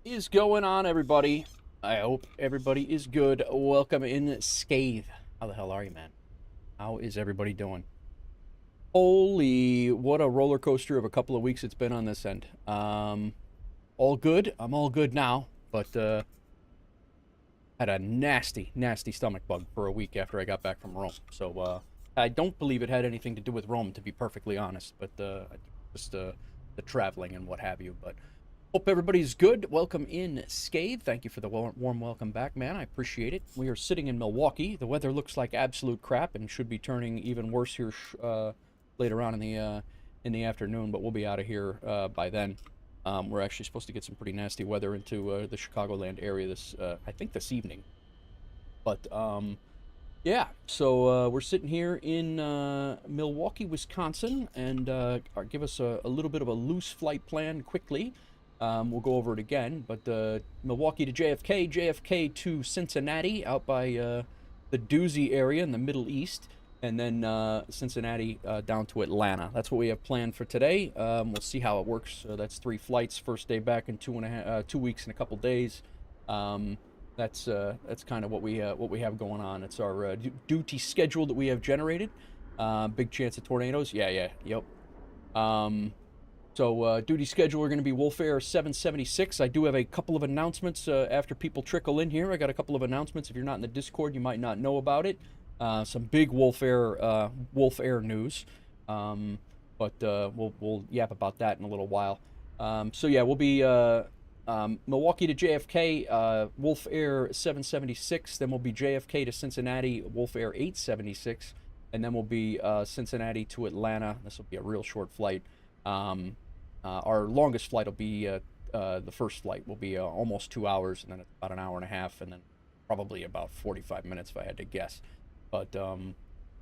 Is going on, everybody? I hope everybody is good. Welcome in, Scathe. How the hell are you, man? How is everybody doing? Holy, what a roller coaster of a couple of weeks it's been on this end. All good. I'm all good now, but had a nasty, nasty stomach bug for a week after I got back from Rome. So I don't believe it had anything to do with Rome, to be perfectly honest, but just the traveling and what have you. But hope everybody's good. Welcome in, Scathe. Thank you for the warm welcome back, man. I appreciate it. We are sitting in Milwaukee. The weather looks like absolute crap and should be turning even worse here later on in the afternoon, but we'll be out of here by then. We're actually supposed to get some pretty nasty weather into the Chicagoland area I think this evening. But yeah, so we're sitting here in Milwaukee, Wisconsin, and give us a little bit of a loose flight plan quickly. We'll go over it again, but Milwaukee to JFK, JFK to Cincinnati, out by the Doozy area in the Middle East, and then Cincinnati down to Atlanta. That's what we have planned for today. We'll see how it works. That's 3 flights. First day back in 2 weeks and a couple days. That's kind of what we have going on. It's our duty schedule that we have generated. Big chance of tornadoes. Yep. So duty schedule are going to be WolfAir 776. I do have a couple of announcements after people trickle in here. I got a couple of announcements. If you're not in the Discord, you might not know about it. Some big WolfAir news. But we'll yap about that in a little while. So yeah, we'll be Milwaukee to JFK, WolfAir 776. Then we'll be JFK to Cincinnati, WolfAir 876, and then we'll be Cincinnati to Atlanta. This will be a real short flight. Our longest flight will be the first flight will be almost 2 hours, and then it's about an hour and a half, and then probably about 45 minutes if I had to guess. But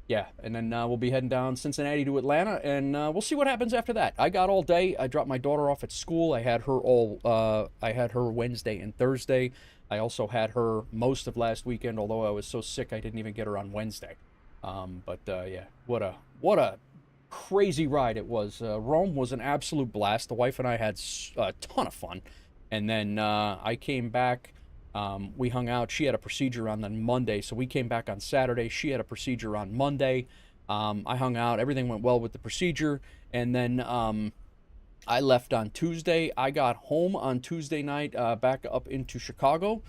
yeah, and then we'll be heading down Cincinnati to Atlanta, and we'll see what happens after that. I got all day. I dropped my daughter off at school. I had her Wednesday and Thursday. I also had her most of last weekend, although I was so sick I didn't even get her on Wednesday. But yeah, what a crazy ride it was. Rome was an absolute blast. The wife and I had a ton of fun, and then I came back. We hung out. She had a procedure on the Monday, so we came back on Saturday. She had a procedure on Monday. I hung out. Everything went well with the procedure, and then I left on Tuesday. I got home on Tuesday night, back up into Chicago,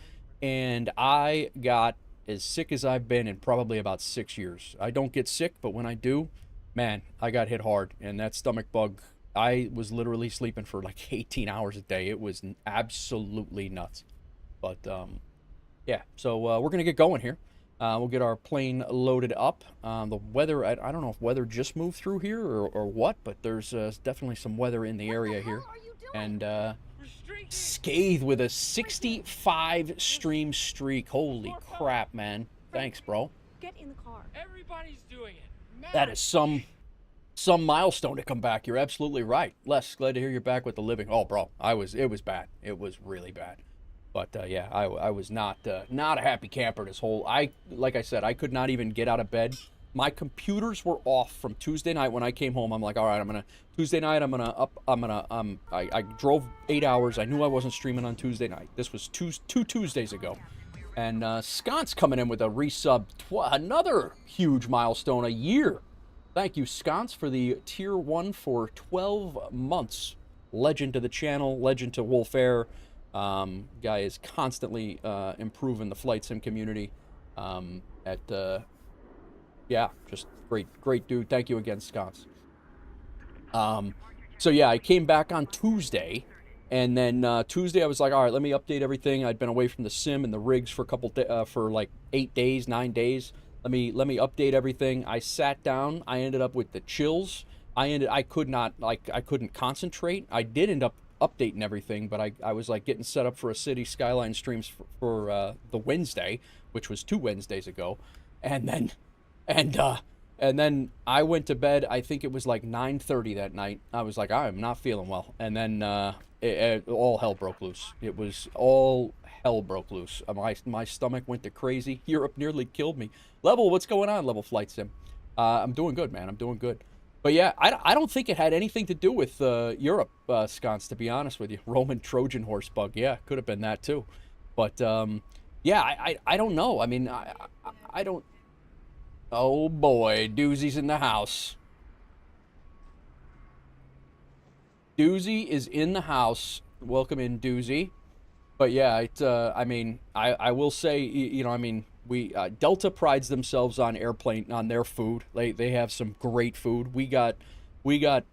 and I got as sick as I've been in probably about 6 years. I don't get sick, but when I do, man, I got hit hard, and that stomach bug, I was literally sleeping for like 18 hours a day. It was absolutely nuts. But yeah, so we're going to get going here. We'll get our plane loaded up. The weather, I don't know if weather just moved through here or what, but there's definitely some weather in the area here. And Scathe with a 65 stream streak. Holy crap, man. Thanks, bro. Get in the car. Everybody's doing it. That is some milestone to come back. You're absolutely right. Les, glad to hear you're back with the living. Oh, bro, it was bad. It was really bad. But yeah, I was not a happy camper this whole. Like I said, I could not even get out of bed. My computers were off from Tuesday night when I came home. I'm like, all right, Tuesday night I drove 8 hours. I knew I wasn't streaming on Tuesday night. This was two Tuesdays ago. And Scott's coming in with a resub, another huge milestone, a year. Thank you, Sconce, for the tier 1 for 12 months. Legend to the channel, legend to WolfAir. Guy is constantly improving the flight sim community. Yeah, just great dude. Thank you again, Sconce. So yeah, I came back on Tuesday. And then Tuesday I was like, all right, let me update everything. I'd been away from the sim and the rigs for for like 8 days, 9 days. Let me update everything. I sat down. I ended up with the chills. I couldn't concentrate. I did end up updating everything, but I was like getting set up for a City Skyline streams for the Wednesday, which was 2 Wednesdays ago, and then I went to bed. I think it was like 9:30 that night. I was like, I'm not feeling well, and then all hell broke loose. It was all hell broke loose. My stomach went to crazy. Europe nearly killed me. Level, what's going on, Level Flight Sim? I'm doing good, man. I'm doing good. But yeah, I don't think it had anything to do with Europe, sconce, to be honest with you. Roman Trojan horse bug. Yeah, could have been that too. But yeah, I don't know. I mean, I don't. Oh boy, Doozy's in the house. Doozy is in the house. Welcome in, Doozy. But yeah, I mean, I will say, you know, I mean, we Delta prides themselves on airplane on their food. They have some great food. We got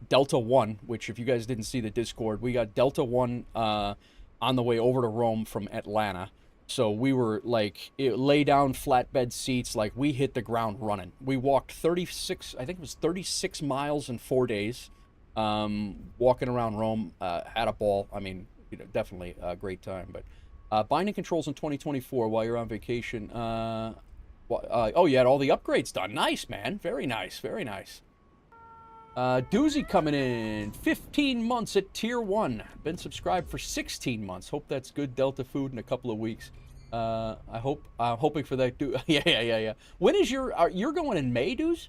Delta One, which if you guys didn't see the Discord, we got Delta One on the way over to Rome from Atlanta. So we were like, lay down flatbed seats, like we hit the ground running. We walked 36, I think it was 36 miles in 4 days, walking around Rome. Had a ball. I mean, you know, definitely a great time. But binding controls in 2024 while you're on vacation. Oh, you had all the upgrades done. Nice, man. Very nice. Very nice. Doozy coming in. 15 months at Tier 1. Been subscribed for 16 months. Hope that's good Delta food in a couple of weeks. I'm hoping for that. Yeah. When is you're going in May, Dooz?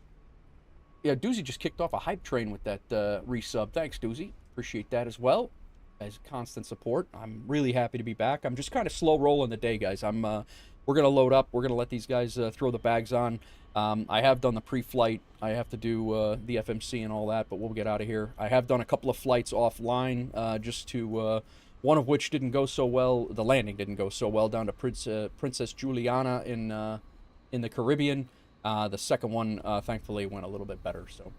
Yeah, Doozy just kicked off a hype train with that resub. Thanks, Doozy. Appreciate that as well as constant support. I'm really happy to be back. I'm just kind of slow rolling the day, guys. We're going to load up. We're going to let these guys throw the bags on. I have done the pre-flight. I have to do the FMC and all that, but we'll get out of here. I have done a couple of flights offline, just to one of which didn't go so well. The landing didn't go so well down to Princess Juliana in the Caribbean. The second one, thankfully, went a little bit better. So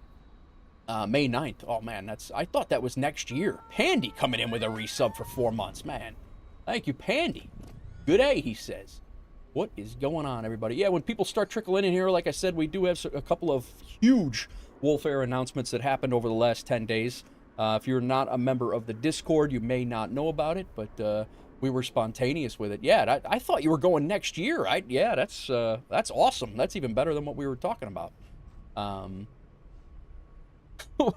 May 9th. Oh man, I thought that was next year. Pandy coming in with a resub for 4 months, man. Thank you, Pandy. Good day, he says. What is going on, everybody? Yeah, when people start trickling in here, like I said, we do have a couple of huge WolfAir announcements that happened over the last 10 days. If you're not a member of the Discord, you may not know about it, but we were spontaneous with it. Yeah, I thought you were going next year. Yeah, that's awesome. That's even better than what we were talking about.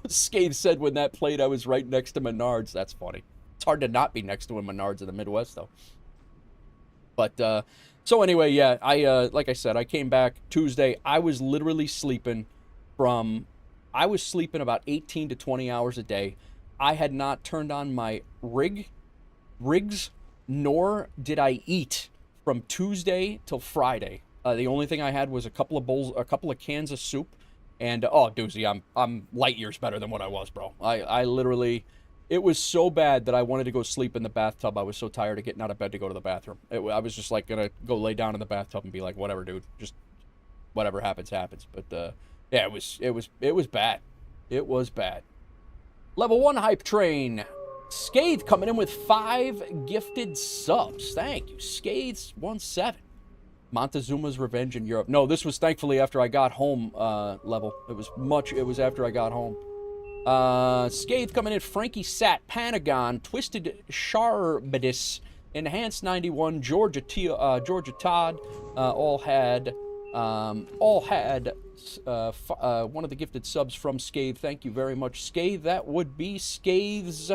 Scathe said when that played, I was right next to Menards. That's funny. It's hard to not be next to a Menards in the Midwest, though. But, so anyway, yeah, like I said, I came back Tuesday. I was literally sleeping about 18 to 20 hours a day. I had not turned on my rigs, nor did I eat from Tuesday till Friday. The only thing I had was a couple of cans of soup, and oh, Doozy, I'm light years better than what I was, bro. I literally, it was so bad that I wanted to go sleep in the bathtub. I was so tired of getting out of bed to go to the bathroom. I was just like gonna go lay down in the bathtub and be like, whatever, dude, just whatever happens, happens. But yeah, it was bad. It was bad. Level 1 hype train. Scathe coming in with 5 gifted subs. Thank you, Scathe17. Montezuma's Revenge in Europe. No, this was thankfully after I got home. Level. It was after I got home. Scathe coming in. Frankie Sat, Panagon, Twisted Sharbadis, Enhanced 91, Georgia Todd, all had one of the gifted subs from Scathe. Thank you very much, Scathe. That would be Scathe's.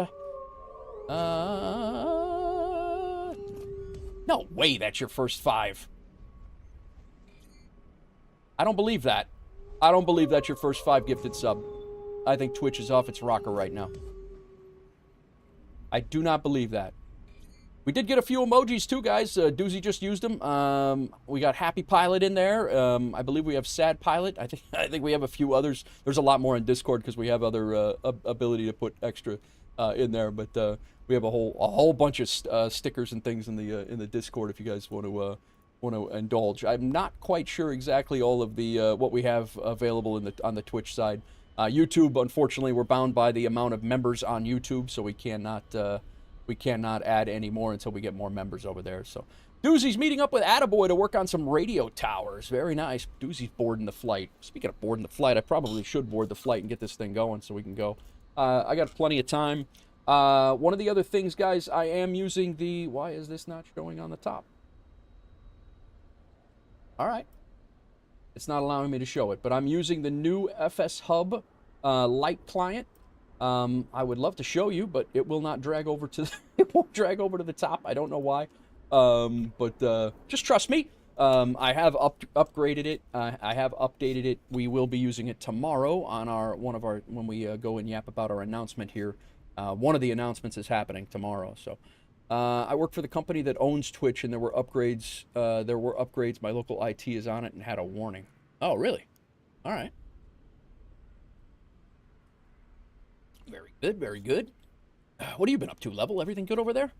No way, that's your first 5. I don't believe that. I don't believe that's your first 5 gifted sub. I think Twitch is off its rocker right now. I do not believe that. We did get a few emojis too, guys. Doozy just used them. We got Happy Pilot in there. I believe we have Sad Pilot. I think we have a few others. There's a lot more in Discord because we have other ability to put extra in there. But we have a whole bunch of stickers and things in the Discord if you guys want to indulge. I'm not quite sure exactly all of the what we have available on the Twitch side. YouTube, unfortunately, we're bound by the amount of members on YouTube, so we cannot add any more until we get more members over there. So Doozy's meeting up with Attaboy to work on some radio towers. Very nice. Doozy's boarding the flight. Speaking of boarding the flight, I probably should board the flight and get this thing going so we can go. I got plenty of time. One of the other things, guys, I am using the... Why is this not showing on the top? All right. It's not allowing me to show it, but I'm using the new FSHub light client. I would love to show you, but it will not drag over to it won't drag over to the top. I don't know why. But just trust me. I have upgraded it. I have updated it. We will be using it tomorrow on when we go and yap about our announcement here. One of the announcements is happening tomorrow. So I work for the company that owns Twitch, and there were upgrades. My local IT is on it and had a warning. Oh, really? All right. Very good. Very good. What have you been up to, Level? Everything good over there?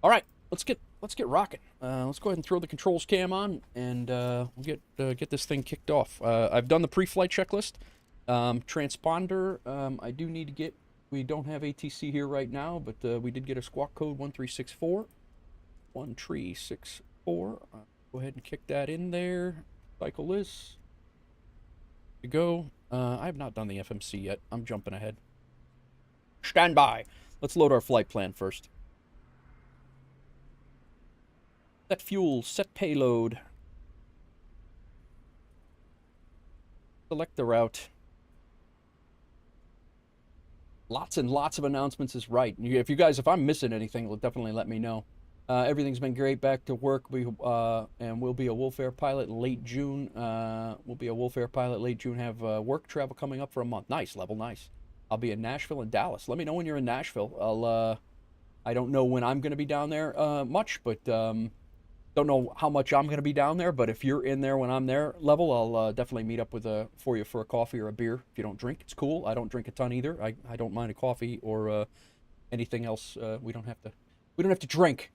All right, let's get rocking. Let's go ahead and throw the controls cam on, and we'll get this thing kicked off. I've done the pre-flight checklist. Transponder, I do need to get. We don't have ATC here right now, but we did get a squawk code 1364. 1364. Go ahead and kick that in there. Cycle this. To go. I have not done the FMC yet. I'm jumping ahead. Stand by. Let's load our flight plan first. Set fuel, set payload. Select the route. Lots and lots of announcements is right. If I'm missing anything, definitely let me know. Everything's been great. Back to work. And we'll be a WolfAir pilot in late June. Have work travel coming up for a month. Nice, Level, nice. I'll be in Nashville and Dallas. Let me know when you're in Nashville. I don't know when I'm going to be down there much, but don't know how much I'm going to be down there. But if you're in there when I'm there, Level, I'll definitely meet up for you for a coffee or a beer. If you don't drink, it's cool. I don't drink a ton either. I don't mind a coffee or anything else. We don't have to drink.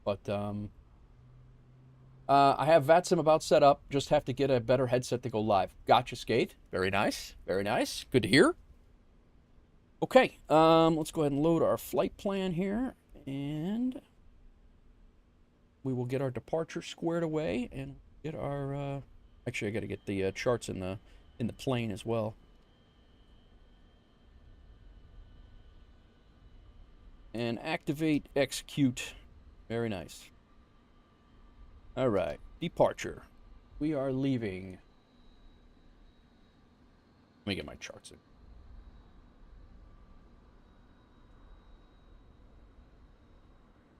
But I have VATSIM about set up. Just have to get a better headset to go live. Gotcha, Skate. Very nice. Very nice. Good to hear. Okay, let's go ahead and load our flight plan here, and we will get our departure squared away and get our. Actually, I got to get the charts in the plane as well. And activate, execute. Very nice. All right, departure. We are leaving. Let me get my charts in.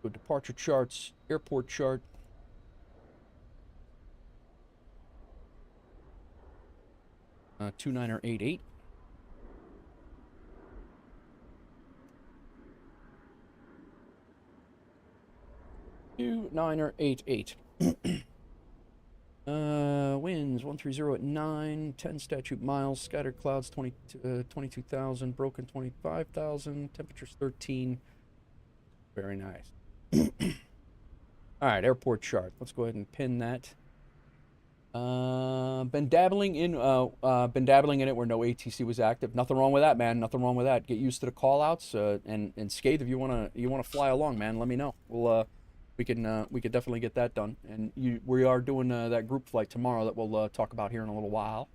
Go departure charts, airport chart. Uh, 2988. Winds 130 at 9, 10 statute miles, scattered clouds 22,000, broken 25,000, temperatures 13. Very nice. All right, airport chart. Let's go ahead and pin that. Been dabbling in it where no ATC was active. Nothing wrong with that, man. Nothing wrong with that. Get used to the call outs, and Skate, if you wanna fly along, man, let me know. We could definitely get that done. And we are doing that group flight tomorrow that we'll talk about here in a little while.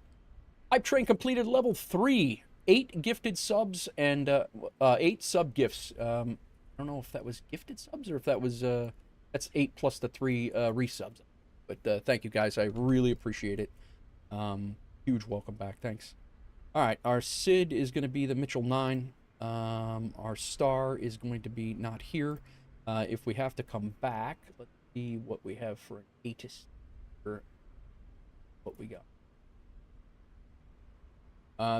Hype train completed level 3. 8 gifted subs and 8 sub gifts. I don't know if that was gifted subs or if that was that's 8 plus the 3 resubs. But thank you guys, I really appreciate it. Huge welcome back, thanks. All right, our SID is going to be the Mitchell 9. Our star is going to be not here. If we have to come back, let's see what we have for an ATIS. Or what we got.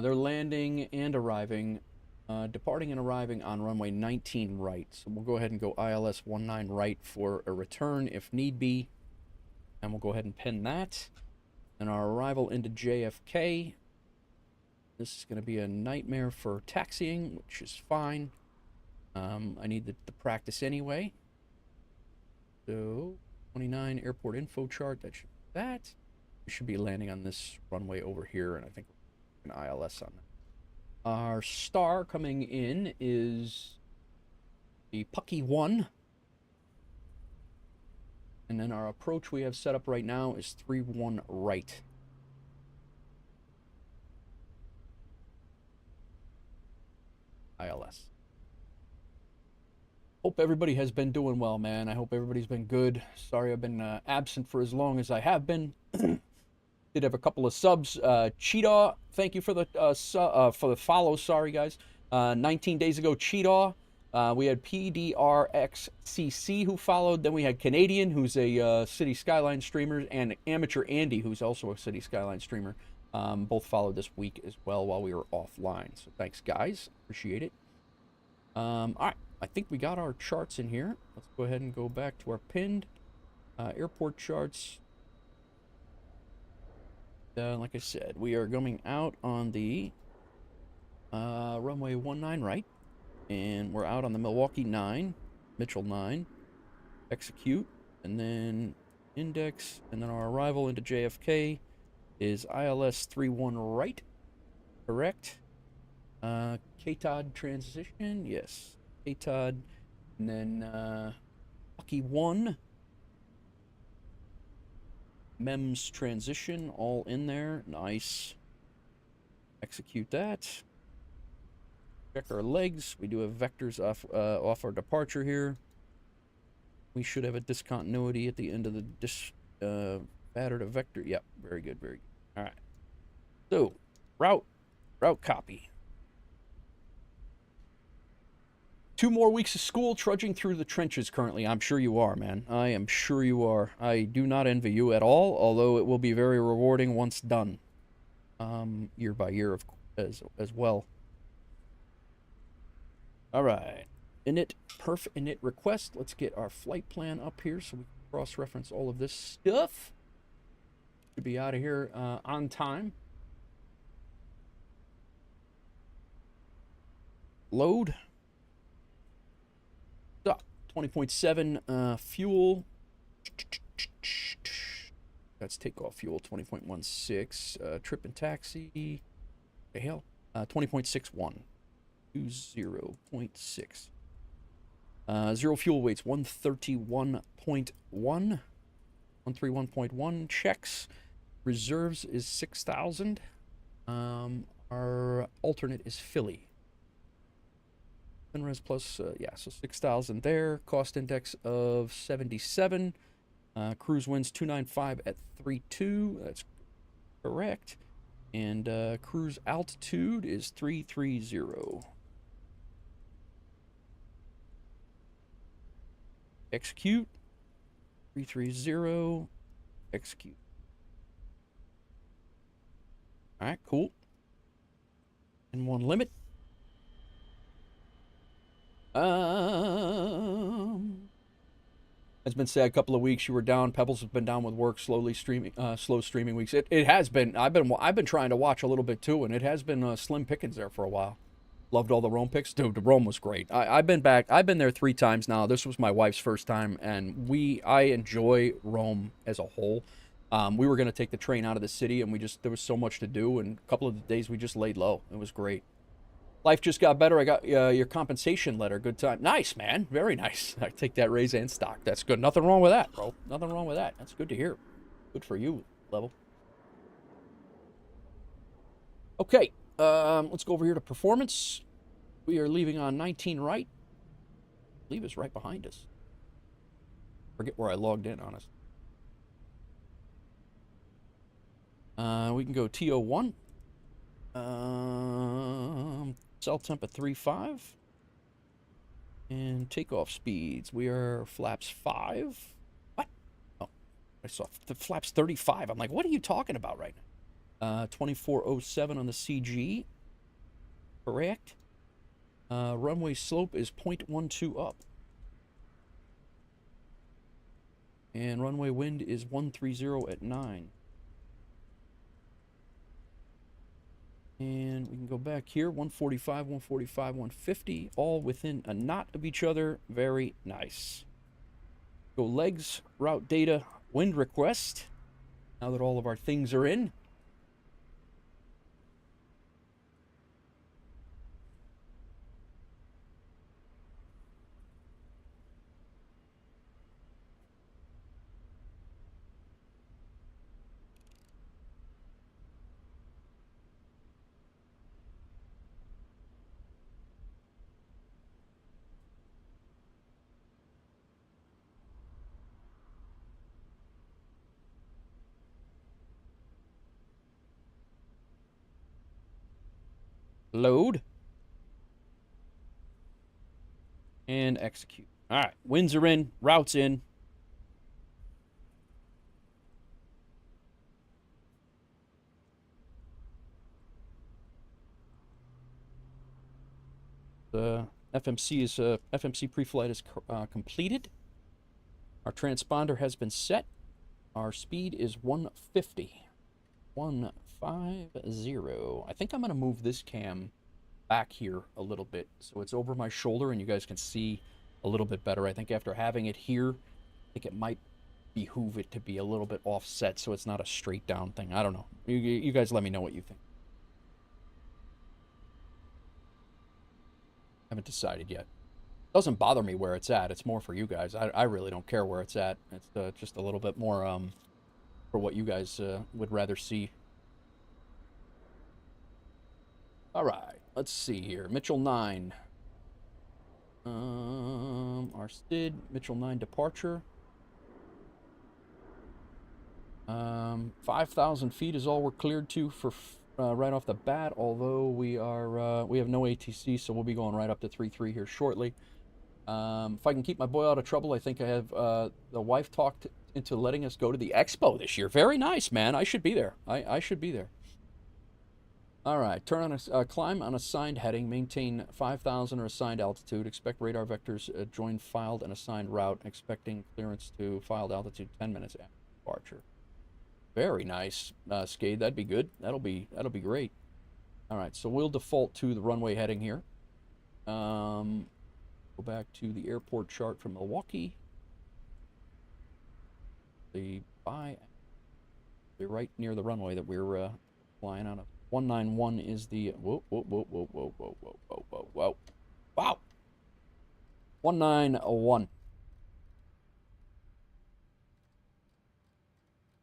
They're landing and arriving. Departing and arriving on runway 19 right. So we'll go ahead and go ILS 19 right for a return if need be. And we'll go ahead and pin that. And our arrival into JFK. This is going to be a nightmare for taxiing, which is fine. I need the practice anyway. So, 29 airport info chart. That should be that. We should be landing on this runway over here, and I think we're an ILS on that. Our star coming in is the Pucky 1. And then our approach we have set up right now is 31 right. ILS. Hope everybody has been doing well, man. I hope everybody's been good. Sorry I've been absent for as long as I have been. Did have a couple of subs. Cheetah, thank you for the follow. Sorry, guys. 19 days ago, Cheetah. We had PDRXCC who followed. Then we had Canadian, who's a City Skyline streamer, and Amateur Andy, who's also a City Skyline streamer. Both followed this week as well while we were offline. So thanks, guys. Appreciate it. All right. I think we got our charts in here. Let's go ahead and go back to our pinned airport charts. Like I said, we are going out on the runway 19 right. And we're out on the Milwaukee 9, Mitchell 9, execute, and then index, and then our arrival into JFK is ILS 31 right, correct. KTOD transition, yes, KTOD, and then Lucky 1, MEMS transition, all in there, nice. Execute that. Check our legs. We do have vectors off our departure here. We should have a discontinuity at the end of the batter to vector. Yep, very good, very good. All right. So, route copy. 2 more weeks of school, trudging through the trenches currently. I'm sure you are, man. I am sure you are. I do not envy you at all, although it will be very rewarding once done. Year by year as well. All right, init request. Let's get our flight plan up here so we can cross-reference all of this stuff. Should be out of here on time. Load. So, 20.7 fuel. That's takeoff fuel, 20.16. Trip and taxi. The hell? 20.61. 20.6. Zero fuel weights 131.1. 131.1 checks. Reserves is 6,000. Our alternate is Philly. Res plus, yeah, so 6,000 there. Cost index of 77. Cruise winds 295 at 32. That's correct. And cruise altitude is 330. Execute. 330. Execute. All right, cool. And one limit. It's been said a couple of weeks you were down. Pebbles has been down with work, slow streaming weeks. It has been. I've been trying to watch a little bit too, and it has been slim pickings there for a while. Loved all the Rome picks. Dude, the Rome was great. I've been back. I've been there 3 times now. This was my wife's first time, and I enjoy Rome as a whole. We were gonna take the train out of the city, and there was so much to do, and a couple of the days we just laid low. It was great. Life just got better. I got your compensation letter. Good time. Nice, man. Very nice. I take that raise and stock. That's good. Nothing wrong with that, bro. Nothing wrong with that. That's good to hear. Good for you, Level. Okay. Let's go over here to performance. We are leaving on 19 right. Leave is right behind us. Forget where I logged in, honest. We can go TO1. Cell temp at 3.5. And takeoff speeds. We are flaps 5. What? Oh, I saw the flaps 35. I'm like, what are you talking about right now? 2407 on the CG. Correct. Runway slope is 0.12 up. And runway wind is 130 at 9. And we can go back here, 145, 145, 150, all within a knot of each other. Very nice. Go legs, route data, wind request. Now that all of our things are in. Load. And execute. All right, winds are in, routes in. The FMC pre-flight is completed. Our transponder has been set. Our speed is 150. 150. I think I'm going to move this cam back here a little bit so it's over my shoulder and you guys can see a little bit better. I think after having it here, I think it might behoove it to be a little bit offset so it's not a straight down thing. I don't know. You guys let me know what you think. Haven't decided yet. Doesn't bother me where it's at. It's more for you guys. I really don't care where it's at. It's just a little bit more for what you guys would rather see. All right, let's see here. Mitchell 9. Our STID, Mitchell 9 departure. 5,000 feet is all we're cleared to for right off the bat, although we have no ATC, so we'll be going right up to 3-3 here shortly. If I can keep my boy out of trouble, I think I have the wife talked into letting us go to the expo this year. Very nice, man. I should be there. I should be there. All right, turn on a climb on assigned heading, maintain 5,000 or assigned altitude, expect radar vectors join filed and assigned route, expecting clearance to filed altitude 10 minutes after departure. Very nice, Skade. That'd be good. That'll be great. All right, so we'll default to the runway heading here. Go back to the airport chart from Milwaukee. Be right near the runway that we're flying on. 191 is the whoa. Wow. 191.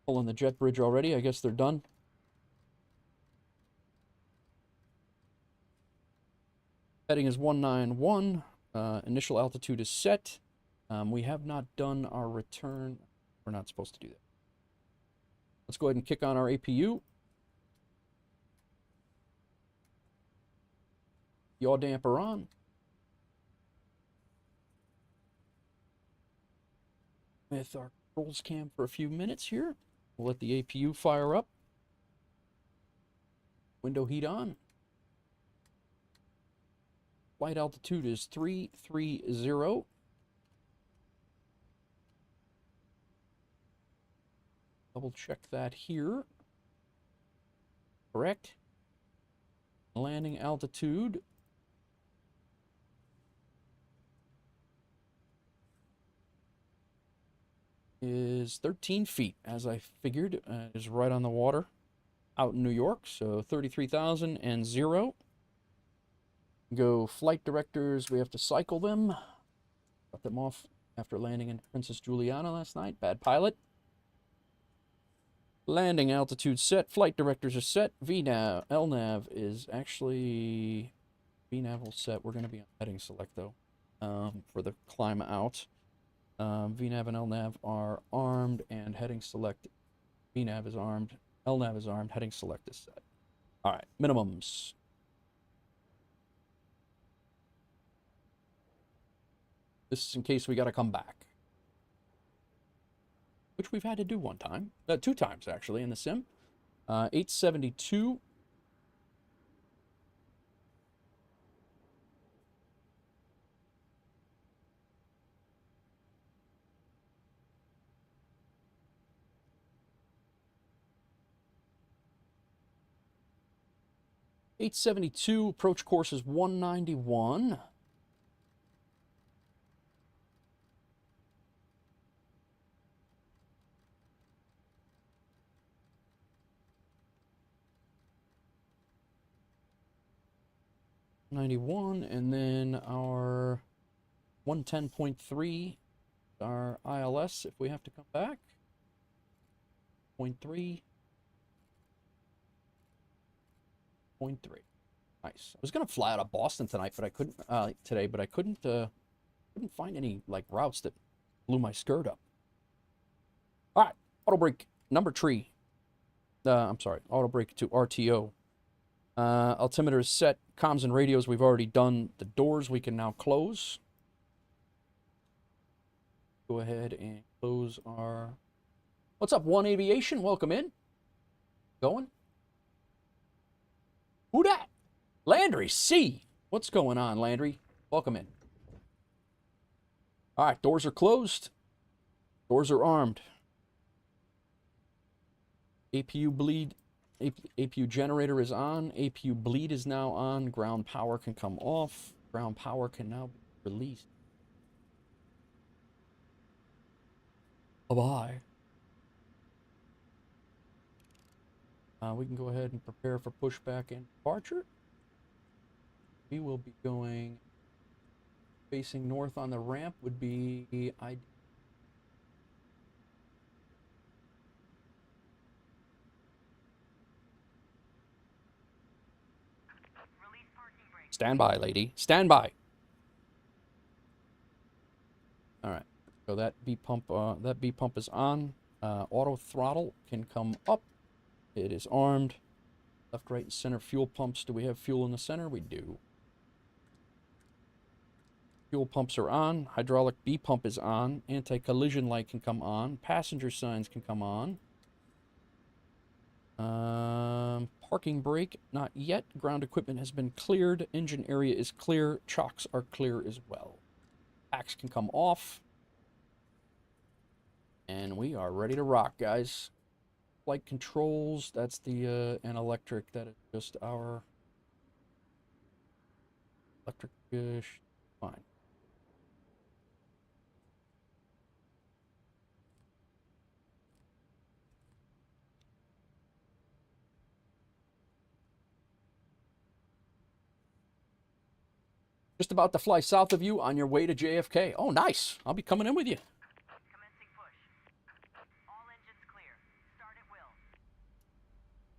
Pulling the jet bridge already. I guess they're done. Heading is 191. Initial altitude is set. We have not done our return. We're not supposed to do that. Let's go ahead and kick on our APU. Yaw damper on. With our controls cam for a few minutes here. We'll let the APU fire up. Window heat on. Flight altitude is 330. Double check that here. Correct. Landing altitude is 13 feet, as I figured. Is right on the water out in New York, so 33,000 and 0. Go flight directors, we have to cycle them. Cut them off after landing in Princess Juliana last night. Bad pilot. Landing altitude set. Flight directors are set. VNAV, LNAV is actually... VNAV will set. We're going to be on heading select, though, for the climb out. VNAV and LNAV are armed, and heading select. VNAV is armed. LNAV is armed. Heading select is set. All right, minimums. This is in case we got to come back, which we've had to do one time, 2 times actually in the sim. 872. Approach course is 191. And then our 110.3, our ILS if we have to come back. 0.3. 0.3. Nice. I was gonna fly out of Boston tonight, but I couldn't today, but I couldn't find any like routes that blew my skirt up. All right, auto brake number 3. I'm sorry, auto brake to RTO. Altimeter is set. Comms and radios we've already done. The doors we can now close. go ahead and close our... What's up, One Aviation? Welcome in. Going? Who dat? Landry C. What's going on, Landry? Welcome in. All right, doors are closed. Doors are armed. APU bleed. APU generator is on. APU bleed is now on. Ground power can come off. Ground power can now be released. Bye-bye. We can go ahead and prepare for pushback and departure. We will be going facing north on the ramp would be ideal. Stand by, lady. Stand by. All right. So that B pump is on. Auto throttle can come up. It is armed. Left, right, and center fuel pumps. Do we have fuel in the center? We do. Fuel pumps are on. Hydraulic B pump is on. Anti-collision light can come on. Passenger signs can come on. Parking brake, not yet. Ground equipment has been cleared. Engine area is clear. Chocks are clear as well. Packs can come off. And we are ready to rock, guys. Flight controls, that's the, and electric, that is just our electric, fine. Just about to fly south of you on your way to JFK. Oh, nice. I'll be coming in with you. Commencing push. All engines clear. Start at will.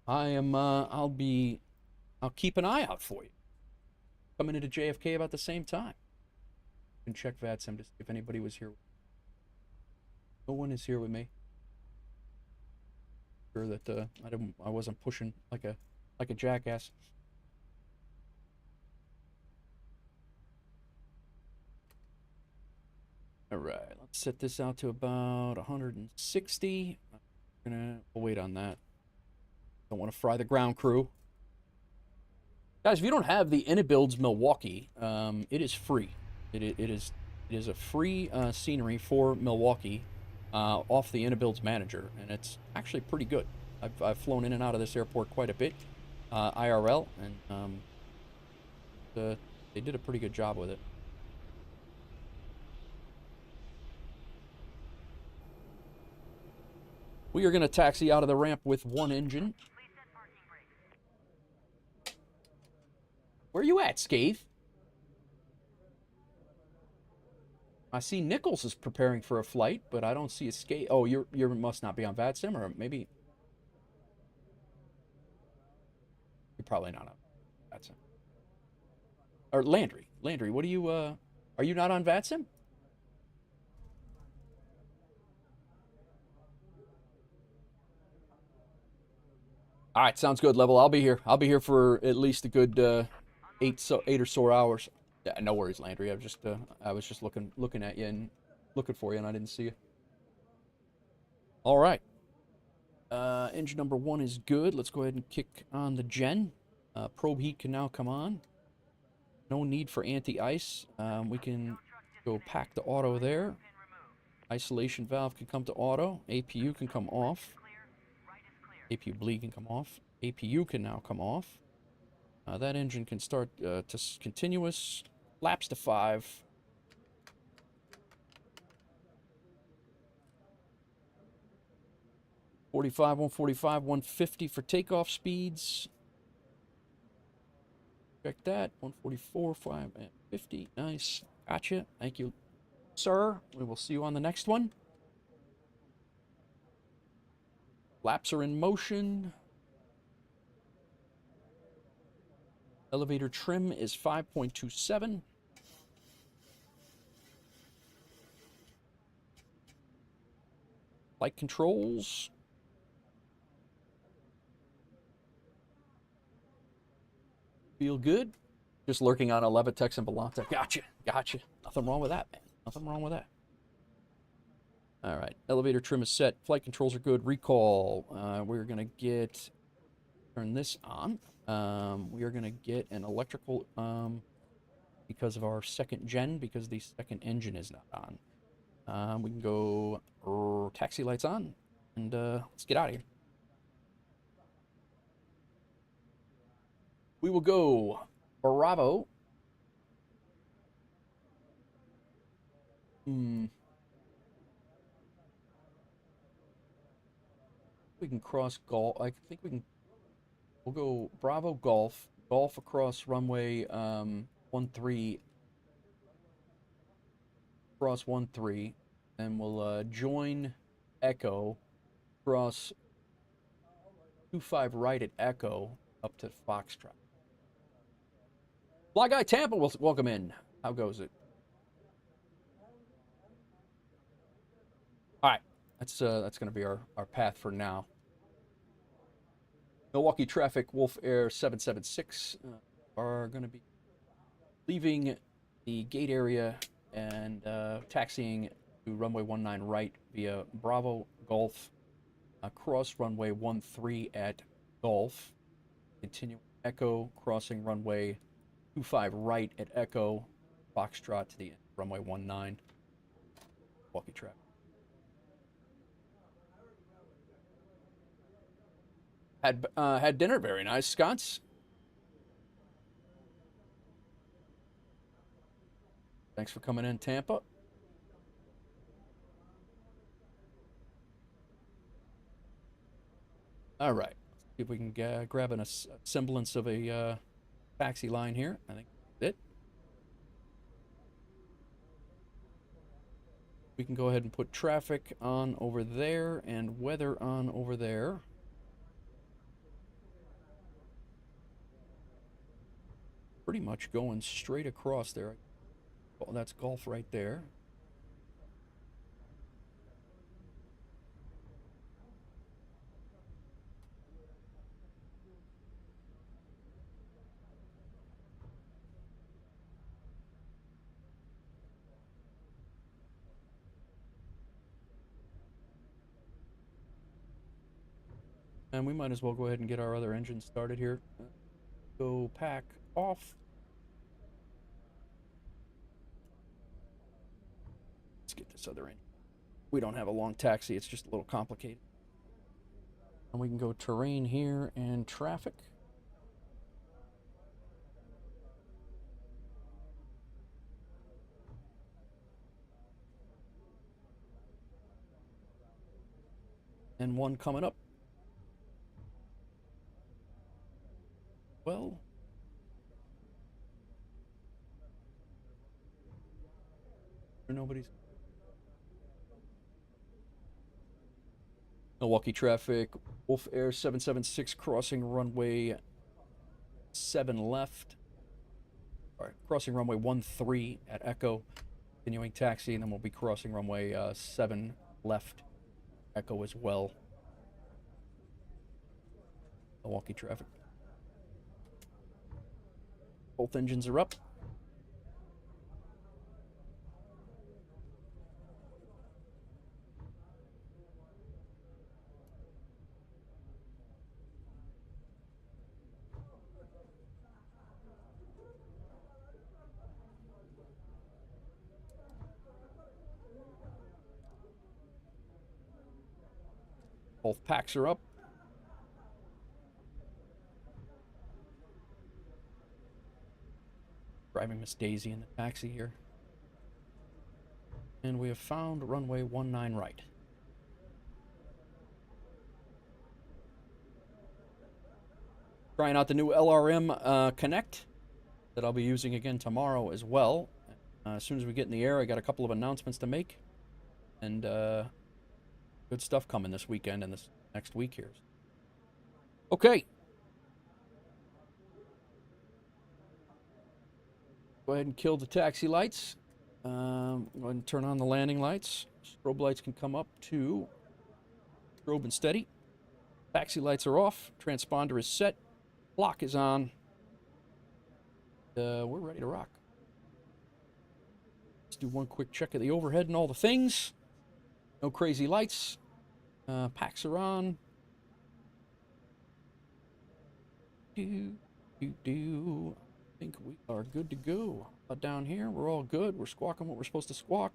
I am, I'll keep an eye out for you. Coming into JFK about the same time. You can check VATSIM to see if anybody was here. No one is here with me. Sure that I wasn't pushing like a jackass. All right, let's set this out to about 160. We'll wait on that. Don't want to fry the ground crew. Guys, if you don't have the IniBuilds Milwaukee, it is free. It is a free scenery for Milwaukee off the IniBuilds Manager, and it's actually pretty good. I've flown in and out of this airport quite a bit, IRL, and they did a pretty good job with it. We are going to taxi out of the ramp with one engine. Where you at, Scathe? I see Nichols is preparing for a flight, but I don't see a Scathe. Oh, you must not be on VATSIM, or maybe you're probably not on VATSIM. Or Landry, what do you? Are you not on VATSIM? All right, sounds good, Level. I'll be here. I'll be here for at least a good 8 or so hours. Yeah, no worries, Landry. I was just looking at you and looking for you, and I didn't see you. All right. Engine number 1 is good. Let's go ahead and kick on the gen. Probe heat can now come on. No need for anti-ice. We can go pack the auto there. Isolation valve can come to auto. APU can come off. APU bleed can come off. APU can now come off. That engine can start to continuous. Laps to 5. .45, 145, 150 for takeoff speeds. Check that. 144, 5, and 50. Nice. Gotcha. Thank you, sir. We will see you on the next one. Laps are in motion. Elevator trim is 5.27. Flight controls. Feel good. Just lurking on a Levitex and Belanta. Gotcha. Nothing wrong with that, man. Nothing wrong with that. All right, elevator trim is set. Flight controls are good. Recall. We're gonna turn this on. We are gonna get an electrical because of our second gen, because the second engine is not on. We can go taxi lights on, and let's get out of here. We will go Bravo. We can cross Golf. I think we can. We'll go Bravo Golf. Golf across runway 13. Cross 13, and we'll join Echo. Cross 25 right at Echo up to Foxtrot. Fly Guy Tampa will welcome in. How goes it? All right, that's going to be our path for now. Milwaukee traffic, WolfAir 776 are going to be leaving the gate area and taxiing to runway 19 right via Bravo Golf, across runway 13 at Golf, continue Echo, crossing runway 25 right at Echo, Foxtrot to the end, runway 19, Milwaukee traffic. Had dinner, very nice, Scots. Thanks for coming in, Tampa. All right, let's see if we can grab a semblance of a taxi line here. I think that's it. We can go ahead and put traffic on over there and weather on over there. Pretty much going straight across there. Oh, that's Golf right there. And we might as well go ahead and get our other engine started here. Go pack off. Let's get this other engine. We don't have a long taxi, it's just a little complicated. And we can go terrain here and traffic. And one coming up. Well, nobody's. Milwaukee traffic, WolfAir 776 crossing runway 7 left. All right, crossing runway 13 at Echo, continuing taxi, and then we'll be crossing runway 7 left, Echo as well. Milwaukee traffic. Both engines are up. Both packs are up. Driving Miss Daisy in the taxi here. And we have found runway 19 right. Trying out the new LRM Connect that I'll be using again tomorrow as well. As soon as we get in the air, I got a couple of announcements to make. And good stuff coming this weekend and this next week here. Okay. Go ahead and kill the taxi lights. Go ahead and turn on the landing lights. Strobe lights can come up to strobe and steady. Taxi lights are off. Transponder is set. Block is on. We're ready to rock. Let's do one quick check of the overhead and all the things. No crazy lights. Packs are on. I think we are good to go. Down here, we're all good. We're squawking what we're supposed to squawk.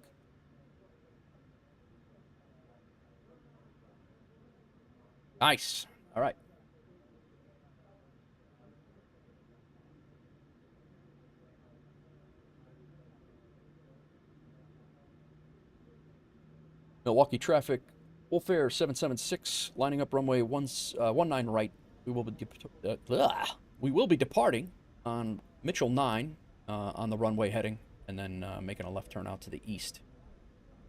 Nice. All right. Milwaukee traffic. WolfAir 776 lining up runway 19 right. We will be departing on Mitchell 9 on the runway heading, and then making a left turn out to the east.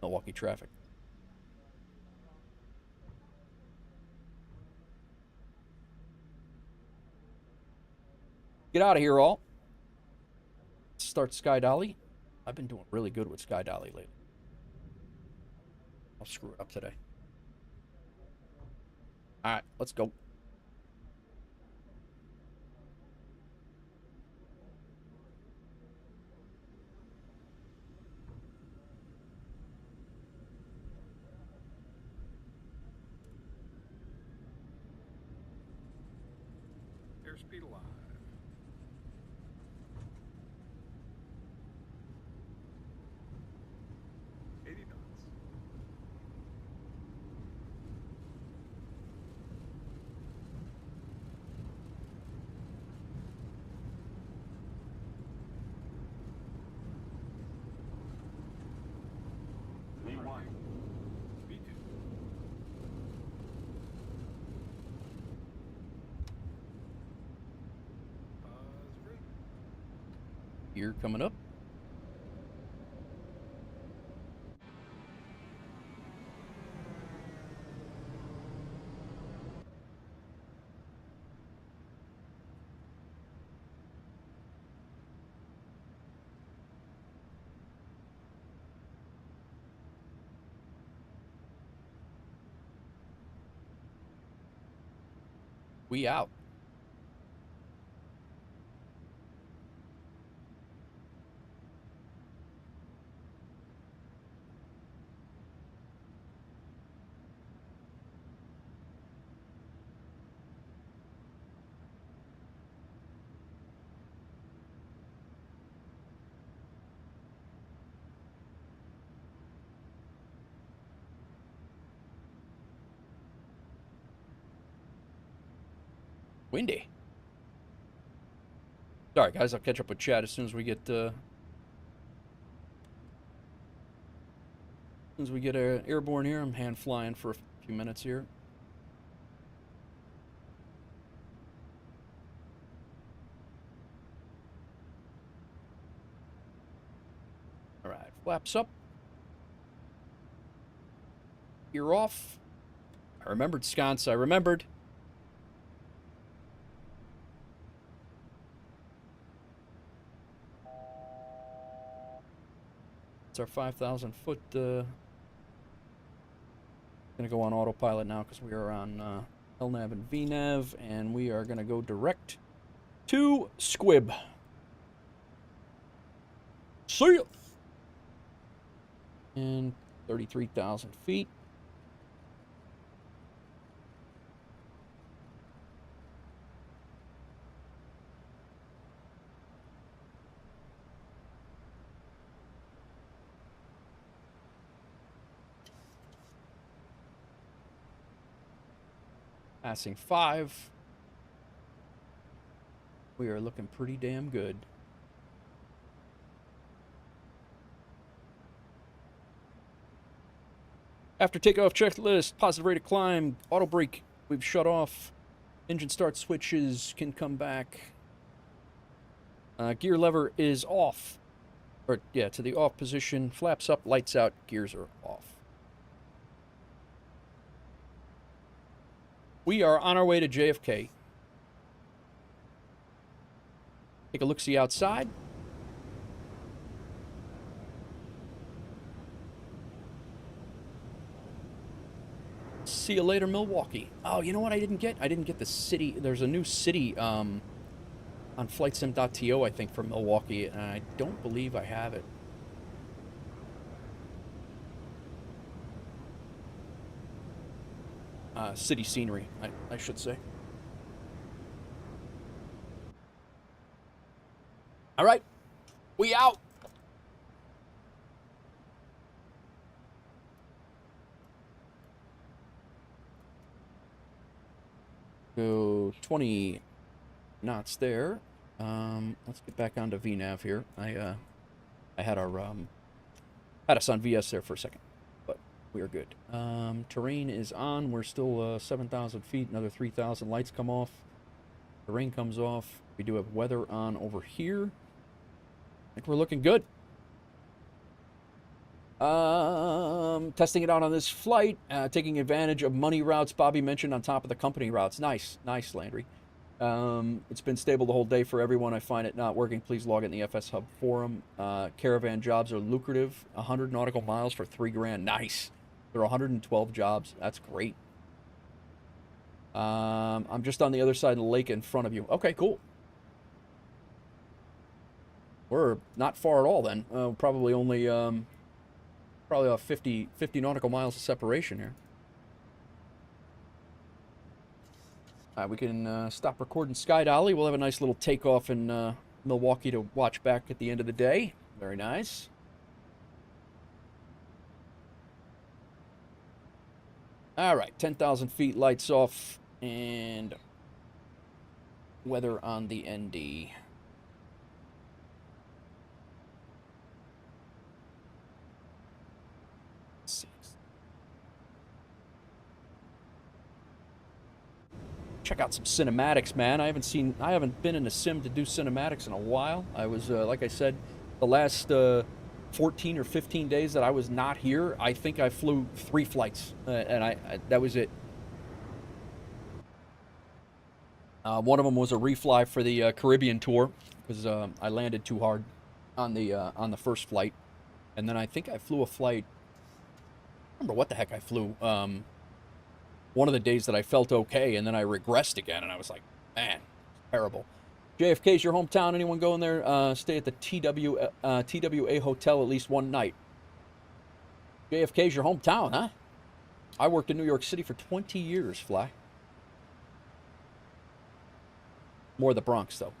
Milwaukee traffic. Get out of here, all. Start Sky Dolly. I've been doing really good with Sky Dolly lately. I'll screw it up today. All right, let's go. Airspeed alive. 80 knots. V1. V2. Great. Here coming up. We out. Windy. Sorry, guys. I'll catch up with Chad as soon as we get airborne here. I'm hand flying for a few minutes here. All right, flaps up. Gear off. I remembered sconce. I remembered. It's our 5,000 foot. Gonna go on autopilot now because we are on LNAV and VNAV, and we are gonna go direct to Squib. See ya. And 33,000 feet. Passing 5. We are looking pretty damn good. After takeoff checklist, positive rate of climb, auto brake, we've shut off. Engine start switches can come back. Gear lever is off. Or, yeah, to the off position. Flaps up, lights out, gears are off. We are on our way to JFK. Take a look-see outside. See you later, Milwaukee. Oh, you know what I didn't get? I didn't get the city. There's a new city on flightsim.to, I think, for Milwaukee, and I don't believe I have it. city scenery, I should say. All right, we out. So 20 knots there. Let's get back onto VNav here. I had our had us on VS there for a second, but we are good. Terrain is on. We're still 7,000 feet. Another 3,000 lights come off. Terrain comes off. We do have weather on over here. I think we're looking good. Testing it out on this flight, taking advantage of money routes Bobby mentioned on top of the company routes. Nice, Landry. It's been stable the whole day for everyone. I find it not working. Please log in the FSHub forum. Caravan jobs are lucrative. 100 nautical miles for $3,000. Nice. There are 112 jobs. That's great. I'm just on the other side of the lake in front of you. Okay, cool. We're not far at all then. Probably only probably about 50 nautical miles of separation here. We can stop recording Sky Dolly. We'll have a nice little takeoff in Milwaukee to watch back at the end of the day. Very nice. All right, 10,000 feet, lights off, and weather on the ND. Check out some cinematics, man. I haven't been in a sim to do cinematics in a while. I was, like I said, the last 14 or 15 days that I was not here, I think I flew 3 flights, and that was it. One of them was a refly for the Caribbean tour because I landed too hard on the first flight, and then I think I flew a flight. I don't remember what the heck I flew. One of the days that I felt okay, and then I regressed again, and I was like, man, terrible. JFK's your hometown. Anyone going there? Stay at the TWA hotel at least one night. JFK's your hometown, huh? I worked in New York City for 20 years, Fly. More the Bronx, though.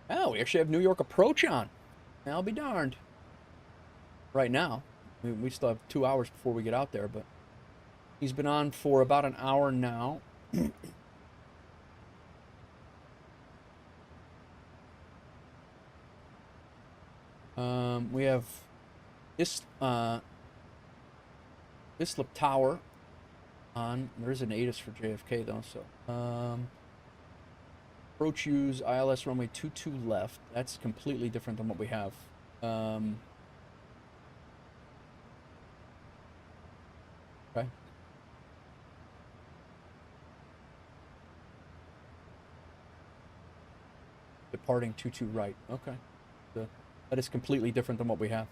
Oh, we actually have New York approach on. I'll be darned. Right now. We still have 2 hours before we get out there, but he's been on for about an hour now. We have Islip Tower on. There is an ATIS for JFK, though, so... Approach use ILS runway 22 left. That's completely different than what we have. Okay. Departing 22 right. Okay. That is completely different than what we have.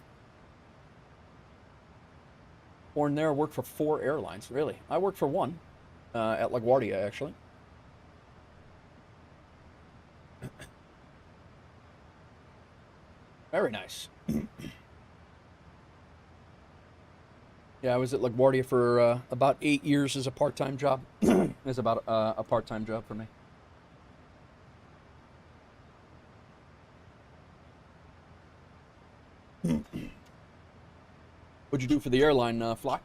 Born there, worked for 4 airlines. Really? I worked for 1 at LaGuardia, actually. Very nice. Yeah, I was at LaGuardia for about 8 years as a part-time job. It's about a part-time job for me. What'd you do for the airline, Fly?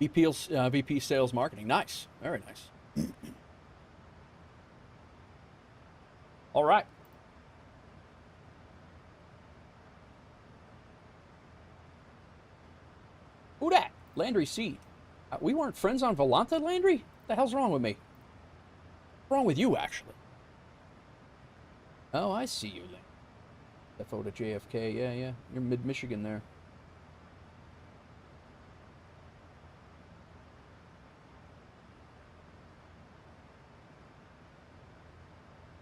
VP Sales Marketing. Nice. Very nice. All right. Who dat? Landry C. We weren't friends on Volanta, Landry? What the hell's wrong with me? What's wrong with you, actually? Oh, I see you, Landry. FO to JFK, yeah. You're mid-Michigan there.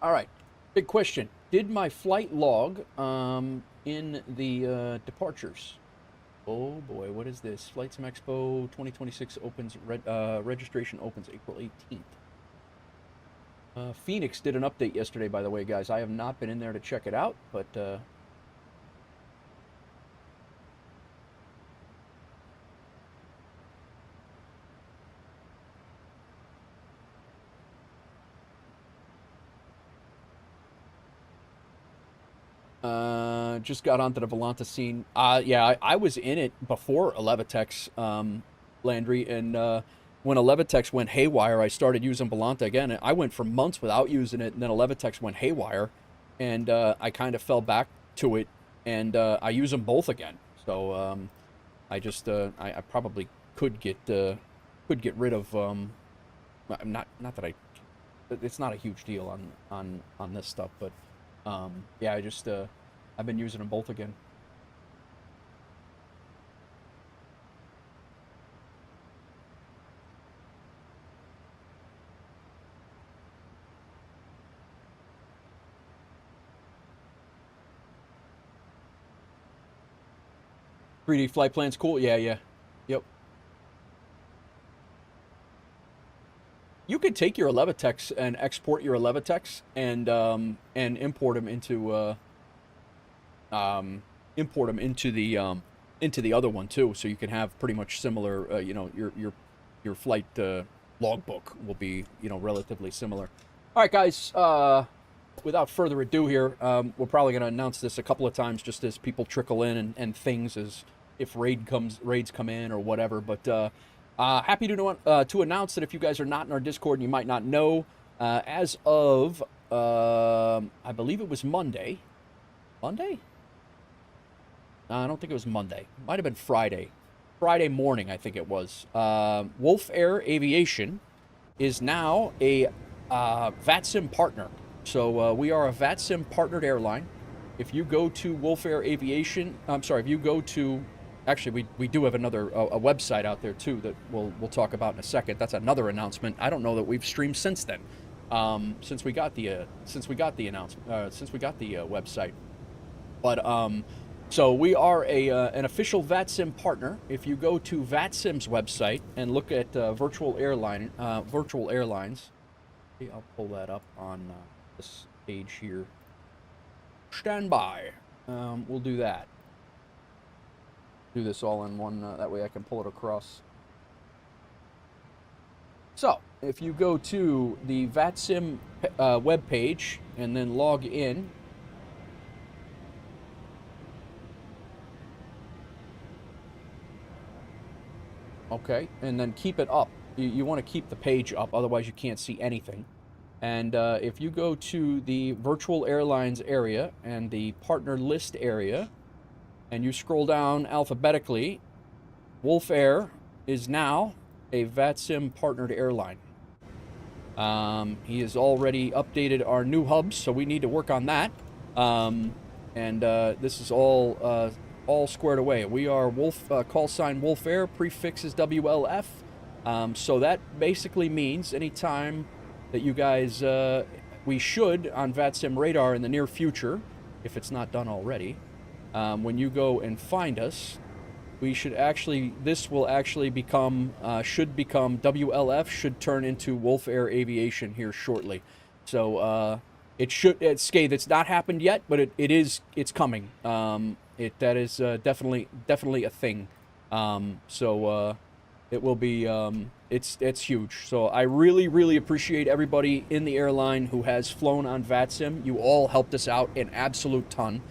All right, big question. Did my flight log in the departures? Oh boy, what is this? Flight Sim Expo 2026 opens, registration opens April 18th. Fenix did an update yesterday, by the way, guys. I have not been in there to check it out, but just got onto the Volanta scene. Yeah, I was in it before Levitex, Landry, and when Levitex went haywire, I started using Volanta again. I went for months without using it, and then Levitex went haywire, and I kind of fell back to it, and I use them both again. So I just I probably could get rid of not that it's not a huge deal on this stuff, but yeah, I just I've been using them both again. "3D flight plan's cool." Yeah. Yep. You could take your Levitex and export your Levitex and import them into the other one too, so you can have pretty much similar. You know, your flight logbook will be, you know, relatively similar. All right, guys. Without further ado here, we're probably going to announce this a couple of times just as people trickle in and things as if raids come in or whatever. But happy to announce that if you guys are not in our Discord and you might not know, as of I believe it was Monday. Monday? No, I don't think it was Monday. Might have been Friday. Friday morning, I think it was. WolfAir Aviation is now a VATSIM partner. So we are a VATSIM partnered airline. If you go to WolfAir Aviation, I'm sorry, if you go to, actually we do have another a website out there too that we'll talk about in a second. That's another announcement. I don't know that we've streamed since then, since we got the announcement, since we got the website. But so we are an official VATSIM partner. If you go to VATSIM's website and look at virtual airlines, I'll pull that up on this page here. Stand by. We'll do that. Do this all in one, that way I can pull it across. So, if you go to the VATSIM web page and then log in, okay, and then keep it up. You want to keep the page up, otherwise you can't see anything. And if you go to the virtual airlines area and the partner list area, and you scroll down alphabetically, WolfAir is now a VATSIM partnered airline. He has already updated our new hubs, so we need to work on that. And this is all squared away. We are call sign WolfAir, prefix is WLF. So that basically means anytime that you guys, we should on VATSIM radar in the near future, if it's not done already, when you go and find us, we should actually, this will actually become, should become WLF, should turn into WolfAir Aviation here shortly. So it should, it's not happened yet, but it's coming. That is definitely a thing. So it will be, it's huge. So I really appreciate everybody in the airline who has flown on VATSIM. You all helped us out an absolute ton.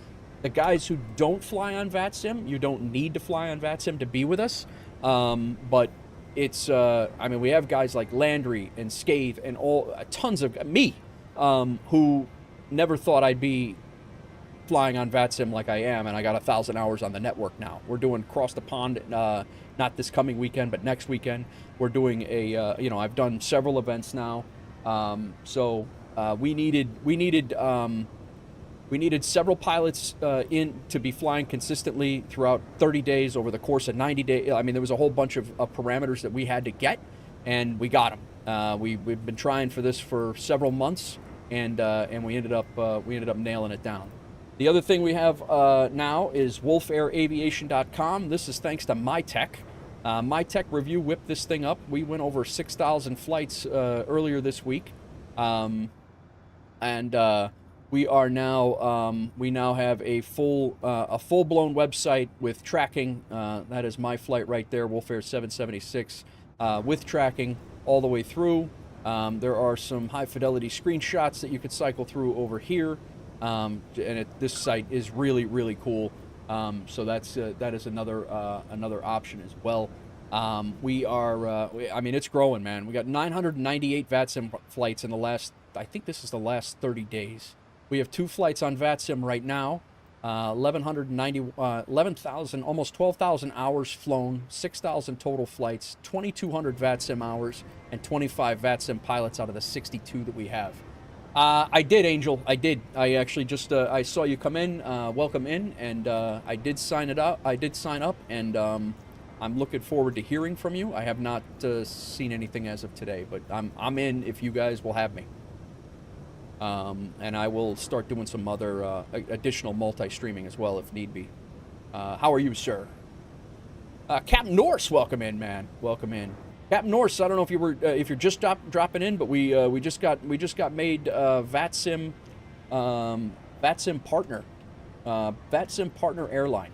The guys who don't fly on VATSIM, you don't need to fly on VATSIM to be with us. But it's, I mean, we have guys like Landry and Scathe and tons of me, who never thought I'd be flying on VATSIM like I am, and I got 1,000 hours on the network now. We're doing Cross the Pond, not this coming weekend, but next weekend. We're doing a, you know, I've done several events now. We needed several pilots in to be flying consistently throughout 30 days over the course of 90 days. I mean, there was a whole bunch of parameters that we had to get, and we got them. We've been trying for this for several months, and we ended up nailing it down. The other thing we have now is WolfAirAviation.com. This is thanks to MyTech. MyTech Review whipped this thing up. We went over 6,000 flights earlier this week, we are now we now have a full-blown website with tracking. That is my flight right there, WolfAir 776, with tracking all the way through. There are some high-fidelity screenshots that you could cycle through over here, this site is really, really cool. So that is another option as well. I mean, it's growing, man. We got 998 VATSIM flights in the last, I think this is the last 30 days. We have 2 flights on VATSIM right now, 11,000, almost 12,000 hours flown, 6,000 total flights, 2,200 VATSIM hours, and 25 VATSIM pilots out of the 62 that we have. I did, Angel. I did. I actually just I saw you come in, welcome in, and I did sign it up. I did sign up, and I'm looking forward to hearing from you. I have not seen anything as of today, but I'm in if you guys will have me. And I will start doing some other additional multi-streaming as well if need be. How are you, sir? Captain Norse, welcome in, man. Welcome in, Captain Norse. I don't know if you were if you're just dropping in, but we just got made VATSIM partner, VATSIM partner airline.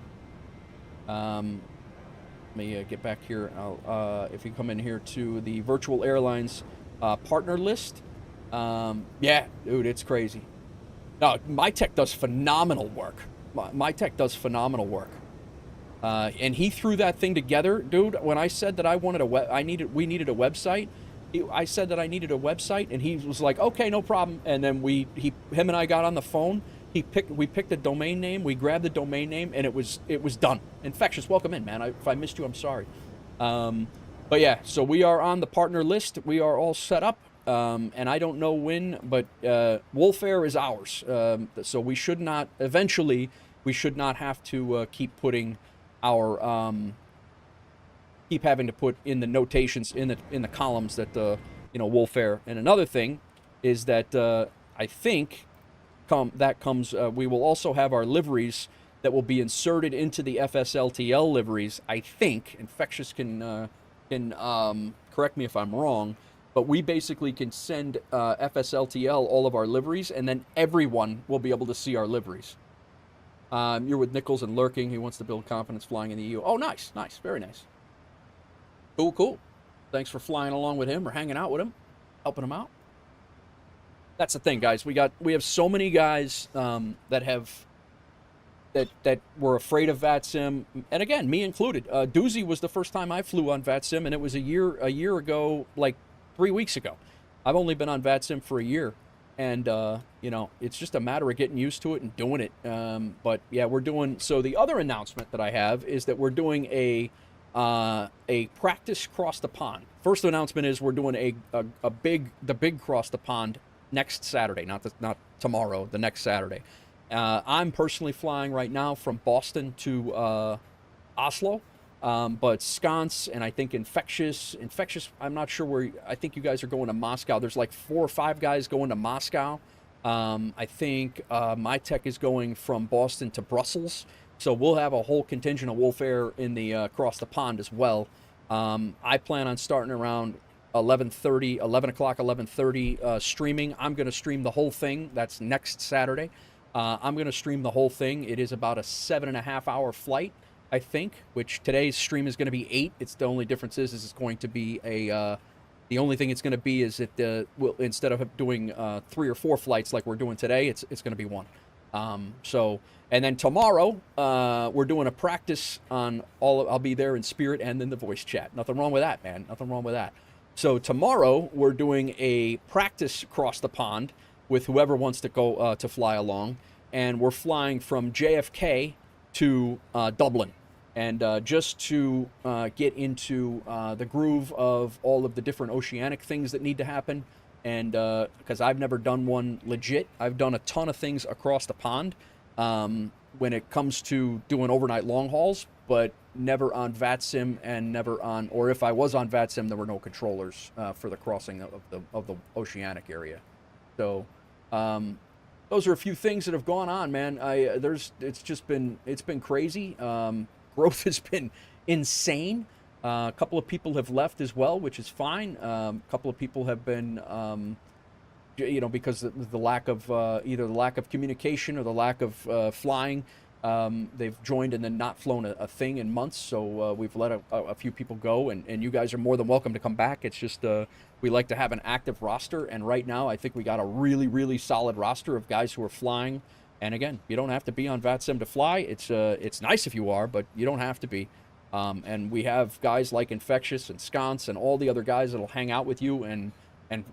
Let me get back here. If you come in here to the virtual airlines partner list. Yeah, dude, it's crazy. No, MyTech does phenomenal work. MyTech does phenomenal work. And he threw that thing together, dude. When I said that I wanted we needed a website, I said that I needed a website, and he was like, okay, no problem. And then him and I got on the phone. We picked a domain name. We grabbed the domain name, and it was done. Infectious, welcome in, man. If I missed you, I'm sorry. But yeah, so we are on the partner list. We are all set up. And I don't know when, but WolfAir is ours. So we should not, eventually, we should not have to keep putting our, keep having to put in the notations in the columns that WolfAir. And another thing is that I think we will also have our liveries that will be inserted into the FSLTL liveries. I think Infectious can correct me if I'm wrong. But we basically can send FSLTL all of our liveries, and then everyone will be able to see our liveries. You're with Nichols and Lurking. He wants to build confidence flying in the EU. Oh, nice, nice, very nice. Cool, cool. Thanks for flying along with him or hanging out with him, helping him out. That's the thing, guys. We have so many guys that were afraid of VATSIM, and again, me included. Doozy was the first time I flew on VATSIM, and it was a year ago, like 3 weeks ago. I've only been on VATSIM for a year, and it's just a matter of getting used to it and doing it. But yeah, we're doing. So the other announcement that I have is that we're doing a practice cross the pond. First announcement is we're doing the big cross the pond next Saturday, not tomorrow, the next Saturday. I'm personally flying right now from Boston to Oslo. But Sconce and I think Infectious, I'm not sure where, I think you guys are going to Moscow. There's like 4 or 5 guys going to Moscow. I think MyTech is going from Boston to Brussels. So we'll have a whole contingent of WolfAir in the across the pond as well. I plan on starting around 11:30 streaming. I'm going to stream the whole thing. That's next Saturday. I'm going to stream the whole thing. It is about a 7.5 hour flight, I think, which today's stream is going to be 8. It's the only difference is it's going to be the only thing it's going to be is that instead of doing 3 or 4 flights like we're doing today, it's going to be 1. And then tomorrow we're doing a practice on I'll be there in spirit and in the voice chat. Nothing wrong with that, man. Nothing wrong with that. So tomorrow we're doing a practice across the pond with whoever wants to go to fly along. and we're flying from JFK to Dublin. And just to get into the groove of all of the different oceanic things that need to happen, and because I've never done one legit, I've done a ton of things across the pond when it comes to doing overnight long hauls, but never on VATSIM and never on, or if I was on VATSIM, there were no controllers for the crossing of the oceanic area. So those are a few things that have gone on, man. It's been crazy. Growth has been insane. A couple of people have left as well, which is fine. A couple of people have been, because the lack of either the lack of communication or the lack of flying, they've joined and then not flown a thing in months. So we've let a few people go, and you guys are more than welcome to come back. It's just we like to have an active roster, and right now I think we got a really, really solid roster of guys who are flying. And again, you don't have to be on VATSIM to fly. It's nice if you are, but you don't have to be. And we have guys like Infectious and Sconce and all the other guys that'll hang out with you and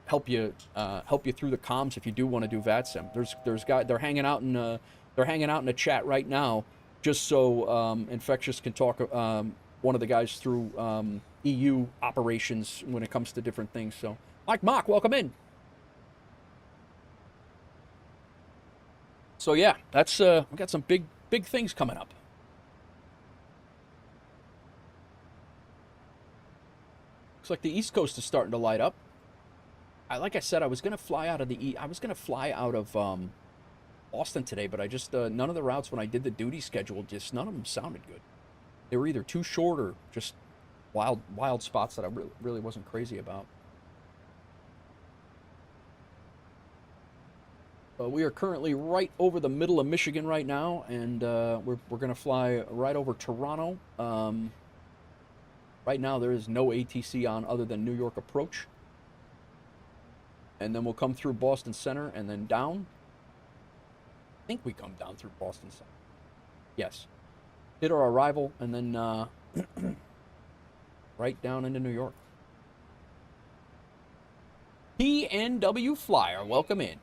help you through the comms if you do want to do VATSIM. There's guys they're hanging out in the chat right now, just so Infectious can talk one of the guys through EU operations when it comes to different things. So Mike Mock, welcome in. So yeah, that's we got some big things coming up. Looks like the East Coast is starting to light up. Like I said, I was gonna fly out of Boston today, but I just none of the routes when I did the duty schedule, just none of them sounded good. They were either too short or just wild spots that I really wasn't crazy about. We are currently right over the middle of Michigan right now, and we're going to fly right over Toronto. Right now there is no ATC on other than New York approach. And then we'll come through Boston Center and then down. I think we come down through Boston Center. Yes. Hit our arrival and then right down into New York. PNW Flyer, welcome in.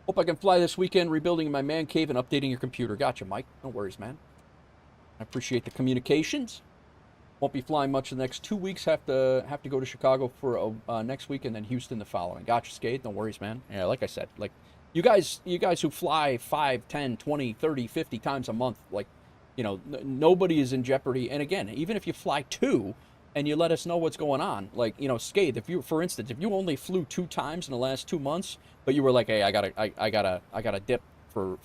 Hope I can fly this weekend, rebuilding my man cave and updating your computer. Gotcha, Mike. No worries, man. I appreciate the communications. Won't be flying much the next 2 weeks. Have to go to Chicago for next week and then Houston the following. Gotcha, Skate. No worries, man. Yeah, like I said, like you guys who fly 5, 10, 20, 30, 50 times a month, like, nobody is in jeopardy. And again, even if you fly 2 and you let us know what's going on, like, Skate, for instance, if you only flew 2 times in the last 2 months, but you were like, hey, I gotta dip for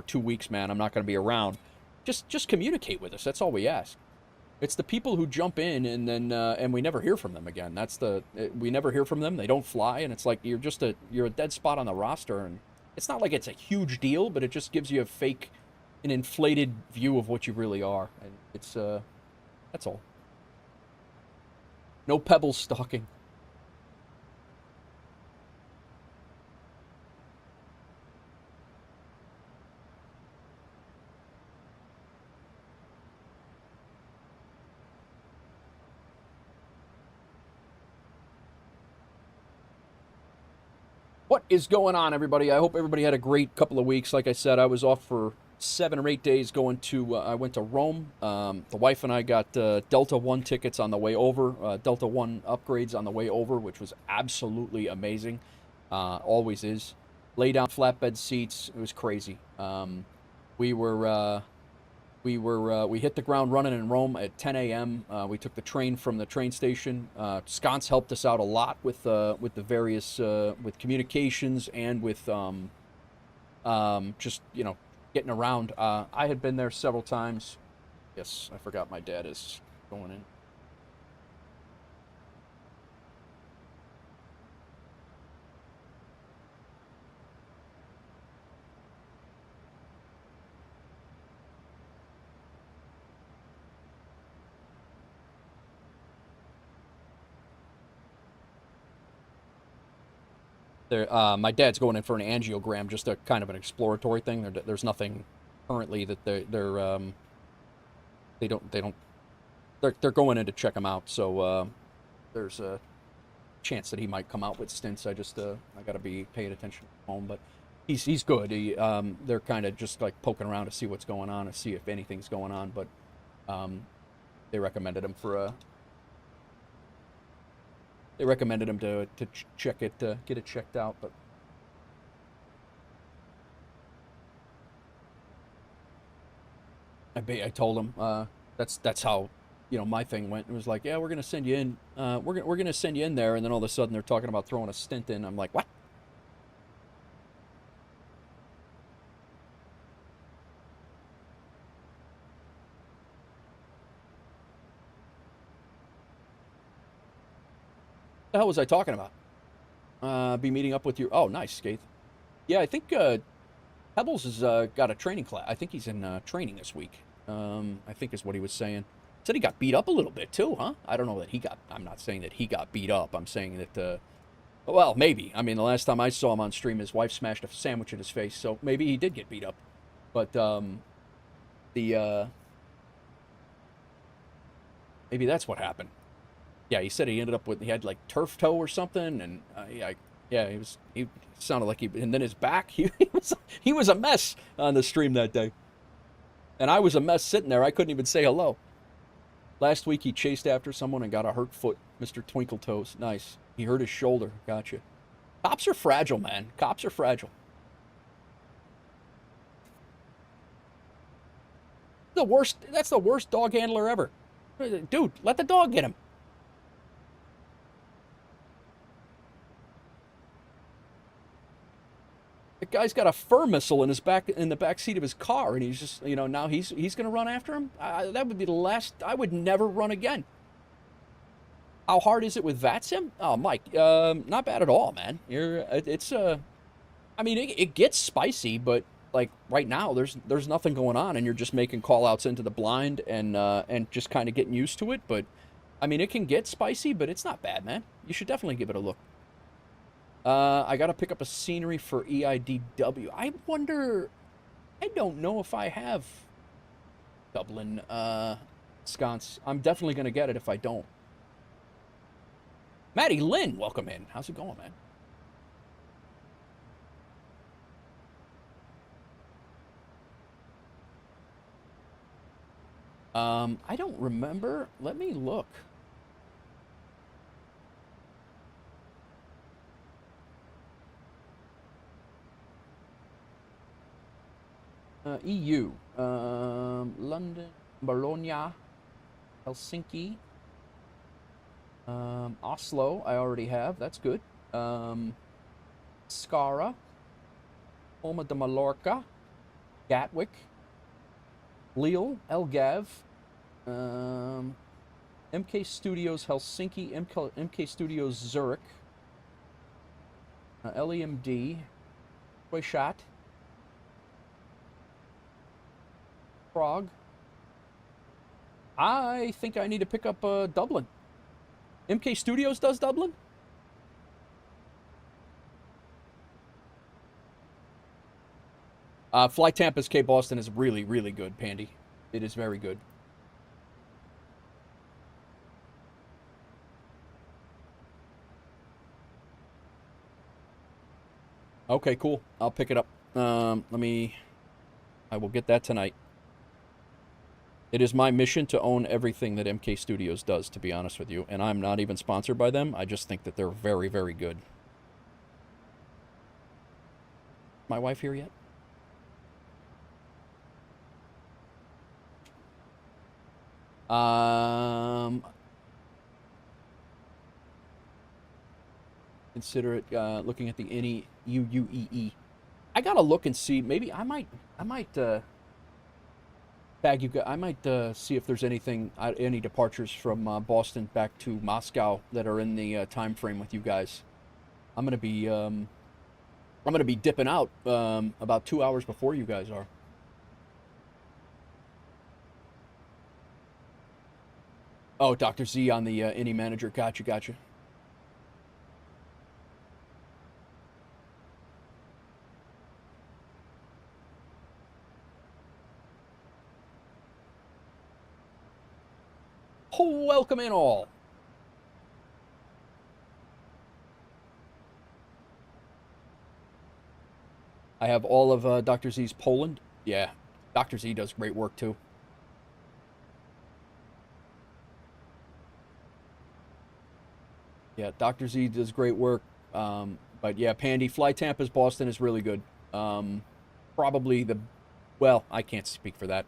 2 weeks, man. I'm not gonna be around. Just communicate with us. That's all we ask. It's the people who jump in and then and we never hear from them again. We never hear from them. They don't fly, and it's like you're a dead spot on the roster. And it's not like it's a huge deal, but it just gives you an inflated view of what you really are. And it's that's all. No pebbles stalking. What is going on, everybody? I hope everybody had a great couple of weeks. Like I said, I was off for 7 or 8 days going to, I went to Rome. The wife and I got Delta One tickets on the way over, Delta One upgrades on the way over, which was absolutely amazing. Always is. Lay down flatbed seats. It was crazy. We hit the ground running in Rome at 10 a.m. We took the train from the train station. Sconce helped us out a lot with the various with communications and with just getting around. I had been there several times. Yes, I forgot my dad is going in. My dad's going in for an angiogram, just a kind of an exploratory thing. There's nothing currently that they're going in to check him out. So there's a chance that he might come out with stints. I got to be paying attention at home, but he's good. They're kind of just like poking around to see what's going on and see if anything's going on, but they recommended him to check it, get it checked out, but I told him that's how my thing went. It was like, yeah, we're gonna send you in, we're gonna send you in there, and then all of a sudden they're talking about throwing a stint in. I'm like, what? What the hell was I talking about? Be meeting up with you. Oh, nice, Skaith. Yeah, I think Pebbles has got a training class. I think he's in training this week. I think is what he was saying. Said he got beat up a little bit too, huh? I don't know that he got. I'm not saying that he got beat up. I'm saying that. Well, maybe. I mean, the last time I saw him on stream, his wife smashed a sandwich in his face, so maybe he did get beat up. But maybe that's what happened. Yeah, he said he ended up with, he had like turf toe or something, and yeah, he sounded like and then his back, he was a mess on the stream that day, and I was a mess sitting there. I couldn't even say hello. Last week he chased after someone and got a hurt foot. Mr. Twinkle Toes, nice. He hurt his shoulder. Gotcha. Cops are fragile, man. Cops are fragile. The worst. That's the worst dog handler ever. Dude, let the dog get him. The guy's got a fur missile in the back seat of his car, and he's just, now he's gonna run after him. That would be the last. I would never run again. How hard is it with VATSIM? Oh, Mike, not bad at all, man. I mean, it gets spicy, but like right now, there's nothing going on, and you're just making call-outs into the blind and just kind of getting used to it. But I mean, it can get spicy, but it's not bad, man. You should definitely give it a look. I got to pick up a scenery for EIDW. I wonder, I don't know if I have Dublin sconce. I'm definitely going to get it if I don't. Maddie Lynn, welcome in. How's it going, man? I don't remember. Let me look. EU, London, Bologna, Helsinki, Oslo, I already have, that's good. Skara, Palma de Mallorca, Gatwick, Lille, Elgav, MK Studios Helsinki, MK Studios Zurich, LEMD, Quayshat, Prague. I think I need to pick up Dublin. MK Studios does Dublin? Fly Tampa's K Boston is really, really good, Pandy. It is very good. Okay, cool. I'll pick it up. I will get that tonight. It is my mission to own everything that MK Studios does, to be honest with you. And I'm not even sponsored by them. I just think that they're very, very good. My wife here yet? Consider it looking at the IniUUEE. I gotta look and see. Maybe I might bag you guys. I might see if there's any departures from Boston back to Moscow that are in the time frame with you guys. I'm gonna be dipping out about 2 hours before you guys are. Oh, Dr. Z on the Ini Manager. Gotcha. Welcome in all. I have all of Dr. Z's Poland. Yeah, Dr. Z does great work too. Yeah, Dr. Z does great work. But yeah, Pandy, Fly Tampa's Boston is really good. Probably the, well, I can't speak for that.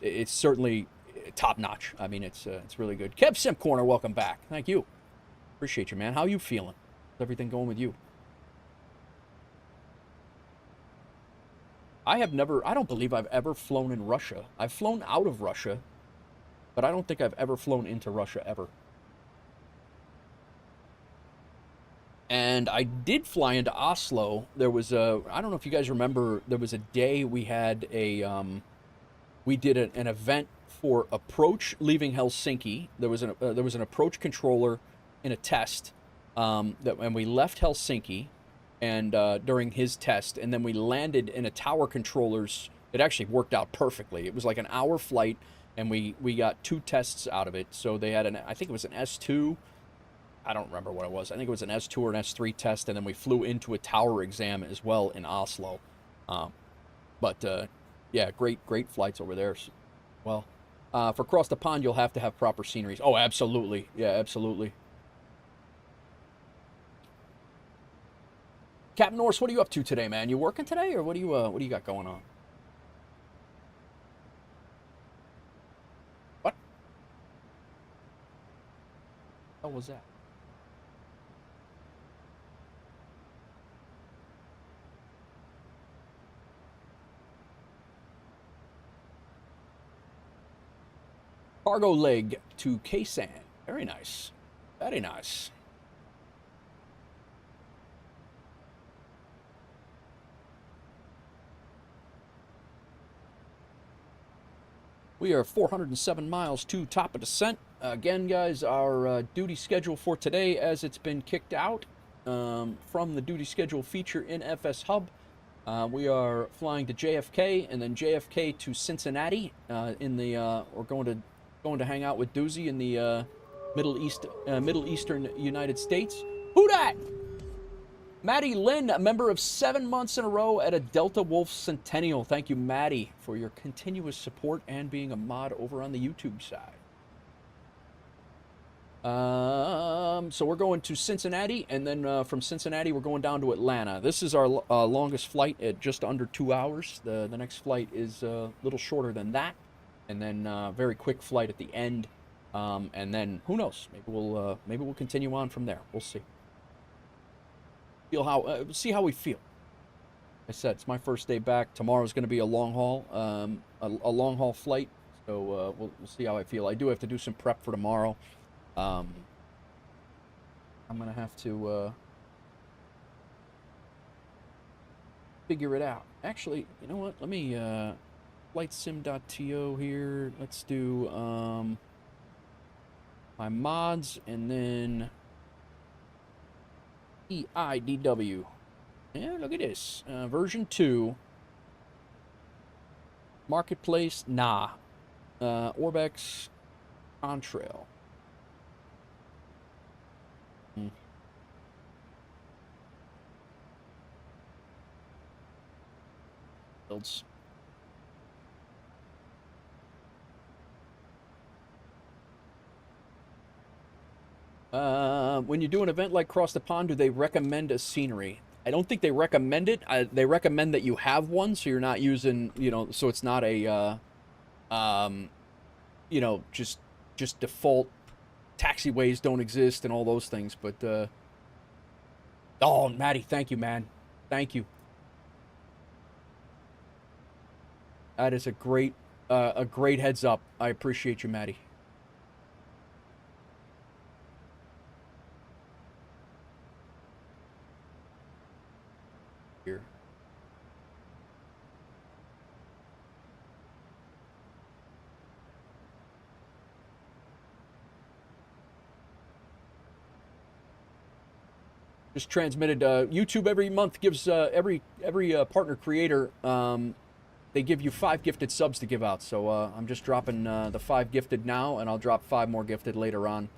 It's certainly top notch. I mean, it's really good. Kev Simp Corner, welcome back. Thank you. Appreciate you, man. How you feeling? How's everything going with you? I don't believe I've ever flown in Russia. I've flown out of Russia, but I don't think I've ever flown into Russia ever. And I did fly into Oslo. There was a, I don't know if you guys remember, there was a day we had a, we did an event for approach leaving Helsinki. There was an approach controller in a test, and we left Helsinki, and during his test, and then we landed in a tower controller's. It actually worked out perfectly. It was like an hour flight, and we got 2 tests out of it. So they had I think it was an S2. I don't remember what it was. I think it was an S2 or an S3 test, and then we flew into a tower exam as well in Oslo. Yeah, great flights over there. Well, for across the pond, you'll have to have proper sceneries. Oh, absolutely. Yeah, absolutely. Captain Norse, what are you up to today, man? You working today, or what do you got going on? What? What was that? Cargo leg to Ksan. Very nice. Very nice. We are 407 miles to top of descent. Again, guys, our duty schedule for today, as it's been kicked out from the duty schedule feature in FSHub. We are flying to JFK and then JFK to Cincinnati. We're going to hang out with Doozy in the Middle Eastern United States. Who dat? Maddie Lynn, a member of 7 months in a row at a Delta Wolf Centennial. Thank you, Maddie, for your continuous support and being a mod over on the YouTube side. So we're going to Cincinnati, and then from Cincinnati we're going down to Atlanta. This is our longest flight at just under 2 hours. The next flight is a little shorter than that, and then very quick flight at the end. And then who knows? Maybe we'll continue on from there. We'll see. See how we feel. I said it's my first day back. Tomorrow's going to be a long haul, a long haul flight. So we'll see how I feel. I do have to do some prep for tomorrow. I'm gonna have to figure it out. Actually, you know what? Let me flightsim.to here. Let's do my mods and then EIDW. Yeah, look at this. Version 2. Marketplace, nah. Orbex, Contrail. Builds. When you do an event like Cross the Pond, do they recommend a scenery? I don't think they recommend it. They recommend that you have one, so you're not using, so it's not a, just default taxiways don't exist and all those things. But, oh, Maddie, thank you, man. Thank you. That is a great heads up. I appreciate you, Maddie. Here. Just transmitted. YouTube every month gives every partner creator they give you 5 gifted subs to give out. So I'm just dropping the 5 gifted now, and I'll drop 5 more gifted later on.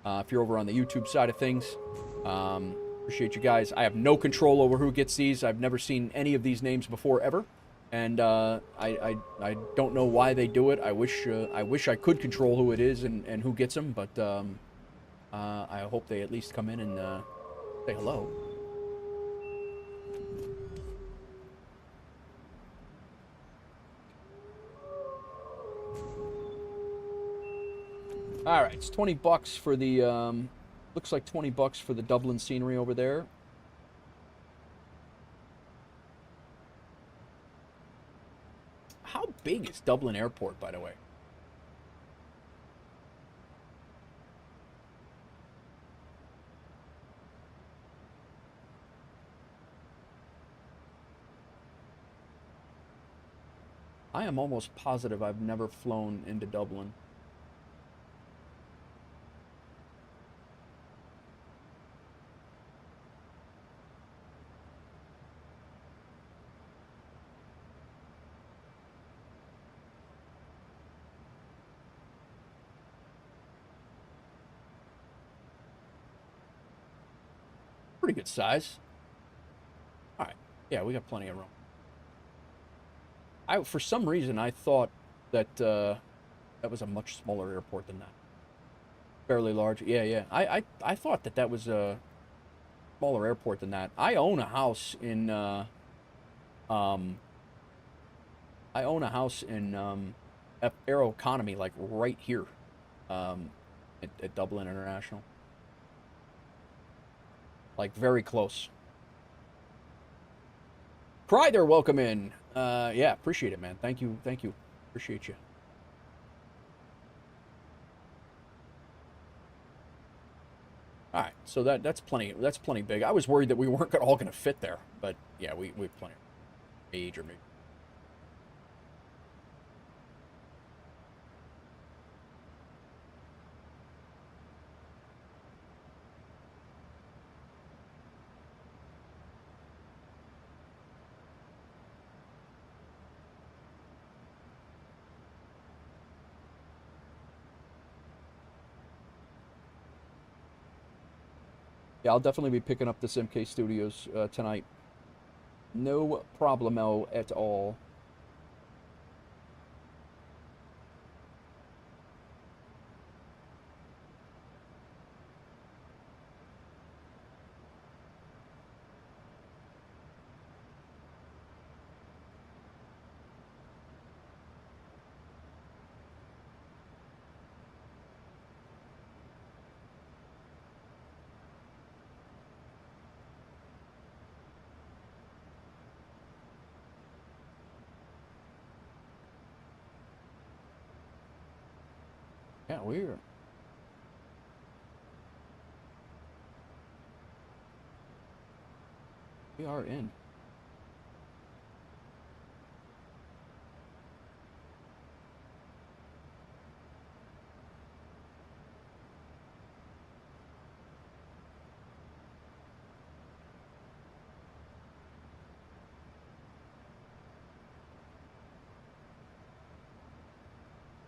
If you're over on the YouTube side of things, appreciate you guys. I have no control over who gets these. I've never seen any of these names before ever, and I don't know why they do it. I wish I could control who it is and who gets them, but I hope they at least come in and say hello. All right, it's $20 for the, looks like $20 for the Dublin scenery over there. How big is Dublin Airport, by the way? I am almost positive I've never flown into Dublin. Pretty good size. All right. Yeah, we got plenty of room. For some reason, I thought that that was a much smaller airport than that. Fairly large. Yeah, yeah. I thought that that was a smaller airport than that. I own a house in Aeroconomy, like right here, at Dublin International. Like very close. Kreider, welcome in. Yeah, appreciate it, man. Thank you, thank you. Appreciate you. All right, so that's plenty. That's plenty big. I was worried that we weren't all going to fit there, but yeah, we have plenty. Age or maybe. Yeah, I'll definitely be picking up this MK Studios tonight. No problemo at all. Yeah, we are in.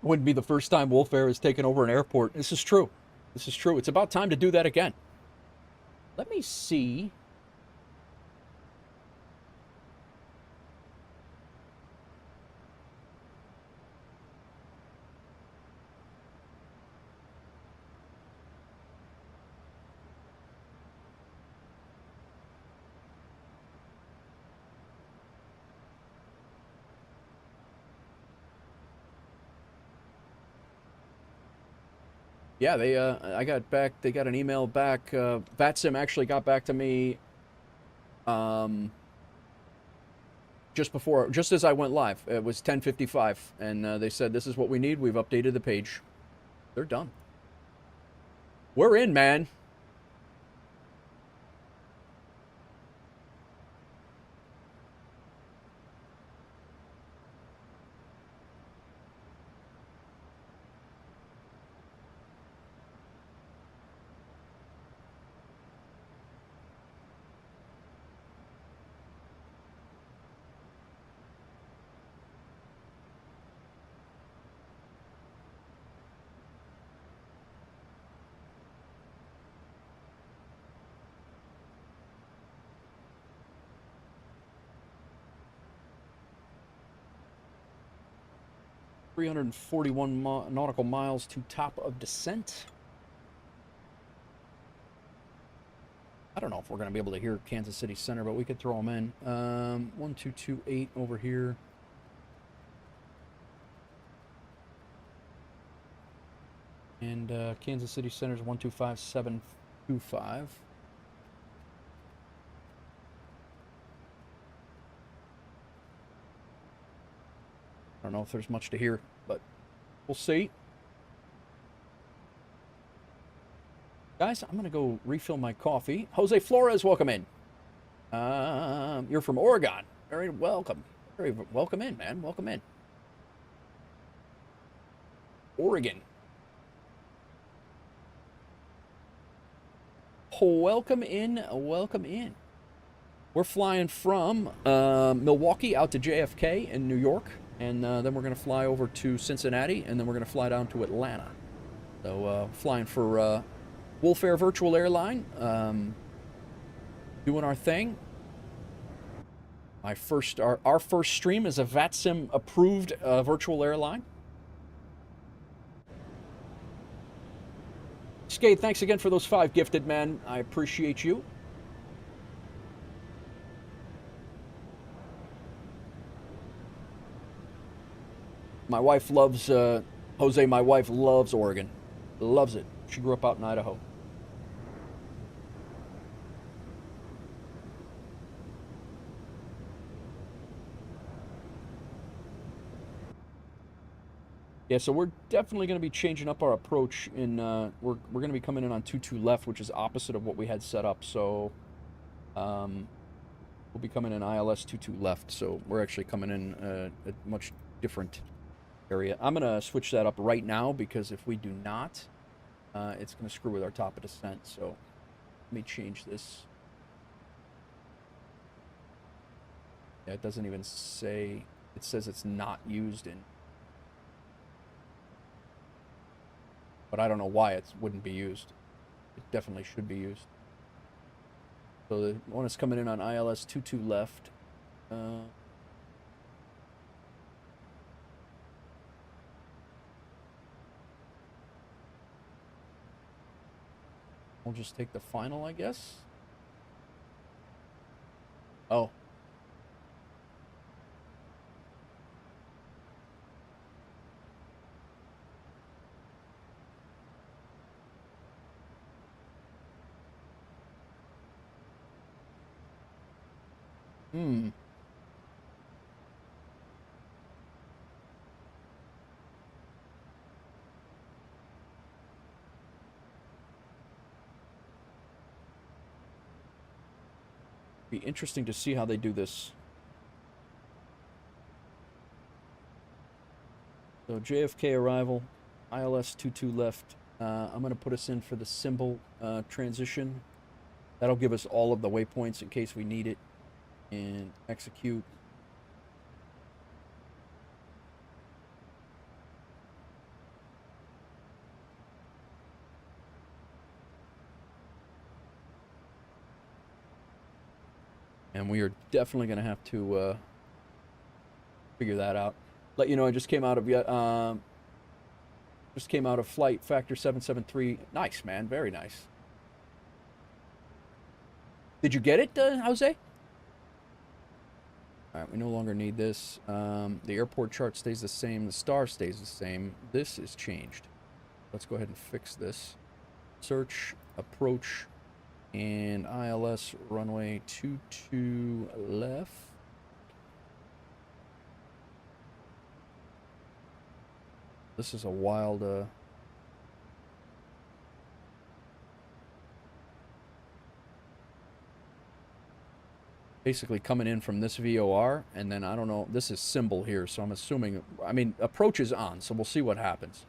Wouldn't be the first time WolfAir has taken over an airport. This is true. This is true. It's about time to do that again. Let me see. Yeah, I got back, they got an email back, VATSIM actually got back to me, just as I went live. It was 10:55, and they said, this is what we need, we've updated the page. They're done. We're in, man. 341 nautical miles to top of descent. I don't know if we're going to be able to hear Kansas City Center, but we could throw them in. 1228 over here. And Kansas City Center is 125725. I don't know if there's much to hear, but we'll see. Guys, I'm going to go refill my coffee. Jose Flores, welcome in. You're from Oregon. Very welcome. Very welcome in, man. Welcome in. Oregon. Welcome in. Welcome in. We're flying from Milwaukee out to JFK in New York. And then we're going to fly over to Cincinnati. And then we're going to fly down to Atlanta. So flying for WolfAir Virtual Airline. Doing our thing. Our first stream is a VATSIM approved virtual airline. Skate, thanks again for those 5 gifted, man. I appreciate you. My wife loves, Jose, my wife loves Oregon. Loves it. She grew up out in Idaho. Yeah, so we're definitely going to be changing up our approach in, we're going to be coming in on 22 left, which is opposite of what we had set up. So, we'll be coming in ILS 22 left. So we're actually coming in a much different area. I'm going to switch that up right now because if we do not, it's going to screw with our top of descent. So let me change this. Yeah, it doesn't even say, it says it's not used in. But I don't know why it wouldn't be used. It definitely should be used. So the one is coming in on ILS 22 left. We'll just take the final, I guess. Oh. Be interesting to see how they do this. So JFK arrival, ILS 22 left. I'm going to put us in for the symbol transition. That'll give us all of the waypoints in case we need it. And execute. And we are definitely going to have to figure that out. Let you know, I just came out of flight factor 773. Nice, man, very nice. Did you get it, Jose? All right, we no longer need this. The airport chart stays the same. The star stays the same. This is changed. Let's go ahead and fix this. Search, approach, and ILS runway 22 left. This is a wild... basically coming in from this VOR, and then I don't know, this is symbol here, so I'm assuming, I mean, approach is on, so we'll see what happens.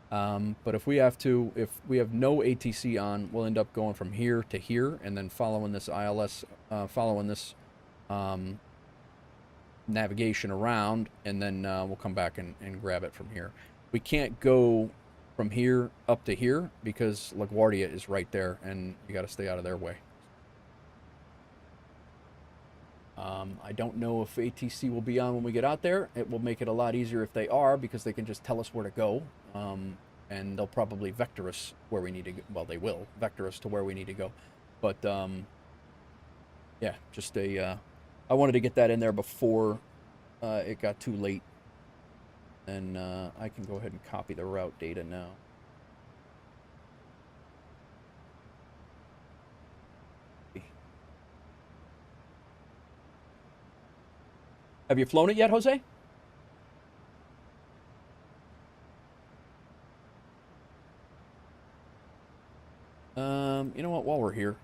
But if we have no ATC on, we'll end up going from here to here, and then following this ILS, following this navigation around, and then we'll come back and grab it from here. We can't go from here up to here, because LaGuardia is right there, and you got to stay out of their way. I don't know if ATC will be on when we get out there. It will make it a lot easier if they are, because they can just tell us where to go. And they'll probably vector us where we need to go. Well, they will vector us to where we need to go. But, yeah, just I wanted to get that in there before it got too late. And I can go ahead and copy the route data now. Have you flown it yet, Jose? You know what? While we're here,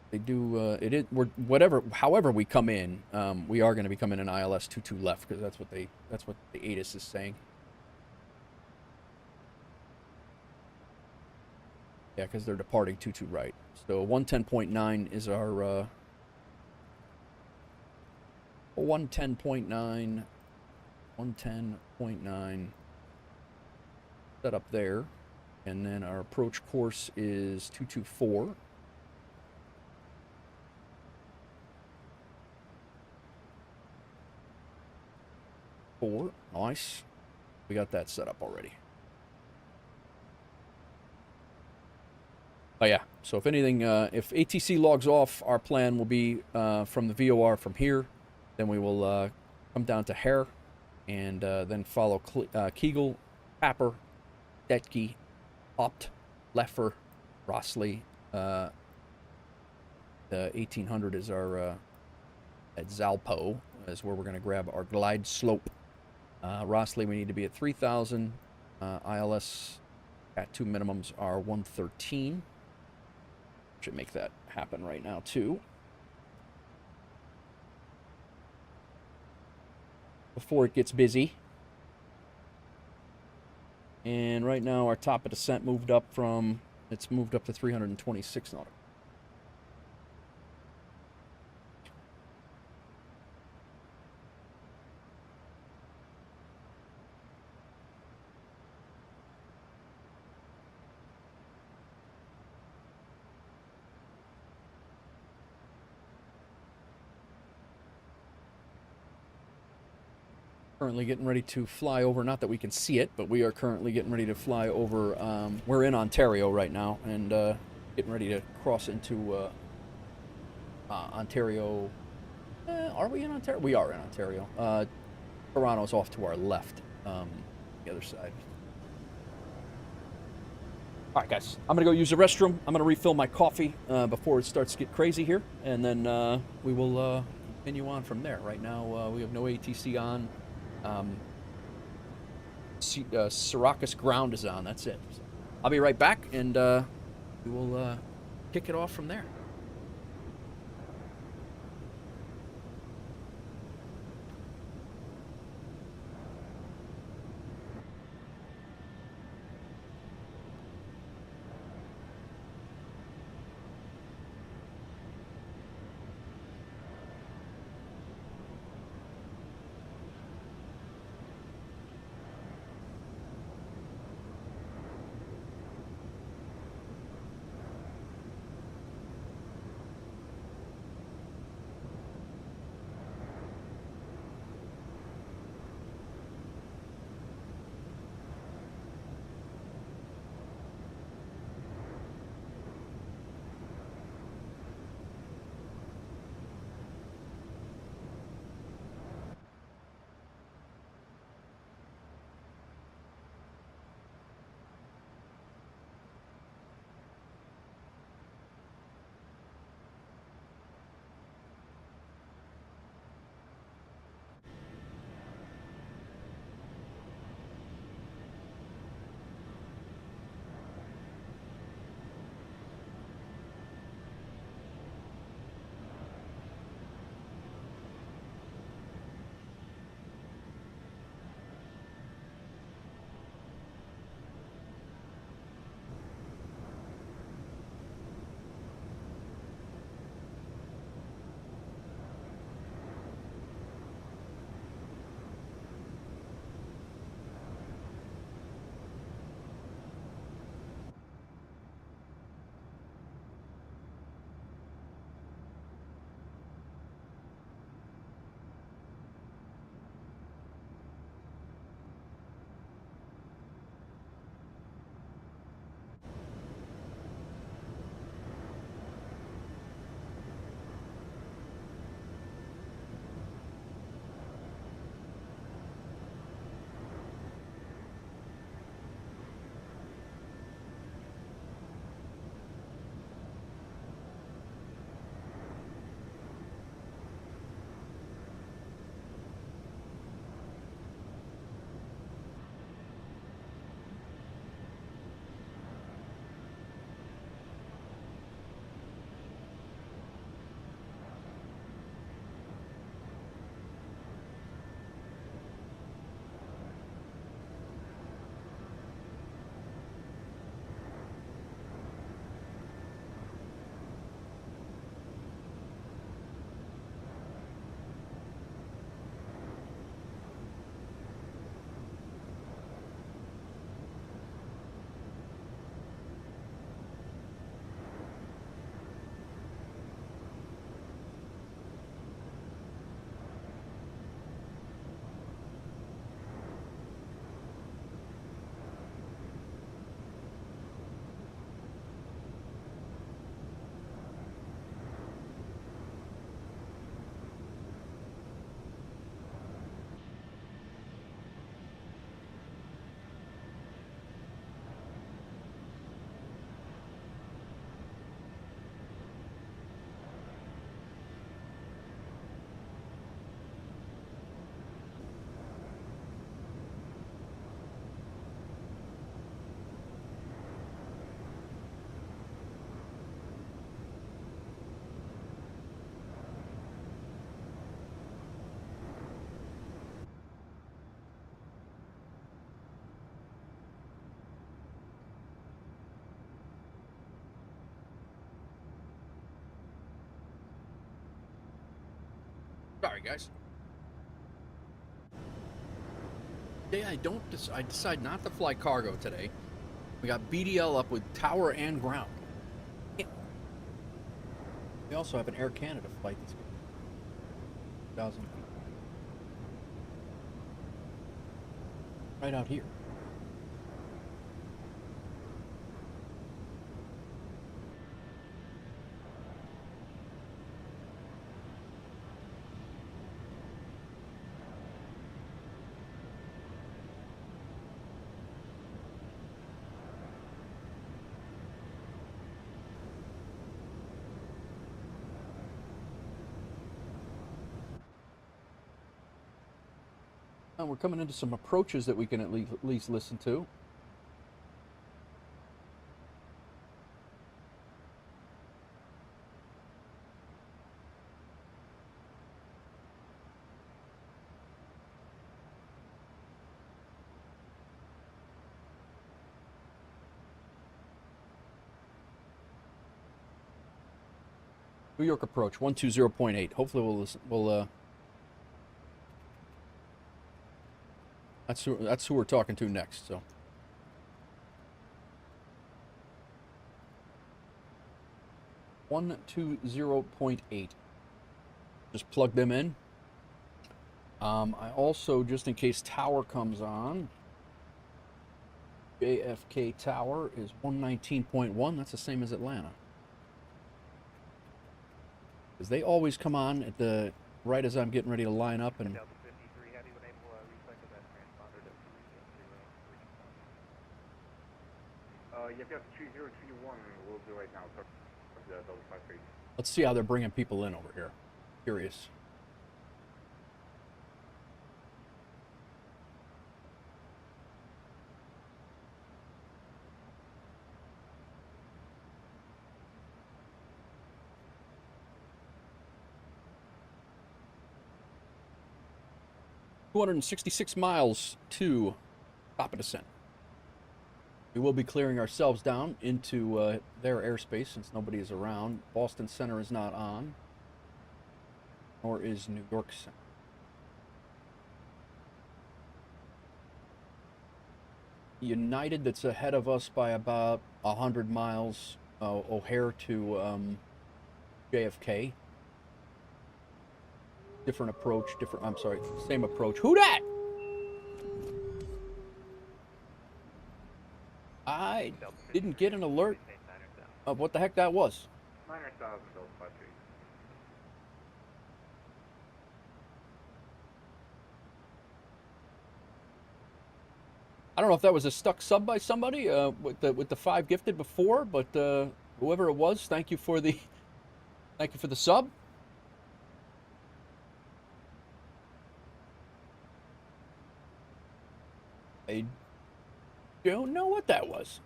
they do. However we come in, we are going to be coming in ILS 22 left, because that's what the ATIS is saying. Yeah, because they're departing 22 right. So 110.9 is our 110.9 set up there, and then our approach course is 224. Nice. We got that set up already. Oh yeah, so if anything, if ATC logs off, our plan will be from the VOR from here, then we will come down to Hare, and then follow Kegel, Papper, Detke, Opt, Leffer, Rossley. The 1800 is our, at Zalpo, is where we're going to grab our glide slope. Rossley, we need to be at 3,000. ILS at 2 minimums are 113. Should make that happen right now, too. Before it gets busy. And right now our top of descent moved up from, it's moved up to 326 nautical. Currently getting ready to fly over, not that we can see it, but we are currently getting ready to fly over, we're in Ontario right now, and getting ready to cross into Ontario. Are we in Ontario? We are in Ontario. Toronto's off to our left, the other side. All right, guys, I'm going to go use the restroom. I'm going to refill my coffee before it starts to get crazy here, and then we will continue on from there. Right now, we have no ATC on. Syracuse ground is on. That's it. So I'll be right back, and we will kick it off from there. Sorry, guys. Today I decide not to fly cargo today. We got BDL up with tower and ground. We also have an Air Canada flight that's 1,000 feet. Right out here. And we're coming into some approaches that we can at least listen to. New York approach 120.8. Hopefully we'll listen. That's who we're talking to next. So 120.8. Just plug them in. I also, just in case tower comes on, JFK tower is 119.1. That's the same as Atlanta. Because they always come on at the right as I'm getting ready to line up and. You've got 2021 we'll do right now. Let's see how they're bringing people in over here. Curious. $266 miles to top of descent. We will be clearing ourselves down into their airspace since nobody is around. Boston Center is not on, nor is New York Center. United, that's ahead of us by about 100 miles. O'Hare to JFK. Different approach, I'm sorry, same approach. Who dat? I didn't get an alert of what the heck that was. 9,000 Delta 53. I don't know if that was a stuck sub by somebody with the 5 gifted before, but whoever it was, thank you for the sub. I don't know what that was.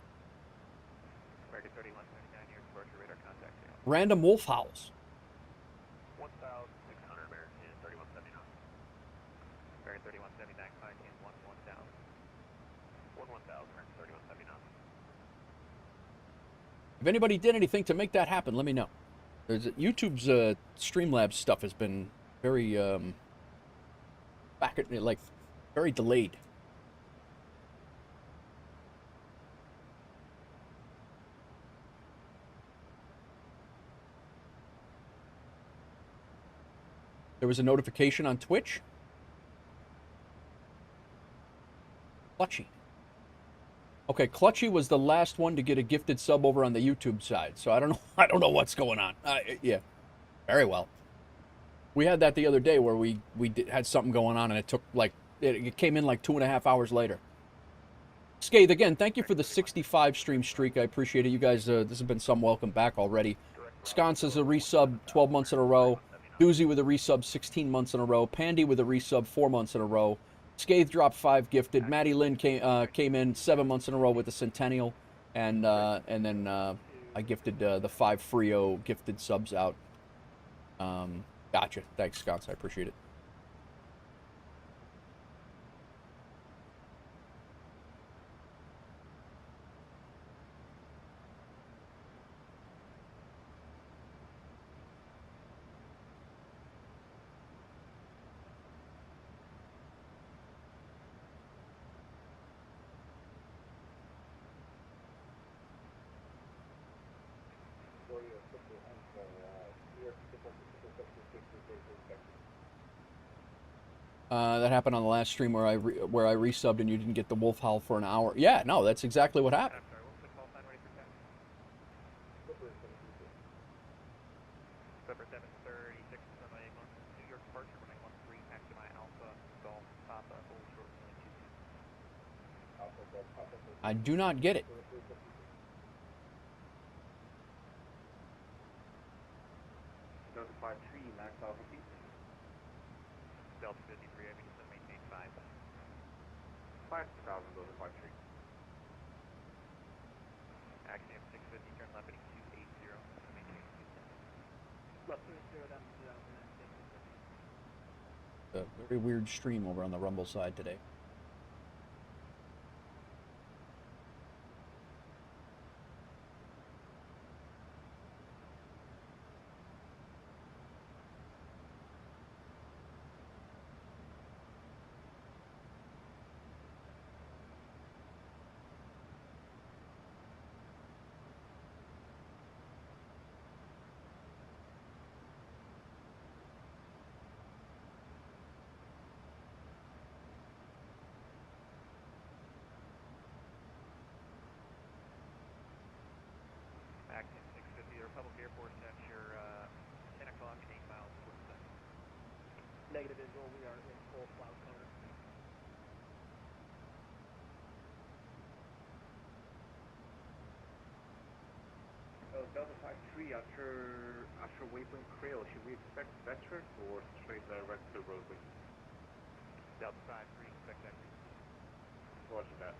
American 3179 here, departure radar contact. Random wolf howls. 1,600 American 3179. American 3179, climb in 11000. 11000, American 3179. If anybody did anything to make that happen, let me know. YouTube's Streamlabs stuff has been very very delayed. There was a notification on Twitch. Clutchy. Okay, Clutchy was the last one to get a gifted sub over on the YouTube side, so I don't know. I don't know what's going on. Yeah, very well. We had that the other day where we had something going on, and it took it came in like 2.5 hours later. Scathe, again, thank you for the 65 stream streak. I appreciate it. You guys, this has been some welcome back already. Sconce is a resub 12 months in a row. Doozy with a resub 16 months in a row. Pandy with a resub 4 months in a row. Scathe dropped 5 gifted. Maddie Lynn came in 7 months in a row with the Centennial. And then I gifted the 5 Frio gifted subs out. Gotcha. Thanks, Sconce. I appreciate it. That happened on the last stream where I resubbed and you didn't get the wolf howl for an hour. Yeah, no, that's exactly what happened. I'm sorry, what was the call sign ready for taxi? Clipper 736 from my New York departure, running 13, taxi my Alpha, Golf, Papa, Old Short, I do not get it. Delta 53, max Alpha feet. Delta 53, I mean, just maintain 5. 5,000, Delta 53. Axiom 650, turn left heading 280, maintain 210. Left 30 down to 2000. A very weird stream over on the Rumble side today. Axiom 650, Republic Airport, at your 10 o'clock and 8 miles towards the sun. Negative visual, we are in full cloud cover. Delta 53, after waypoint Crail, should we expect vector or straight direct to roadway? Delta 53, expect vector. Roger that.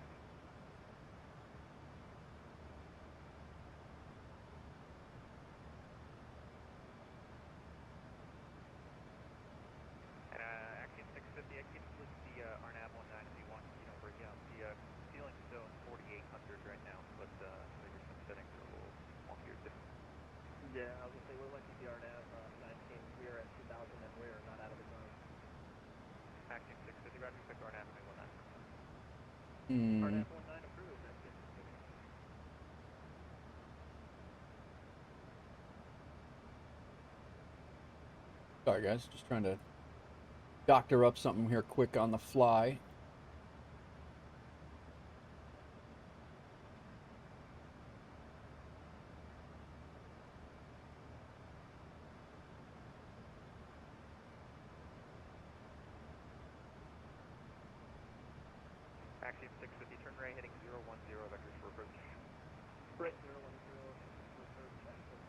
And Axiom 650, I can split the RNAV 19 if you want, you know, break out. The ceiling zone 4800 right now, but maybe some settings are a little wonky or different. Yeah, I was going to say, we're lucky the RNAV 19, we are at 2000 and we are not out of the zone. Axiom 650, roger, expect RNAV 19. RNAV 19 approved, that's it. Sorry guys, just trying to doctor up something here quick on the fly. Axiom 650, turn right heading 010, vectors for approach. Right, 010, for approach, access.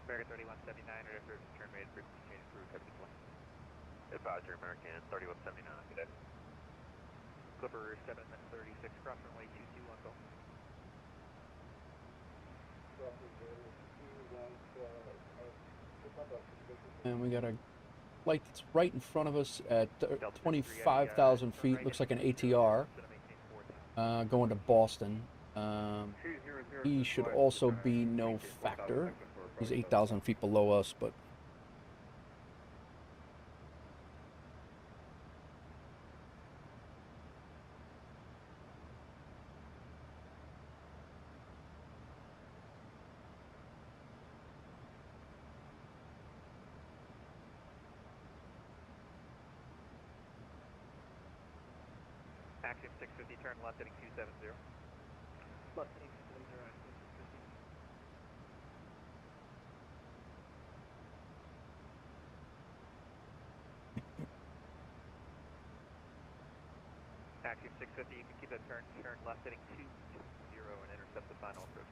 American 3179, right after turn rate, frequency change approved, heavy deploy. Advisor, American 3179, good day. Clipper 736, cross runway 221, go. And we got a flight that's right in front of us at 25,000 feet. Looks like an ATR going to Boston. He should also be no factor. He's 8,000 feet below us, but Axiom 650, turn left heading 270. Left heading 270, Axiom 650. Axiom 650, you can keep that turn left heading 20 and intercept the final approach.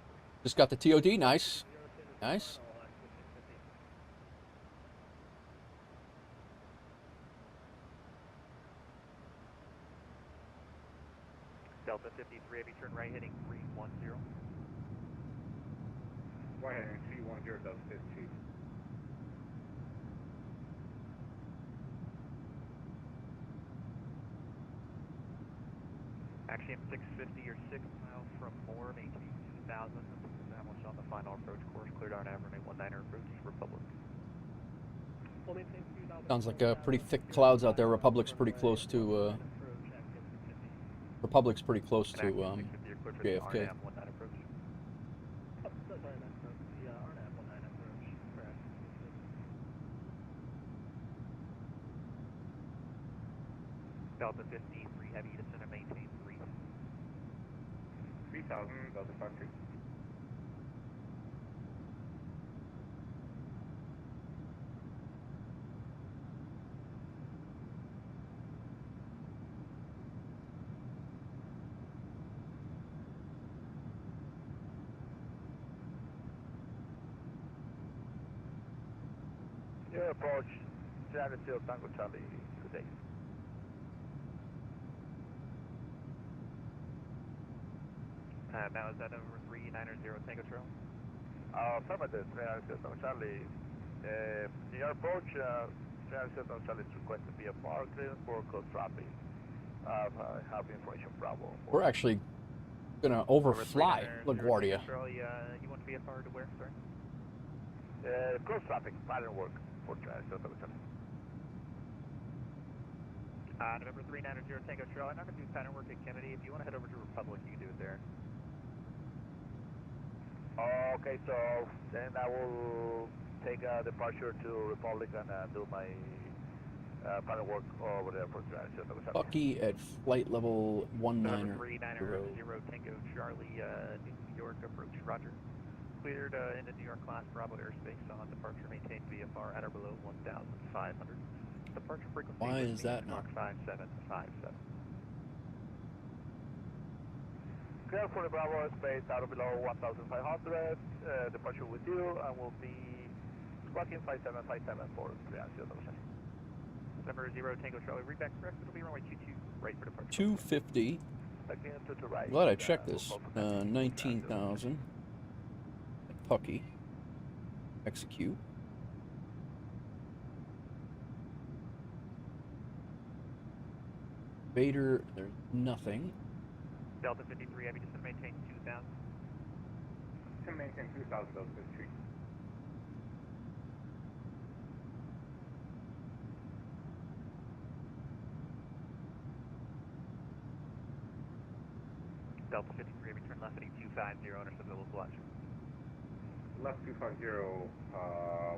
just got the TOD. Nice. Nice. Delta 53, heavy turn right heading 310. Right heading 310, Delta 53. Axiom 650, you're 6 miles from Moore, maintain 2000. Established on the final approach course, cleared on runway 19 approach, Republic. Sounds like pretty thick clouds out there. Republic's pretty close to Republic's pretty close And to active 650, you're cleared for the JFK. RNAV 19 approach. Delta 53 heavy, descend and maintain 3. 3000, Delta 53. Your approach, Travis Hill, Tango Charlie, good day. Now is that over 390 Tango Trail? Affirmative, 390 Tango Charlie. Your approach, 390 Tango Charlie is requested via power clearance for close traffic. Have information Bravo. We're actually gonna overfly LaGuardia. You want VFR to where, sir? Close traffic, pattern work for 390 Tango Charlie. November 390 Tango Trail. I'm not going to do pattern work at Kennedy. If you want to head over to Republic, you can do it there. Okay, so then I will take a departure to Republic and do my pattern work over there for Bucky at flight level 190. 390 Tango Charlie, New York approach, roger. Cleared into New York class Bravo airspace on departure, maintain VFR at or below 1,500. Departure frequency. Why is that not? 5757. Clear for the Bravo airspace out or below 1,500. Departure with you, and will be squawking 5757 for 390. Number 0 Tango Charlie, read back correct. It'll be runway 22 right for departure. 250. Again to right. I'm glad I checked this. 19,000. Pucky. Execute. Vader, there's nothing. Delta 53 heavy, just to maintain 2,000. To maintain 2000, Delta 53. Delta 53 heavy, turn left heading 250, intercept the local action. Left 250,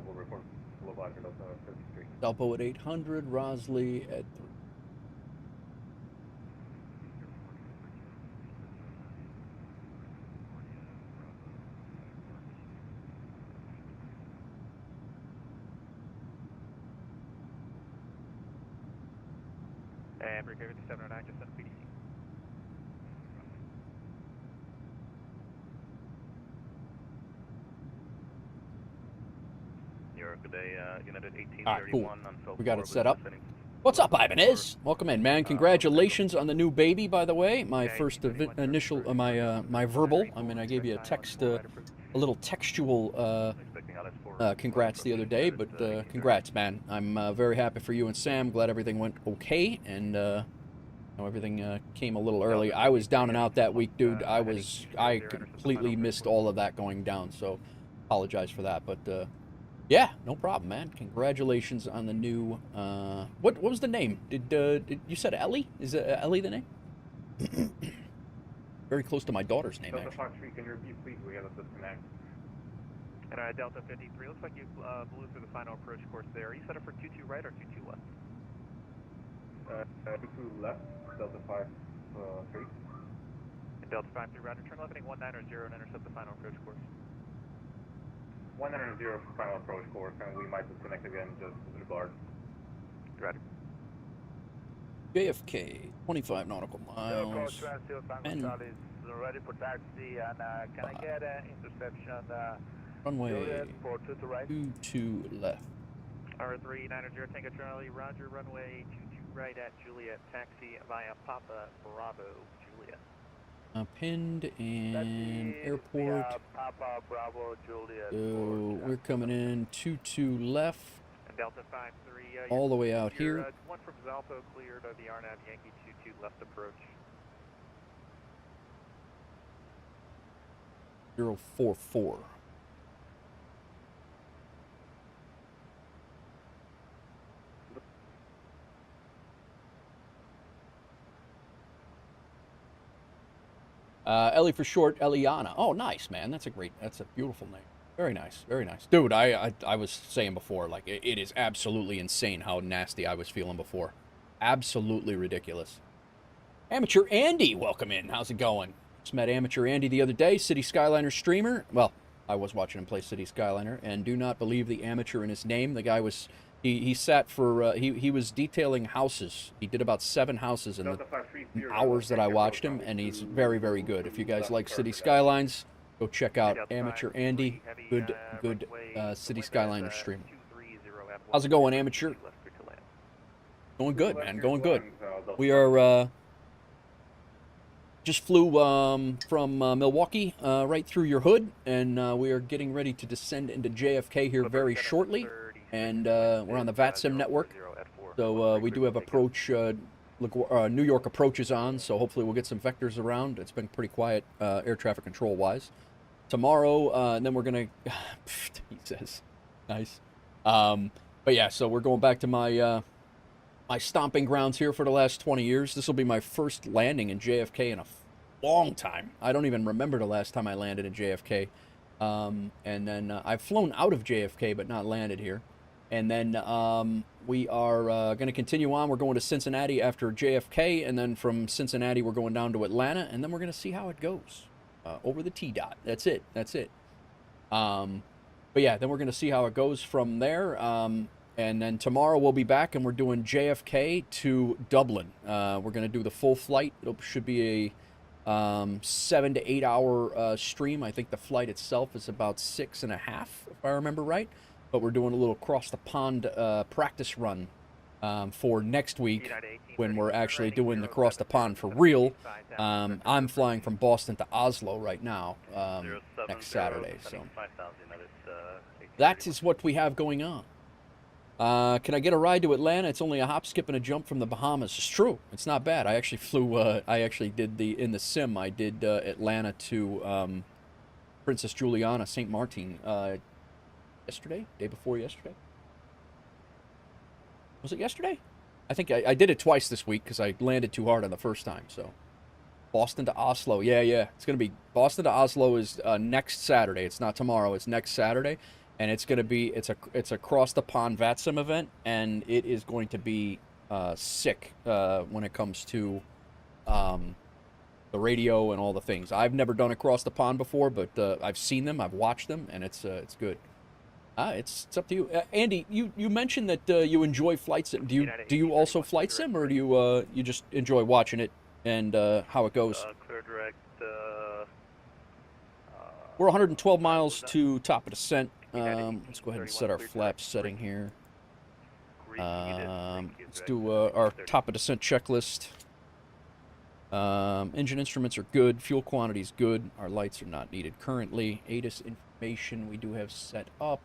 will report global after Delta 53. Delpo at 800, Rosley at 3. And break over to 709, just on PDC. New York, good day, United 1831 cool. on Phil We got it 4 set up. with Fenix. What's up, Ibanez? Welcome in, man. Congratulations on the new baby, by the way. My first initial, my verbal. I mean, I gave you a text, a little textual congrats the other day, but congrats, man. I'm very happy for you and Sam. Glad everything went okay, and everything came a little early. I was down and out that week, dude. I completely missed all of that going down, so apologize for that. But yeah, no problem, man. Congratulations on the new. What was the name? Did you said Ellie? Is Ellie the name? Very close to my daughter's name, Delta actually. 53, can you repeat, please? We have a disconnect. And Delta 53, looks like you blew through the final approach course there. Are you set up for 22 right or 22 left? 22 left, Delta 53. And Delta 53, roger. Turn left heading 190 and intercept the final approach course. 190 for final approach course, and we might disconnect again, just disregard. Roger. JFK, 25 nautical miles. And ready for taxi, and can I get an interception? runway For 2 right. 22 left. R390 Tango Charlie, roger, runway 22 right at Juliet, taxi via Papa Bravo, Juliet. Pinned and airport. Papa Bravo, Juliet. So we're coming in 22 left, And Delta 53. all the way out here. One from Zalpo cleared the RNAV Yankee 22 left approach. 044. Ellie for short, Eliana. Oh, nice, man. That's a beautiful name. Very nice, very nice. Dude, I was saying before, like, it is absolutely insane how nasty I was feeling before. Absolutely ridiculous. Amateur Andy, welcome in. How's it going? Just met Amateur Andy the other day, City Skyliner streamer. Well, I was watching him play City Skyliner, and do not believe the amateur in his name. The guy was, he sat for, he was detailing houses. He did about 7 houses in the hours that I watched him, and he's very, very good. If you guys like City Skylines, go check out Amateur Andy. Good City Skyliner streamer. How's it going, Amateur? Going good, man. Going good. We are, just flew from Milwaukee right through your hood, and we are getting ready to descend into JFK here very shortly. And we're on the VATSIM network, so we do have approach, New York approaches on, so hopefully we'll get some vectors around. It's been pretty quiet air traffic control-wise. Tomorrow, and then we're going to, he says, nice. But yeah, so we're going back to my my stomping grounds here for the last 20 years. This will be my first landing in JFK in a long time. I don't even remember the last time I landed in JFK. And then I've flown out of JFK, but not landed here. And then we are going to continue on. We're going to Cincinnati after JFK, and then from Cincinnati we're going down to Atlanta, and then we're going to see how it goes over the T-dot. That's it. That's it. But yeah, then we're going to see how it goes from there. And then tomorrow we'll be back, and we're doing JFK to Dublin. We're going to do the full flight. It should be a 7 to 8 hour stream. I think the flight itself is about 6.5, if I remember right. But we're doing a little cross the pond practice run for next week when we're actually doing the cross the pond for real. I'm flying from Boston to Oslo right now next Saturday. So that is what we have going on. Can I get a ride to Atlanta? It's only a hop, skip, and a jump from the Bahamas. It's true. It's not bad. I actually flew, I actually did in the sim, I did Atlanta to Princess Juliana, St. Martin, yesterday? Day before yesterday? Was it yesterday? I think I did it twice this week because I landed too hard on the first time, so. Boston to Oslo. Yeah. It's going to be, Boston to Oslo is next Saturday. It's not tomorrow. It's next Saturday. And it's going to be, it's a cross the pond VATSIM event, and it is going to be sick when it comes to the radio and all the things. I've never done across the pond before, but I've seen them, I've watched them, and it's good. It's up to you, Andy. You mentioned that you enjoy flight sim. Do you also flight sim, or do you just enjoy watching it and how it goes? Clear direct. We're 112 miles to top of descent. Let's go ahead and set our flap setting here. Let's do our top of descent checklist. Engine instruments are good. Fuel quantity is good. Our lights are not needed currently. ATIS information we do have set up.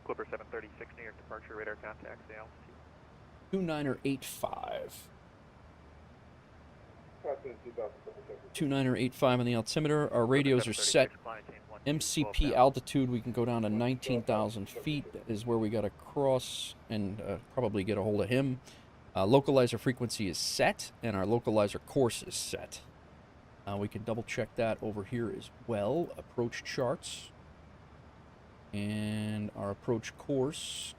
Clipper 736 New York departure radar contacts the altitude. 2985. 2985 on the altimeter. Our radios are set. MCP altitude, we can go down to 19,000 feet. That is where we got to cross and probably get a hold of him. Localizer frequency is set, and our localizer course is set. We can double check that over here as well. Approach charts. And our approach course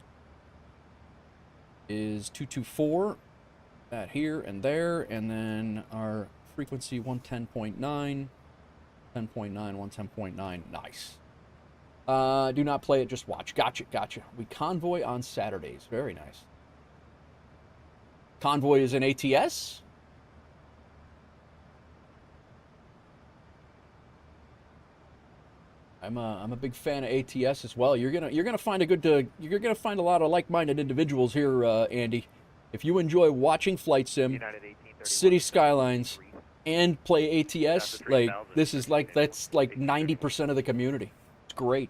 is 224. That here and there, and then our frequency 110.9, 10.9, 110.9. Nice. Do not play it, just watch. Gotcha. We convoy on Saturdays. Very nice. Convoy is an ATS. I'm a big fan of ATS as well. You're gonna find a lot of like-minded individuals here, Andy. If you enjoy watching flight sim, city skylines, and play ATS, like that's like 90% of the community. It's great.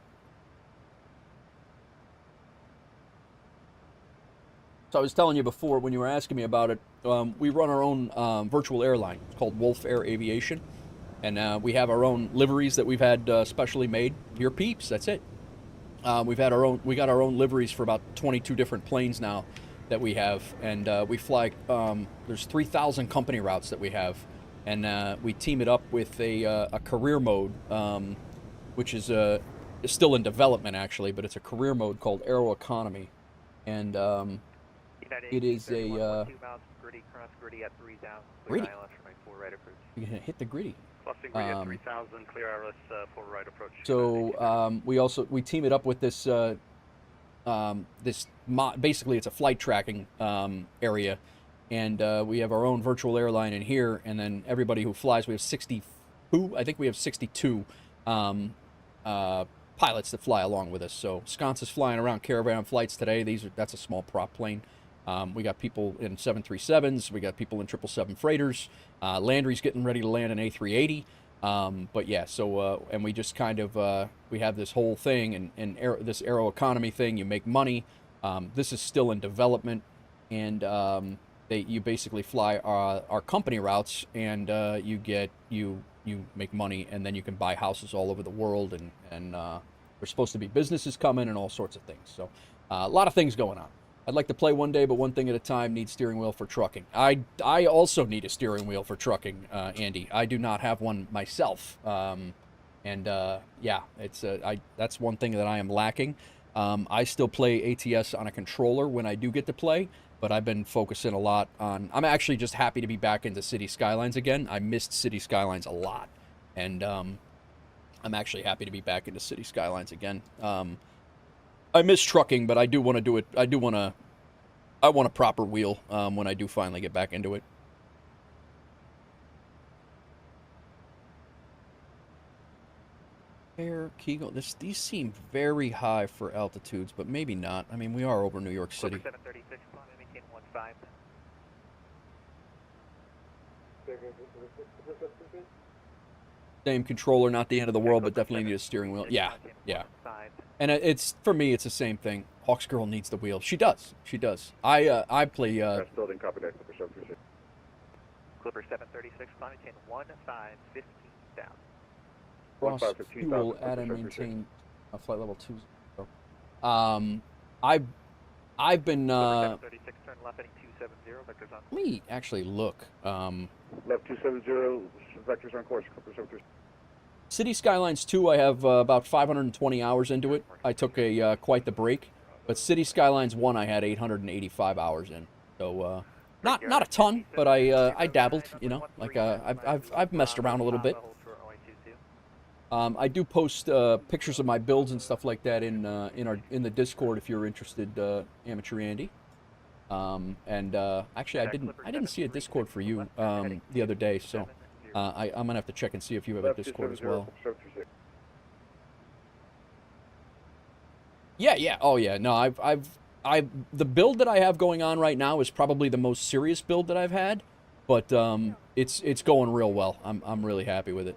So I was telling you before when you were asking me about it, we run our own virtual airline. It's called WolfAir Aviation, and we have our own liveries that we've had specially made. Your peeps, that's it. We got our own liveries for about 22 different planes now. that we have, and we fly. There's 3,000 company routes that we have, and we team it up with a career mode, which is still in development actually, but it's a career mode called Aeroconomy, and it is a 2 miles gritty, cross gritty at 3,000. Gritty? ILS for my 4 right approach. you're gonna hit the gritty. Crossing grid at 3,000, clear ILS for right approach. So we team it up with this basically it's a flight tracking area, and we have our own virtual airline in here, and then everybody who flies, we have 62, I think we have 62 pilots that fly along with us. So Sconce is flying around caravan flights today. That's a small prop plane. We got people in 737s. We got people in 777 freighters. Landry's getting ready to land an A380. But yeah, so and we just kind of we have this whole thing, and this Aero Economy thing. You make money. This is still in development, and you basically fly our company routes, and you make money, and then you can buy houses all over the world, and there's supposed to be businesses coming and all sorts of things. So a lot of things going on. I'd like to play one day, but one thing at a time. Need steering wheel for trucking. I also need a steering wheel for trucking, Andy. I do not have one myself, and yeah, that's one thing that I am lacking. I still play ATS on a controller when I do get to play, but I've been focusing a lot on. I'm actually just happy to be back into City Skylines again. I missed City Skylines a lot, and I'm actually happy to be back into City Skylines again. I miss trucking, but I do want to do it. I want a proper wheel when I do finally get back into it. Air Kegel. These seem very high for altitudes, but maybe not. I mean, we are over New York City. 736, maintain 15. Same controller, not the end of the world, but definitely need a steering wheel. Yeah, yeah. And it's for me, it's the same thing. Hawks Girl needs the wheel. She does. She does. I play. Building copy that, Clipper 736. Clipper 736, maintain 15,000. Cross 15,000, fuel, add and maintain flight level 2. I've been. 736, turn left heading 270, vectors on. Let me actually look. Left 270, vectors on course, Clipper 736. City Skylines 2, I have about 520 hours into it. I took quite the break, but City Skylines 1, I had 885 hours in. So not a ton, but I dabbled. You know, like I've messed around a little bit. I do post pictures of my builds and stuff like that in the Discord if you're interested, Amateur Andy. And actually, I didn't see a Discord for you the other day, so. I'm gonna have to check and see if you have a Discord as well. Yeah. Oh yeah. No, the build that I have going on right now is probably the most serious build that I've had, but it's going real well. I'm really happy with it.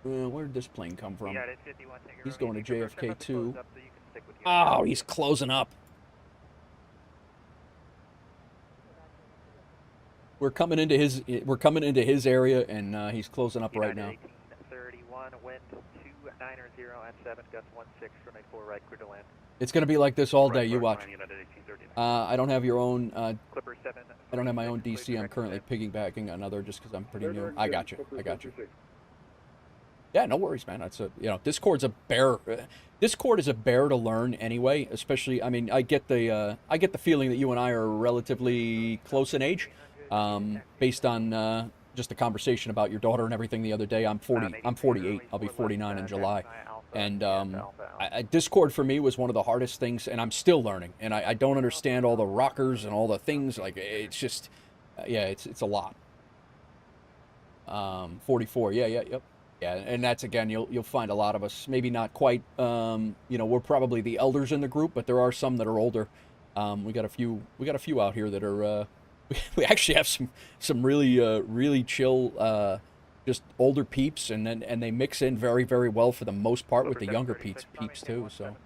Where did this plane come from? He's going to JFK too. Oh, he's closing up. We're coming into his area, and he's closing up right now. 1831, wind 290 at 7, gust 16 from 84 right, clear to land. It's gonna be like this all day. You watch. I don't have your own. Clipper 7. I don't have my own DC. I'm currently piggybacking another just because I'm pretty new. I got you. Yeah, no worries, man. It's Discord's a bear. Discord is a bear to learn anyway. Especially, I mean, I get the feeling that you and I are relatively close in age. Based on just a conversation about your daughter and everything the other day. I'm 48. I'll be 49 in July. And Discord for me was one of the hardest things, and I'm still learning. And I don't understand all the rockers and all the things. Like, it's just, yeah, it's a lot. 44, yep. Yeah, and that's, again, you'll find a lot of us, maybe not quite, we're probably the elders in the group, but there are some that are older. We got a few out here that are, we actually have some really chill, just older peeps, and they mix in very, very well for the most part with the younger peeps too. So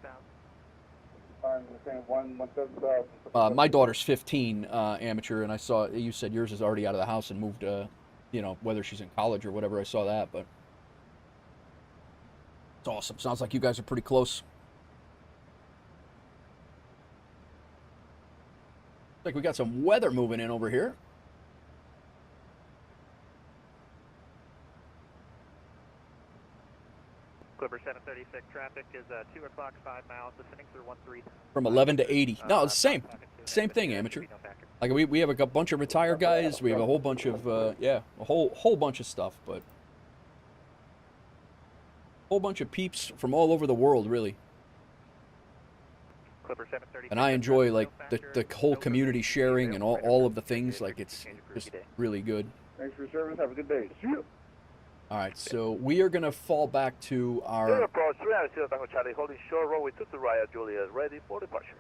my daughter's 15, Amateur, and I saw you said yours is already out of the house and moved, whether she's in college or whatever. I saw that, but it's awesome. Sounds like you guys are pretty close. Like we got some weather moving in over here. Clipper 736 traffic is 2 o'clock, 5 miles. The Fenix A319. From 11 to 80. No, it's the same. Same thing, amateur. Like we have a bunch of retired guys. We have a whole bunch of yeah, a whole bunch of stuff, but a whole bunch of peeps from all over the world, really. And I enjoy like the whole community sharing and all of the things. Like it's just really good. Thanks for your service. Have a good day. See you. All right, so we are gonna fall back to our. Approach 3 Tango Charlie, holding short runway 22 right at Juliet, ready for departure.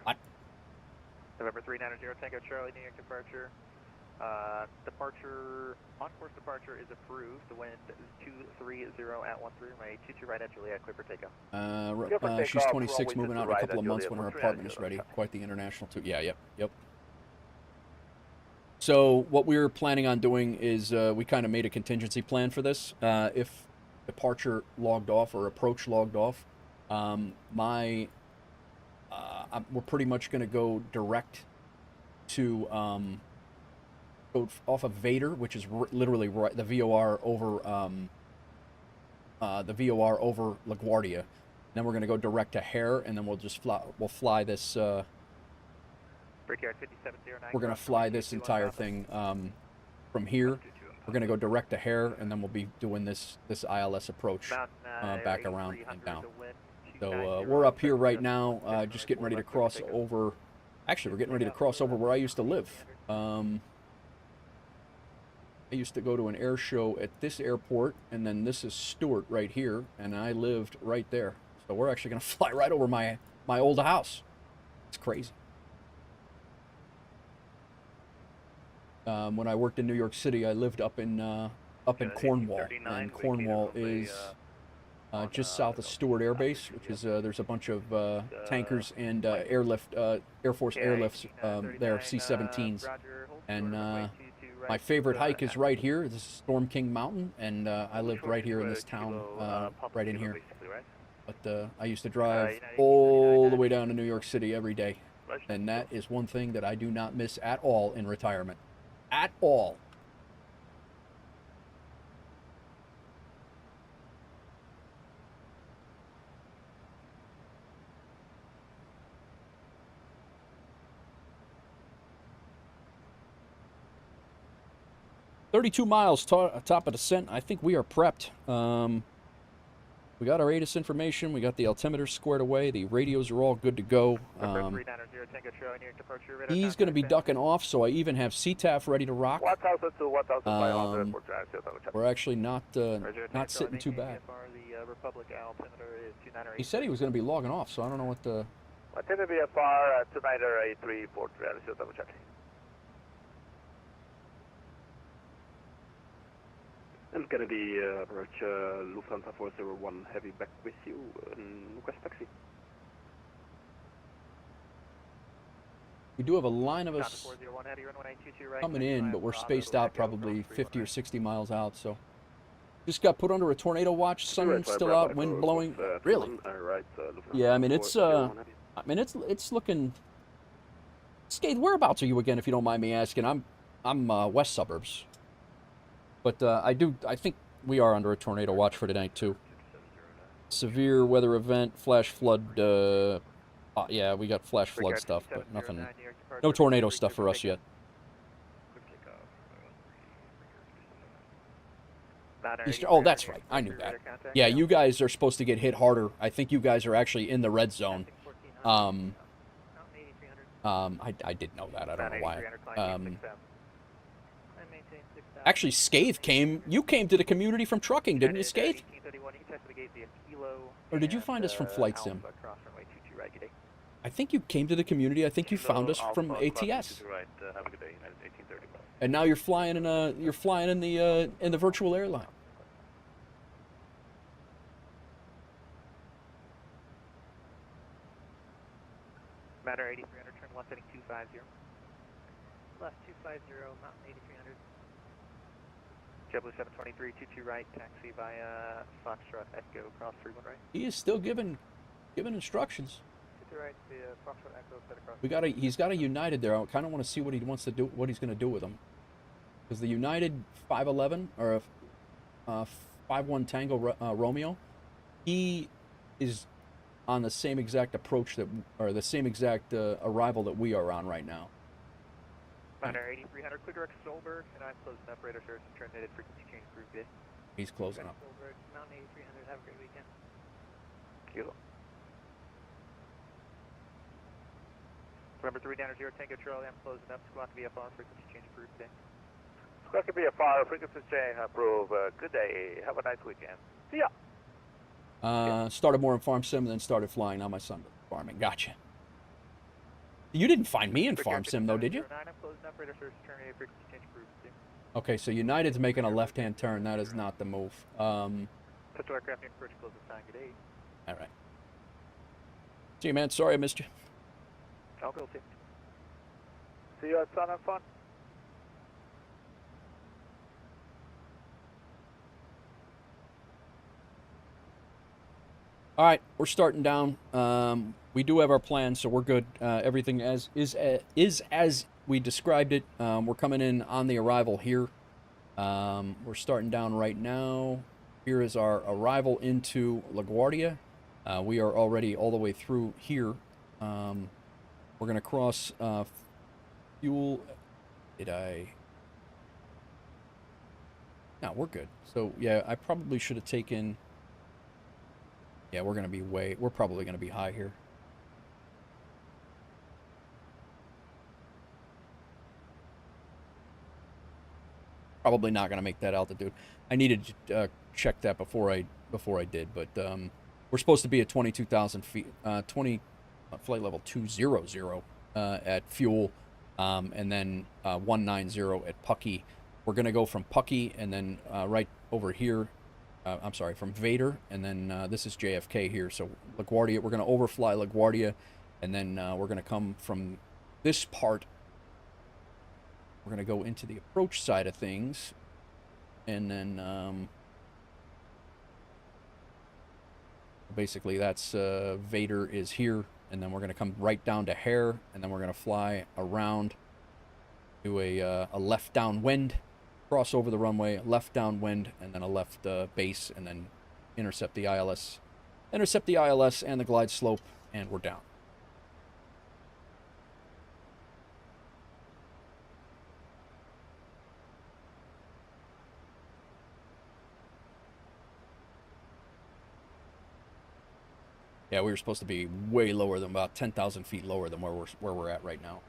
November 390 Tango Charlie, New York departure. Departure, on-course departure is approved. The wind is 230 at 13, runway 22 right at Juliet, Clipper takeoff. She's 26, moving out in a couple of months when her apartment is ready. Quite the international too. Yeah, yep. So what we were planning on doing is we kind of made a contingency plan for this. If departure logged off or approach logged off, we're pretty much going to go direct to go off of Vader, which is literally right the VOR over LaGuardia. Then we're going to go direct to Hare, and then we'll just fly this. We're going to fly this entire thing from here. We're going to go direct to Hare, and then we'll be doing this ILS approach back around and down. So we're up here right now, just getting ready to cross over. Actually, we're getting ready to cross over where I used to live. I used to go to an air show at this airport, and then this is Stewart right here, and I lived right there. So we're actually going to fly right over my old house. It's crazy. When I worked in New York City, I lived up in Cornwall, and Cornwall is just south of Stewart Air Base, which is there's a bunch of tankers and Air Force airlifts there, C-17s, and my favorite hike is right here. This is Storm King Mountain, and I lived right here in this town, right in here. But I used to drive all the way down to New York City every day, and that is one thing that I do not miss at all in retirement. At all. $32 miles top of descent. I think we are prepped. We got our ATIS information. We got the altimeter squared away. The radios are all good to go. He's going to be ducking off, so I even have CTAF ready to rock. 1,000 to 1,500 we're actually not sitting too bad. He said he was going to be logging off, so I don't know what the... Attended VFR 298 A340-300. I'm gonna be approach Lufthansa 401 heavy back with you in request taxi. We do have a line of us coming in, but we're spaced out probably 50 or 60 miles out, so. Just got put under a tornado watch, sun still out, wind blowing. Really? Yeah, I mean it's looking. Skate, whereabouts are you again, if you don't mind me asking? I'm west suburbs. But I think we are under a tornado watch for tonight, too. Severe weather event, flash flood, yeah, we got flash flood stuff, but nothing, no tornado stuff for us yet. Oh, that's right, I knew that. Yeah, you guys are supposed to get hit harder. I think you guys are actually in the red zone. I did know that, I don't know why. Actually, Scathe you came to the community from trucking, didn't you, Scathe? Or did you find us from Flight Sim? I think you came to the community. I think you found us from ATS. And now you're flying in the virtual airline. Matter 8300, turn left heading 250. Left 250, Mountain 8300. JetBlue 723, 22 right, taxi via Foxtrot Echo, cross 31 right. He is still giving instructions. right, the Foxtrot Echo set across. He's got a United there. I kind of want to see what he wants to do, what he's going to do with them. Because the United 511 or 51 Tango Romeo, he is on the same exact approach that, or the same exact arrival that we are on right now. Miner 8300, clear direct Solberg, and I'm closing up radar service and terminated frequency change group B. He's closing up. Solberg, Mountain 8300, have a great weekend. Kilo. November 390 Tango Charlie, I'm closing up. Squawk VFR, frequency change group B. Squawk VFR, frequency change approved. Good day. Have a nice weekend. See ya. Started more in Farm Sim and then started flying. Now my son does farming. Gotcha. You didn't find me in Farm Sim though, did you? I'm closing up radar service and terminated frequency change group B. Okay, so United's making a left-hand turn. That is not the move. Pistol aircraft near approach close at 9, good day. All right. See you, man. Sorry I missed you. I'll go too. See you at Sun and Fun. All right, we're starting down. We do have our plan, so we're good. Everything is as we described it. We're coming in on the arrival here. We're starting down right now. Here is our arrival into LaGuardia. We are already all the way through here. We're going to cross fuel. Did I? No, we're good. So, yeah, I probably should have taken... Yeah, we're probably going to be high here. Probably not going to make that altitude. I needed to check that before I did, but we're supposed to be at 22,000 feet, flight level 200 at fuel, and then 190 at Pucky. We're going to go from Pucky and then right over here. I'm sorry, from Vader, and then this is JFK here. So LaGuardia, we're going to overfly LaGuardia, and then we're going to come from this part. We're going to go into the approach side of things, and then basically that's Vader is here, and then we're going to come right down to Hare, and then we're going to fly around to a left downwind. Cross over the runway, left downwind, and then a left base, and then intercept the ILS and the glide slope, and we're down. Yeah, we were supposed to be way lower than about 10,000 feet lower than where we're at right now.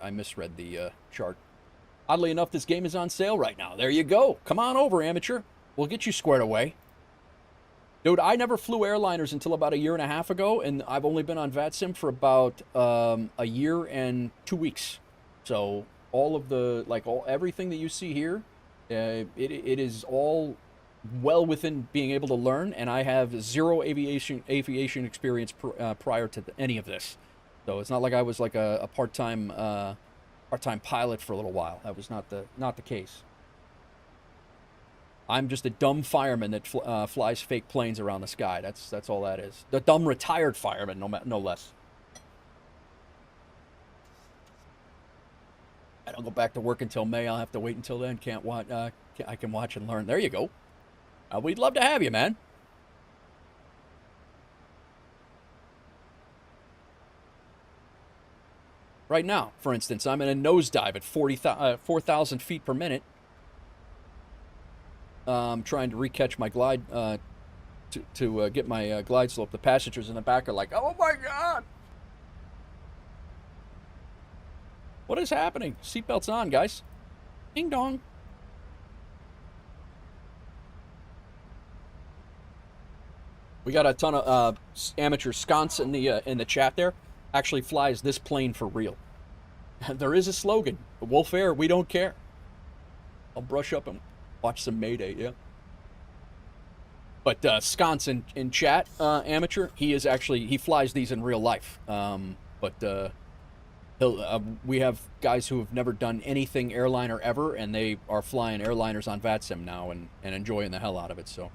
I misread the chart. Oddly enough, this game is on sale right now. There you go. Come on over, amateur. We'll get you squared away. Dude, I never flew airliners until about a year and a half ago, and I've only been on VATSIM for about a year and 2 weeks. So all of the, everything that you see here, it is all well within being able to learn, and I have zero aviation experience prior to any of this. So it's not like I was like a part-time pilot for a little while. That was not the case. I'm just a dumb fireman that flies fake planes around the sky. That's all that is. The dumb retired fireman, no less. I don't go back to work until May. I'll have to wait until then. Can't watch. I can watch and learn. There you go. We'd love to have you, man. Right now, for instance, I'm in a nosedive at 4,000 feet per minute. Trying to recatch my glide to get my glide slope. The passengers in the back are like, "Oh my God, what is happening?" Seatbelts on, guys. Ding dong. We got a ton of amateur sconce in the chat there. Actually flies this plane for real. There is a slogan. WolfAir, we don't care. I'll brush up and watch some Mayday, yeah. But Sconce in chat, amateur, he flies these in real life. We have guys who have never done anything airliner ever, and they are flying airliners on VATSIM now and enjoying the hell out of it. So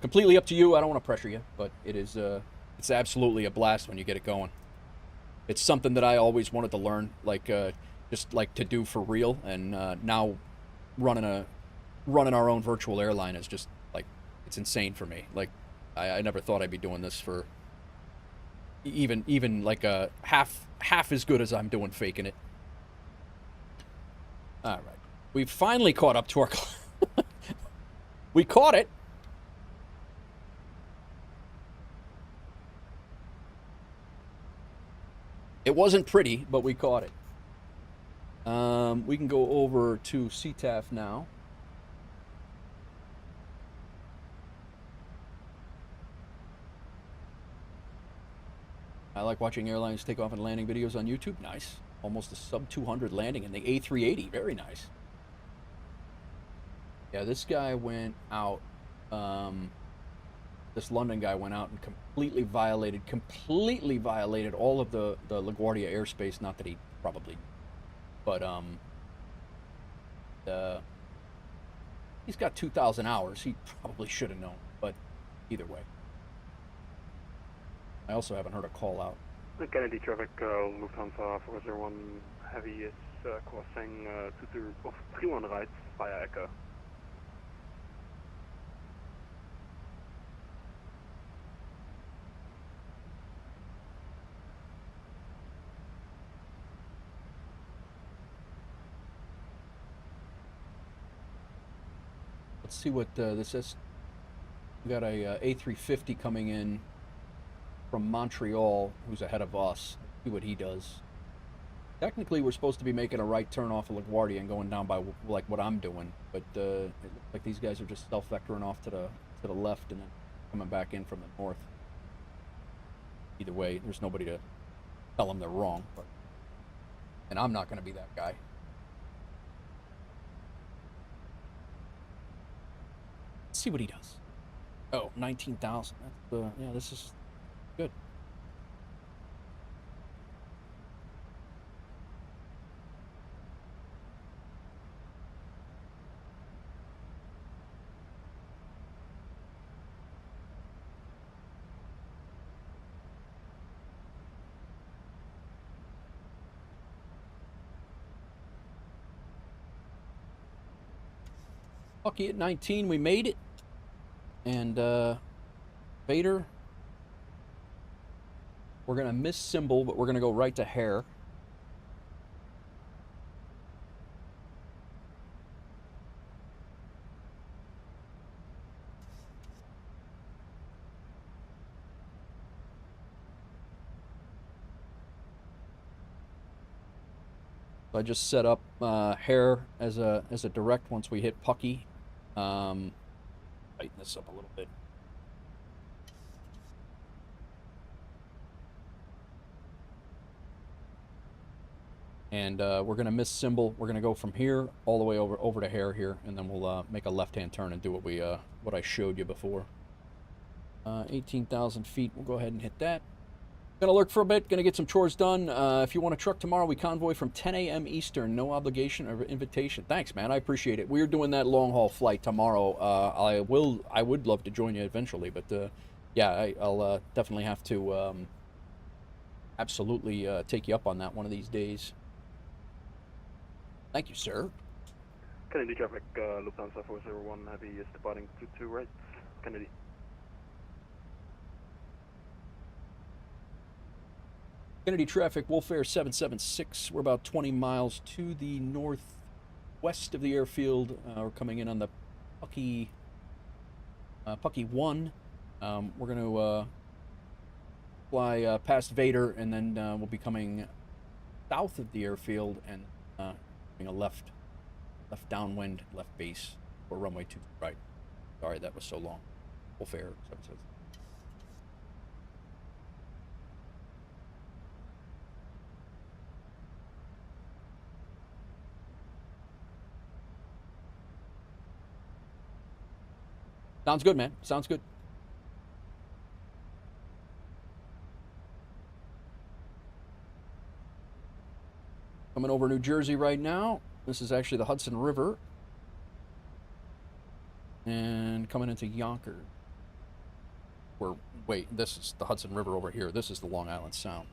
completely up to you. I don't want to pressure you, but it is It's absolutely a blast when you get it going. It's something that I always wanted to learn, like just like to do for real, and now running our own virtual airline is just like, it's insane for me. Like I never thought I'd be doing this for even like a half as good as I'm doing faking it. All right, we've finally caught up to our. We caught it. It wasn't pretty, but we caught it. We can go over to CTAF now. I like watching airlines take off and landing videos on YouTube. Nice. Almost a sub 200 landing in the A380. Very nice. Yeah, this guy went out. This London guy went out and completely violated all of the LaGuardia airspace. Not that he probably, but he's got 2,000 hours. He probably should have known, but either way. I also haven't heard a call out. The Kennedy traffic, Lufthansa 401 Heavy is crossing 31 right via Echo. Let's see what this is. We got a A350 coming in from Montreal, who's ahead of us. Let's see what he does. Technically, we're supposed to be making a right turn off of LaGuardia and going down by like what I'm doing, but it looks like these guys are just self-vectoring off to the left and then coming back in from the north. Either way, there's nobody to tell them they're wrong, and I'm not going to be that guy. Let's see what he does. Oh, 19,000. That's yeah, this is good. Lucky at 19, we made it. And Vader, we're gonna miss symbol, but we're gonna go right to hair. So I just set up hair as a direct once we hit Pucky. Tighten this up a little bit. And we're going to miss symbol. We're going to go from here all the way over to hair here, and then we'll make a left-hand turn and do what I showed you before. 18,000 feet. We'll go ahead and hit that. Gonna lurk for a bit. Gonna get some chores done. If you want a truck tomorrow, we convoy from 10 a.m. Eastern. No obligation or invitation. Thanks, man. I appreciate it. We're doing that long haul flight tomorrow. I would love to join you eventually, but yeah, I'll definitely have to absolutely take you up on that one of these days. Thank you, sir. Kennedy traffic, Lufthansa 401 Heavy is departing to right. Kennedy. Kennedy traffic, WolfAir 776. We're about 20 miles to the northwest of the airfield. We're coming in on the Pucky 1. We're going to fly past Vader, and then we'll be coming south of the airfield and doing a left downwind, left base, or runway 2 right. Sorry, that was so long. WolfAir 776. Sounds good, man. Sounds good. Coming over New Jersey right now. This is actually the Hudson River. And coming into Yonkers. wait, this is the Hudson River over here. This is the Long Island Sound.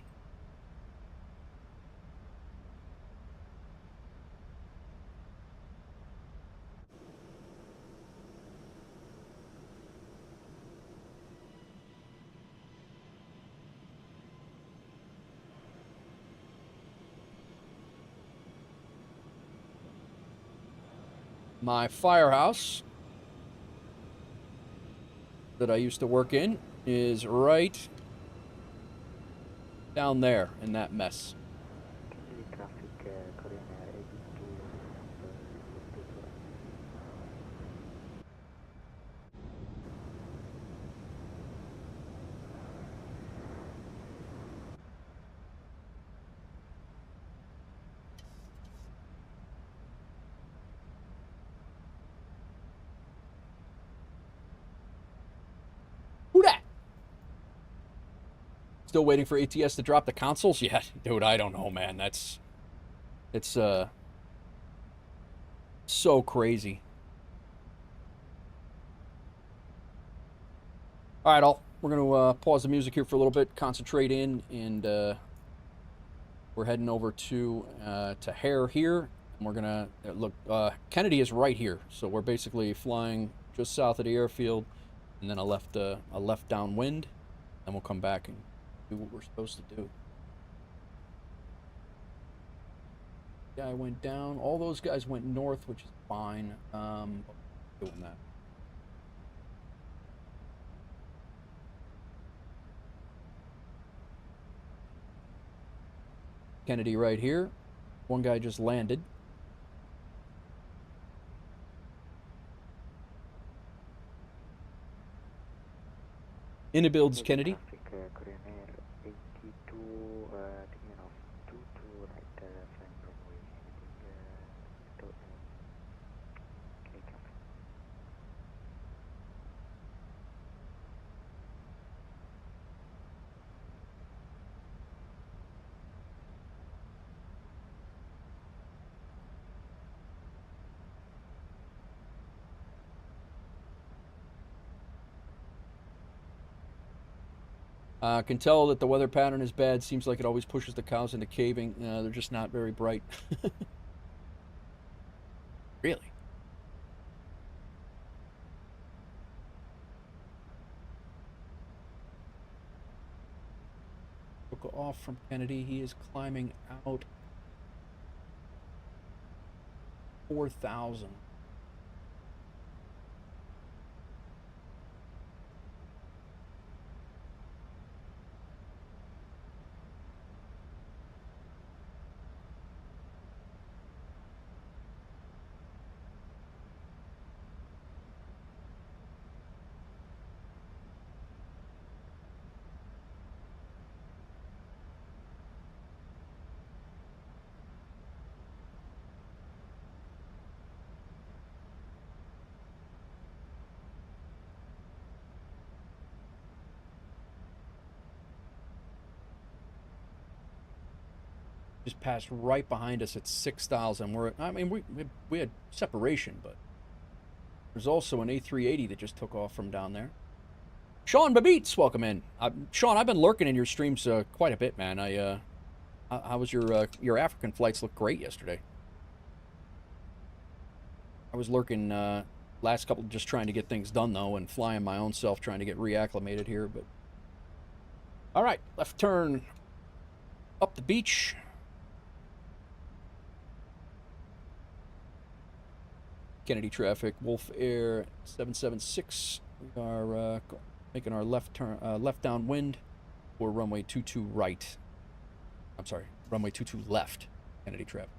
My firehouse that I used to work in is right down there in that mess. Who dat? Still waiting for ATS to drop the consoles? Yeah, dude, I don't know, man. It's so crazy. All right, we're gonna pause the music here for a little bit, concentrate in, and we're heading over to Hare here. And we're gonna look. Kennedy is right here, so we're basically flying just south of the airfield, and then a left downwind, and we'll come back and do what we're supposed to do. Guy went down. All those guys went north, which is fine. Doing that. Kennedy right here. One guy just landed. IniBuilds Kennedy. I can tell that the weather pattern is bad. Seems like it always pushes the cows into caving. They're just not very bright. Really? Took off from Kennedy. He is climbing out 4,000. Just passed right behind us at 6,000. We had separation, but there's also an A380 that just took off from down there. Sean Babitz, welcome in. Sean, I've been lurking in your streams quite a bit, man. How was your African flights? Looked great yesterday. I was lurking last couple, just trying to get things done though, and flying my own self, trying to get reacclimated here. But all right, left turn up the beach. Kennedy traffic, WolfAir 776. We are making our left downwind for runway 22 right. I'm sorry, runway 22 left. Kennedy traffic.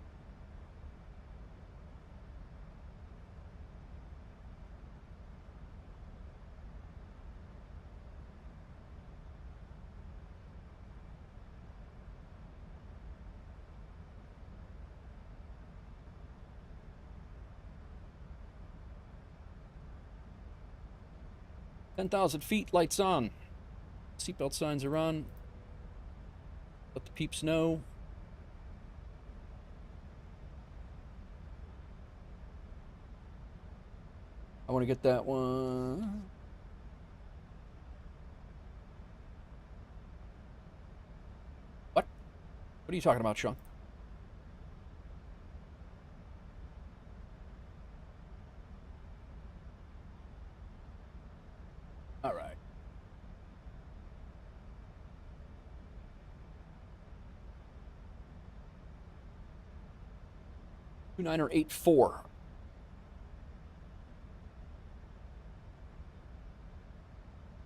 $10,000 feet, lights on. Seatbelt signs are on. Let the peeps know. I want to get that one. What are you talking about, Sean? All right. Niner 84.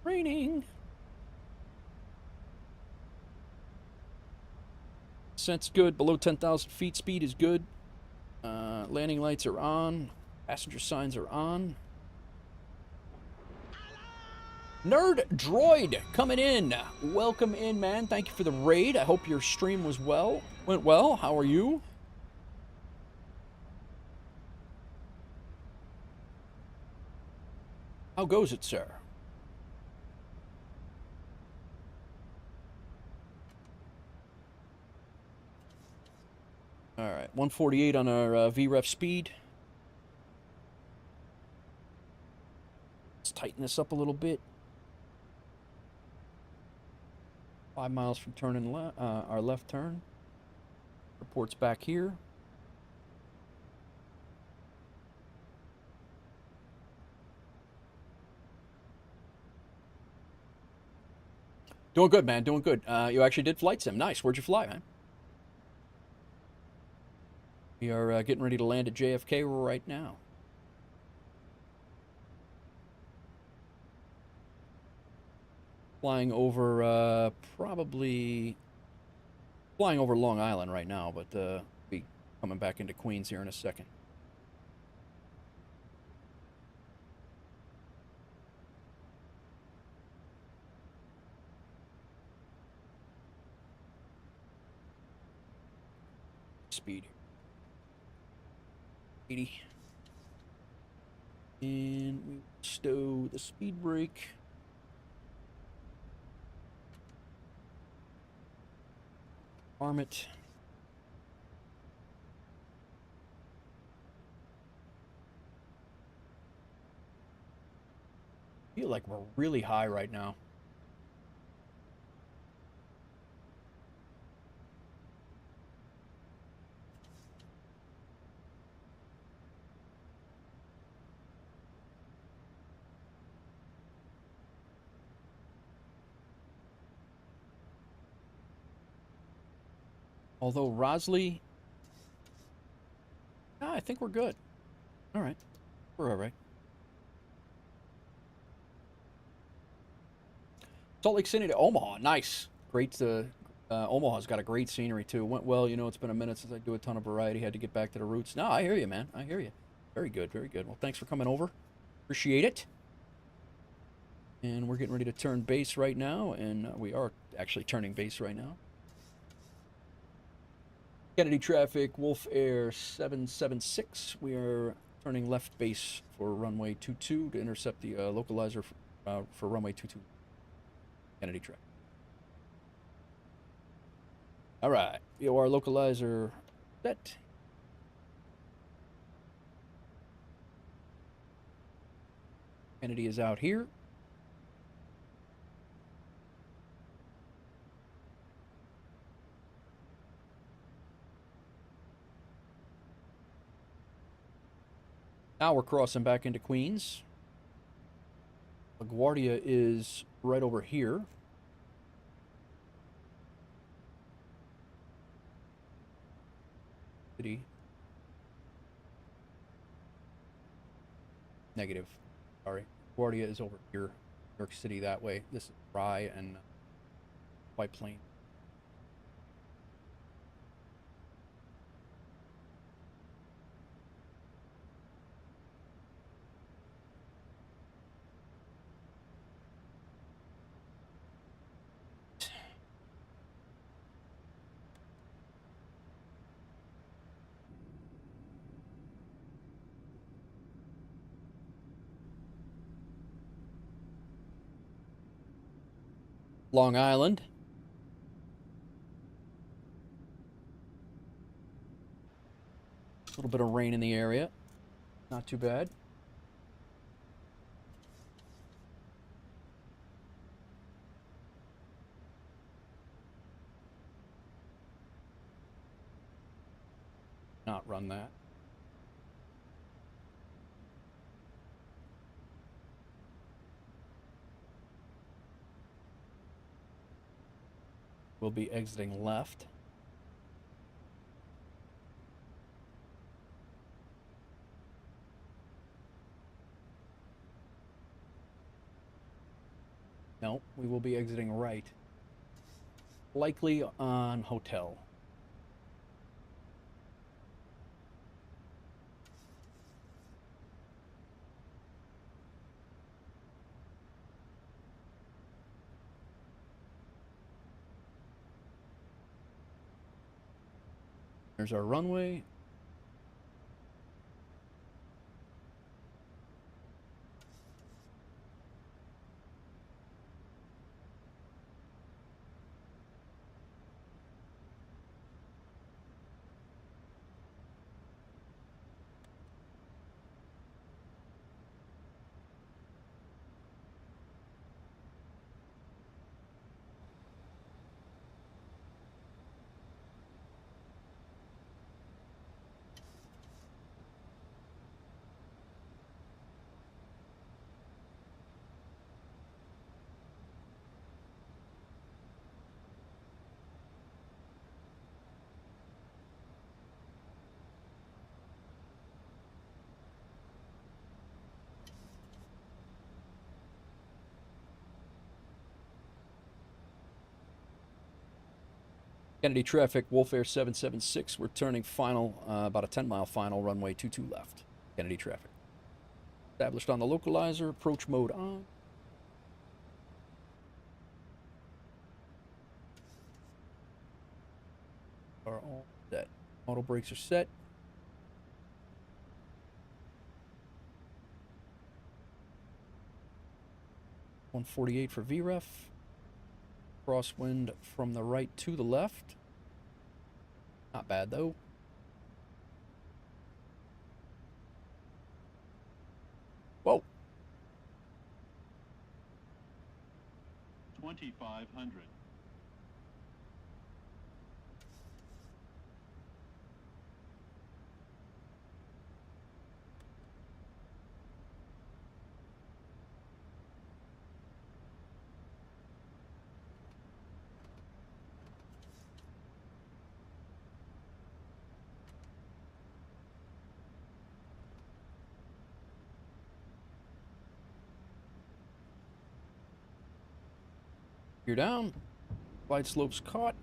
Raining. Descent's good. Below 10,000 feet, speed is good. Landing lights are on. Passenger signs are on. Nerd Droid coming in. Welcome in, man. Thank you for the raid. I hope your stream went well. How are you? How goes it, sir? All right, 148 on our VREF speed. Let's tighten this up a little bit. 5 miles from turning our left turn. Report's back here. Doing good, man. Doing good. You actually did flight sim. Nice. Where'd you fly, man? We are getting ready to land at JFK right now. Flying over, probably flying over Long Island right now, but be coming back into Queens here in a second. Speed 80. And we stow the speed brake. Arm it. I feel like we're really high right now. Although Rosley, I think we're good. All right, we're all right. Salt Lake City to Omaha, nice. Great. Omaha's got a great scenery too. Went well. You know, it's been a minute since I do a ton of variety. Had to get back to the roots. No, I hear you, man. I hear you. Very good, very good. Well, thanks for coming over. Appreciate it. And we're getting ready to turn base right now, and we are actually turning base right now. Kennedy traffic, WolfAir 776. We are turning left base for runway 22 to intercept the localizer for runway 22. Kennedy traffic. All right, VOR localizer set. Kennedy is out here. Now we're crossing back into Queens. LaGuardia is right over here. City. Negative. Sorry. LaGuardia is over here. New York City that way. This is Rye and White Plains. Long Island. A little bit of rain in the area. Not too bad. not run that. We'll be exiting left. No, we will be exiting right. Likely on hotel. There's our runway. Kennedy traffic, WolfAir 776. We're turning final, about a 10-mile final, runway 22 left. Kennedy traffic. Established on the localizer, approach mode on. Are all set. Auto brakes are set. .148 for VREF. Crosswind from the right to the left. Not bad though. Whoa. 2,500. You're down. Glide slopes caught.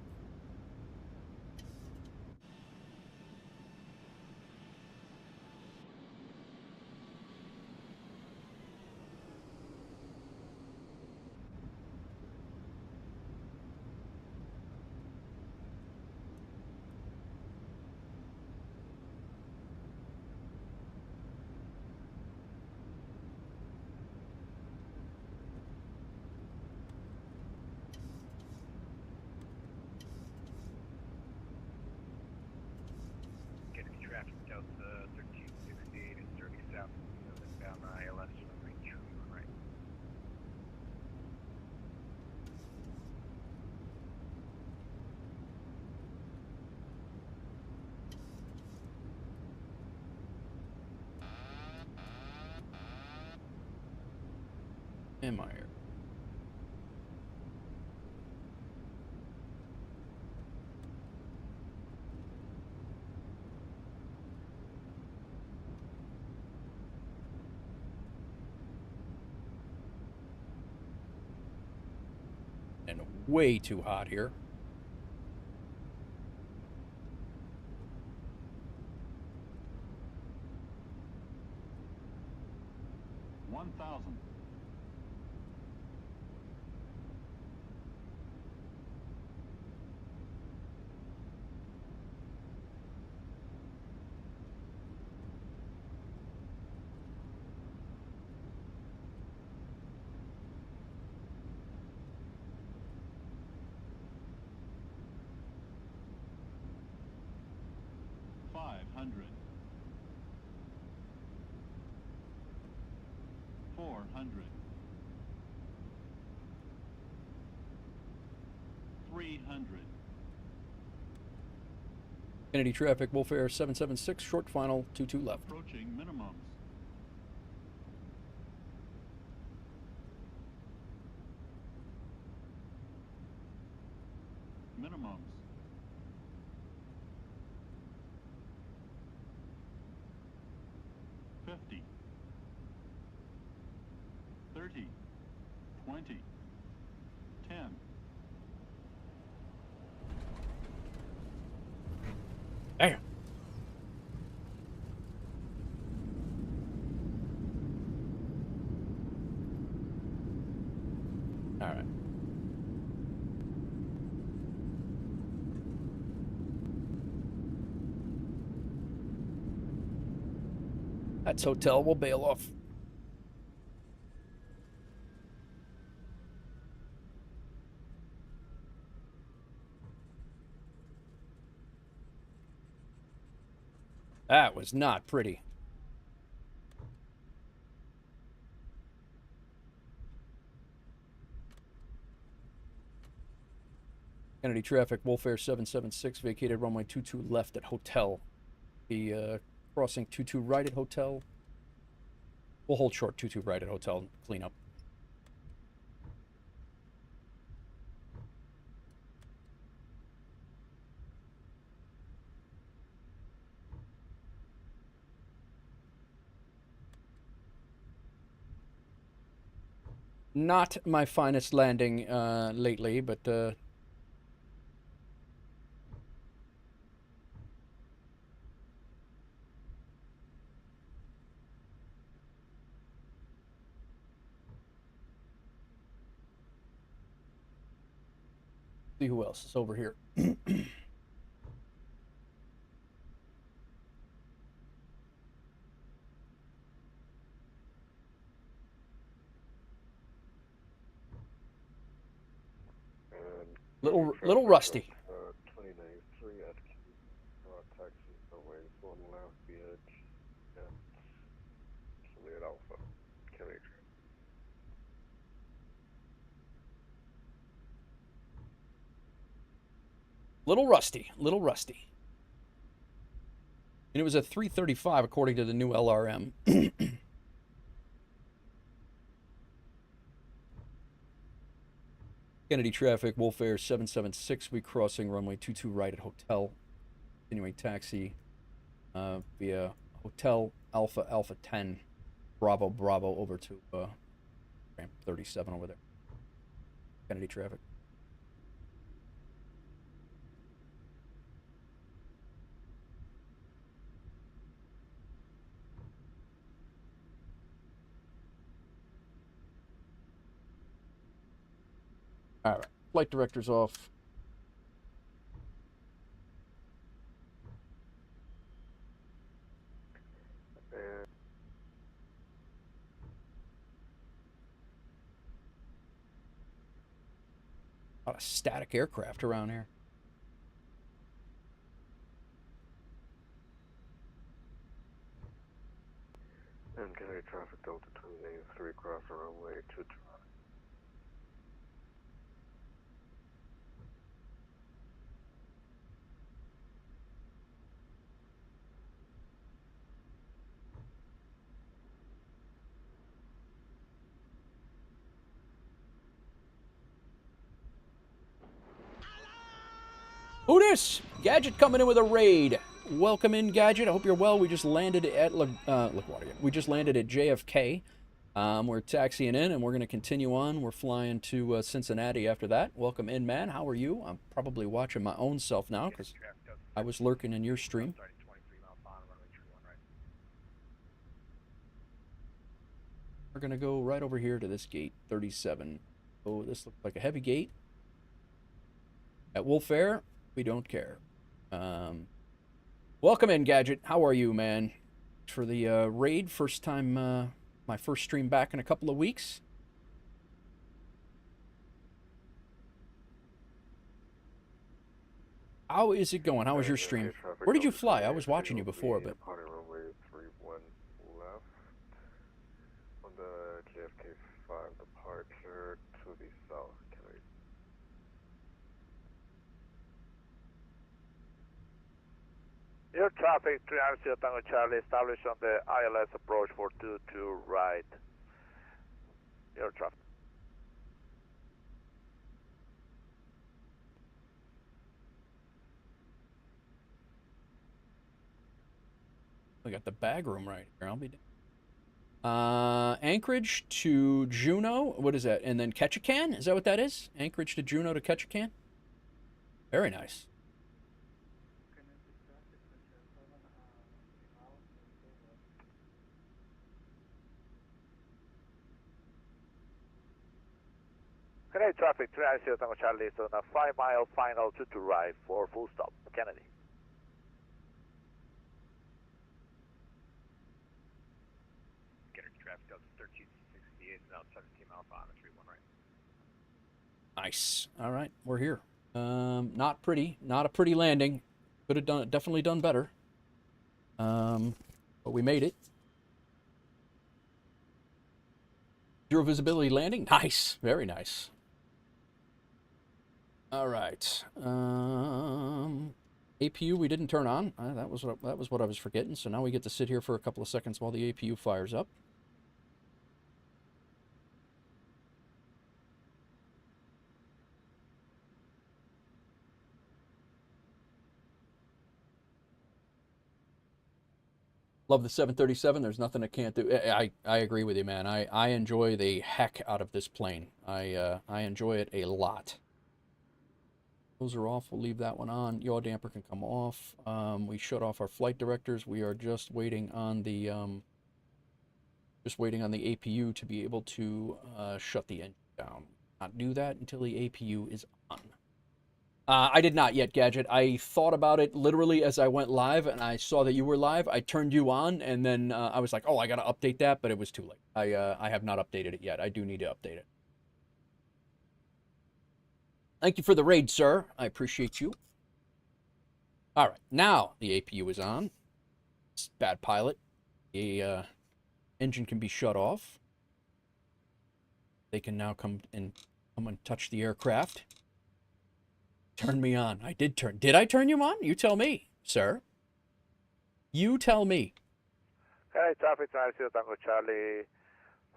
Delta 1368 is 30 south, bound ILS runway 2 right. Am I here? And way too hot here. One thousand. $500. 400. 300. Kennedy traffic, WolfAir 776, short final, 22 left. Approaching minimums. Minimums. $50, $30, $20, $10. Damn. All right. That's hotel. We'll bail off. That was not pretty. Kennedy traffic, WolfAir 776, vacated runway 22 left at hotel. The crossing 22 right at hotel. We'll hold short 22 right at hotel and clean up. Not my finest landing lately, but see who else is over here. Little rusty. 2093 at taxi, away, one left, BH, and Juliet Alpha, Kennedy. Little rusty. And it was a 335 according to the new LRM. Kennedy traffic, WolfAir 776, we crossing runway 22 right at hotel. Continuing taxi via Hotel Alpha Alpha 10, Bravo Bravo over to ramp 37 over there. Kennedy traffic. All right, flight director's off. A lot of static aircraft around here. And Kennedy traffic, Delta 283, cross runway 22. Who dis? Gadget coming in with a raid. Welcome in, Gadget. I hope you're well. We just landed at we just landed at JFK. We're taxiing in, and we're going to continue on. We're flying to Cincinnati after that. Welcome in, man. How are you? I'm probably watching my own self now because I was lurking in your stream. We're going to go right over here to this gate, 37. Oh, this looks like a heavy gate. At WolfAir, we don't care. Welcome in, Gadget. How are you, man? For the raid, first time, my first stream back in a couple of weeks. How is it going? How was your stream? Where did you fly? I was watching you before, but... Runway 31 left on the JFK 5 departure to the south, Kennedy. Air traffic 390 Tango Charlie established on the ILS approach for 22 right. Air traffic. We got the bag room right here. I'll be Anchorage to Juneau. What is that? And then Ketchikan? Is that what that is? Anchorage to Juneau to Ketchikan? Very nice. Kennedy traffic 390 Tango Charlie is on a 5-mile final 22 right for full stop. Kennedy. Kennedy traffic Delta 1368 is out 17 mile final 31 right. Nice. All right, we're here. Not pretty. Not a pretty landing. Could have done, definitely done better. But we made it. Zero visibility landing. Nice. Very nice. All right. APU we didn't turn on. That was what I was forgetting. So now we get to sit here for a couple of seconds while the APU fires up. Love the 737. There's nothing I can't do. I agree with you, man. I enjoy the heck out of this plane. I enjoy it a lot. Those are off. We'll leave that one on. Yaw damper can come off. We shut off our flight directors. We are just waiting on the APU to be able to shut the engine down. Not do that until the APU is on. I did not yet, Gadget. I thought about it literally as I went live, and I saw that you were live. I turned you on, and then I was like, oh, I got to update that, but it was too late. I have not updated it yet. I do need to update it. Thank you for the raid, sir. I appreciate you. All right, now the APU is on. It's bad pilot. The engine can be shut off. They can now come and touch the aircraft. Turn me on. I did turn. Did I turn you on? You tell me, sir. You tell me. Kennedy traffic 390 Tango Charlie,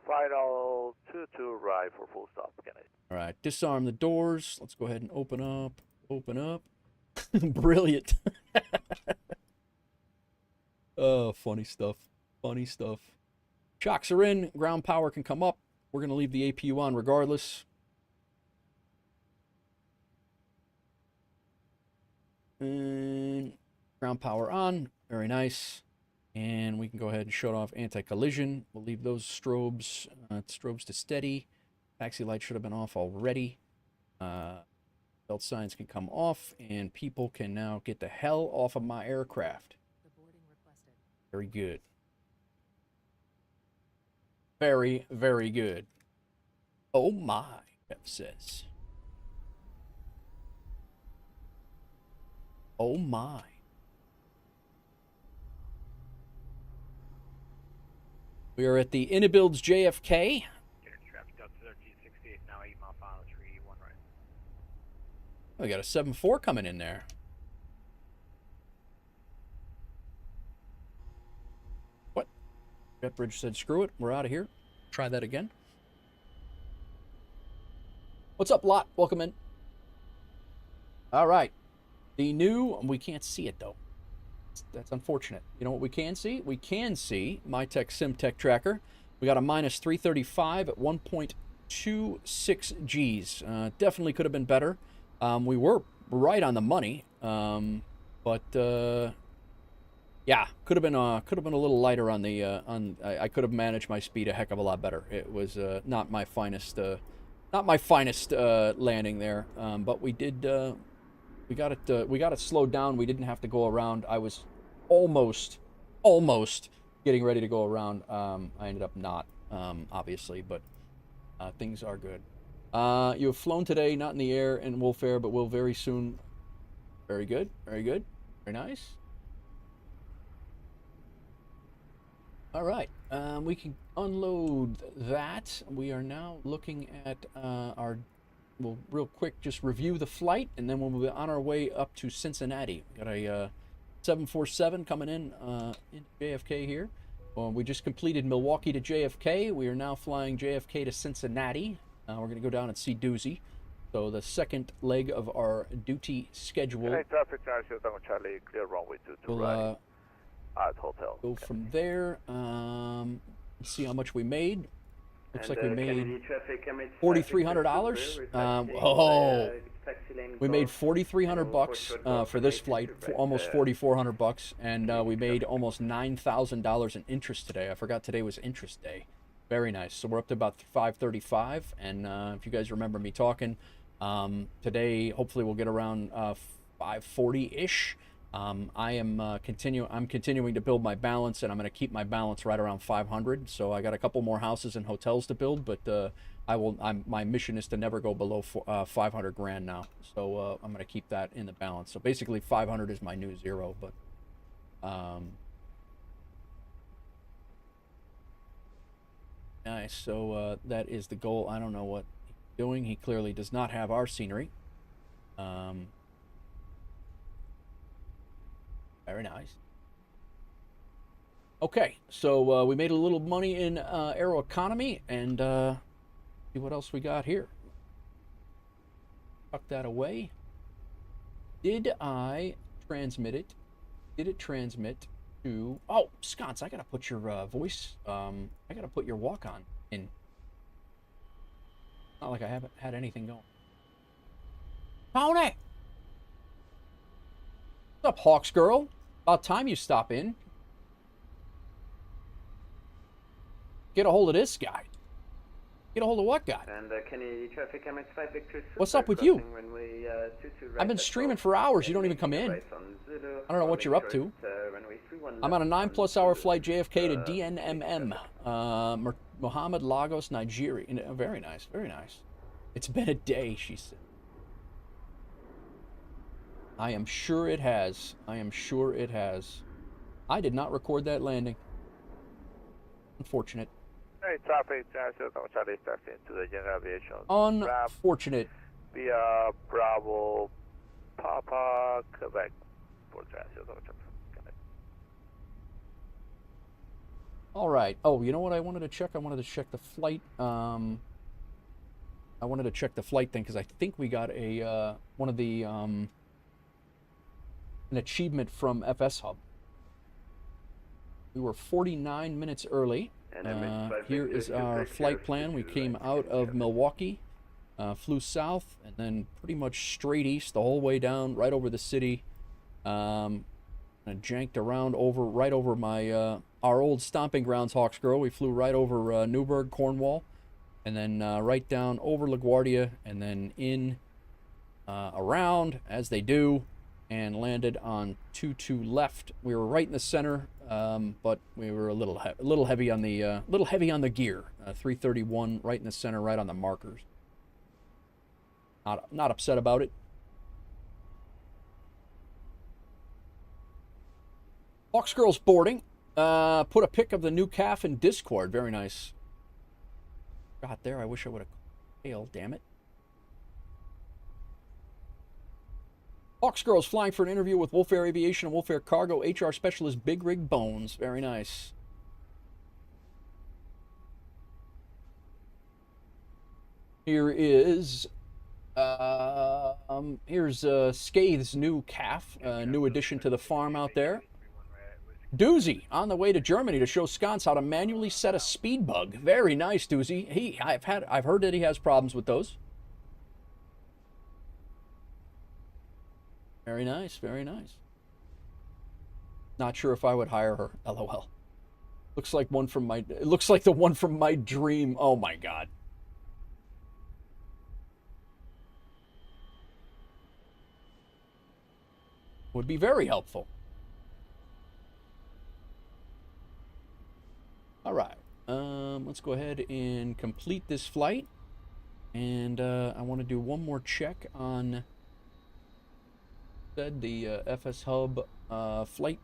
final 22 right for full stop. Kennedy. All right, disarm the doors. Let's go ahead and open up. Open up. Brilliant. Oh, funny stuff. Funny stuff. Shocks are in. Ground power can come up. We're going to leave the APU on regardless. And ground power on. Very nice. And we can go ahead and shut off anti-collision. We'll leave those strobes. Strobes to steady. Taxi light should have been off already. Belt signs can come off, and people can now get the hell off of my aircraft. The boarding requested. Very good. Very, very good. Oh my, Pep says. Oh my. We are at the IniBuilds JFK. Traffic Delta 1368 now 8 mile final 381 right. We got a 7-4 coming in there. What? JetBridge said screw it. We're out of here. Try that again. What's up, Lot? Welcome in. All right. The new, we can't see it though. That's unfortunate. You know what we can see? We can see MyTech SimTech Tracker. We got a minus 335 at 1.26 Gs. Definitely could have been better. We were right on the money, but yeah, could have been a little lighter on the I could have managed my speed a heck of a lot better. It was not my finest landing there, but we did. We got it slowed down. We didn't have to go around. I was almost getting ready to go around. I ended up not, obviously, but things are good. You have flown today, not in the air in WolfAir, but will very soon. Very good, very good, very nice. All right, we can unload that. We are now looking at we'll real quick just review the flight, and then we'll be on our way up to Cincinnati. We got a 747 coming in JFK here. Well, we just completed Milwaukee to JFK. We are now flying JFK to Cincinnati. We're going to go down and see Doozy. So the second leg of our duty schedule. Hey, traffic, Tango Charlie, clear runway 22 right at hotel. Go from there. Let's see how much we made. Looks like we made $4,300. We made $4,300 for this flight, for almost $4,400, and we made almost $9,000 in interest today. I forgot today was interest day. Very nice. So we're up to about 535, and if you guys remember me talking, today hopefully we'll get around 540-ish. I'm continuing to build my balance, and I'm going to keep my balance right around 500. So I got a couple more houses and hotels to build, but my mission is to never go below 500 grand now. So I'm going to keep that in the balance. So basically 500 is my new zero, but nice. So that is the goal. I don't know what he's doing. He clearly does not have our scenery. Very nice. Okay, so we made a little money in Aeroconomy, and see what else we got here. Tuck that away. Did I transmit it? Did it transmit to... Oh, Sconce, I gotta put your voice... I gotta put your walk-on in. Not like I haven't had anything going. Tony! What's up, Hawks girl? About time you stop in. Get a hold of this guy. Get a hold of what guy? And Kenny traffic MX5 Victor. What's up with you? Runway, 22 right I've been streaming for hours. You don't even come in. I don't know what you're up to. I'm on a 9+ hour flight JFK to DNMM, Mohammed, Lagos, Nigeria. Very nice, very nice. It's been a day, she said. I am sure it has. I am sure it has. I did not record that landing. Unfortunate. Hey, traffic, Tango Charlie, start into the general aviation. Unfortunate. Via Bravo, Papa, Quebec, for Tango Charlie. All right. Oh, you know what I wanted to check? I wanted to check the flight. I wanted to check the flight thing because I think we got a one of the an achievement from FSHub. We were 49 minutes early. Here is our flight plan. We came out of Milwaukee, flew south, and then pretty much straight east the whole way down, right over the city, and janked around right over my our old stomping grounds, Hawks Girl. We flew right over Newburgh, Cornwall, and then right down over LaGuardia, and then in around as they do, and landed on 22 left. We were right in the center, but we were a little heavy on the gear. 331 right in the center, right on the markers. Not upset about it. Hawks Girl's boarding. Put a pic of the new calf in Discord. Very nice. Got there. I wish I would have failed. Damn it. Hawks Girls flying for an interview with WolfAir Aviation and WolfAir Cargo HR Specialist Big Rig Bones. Very nice. Here is here's Scathe's new calf, new addition to the farm out there. Doozy on the way to Germany to show Sconce how to manually set a speed bug. Very nice, Doozy. I've heard that he has problems with those. Very nice, very nice. Not sure if I would hire her. LOL. Looks like one from my. It looks like the one from my dream. Oh my god. Would be very helpful. All right. Let's go ahead and complete this flight, and I want to do one more check on the FSHub flight,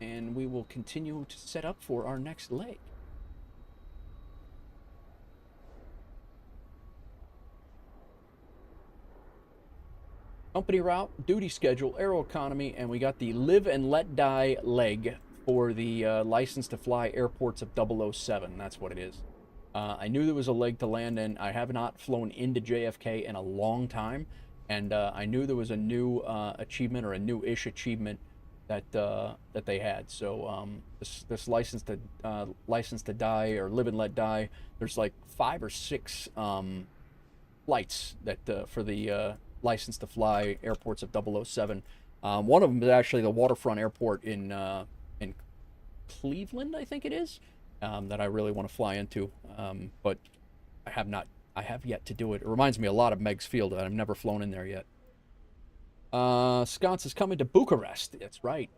and we will continue to set up for our next leg. company route, duty schedule, Aeroconomy, and we got the live and let die leg for the license to fly airports of 007. That's what it is. I knew there was a leg to land in. I have not flown into JFK in a long time, and I knew there was a new achievement or a new-ish achievement that that they had. So this license to die or live and let die. There's like 5 or 6 flights that for the license to fly airports of 007. One of them is actually the waterfront airport in Cleveland, I think it is, that I really want to fly into. But I have yet to do it. It reminds me a lot of Meigs Field, and I've never flown in there yet. Sconce is coming to Bucharest. That's right.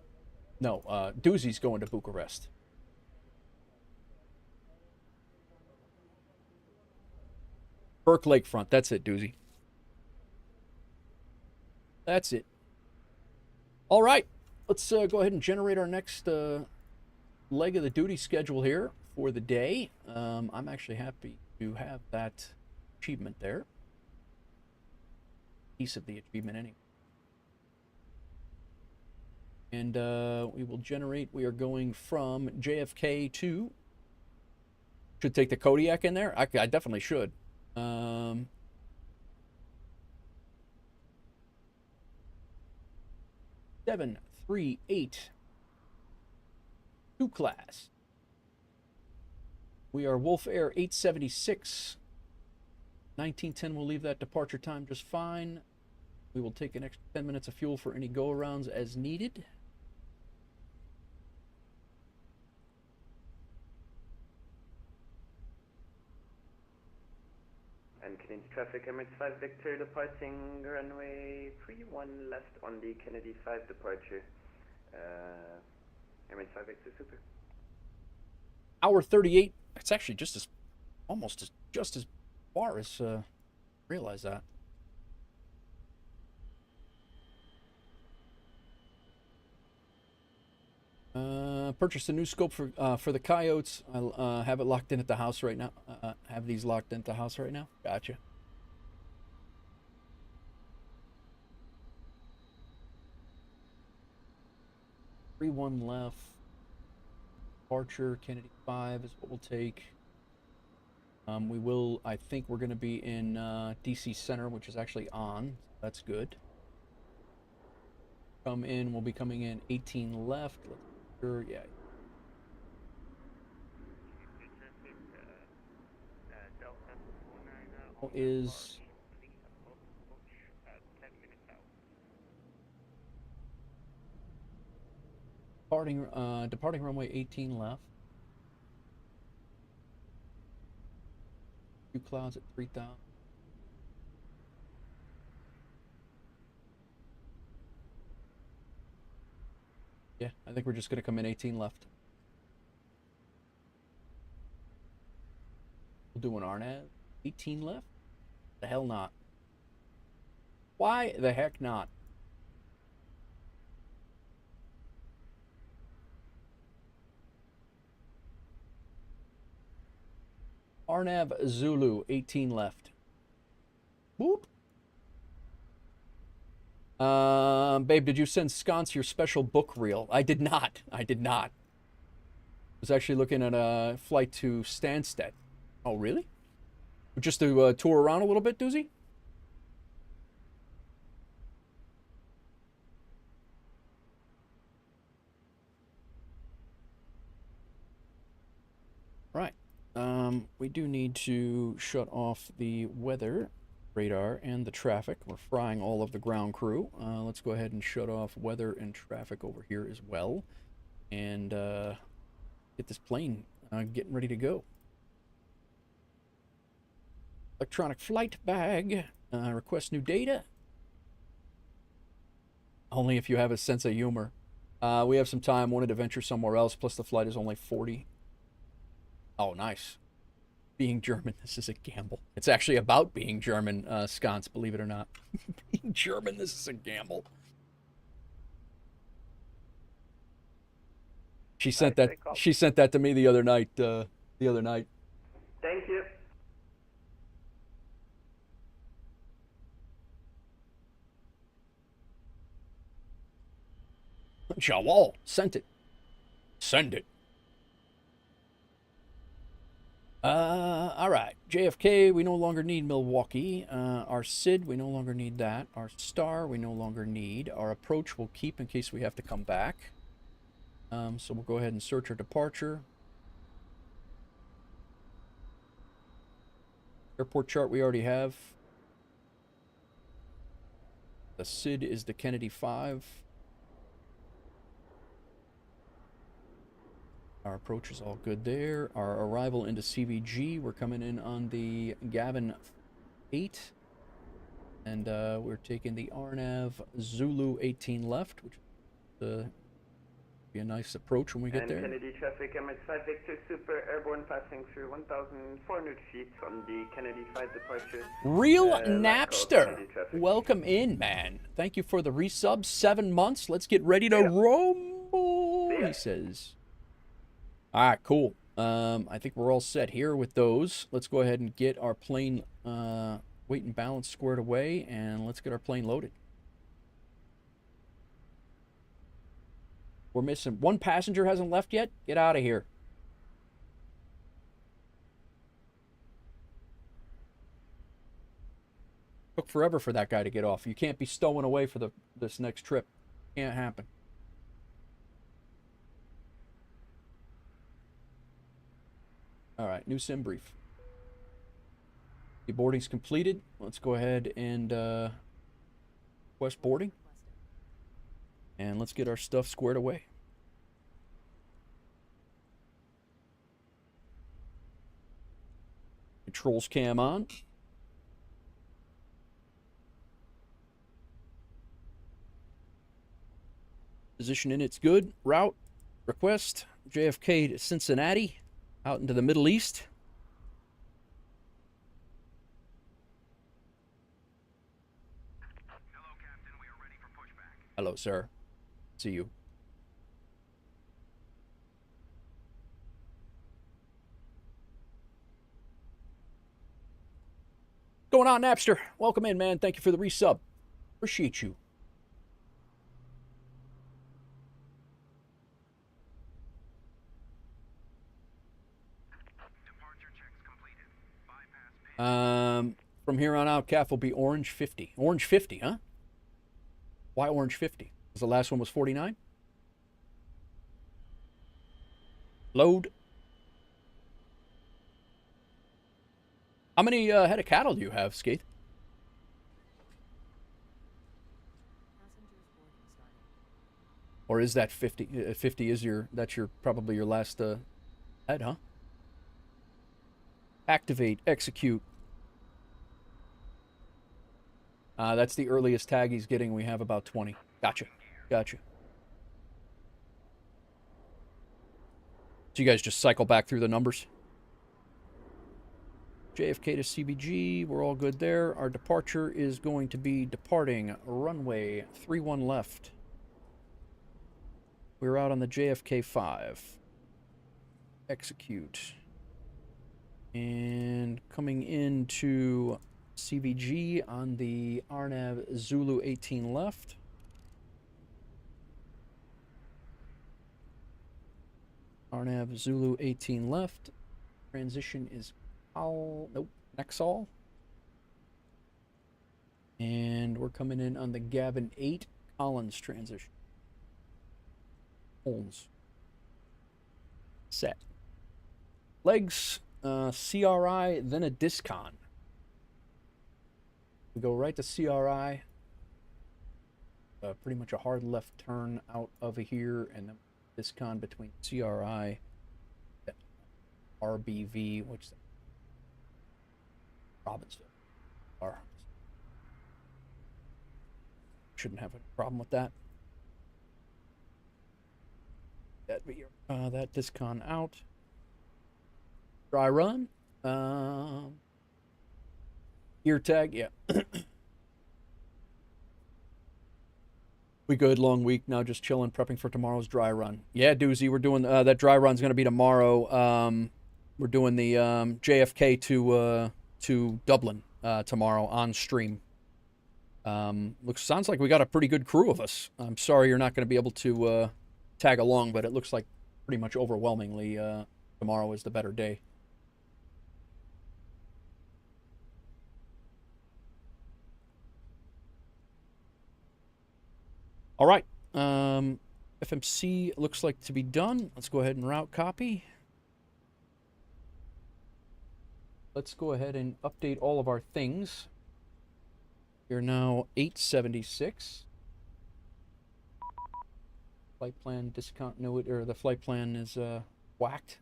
No, Doozy's going to Bucharest. Burke Lakefront. That's it, Doozy. That's it. All right. Let's go ahead and generate our next leg of the duty schedule here for the day. I'm actually happy to have that achievement there. Piece of the achievement anyway. And we will generate, we are going from JFK to, should take the Kodiak in there? I definitely should. 738 2 class. We are WolfAir 876. 1910 will leave that departure time just fine. We will take an extra 10 minutes of fuel for any go-arounds as needed. And Kennedy traffic, Emirates 5 Victor departing runway 31 left on the Kennedy 5 departure. Emirates 5 Victor, super. Hour 38. It's actually just as, just as far as, realize that. Purchased a new scope for the Coyotes. I'll have it locked in at the house right now. Have these locked in at the house right now. Gotcha. One left. Departure Kennedy 5 is what we'll take. We will. I think we're going to be in DC Center, which is actually on. That's good. Come in. We'll be coming in 18 left. Let's sure. Yeah. Is departing runway 18 left. Few clouds at 3,000. Yeah, I think we're just going to come in 18 left. We'll do an RNAV. 18 left? The hell not. Why the heck not? RNAV Zulu, 18 left. Whoop. Babe, did you send Sconce your special book reel? I did not. I did not. I was actually looking at a flight to Stansted. Oh, really? Just to tour around a little bit, Doozy? Right. We do need to shut off the weather radar and the traffic. We're frying all of the ground crew. Let's go ahead and shut off weather and traffic over here as well. And get this plane getting ready to go. Electronic flight bag. Request new data. Only if you have a sense of humor. We have some time. Wanted to venture somewhere else. Plus the flight is only 40. Oh, nice. Being German, this is a gamble. It's actually about being German, Sconce, believe it or not. Being German, this is a gamble. She sent that. She sent that to me the other night. Thank you. Jawal, sent it. Send it. All right. JFK, we no longer need Milwaukee. Our SID, we no longer need that. Our star, we no longer need. Our approach we'll keep in case we have to come back. So we'll go ahead and search our departure. Airport chart we already have. The SID is the Kennedy 5. Our approach is all good there. Our arrival into CVG, we're coming in on the Gavin 8. And we're taking the RNAV Zulu 18 left, which is be a nice approach when we get there. Kennedy traffic, MS5 Victor Super Airborne passing through 1,400 feet on the Kennedy 5 departure. Real Napster, welcome in, man. Thank you for the resub. 7 months. Let's get ready to rumble, he says. All right, cool. I think we're all set here with those. Let's go ahead and get our plane weight and balance squared away, and let's get our plane loaded. We're missing one passenger hasn't left yet. Get out of here. Took forever for that guy to get off. You can't be stowing away for this next trip. Can't happen. All right, new sim brief. The boarding's completed. Let's go ahead and request boarding. And let's get our stuff squared away. Controls cam on. Position in, it's good. Route, request, JFK to Cincinnati, out into the Middle East. Hello, Captain. We are ready for pushback. Hello, sir. See you. Going on, Napster? Welcome in, man. Thank you for the resub. Appreciate you. Departure checks completed. Bypass pay. From here on out, CAF will be orange 50. Orange 50, huh? Why orange 50? Because the last one was 49? Load. How many head of cattle do you have, Skate? Or is that 50? 50 is that's probably your last head, huh? Activate, execute. That's the earliest tag he's getting. We have about 20. Gotcha. Gotcha. So you guys just cycle back through the numbers. JFK to CBG. We're all good there. Our departure is going to be departing runway 31 left. We're out on the JFK 5. Execute. And coming into CVG on the RNAV Zulu 18 left. RNAV Zulu 18 left. Transition is nope, Nexall. And we're coming in on the Gavin 8 Collins transition. Holmes. Set. Legs, CRI, then a discon. We go right to CRI. Pretty much a hard left turn out of here, and then discon between CRI and RBV, which is Robbinsville. Shouldn't have a problem with that. That discon out. Dry run. Ear tag, yeah. We good, long week, now just chilling, prepping for tomorrow's dry run. Yeah, Doozy, we're doing, that dry run's going to be tomorrow. We're doing the JFK to Dublin tomorrow on stream. Sounds like we got a pretty good crew of us. I'm sorry you're not going to be able to tag along, but it looks like pretty much overwhelmingly tomorrow is the better day. All right. FMC looks like to be done. Let's go ahead and route copy. Let's go ahead and update all of our things. You're now 876. Flight plan discontinuity, or the flight plan is whacked.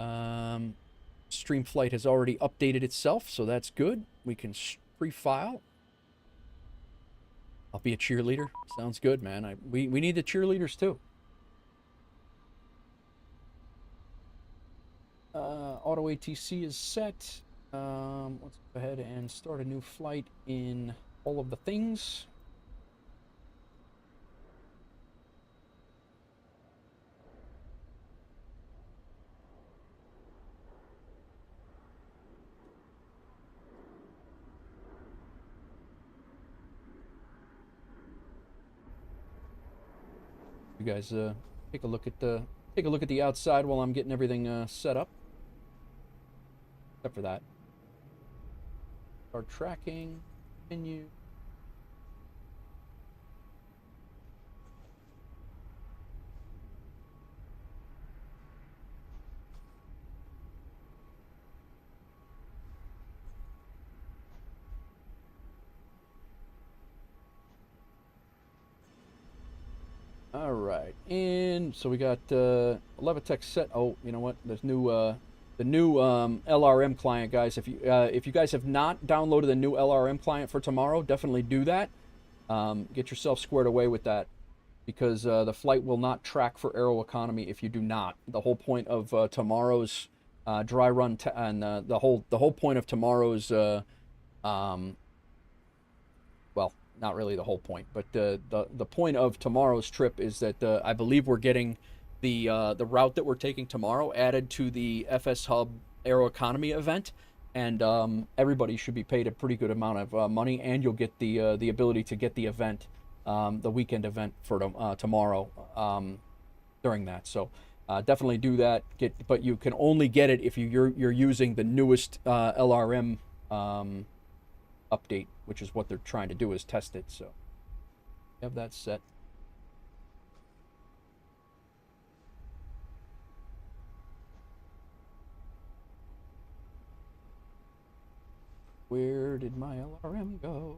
Streamflight has already updated itself, so that's good. We can pre-file. I'll be a cheerleader. Sounds good, man. We need the cheerleaders too. Auto ATC is set. Let's go ahead and start a new flight in all of the things. You guys take a look at the outside while I'm getting everything set up. Except for that. Start tracking, continue. All right, and so we got Levitech set. Oh, you know what? There's the new LRM client, guys. If you guys have not downloaded the new LRM client for tomorrow, definitely do that. Get yourself squared away with that, because the flight will not track for Aeroconomy if you do not. The whole point of tomorrow's dry run and the whole point of tomorrow's well, not really the whole point, but the point of tomorrow's trip is that I believe we're getting the route that we're taking tomorrow added to the FSHub Aeroconomy event, and everybody should be paid a pretty good amount of money, and you'll get the ability to get the event, the weekend event for tomorrow during that. So definitely do that. But you can only get it if you're using the newest LRM update, which is what they're trying to do, is test it. So have that set. Where did my LRM go?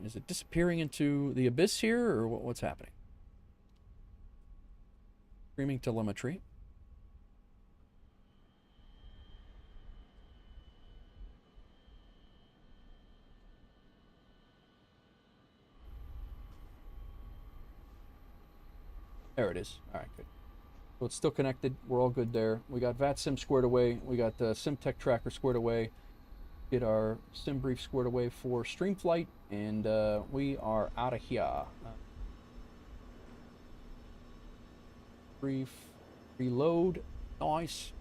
Is it disappearing into the abyss here, or what's happening? Streaming telemetry. There it is. All right, good. So it's still connected. We're all good there. We got VATSIM squared away. We got the SimTech tracker squared away. Get our sim brief squared away for Streamflight, and we are out of here. Brief, reload, nice.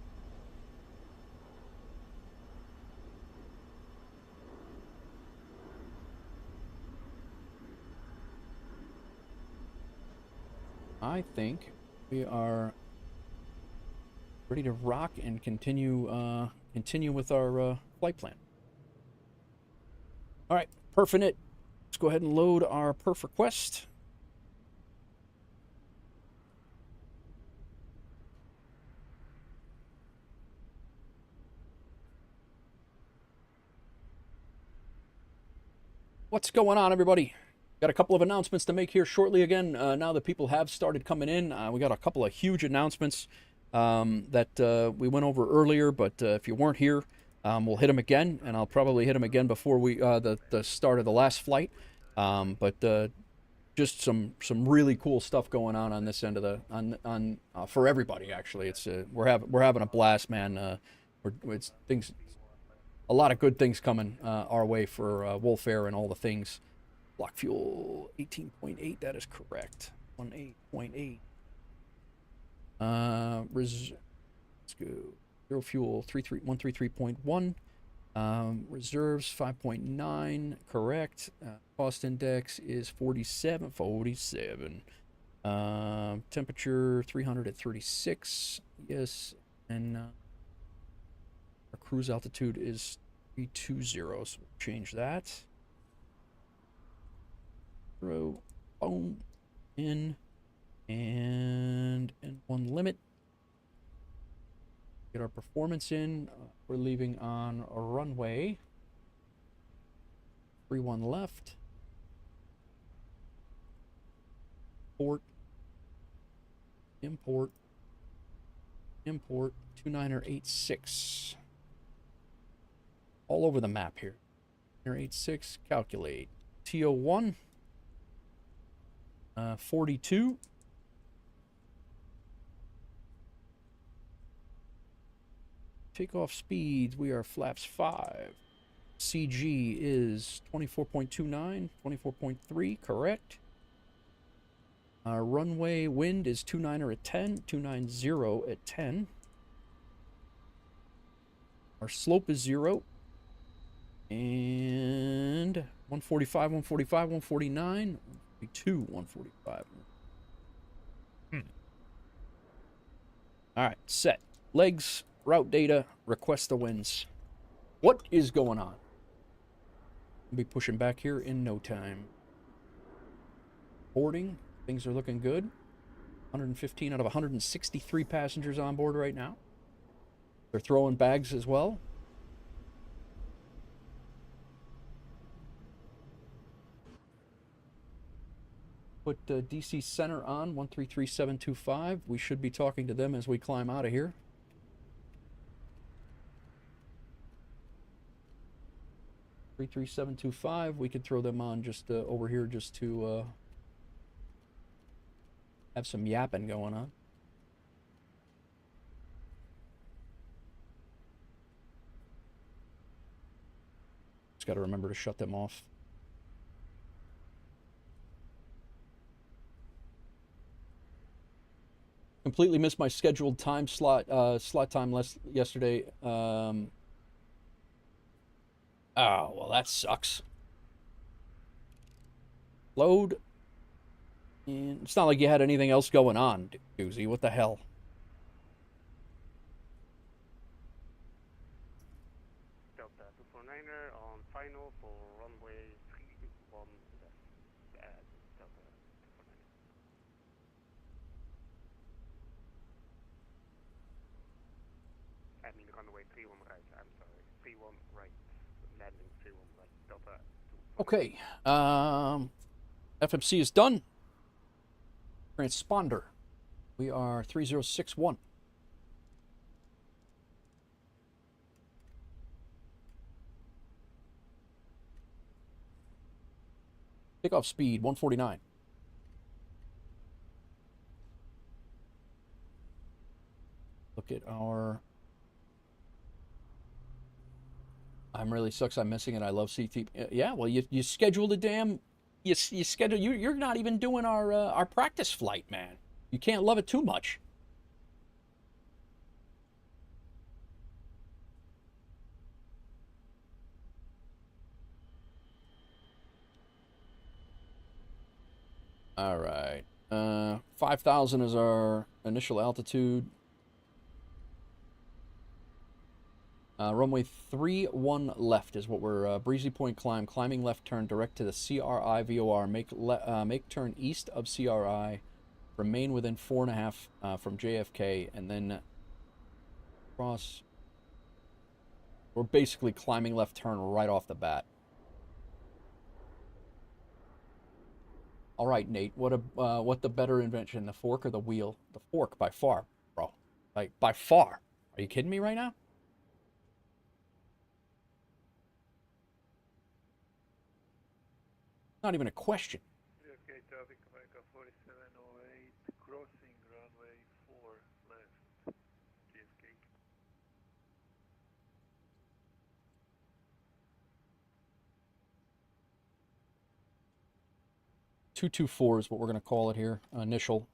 I think we are ready to rock and continue with our flight plan. All right, Perfinite. Let's go ahead and load our perf request. What's going on, everybody? Got a couple of announcements to make here shortly again. Now that people have started coming in, we got a couple of huge announcements that we went over earlier, but if you weren't here, we'll hit them again, and I'll probably hit them again before we the start of the last flight. But just some really cool stuff going on this end of the for everybody. Actually, it's we're having a blast, man. It's things. a lot of good things coming our way for WolfAir and all the things. Block fuel 18.8, that is correct. 18.8. Let's go. Zero fuel 133.1. Reserves 5.9, correct. Cost index is 47. Temperature 300 at 36, yes. And our cruise altitude is 320, so we'll change that. Throw, boom, in, and one limit. Get our performance in. We're leaving on a runway. 31 left. Import 2986. All over the map here. 86, calculate. TO1 42. Takeoff speeds, we are flaps 5. CG is 24.29, 24.3, correct. Our runway wind is 29er at 10, 290 at 10. Our slope is 0. And 145, 145, 149, 142, 145. All right, set. Legs, route data, request the winds. What is going on? I'll be pushing back here in no time. Boarding, things are looking good. 115 out of 163 passengers on board right now. They're throwing bags as well. Put DC Center on, 133725. We should be talking to them as we climb out of here. Three 3725. We could throw them on just over here just to have some yapping going on. Just got to remember to shut them off. Completely missed my scheduled time slot time yesterday. Oh, well, that sucks. Load. And it's not like you had anything else going on, Doozy. What the hell? Delta 249er on final for runway 31 left. Delta 249er. I mean runway 31 right, I'm sorry. 31 right. Landing 31 right. Delta 249er. Okay. FMC is done. Transponder. We are 3061. Takeoff speed 149. Look at our... I'm really sucks. I'm missing it. I love CT. Yeah, well, you scheduled a damn... You schedule. You're not even doing our practice flight, man. You can't love it too much. All right. 5,000 is our initial altitude. Runway 31 left is what we're breezy point climb, climbing left turn direct to the CRI VOR. Make turn east of CRI, remain within 4.5 from JFK, and then cross. We're basically climbing left turn right off the bat. All right, Nate. What the better invention, the fork or the wheel? The fork by far, bro. Like by far. Are you kidding me right now? Not even a question. JFK traffic, America 4708, crossing runway 4 left, JFK. 224 is what we're going to call it here, initial.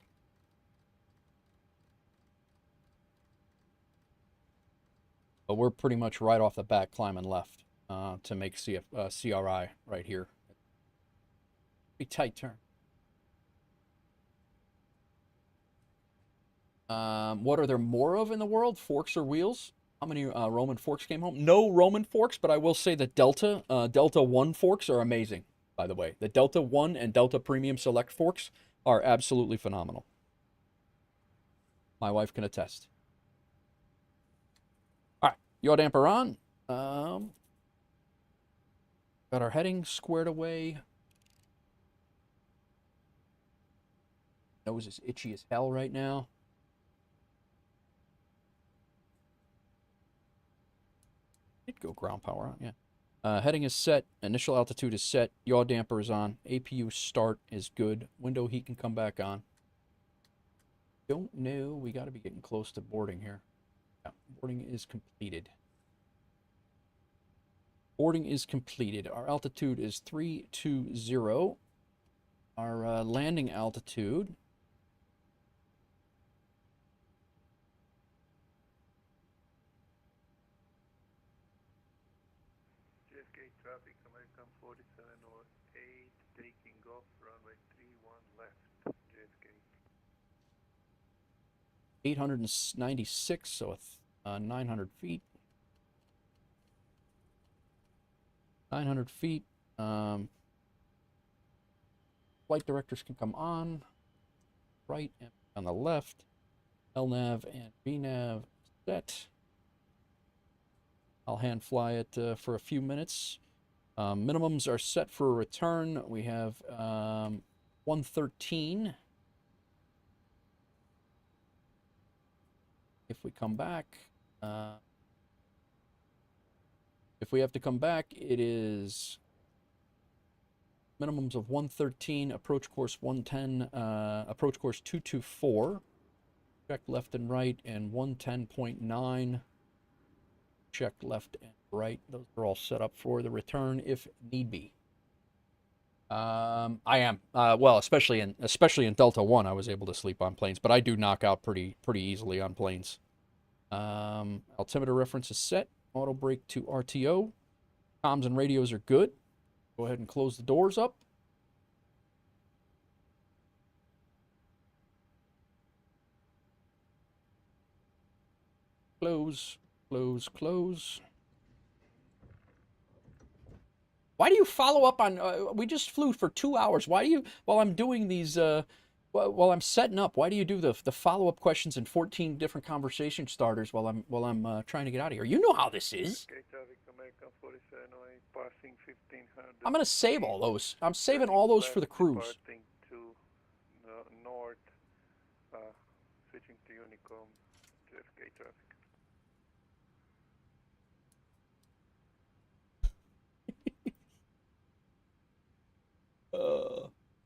But we're pretty much right off the bat climbing left to make CRI right here. Be tight turn. What are there more of in the world? Forks or wheels? How many Roman forks came home? No Roman forks, but I will say that Delta 1 forks are amazing, by the way. The Delta 1 and Delta Premium Select forks are absolutely phenomenal. My wife can attest. All right, yaw damper on. Got our heading squared away. Nose is itchy as hell right now. Did go ground power on, yeah. Heading is set. Initial altitude is set. Yaw damper is on. APU start is good. Window heat can come back on. Don't know. We got to be getting close to boarding here. Yeah, boarding is completed. Boarding is completed. Our altitude is 320. Our landing altitude. JFK traffic, American 4708, taking off, runway 31 left, JFK. 896, so 900 feet. 900 feet. Flight directors can come on, right and on the left. LNAV and VNAV set. I'll hand fly it for a few minutes. Minimums are set for a return. We have 113. If we come back, if we have to come back, it is minimums of 113, approach course 110, approach course 224. Check left and right, and 110.9. Check left and right. Those are all set up for the return if need be. I am well, especially in Delta 1, I was able to sleep on planes, but I do knock out pretty easily on planes. Altimeter reference is set. Auto brake to RTO. Comms and radios are good. Go ahead and close the doors up. Close, close, close. Why do you follow up on, we just flew for 2 hours. Why do you, while I'm doing these, while I'm setting up, why do you do the follow-up questions and 14 different conversation starters while I'm trying to get out of here? You know how this is. Okay, traffic, American 4708, passing 1500. I'm going to save all those. I'm saving all those for the cruise. Departing to north, switching to Unicom, JFK traffic.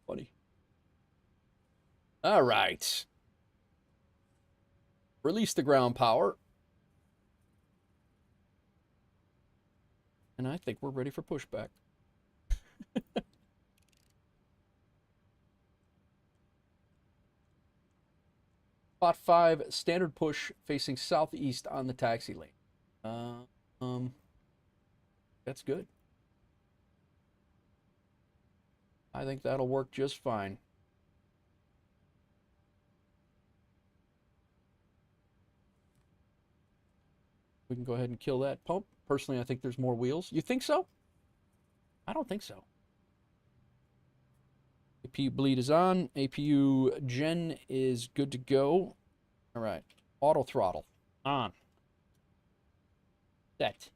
Funny. All right. Release the ground power. And I think we're ready for pushback. Spot 5, standard push facing southeast on the taxi lane. That's good. I think that'll work just fine. We can go ahead and kill that pump. Personally, I think there's more wheels. You think so? I don't think so. APU bleed is on. APU gen is good to go. All right. Auto throttle on. Set.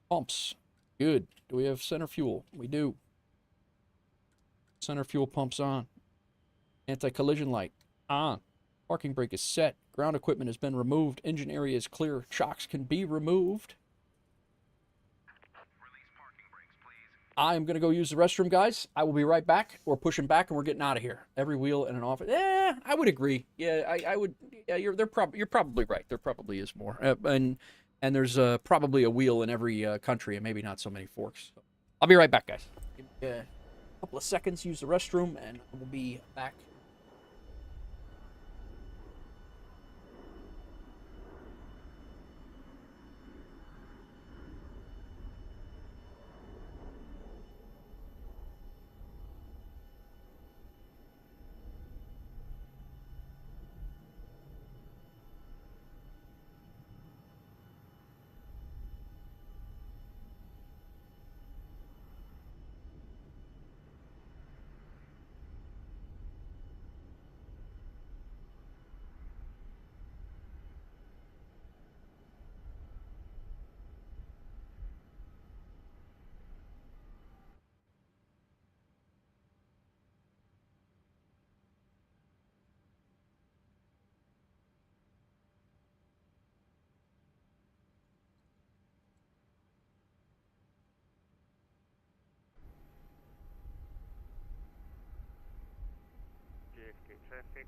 Pumps. Good. Do we have center fuel? We do. Center fuel pumps on. Anti-collision light on. Parking brake is set. Ground equipment has been removed. Engine area is clear. Shocks can be removed. Release parking brakes, please. I'm going to go use the restroom, guys. I will be right back. We're pushing back and we're getting out of here. Every wheel in an office. I would agree. Yeah, I would. Yeah, you're probably right. There probably is more. And there's probably a wheel in every country and maybe not so many forks. So I'll be right back, guys. couple of seconds, use the restroom, and we'll be back. JFK traffic,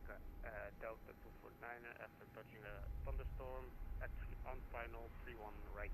Delta 249 after touching a thunderstorm, actually on final 31 right.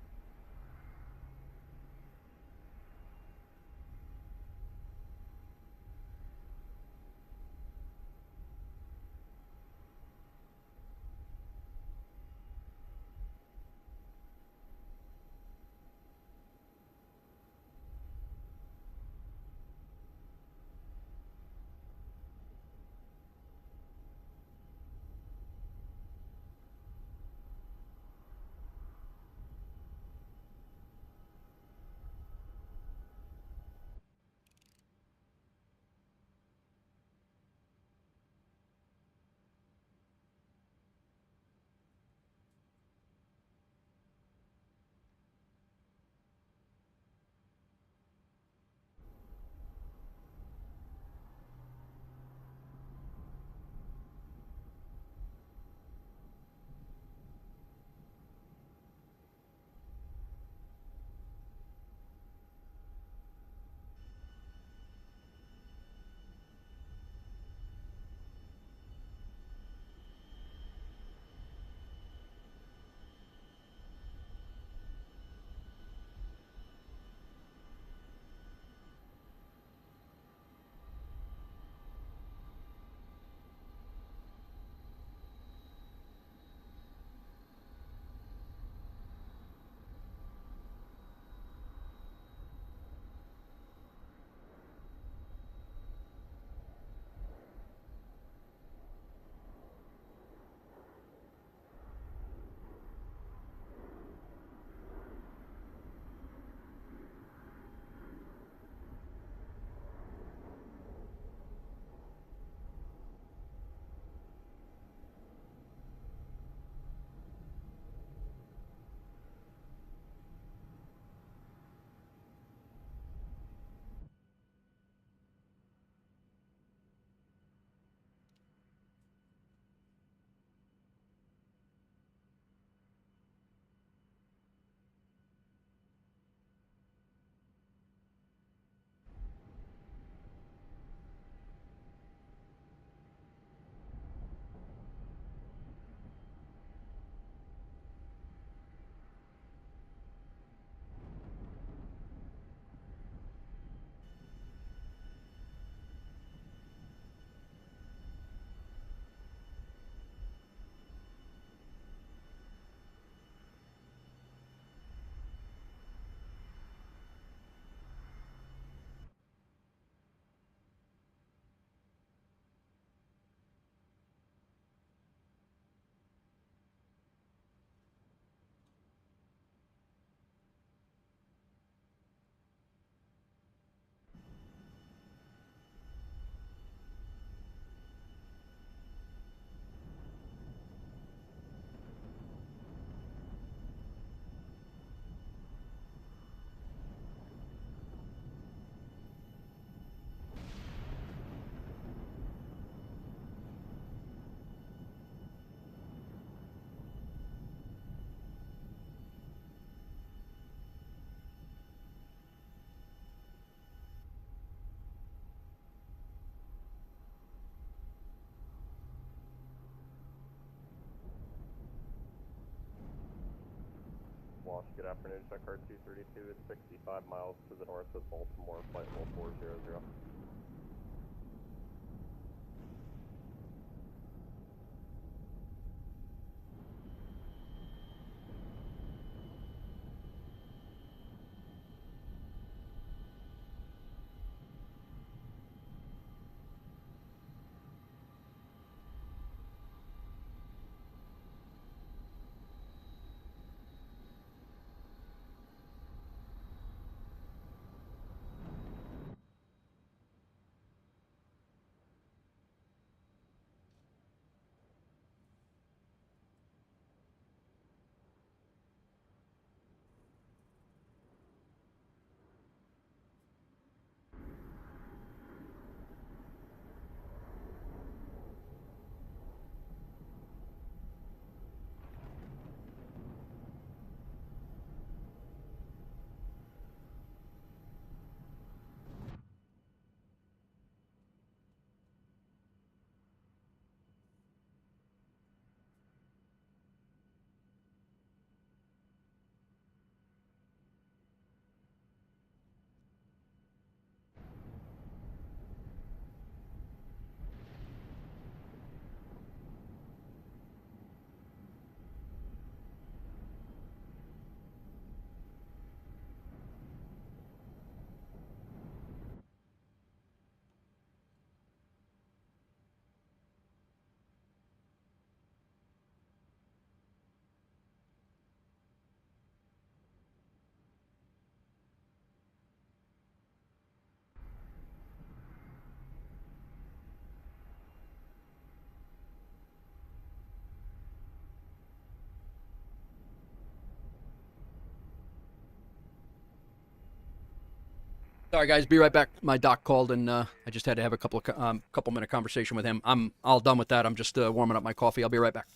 Wash, good afternoon, check R232, it's 65 miles to the north of Baltimore, flight 1400. Sorry, guys. Be right back. My doc called, and I just had to have a couple minute conversation with him. I'm all done with that. I'm just warming up my coffee. I'll be right back.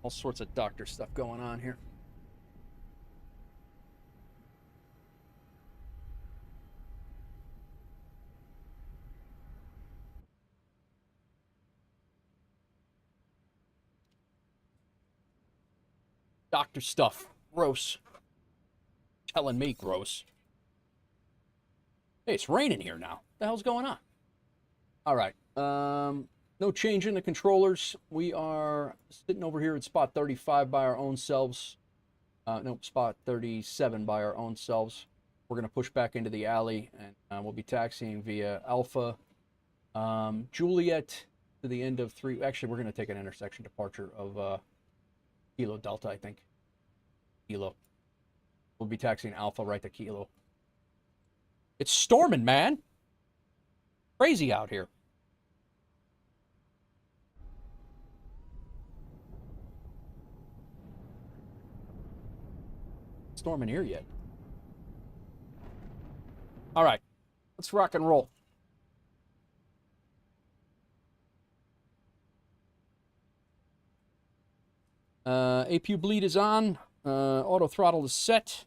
All sorts of doctor stuff going on here. Doctor stuff. Gross. Telling me gross. Hey, it's raining here now. What the hell's going on? All right. No change in the controllers. We are sitting over here at spot 35 by our own selves. Nope, spot 37 by our own selves. We're going to push back into the alley, and we'll be taxiing via Alpha Juliet to the end of 3. Actually, we're going to take an intersection departure of Kilo Delta, I think. Kilo. We'll be taxiing Alpha right to Kilo. It's storming, man. Crazy out here. Storming here yet. All right. Let's rock and roll. APU bleed is on. Auto throttle is set.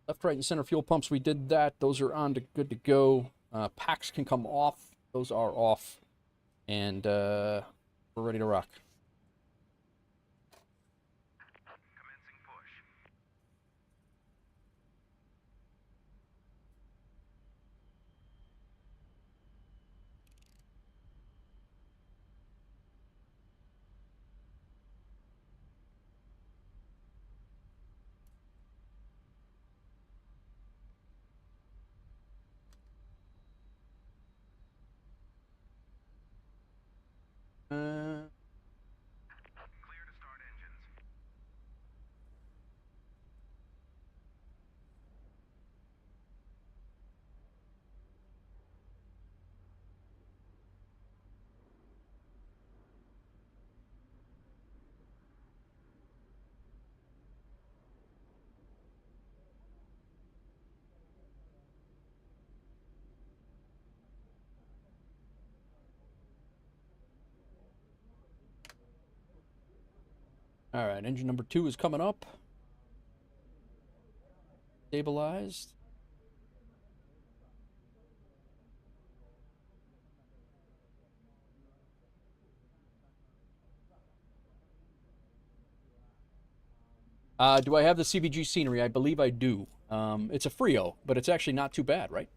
Left, right, and center fuel pumps, we did that. Those are on to good to go. Packs can come off. Those are off. And we're ready to rock. Commencing push. Clear to start engines. All right, engine number 2 is coming up. Stabilized. Do I have the CVG scenery? I believe I do. It's a Frio, but it's actually not too bad, right?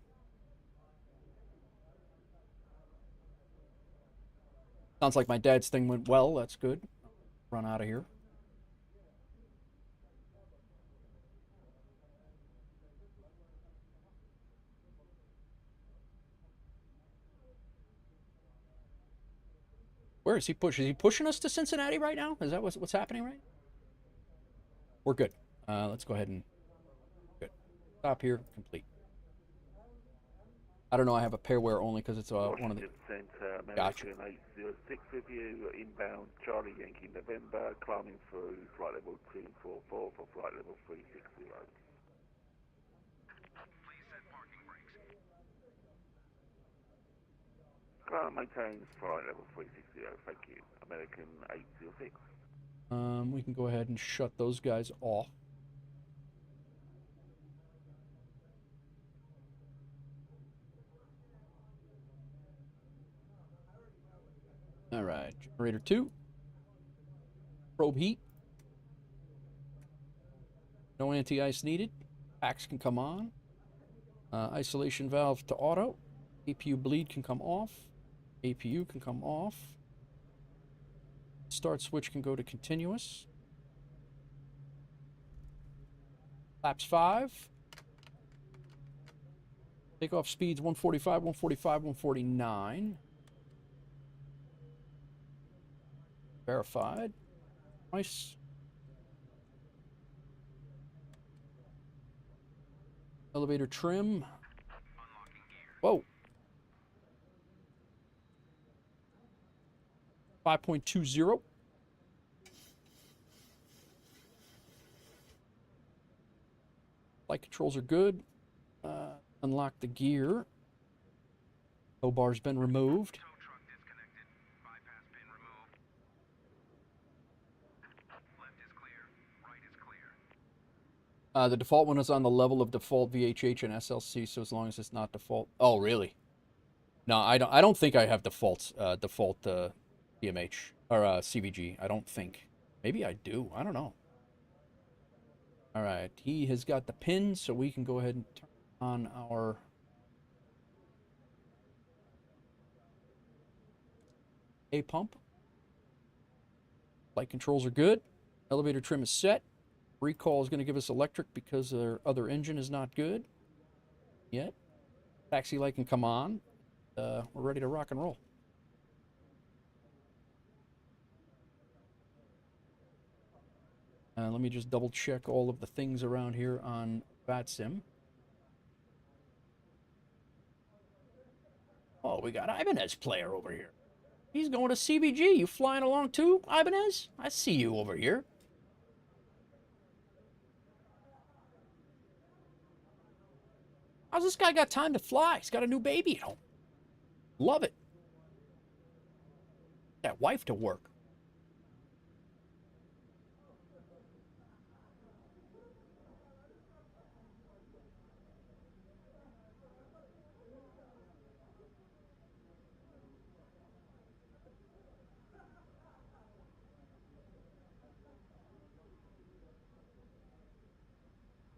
Sounds like my dad's thing went well. That's good. Run out of here. Where is he pushing? Is he pushing us to Cincinnati right now? Is that what's happening right now? We're good. Let's go ahead and... Good. Stop here. Complete. I don't know. I have a pairware only because it's one of the... Gotcha. American 806 with you, inbound Charlie Yankee November, climbing through flight level 244 for flight level 360. Please set parking brakes. Ground maintains flight level 360, thank you. American 806. We can go ahead and shut those guys off. All right, generator 2. Probe heat. No anti-ice needed. Packs can come on. Isolation valve to auto. APU bleed can come off. APU can come off. Start switch can go to continuous. Flaps 5. Takeoff speeds 145, 145, 149. Verified. Nice. Elevator trim. Whoa. 5.20. Flight controls are good. Unlock the gear. Tow bar's been removed. Tow truck disconnected. Bypass pin removed. Left is clear. Right is clear. The default one is on the level of default VHH and SLC, so as long as it's not default. Oh, really? No, I don't think I have default PMH or CVG. I don't think. Maybe I do. I don't know. All right, he has got the pin, so we can go ahead and turn on our A pump. Flight controls are good. Elevator trim is set. Recall is going to give us electric because their other engine is not good yet. Taxi light can come on. We're ready to rock and roll. Let me just double check all of the things around here on VATSIM. Oh, we got Ibanez player over here. He's going to CBG. You flying along too, Ibanez? I see you over here. How's this guy got time to fly? He's got a new baby at home. Love it. That wife to work.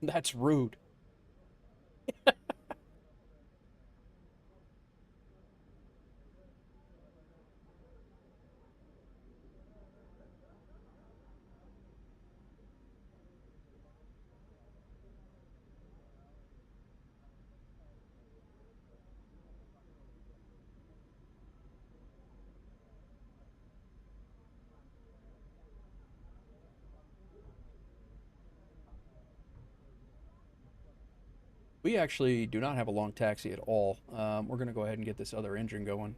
That's rude. We actually do not have a long taxi at all. We're going to go ahead and get this other engine going.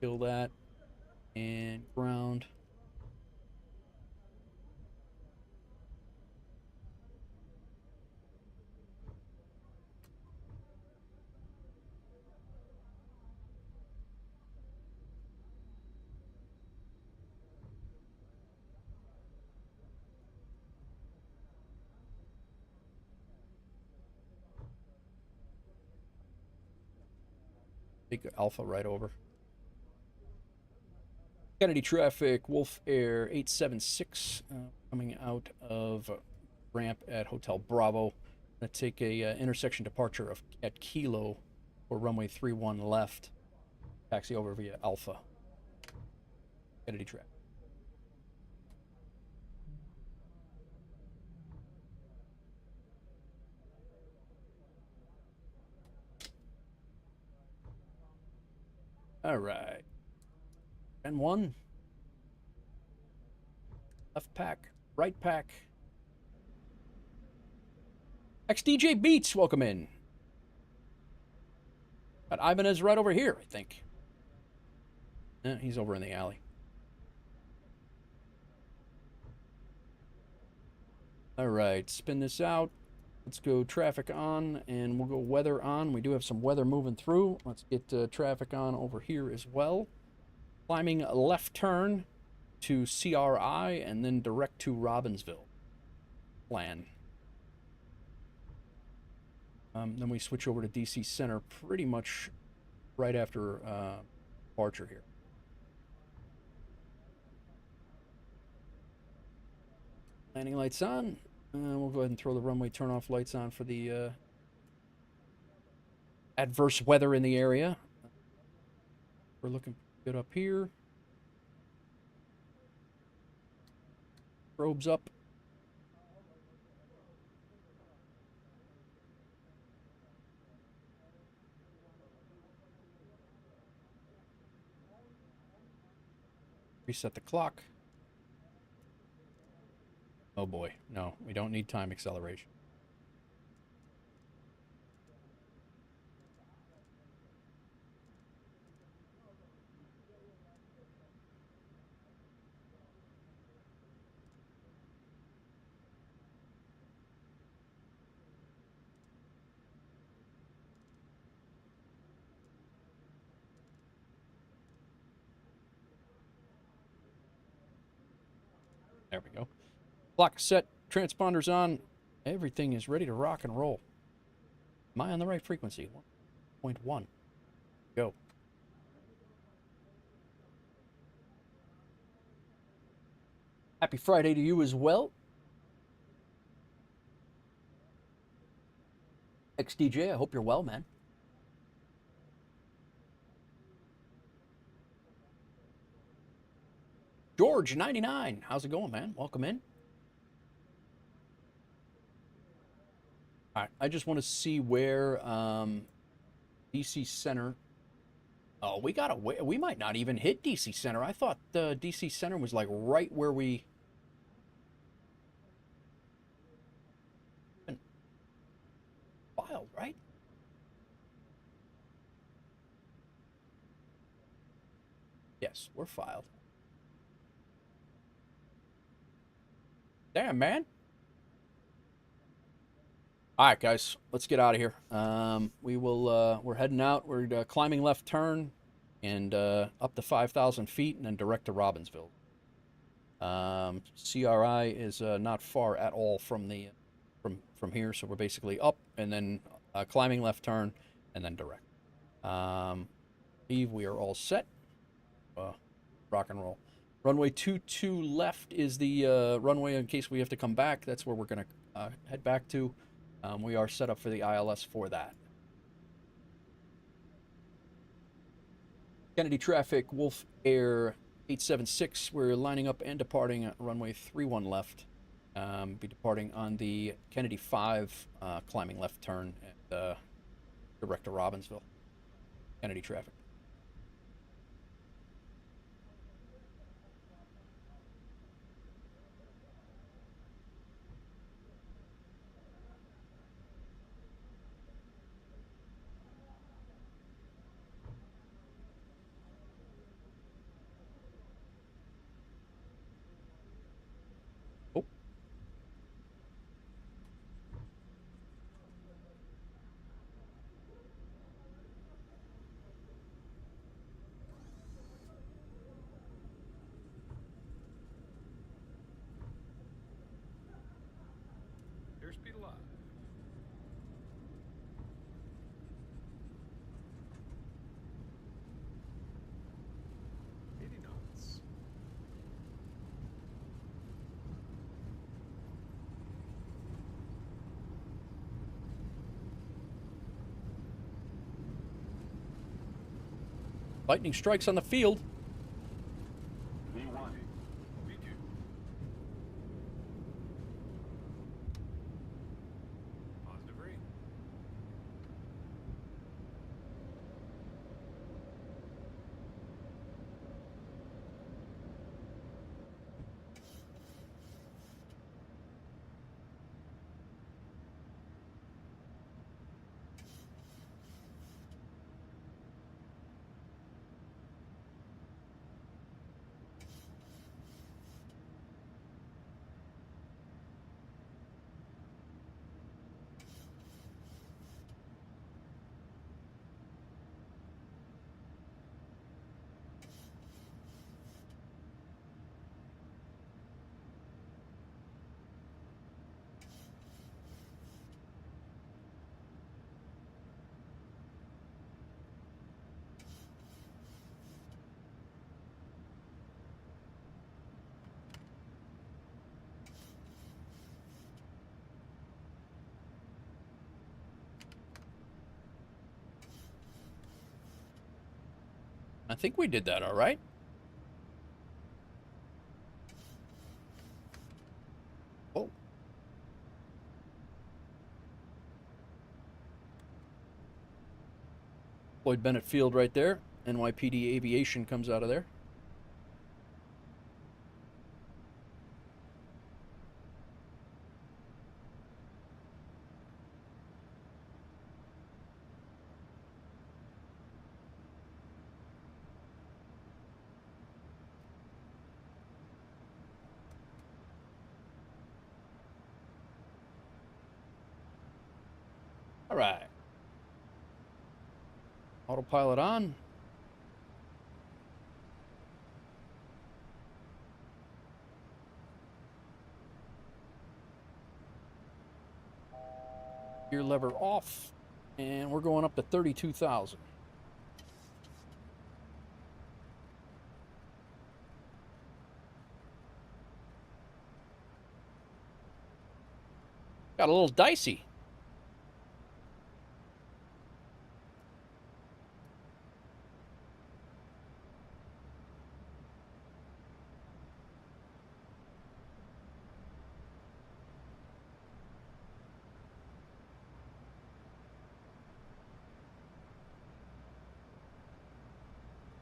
Kill that. And ground. Take Alpha right over. Kennedy traffic, WolfAir 876 coming out of ramp at Hotel Bravo. Gonna take a intersection departure at Kilo for runway 31 left. Taxi over via Alpha. Kennedy traffic. All right. And one. Left pack. Right pack. XDJ Beats, welcome in. Got Ibanez right over here, I think. He's over in the alley. All right, spin this out. Let's go traffic on, and we'll go weather on. We do have some weather moving through. Let's get traffic on over here as well. Climbing a left turn to CRI, and then direct to Robbinsville. Plan. Then we switch over to DC Center pretty much right after departure here. Landing lights on. We'll go ahead and throw the runway turn-off lights on for the adverse weather in the area. We're looking good up here. Probes up. Reset the clock. Oh boy, no, we don't need time acceleration. There we go. Clock set, transponders on. Everything is ready to rock and roll. Am I on the right frequency? 1.1. Go. Happy Friday to you as well. XDJ, I hope you're well, man. George, 99. How's it going, man? Welcome in. All right, I just want to see where DC Center. Oh, we might not even hit DC Center. I thought the DC Center was like right where we Yes, we're filed. Damn, man. All right, guys, let's get out of here. We're heading out. We're climbing left turn and up to 5,000 feet and then direct to Robbinsville. CRI is not far at all from the from here, so we're basically up and then climbing left turn and then direct. We are all set. Rock and roll. Runway 22 left is the runway in case we have to come back. That's where we're going to head back to. We are set up for the ILS for that. Kennedy traffic, WolfAir 876. We're lining up and departing at runway 31 left. Be departing on the Kennedy 5, climbing left turn and direct to Robbinsville. Kennedy traffic. Airspeed alive. 80 knots. Lightning strikes on the field. V1. V2. Positive rate. I think we did that all right. Oh. Lloyd Bennett Field right there. NYPD Aviation comes out of there. All right. Autopilot on. Gear lever off. And we're going up to 32,000. Got a little dicey.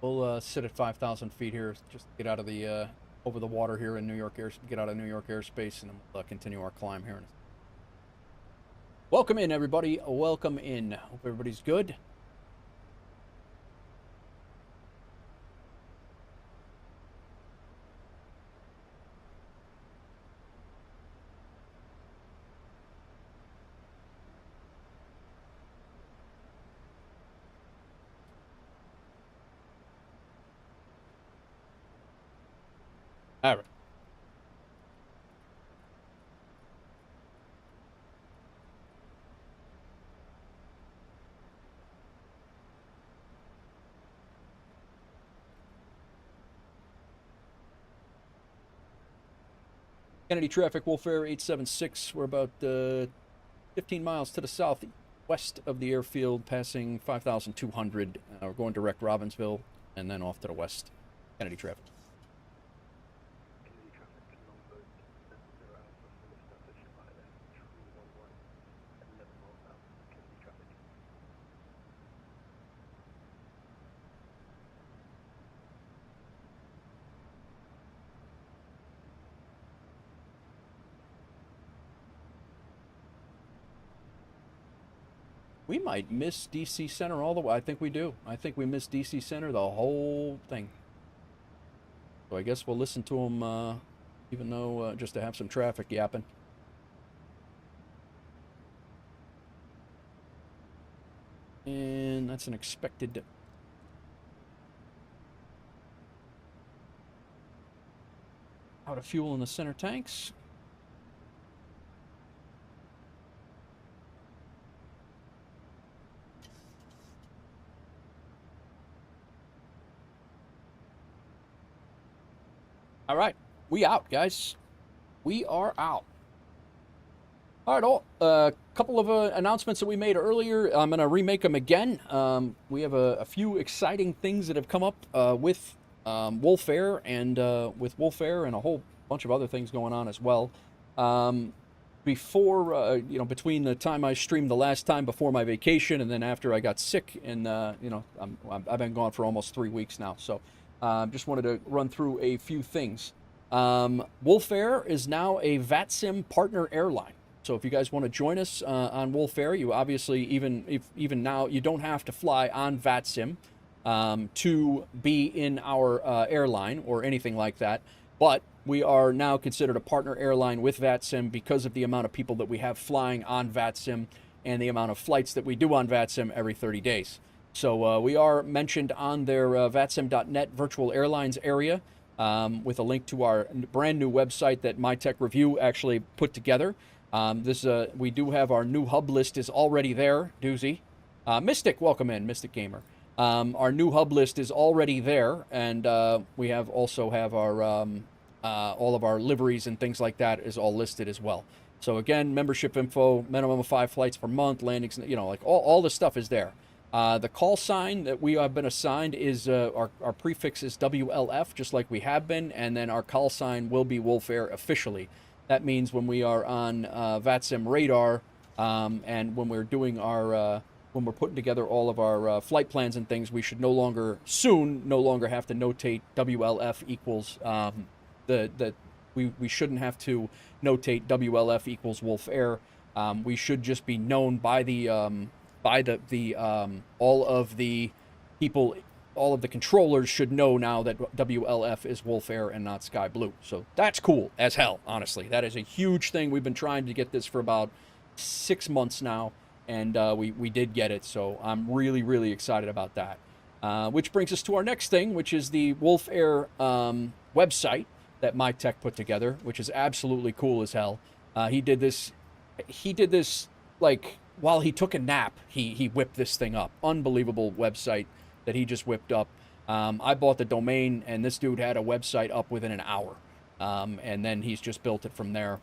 We'll sit at 5,000 feet here, just to get out of the over the water here in New York get out of New York airspace, and then we'll continue our climb here. Welcome in, everybody. Welcome in. Hope everybody's good. All right. Kennedy traffic, WolfAir 876. We're about 15 miles to the southwest of the airfield, passing 5,200. We're going direct Robbinsville, and then off to the west. Kennedy traffic. Kennedy traffic, number 70 Alpha, full status, ILS 311, 11 miles out, Kennedy traffic. We might miss DC Center all the way. I think we do. I think we missed DC Center the whole thing. So I guess we'll listen to them, even though just to have some traffic yapping. And that's an expected. Out of fuel in the center tanks. All right, we out, guys. We are out. All right, a couple of announcements that we made earlier. I'm going to remake them again. We have a few exciting things that have come up with WolfAir and with WolfAir and a whole bunch of other things going on as well. Before, between the time I streamed the last time before my vacation and then after I got sick, and I've been gone for almost 3 weeks now, so. Just wanted to run through a few things. WolfAir is now a VATSIM partner airline. So if you guys want to join us on WolfAir, you obviously, even now, you don't have to fly on VATSIM to be in our airline or anything like that. But we are now considered a partner airline with VATSIM because of the amount of people that we have flying on VATSIM and the amount of flights that we do on VATSIM every 30 days. So we are mentioned on their vatsim.net virtual airlines area with a link to our brand new website that MyTech Review actually put together. We do have our new hub list is already there, doozy. Mystic, welcome in, Mystic Gamer. Our new hub list is already there, and we also have our all of our liveries and things like that is all listed as well. So again, membership info, minimum of 5 flights per month, landings, like all the stuff is there. The call sign that we have been assigned is our prefix is WLF, just like we have been, and then our call sign will be WolfAir officially. That means when we are on VATSIM radar and when we're doing our when we're putting together all of our flight plans and things, we should no longer have to notate WLF equals we shouldn't have to notate WLF equals WolfAir. We should just be known by the all of the people, all of the controllers should know now that WLF is WolfAir and not Sky Blue. So that's cool as hell, honestly. That is a huge thing. We've been trying to get this for about 6 months now, and we did get it. So I'm really, really excited about that. Which brings us to our next thing, which is the WolfAir website that MyTech put together, which is absolutely cool as hell. He did this like while he took a nap. He whipped this thing up. Unbelievable website that he just whipped up. I bought the domain, and this dude had a website up within an hour, and then he's just built it from there.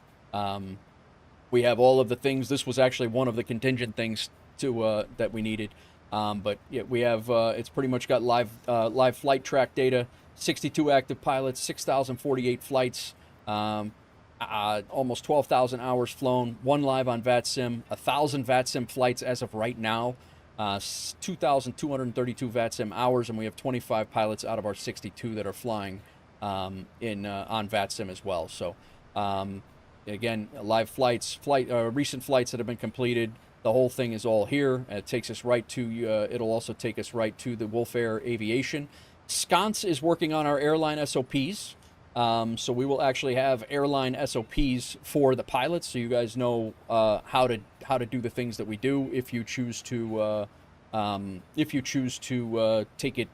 We have all of the things. This was actually one of the contingent things to that we needed. But yeah, we have it's pretty much got live flight track data, 62 active pilots, 6,048 flights, almost 12,000 hours flown, 1 live on VATSIM, 1,000 VATSIM flights as of right now, 2,232 VATSIM hours, and we have 25 pilots out of our 62 that are flying on VATSIM as well. So again, live flights, recent flights that have been completed. The whole thing is all here. It takes us right to, it'll also take us right to the WolfAir Aviation. Sconce is working on our airline SOPs. So we will actually have airline SOPs for the pilots, so you guys know how to do the things that we do if you choose to take it,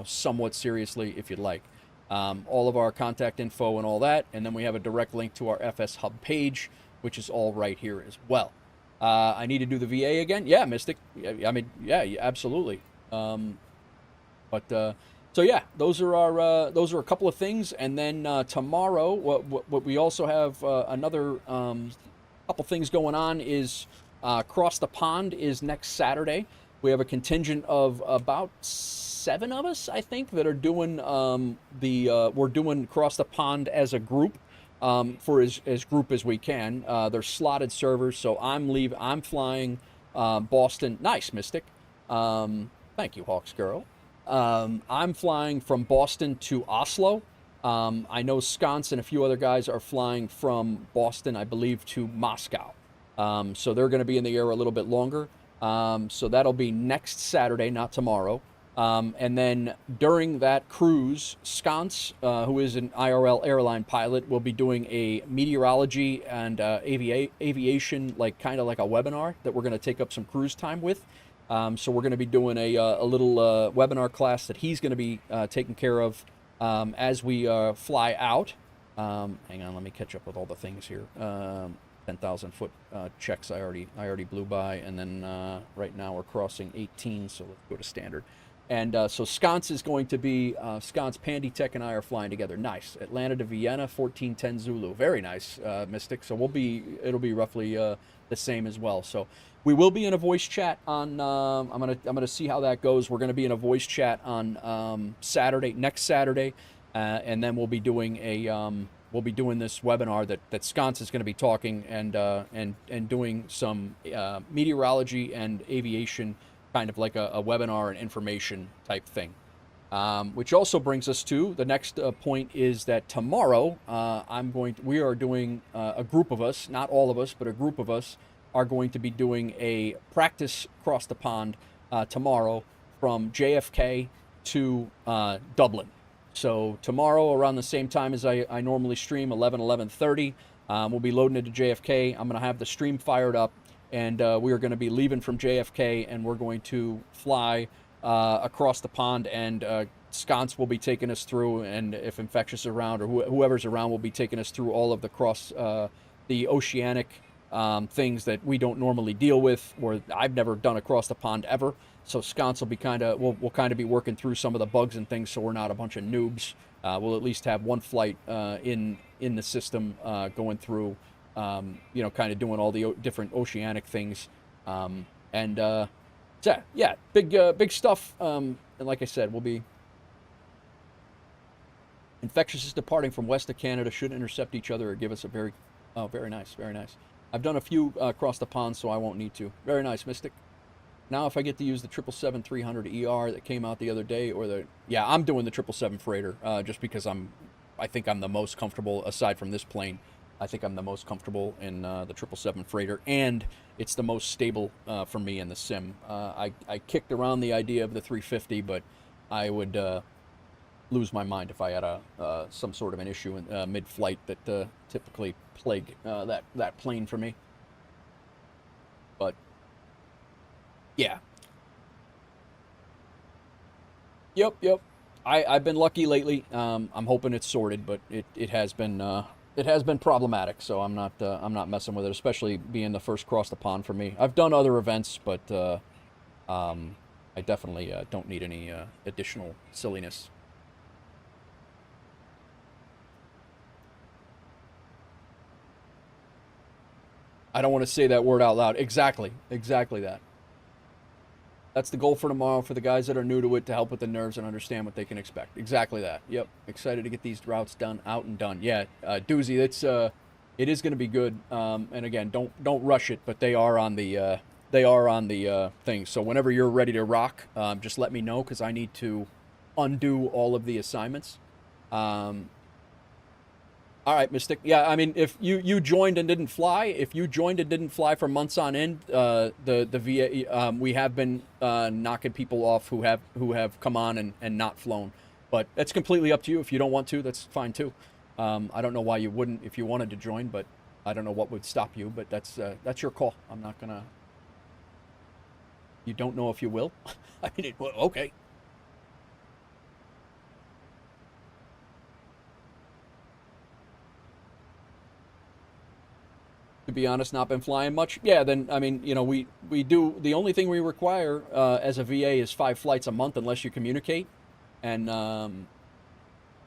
somewhat seriously if you'd like. all of our contact info and all that. And then we have a direct link to our FSHub page, which is all right here as well. I need to do the VA again. Yeah, Mystic. I mean, yeah, absolutely. So yeah, those are a couple of things. And then tomorrow, what we also have another couple things going on is Cross the Pond is next Saturday. We have a contingent of about 7 of us, I think, that are doing we're doing Cross the Pond as a group. For as group as we can. They're slotted servers, so I'm flying Boston. Nice, Mystic. Thank you, Hawks Girl. I'm flying from Boston to Oslo. I know Sconce and a few other guys are flying from Boston, I believe, to Moscow. So they're going to be in the air a little bit longer. So that'll be next Saturday, not tomorrow. And then during that cruise, Sconce, who is an IRL airline pilot, will be doing a meteorology and aviation, kind of like a webinar that we're going to take up some cruise time with. So we're going to be doing a little webinar class that he's going to be taking care of as we fly out. Hang on, let me catch up with all the things here. 10,000 foot checks I already blew by, and then right now we're crossing 18, so let's go to standard. And so Sconce is going to be, Sconce, Pandy Tech, and I are flying together. Nice. Atlanta to Vienna, 1410 Zulu. Very nice, Mystic. So it'll be roughly the same as well. So we will be in a voice chat on, I'm gonna see how that goes. We're gonna be in a voice chat on next Saturday, and then we'll be doing this webinar that Sconce is going to be talking and doing some meteorology and aviation, kind of like a webinar and information type thing. Which also brings us to the next point is that tomorrow we are doing a group of us, not all of us, but a group of us are going to be doing a practice across the pond tomorrow from JFK to Dublin. So tomorrow around the same time as I normally stream, 11:30, we'll be loading into JFK. I'm going to have the stream fired up, and we are going to be leaving from JFK, and we're going to fly across the pond, and Sconce will be taking us through, and if Infectious is around or whoever's around will be taking us through all of the oceanic things that we don't normally deal with, or I've never done across the pond ever. So Sconce will be we'll kind of be working through some of the bugs and things, so we're not a bunch of noobs. We'll at least have one flight in the system going through, kind of doing all the different oceanic things, yeah, big stuff. And like I said, we'll be. Infectious is departing from west of Canada, should intercept each other or give us a very nice, very nice. I've done a few across the pond, so I won't need to. Very nice, Mystic. Now if I get to use the 777-300 ER that came out the other day, I'm doing the 777 freighter, just because I think I'm the most comfortable, aside from this plane, I think I'm the most comfortable in the 777 freighter, and it's the most stable for me in the sim. I kicked around the idea of the 350, but I would lose my mind if I had some sort of an issue in mid-flight that typically plague that plane for me. But yeah. Yep. I've been lucky lately. I'm hoping it's sorted, but it has been problematic. So I'm not messing with it, especially being the first cross the pond for me. I've done other events, but I definitely don't need any additional silliness. I don't want to say that word out loud. Exactly that. That's the goal for tomorrow for the guys that are new to it, to help with the nerves and understand what they can expect. Exactly that. Yep. Excited to get these routes out and done. Yeah, Doozy, it is going to be good. And again, don't rush it, but they are on the thing. So whenever you're ready to rock, just let me know, because I need to undo all of the assignments. All right, Mystic. Yeah, I mean, if you joined and didn't fly, for months on end, the VA, we have been knocking people off who have come on and not flown. But that's completely up to you. If you don't want to, that's fine too. I don't know why you wouldn't if you wanted to join, but I don't know what would stop you. But that's your call. I'm not gonna. You don't know if you will. I mean, okay. to be honest, not been flying much. Yeah, then, I mean, you know, we do, the only thing we require as a VA is 5 flights a month unless you communicate. And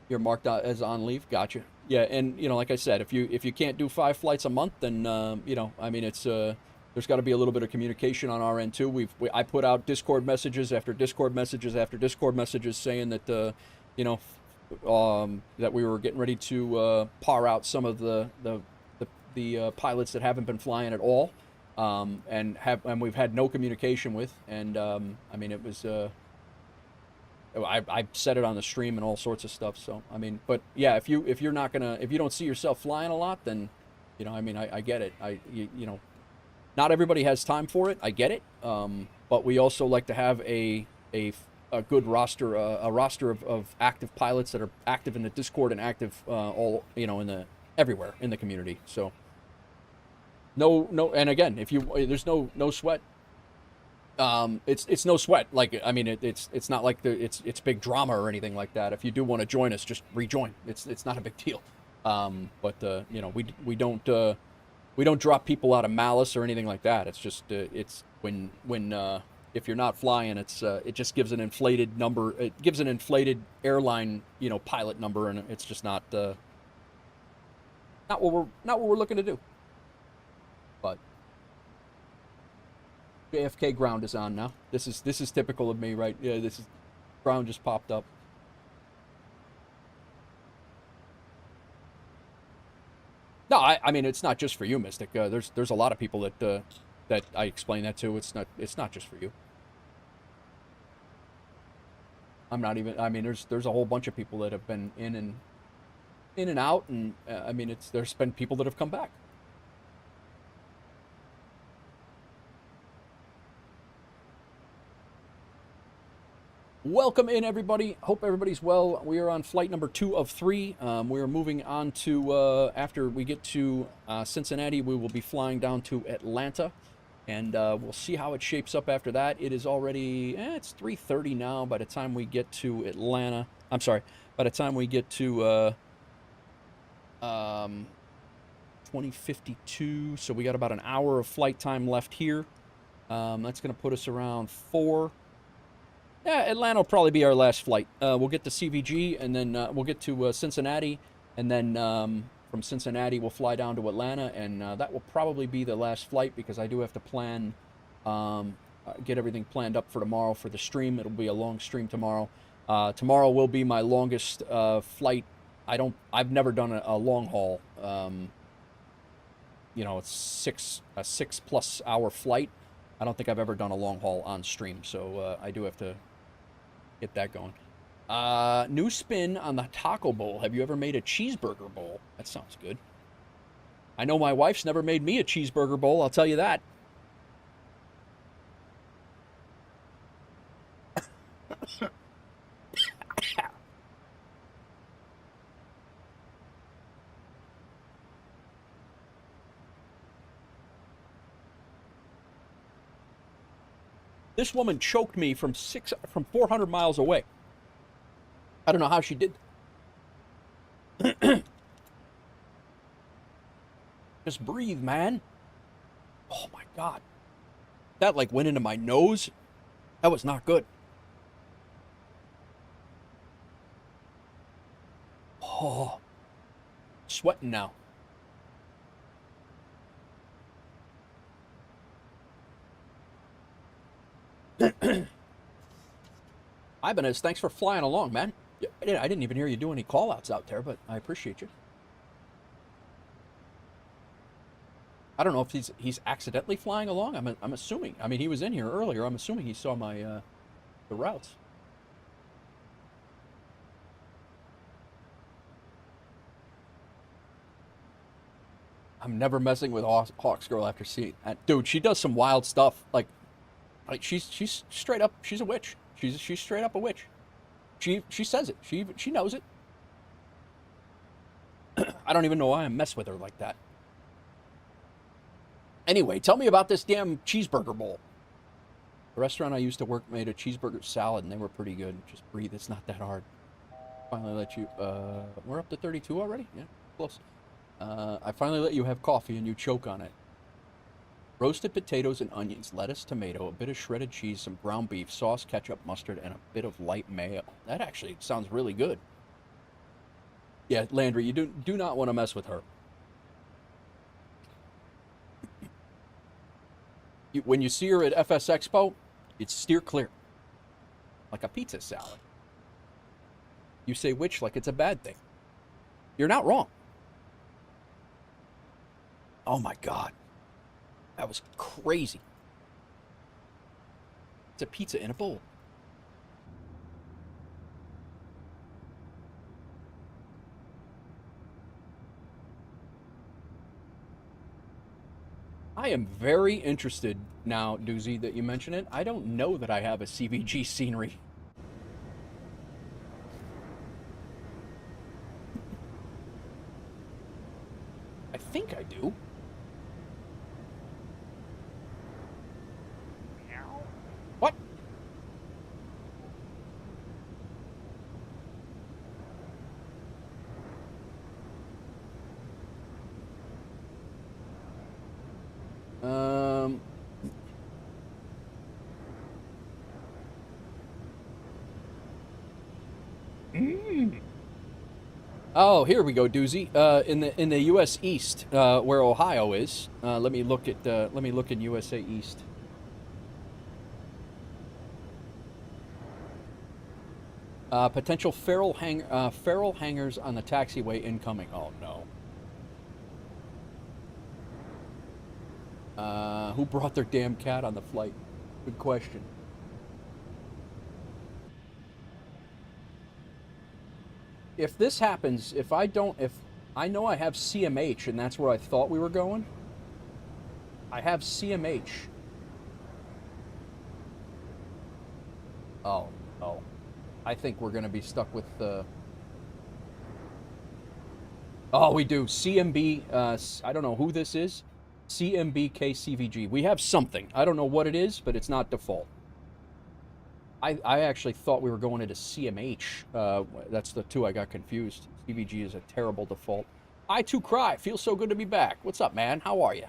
you're marked out as on leave. Gotcha. Yeah, and, you know, like I said, if you can't do 5 flights a month, then, you know, I mean, it's, there's got to be a little bit of communication on our end, too. I put out Discord messages after Discord messages after Discord messages saying that, you know, that we were getting ready to par out some of the pilots that haven't been flying at all, and we've had no communication with. And I mean, it was I said it on the stream and all sorts of stuff. So I mean, but yeah, if you don't see yourself flying a lot, then, you know, I mean, I get it. You know, not everybody has time for it. I get it. But we also like to have a good roster, a roster of active pilots that are active in the Discord and active all, you know, everywhere in the community. So no, and again, if there's no sweat. It's no sweat. Like, I mean, it's not like it's big drama or anything like that. If you do want to join us, just rejoin. It's not a big deal. But you know, we don't drop people out of malice or anything like that. It's just it's when if you're not flying, it just gives an inflated number. It gives an inflated airline, you know, pilot number, and it's just not what we're looking to do. But JFK ground is on now. This is typical of me, right? Yeah, this is ground just popped up. No, I mean, it's not just for you, Mystic. There's a lot of people that I explain that to. It's not just for you. I'm not even. I mean, there's a whole bunch of people that have been in and out, and I mean, there's been people that have come back. Welcome in, everybody. Hope everybody's well. We are on flight number 2 of 3. We are moving on to, after we get to Cincinnati, we will be flying down to Atlanta, and we'll see how it shapes up after that. It is already, it's 3:30 now by the time we get to Atlanta. I'm sorry, by the time we get to 2052, so we got about an hour of flight time left here. That's going to put us around 4. Yeah, Atlanta will probably be our last flight. We'll get to CVG, and then we'll get to Cincinnati, and then from Cincinnati we'll fly down to Atlanta, and that will probably be the last flight because I do have to plan, get everything planned up for tomorrow for the stream. It'll be a long stream tomorrow. Tomorrow will be my longest flight. I've never done a long haul. You know, it's a 6+ hour flight. I don't think I've ever done a long haul on stream, so I do have to get that going. New spin on the taco bowl. Have you ever made a cheeseburger bowl? That sounds good. I know my wife's never made me a cheeseburger bowl, I'll tell you that. This woman choked me from 400 miles away. I don't know how she did. Just breathe, man. Oh my God. That like went into my nose. That was not good. Oh. Sweating now. Ibanez, thanks for flying along, man. I didn't even hear you do any call-outs out there, but I appreciate you. I don't know if he's accidentally flying along. I'm assuming. I mean, he was in here earlier. I'm assuming he saw my the routes. I'm never messing with Hawks Girl after seeing that. Dude, she does some wild stuff. Like she's straight up. She's a witch. She's straight up a witch. She says it. She knows it. I don't even know why I mess with her like that. Anyway, tell me about this damn cheeseburger bowl. The restaurant I used to work made a cheeseburger salad, and they were pretty good. Just breathe. It's not that hard. Finally let you. We're up to 32 already? Yeah, close. I finally let you have coffee and you choke on it. Roasted potatoes and onions, lettuce, tomato, a bit of shredded cheese, some ground beef, sauce, ketchup, mustard, and a bit of light mayo. That actually sounds really good. Yeah, Landry, you do not want to mess with her. When you see her at FS Expo, it's steer clear. Like a pizza salad. You say which like it's a bad thing. You're not wrong. Oh my God. That was crazy. It's a pizza in a bowl. I am very interested now, Doozy, that you mention it. I don't know that I have a CVG scenery. I think I do. What? Oh, here we go, Doozy. In the U.S. East, where Ohio is. Let me look in USA East. Potential feral hangers on the taxiway incoming. Oh no. Who brought their damn cat on the flight? Good question. If this happens, if I know I have CMH and that's where I thought we were going. I have CMH. Oh. I think we're going to be stuck with the... Oh, we do. CMB, I don't know who this is. CMB KCVG. We have something. I don't know what it is, but it's not default. I actually thought we were going into CMH. That's the two I got confused. CVG is a terrible default. I too cry. Feels so good to be back. What's up, man? How are you?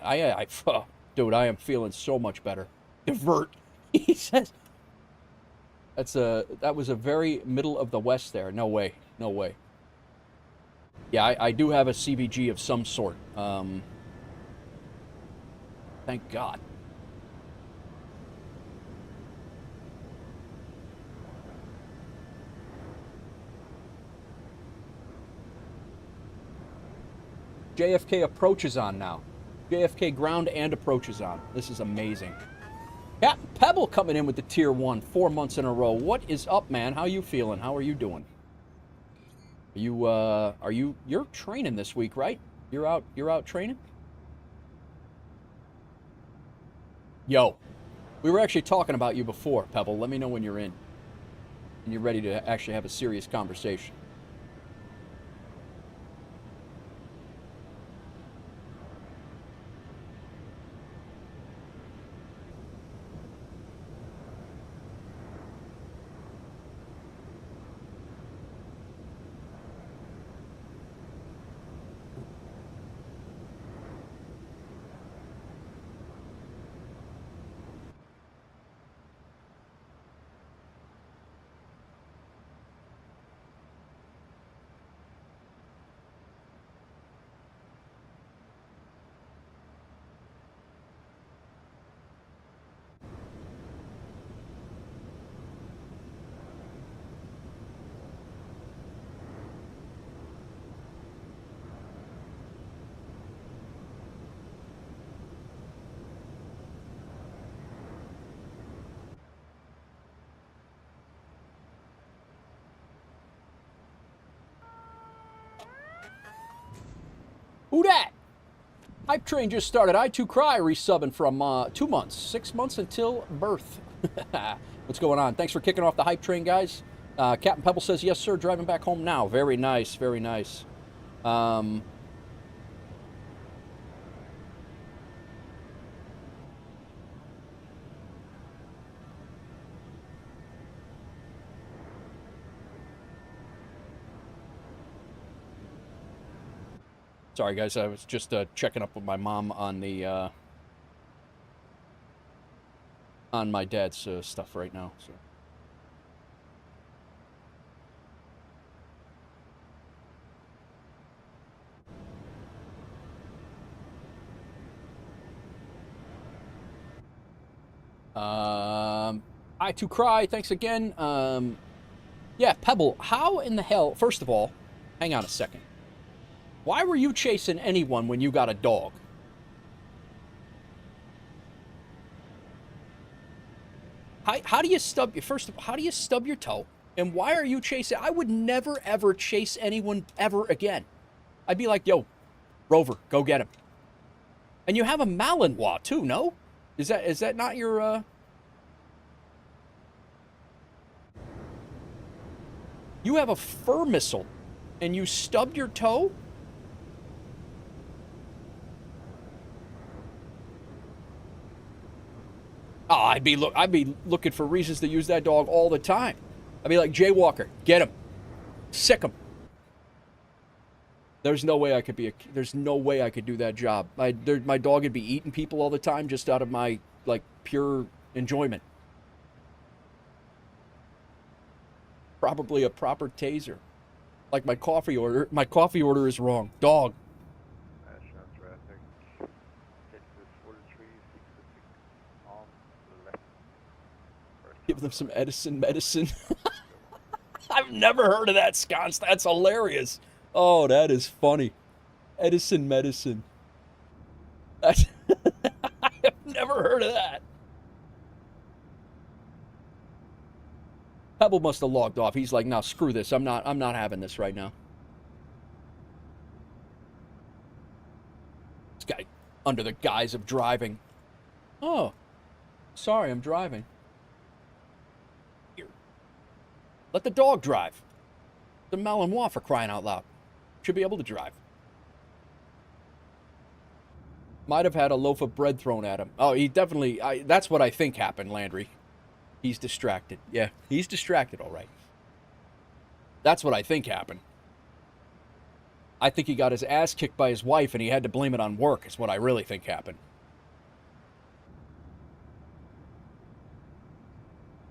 Dude, I am feeling so much better. Divert. He says. That was a very middle of the West there. No way. No way. Yeah, I do have a CVG of some sort. Thank God. JFK approach is on now. JFK ground and approach is on. This is amazing. Captain Pebble coming in with the tier 1 4 months in a row. What is up, man? How you feeling? How are you doing? You're training this week, right? You're out training? Yo, we were actually talking about you before, Pebble. Let me know when you're in and you're ready to actually have a serious conversation. Who dat? Hype train just started. I too cry resubbing from 2 months, 6 months until birth. What's going on? Thanks for kicking off the hype train, guys. Captain Pebble says, yes, sir, driving back home now. Very nice, very nice. Sorry, guys. I was just checking up with my mom on the on my dad's stuff right now. So. I2Cry, thanks again. Yeah, Pebble, how in the hell... First of all, hang on a second. Why were you chasing anyone when you got a dog? How do you stub... First of all, how do you stub your toe? And why are you chasing... I would never, ever chase anyone ever again. I'd be like, yo, Rover, go get him. And you have a Malinois, too, no? Is that not your, You have a fur missile, and you stubbed your toe? Oh, I'd be looking for reasons to use that dog all the time. I'd be like, Jay Walker, get him. Sick him. There's no way I could do that job. My dog would be eating people all the time just out of my, like, pure enjoyment. Probably a proper taser. Like my coffee order. My coffee order is wrong. Dog. Give them some Edison medicine. I've never heard of that, Sconce. That's hilarious. Oh, that is funny. Edison medicine. I have never heard of that. Pebble must have logged off. He's like, no, screw this. I'm not having this right now. This guy under the guise of driving. Oh, sorry, I'm driving. Here. Let the dog drive. The Malinois, for crying out loud. Should be able to drive. Might have had a loaf of bread thrown at him. Oh, he definitely... that's what I think happened, Landry. He's distracted. Yeah, he's distracted, all right. That's what I think happened. I think he got his ass kicked by his wife and he had to blame it on work, is what I really think happened.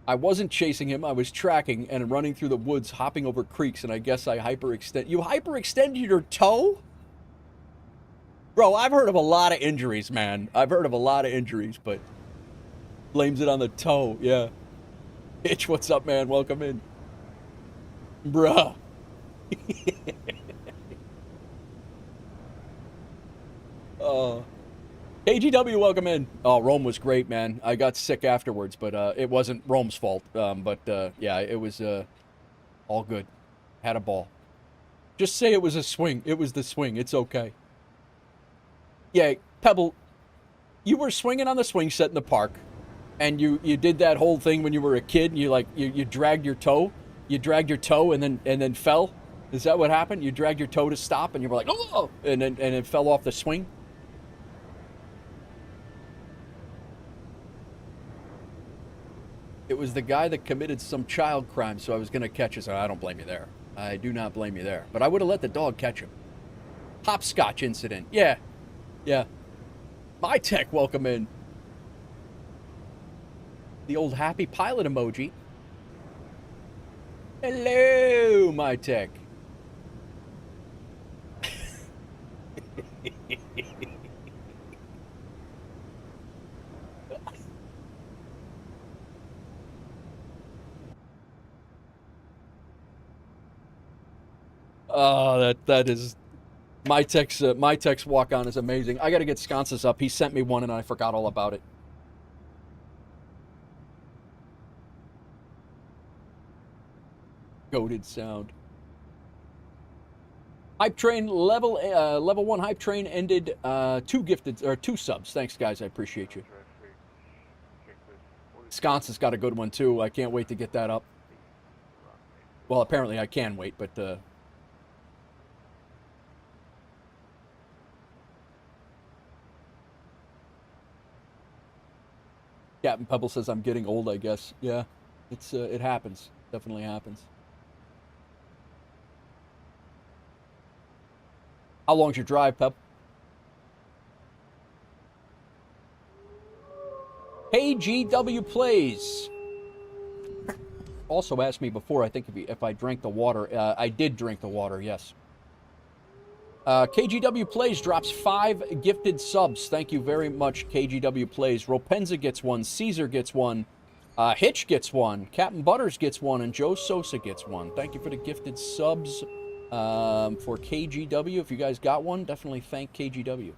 I wasn't chasing him. I was tracking and running through the woods, hopping over creeks, and I guess I hyperextend... You hyperextended your toe? Bro, I've heard of a lot of injuries, man. I've heard of a lot of injuries, but... Blames it on the toe, yeah. Hitch, what's up, man? Welcome in. Bruh. KGW, welcome in. Oh, Rome was great, man. I got sick afterwards, but it wasn't Rome's fault. Yeah, it was all good. Had a ball. Just say it was a swing. It was the swing. It's okay. Yeah, Pebble, you were swinging on the swing set in the park. And you did that whole thing when you were a kid, and you dragged your toe. You dragged your toe and then fell. Is that what happened? You dragged your toe to stop and you were like, oh, and it fell off the swing. It was the guy that committed some child crime, so I was gonna catch him. So I don't blame you there. I do not blame you there. But I would have let the dog catch him. Hopscotch incident. Yeah. Yeah. My tech, welcome in. The old happy pilot emoji. Hello, my tech. Oh, that is my tech's walk on is amazing. I got to get sconces up. He sent me one and I forgot all about it. Goated sound. Hype train level 1 hype train ended. 2 subs. Thanks, guys. I appreciate you. Sconce has got a good one too. I can't wait to get that up. Well, apparently I can wait, but Captain Pebble says I'm getting old, I guess. Yeah, it's it happens. Definitely happens. How long's your drive, Pep? KGW Plays also asked me before, I think, if I drank the water. I did drink the water, yes. KGW Plays drops 5 gifted subs. Thank you very much, KGW Plays. Ropenza gets 1, Caesar gets 1, Hitch gets 1, Captain Butters gets 1, and Joe Sosa gets 1. Thank you for the gifted subs for KGW. If you guys got one, definitely thank KGW.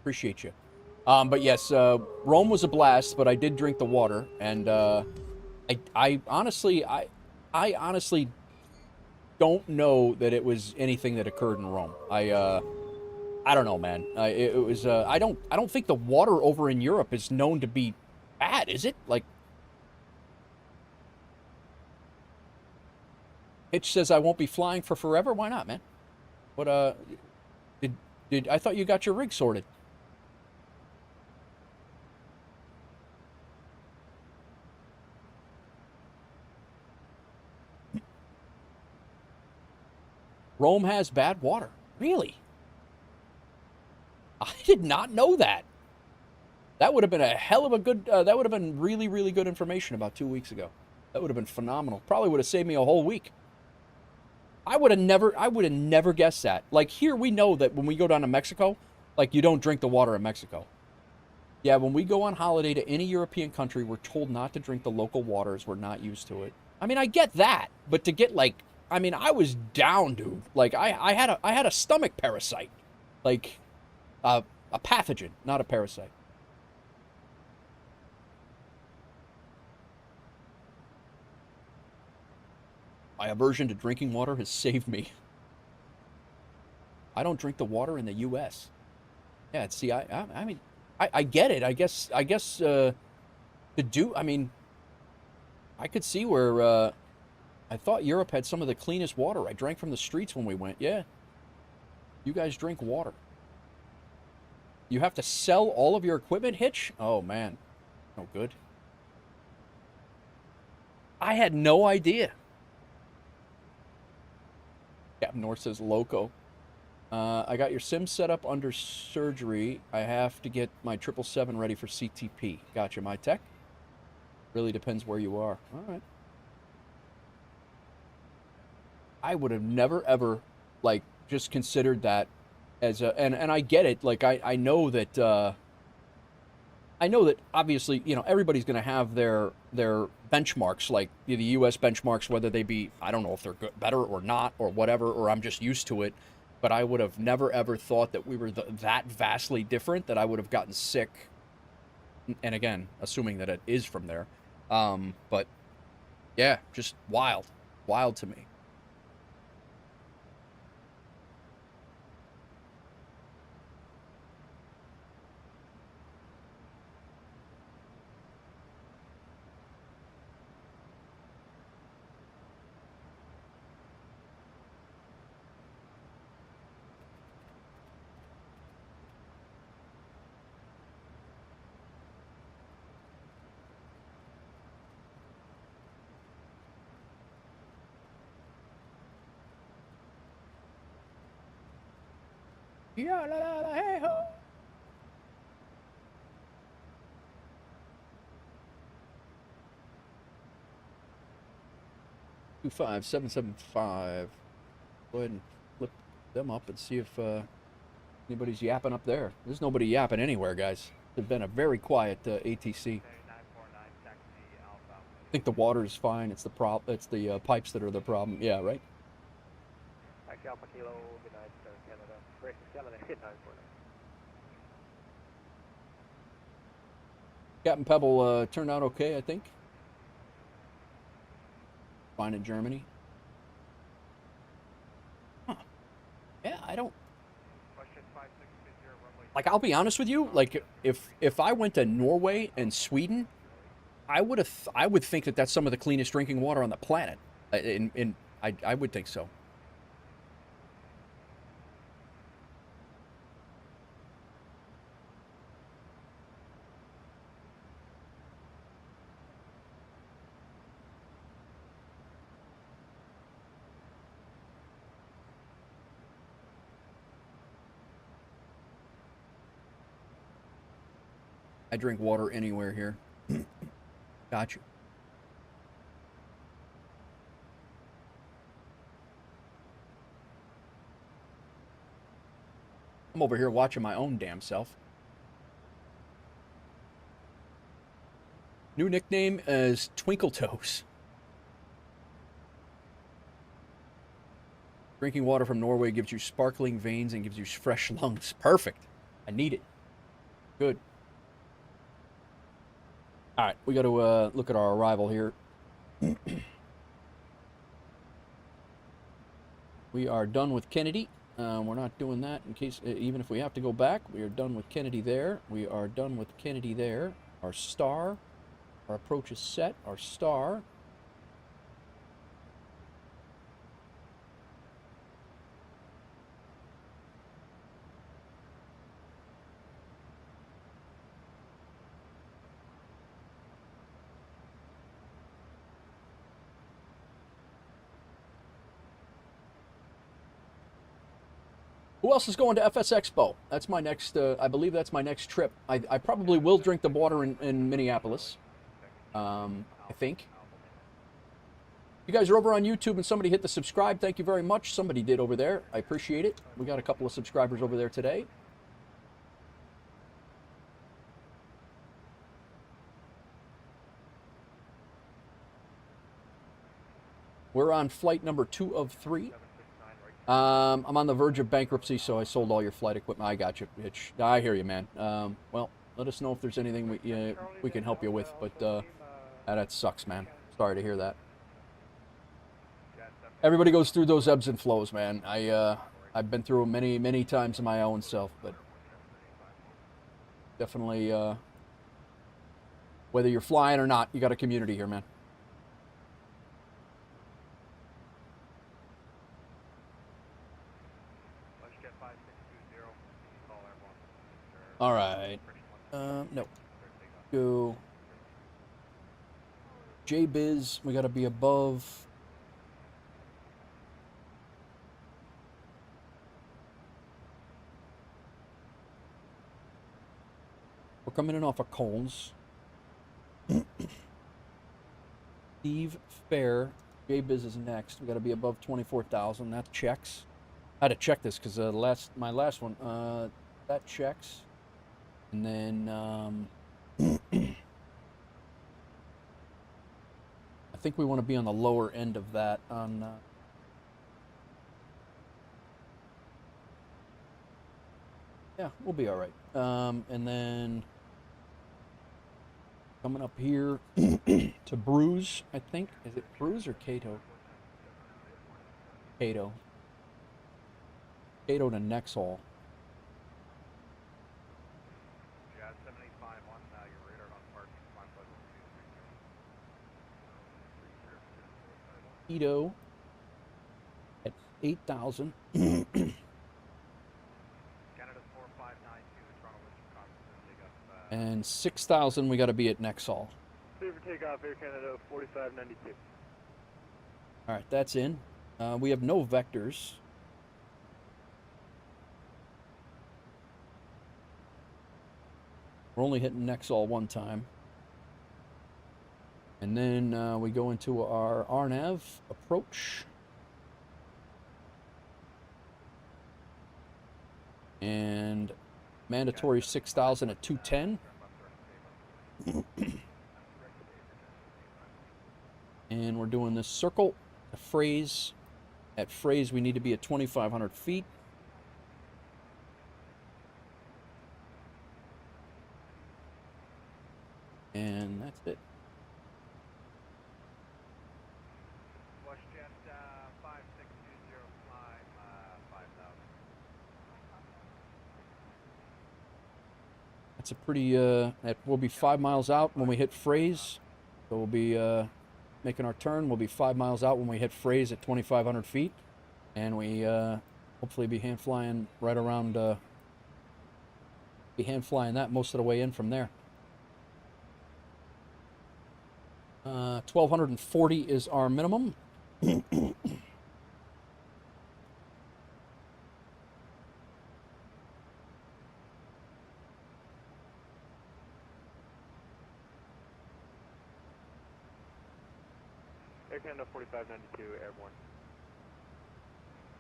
Appreciate you. But yes, Rome was a blast, but I did drink the water, and I honestly don't know that it was anything that occurred in Rome. I don't know, man. It was I don't think the water over in Europe is known to be bad, is it? Like, Hitch says I won't be flying for forever. Why not, man? What did I thought you got your rig sorted? Rome has bad water. Really? I did not know that. That would have been a hell of a good, that would have been really, really good information about 2 weeks ago. That would have been phenomenal. Probably would have saved me a whole week. I would have never guessed that. Like, here we know that when we go down to Mexico, like, you don't drink the water in Mexico. Yeah, when we go on holiday to any European country, we're told not to drink the local waters. We're not used to it. I mean, I get that, but to get, like, I mean, I was down, dude. Like, I had a stomach parasite. Like, a pathogen, not a parasite. My aversion to drinking water has saved me. I don't drink the water in the U.S. Yeah, see, I mean, I get it. I guess, to do, I mean, I could see where, I thought Europe had some of the cleanest water. I drank from the streets when we went. Yeah. You guys drink water. You have to sell all of your equipment, Hitch? Oh, man. No good. I had no idea. Captain North says, loco. I got your sim set up under surgery. I have to get my 777 ready for CTP. Gotcha, my tech. Really depends where you are. All right. I would have never, ever, like, just considered that as a... And I get it. Like, I know that... I know that, obviously, you know, everybody's going to have their benchmarks, like the U.S. benchmarks, whether they be... I don't know if they're good, better or not, or whatever, or I'm just used to it. But I would have never, ever thought that we were that vastly different, that I would have gotten sick. And again, assuming that it is from there. But, yeah, just wild. Wild to me. Yeah, la la la, hey ho. Two 5775. Go ahead and flip them up and see if anybody's yapping up there. There's nobody yapping anywhere, guys. It's been a very quiet ATC. I think the water is fine. It's the It's the pipes that are the problem. Yeah, right. Taxi Alpha Kilo, good night, Canada. Grace Canada, hit 949. Captain Pebble turned out okay, I think. Fine in Germany. Huh. Yeah, I don't... Like, I'll be honest with you. Like, if I went to Norway and Sweden, I would think that that's some of the cleanest drinking water on the planet. I would think so. I drink water anywhere here. Gotcha. I'm over here watching my own damn self. New nickname is Twinkle Toes. Drinking water from Norway gives you sparkling veins and gives you fresh lungs. Perfect. I need it. Good. All right, we got to look at our arrival here. We are done with Kennedy. We're not doing that in case, even if we have to go back, we are done with Kennedy there. We are done with Kennedy there. Our star. Our approach is set. Our star. Who else is going to FS Expo? That's my next, I believe that's my next trip. I probably will drink the water in Minneapolis. I think. You guys are over on YouTube and somebody hit the subscribe. Thank you very much. Somebody did over there. I appreciate it. We got a couple of subscribers over there today. We're on flight number 2 of 3. I'm on the verge of bankruptcy, so I sold all your flight equipment. I got you, Hitch. I hear you, man. Well, let us know if there's anything we can help you with, but that sucks, man. Sorry to hear that. Everybody goes through those ebbs and flows, man. I've been through them many times in my own self, but definitely, whether you're flying or not, you got a community here, man. All right. No. Go. JBiz, we got to be above. We're coming in off of Coles. Steve Fair, JBiz is next. We got to be above 24,000. That checks. I had to check this because my last one, that checks. And then I think we want to be on the lower end of that on yeah, we'll be all right. And then coming up here to Bruce, I think. Is it Bruce or Cato? Cato. Cato to Nexhall. Cato at 8,000. Canada's 4592, And 6,000, we got to be at Nexhall. Clear for takeoff, Air Canada 4592. All right, that's in. We have no vectors. We're only hitting Nexhall one time. And then we go into our RNAV approach. And mandatory 6,000 at 210. And we're doing this circle, a phrase. At phrase, we need to be at 2,500 feet. And that's it. That's a pretty, we'll be 5 miles out when we hit phrase. So we'll be making our turn. We'll be 5 miles out when we hit phrase at 2,500 feet. And we hopefully be hand flying right around, be hand flying that most of the way in from there. 1,240 is our minimum. Air Canada 4592 airborne.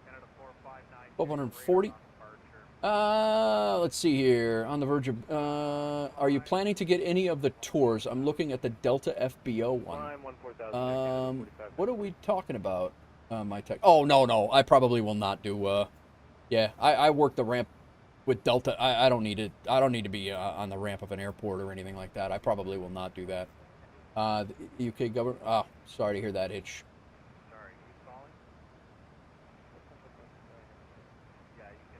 Canada 4592. 1240. Let's see here. On the verge of. Are you planning to get any of the tours? I'm looking at the Delta FBO one. What are we talking about? My tech. Oh no, I probably will not do. Yeah, I work the ramp with Delta. I don't need it. I don't need to be on the ramp of an airport or anything like that. I probably will not do that. The UK government. Oh, sorry to hear that, Hitch.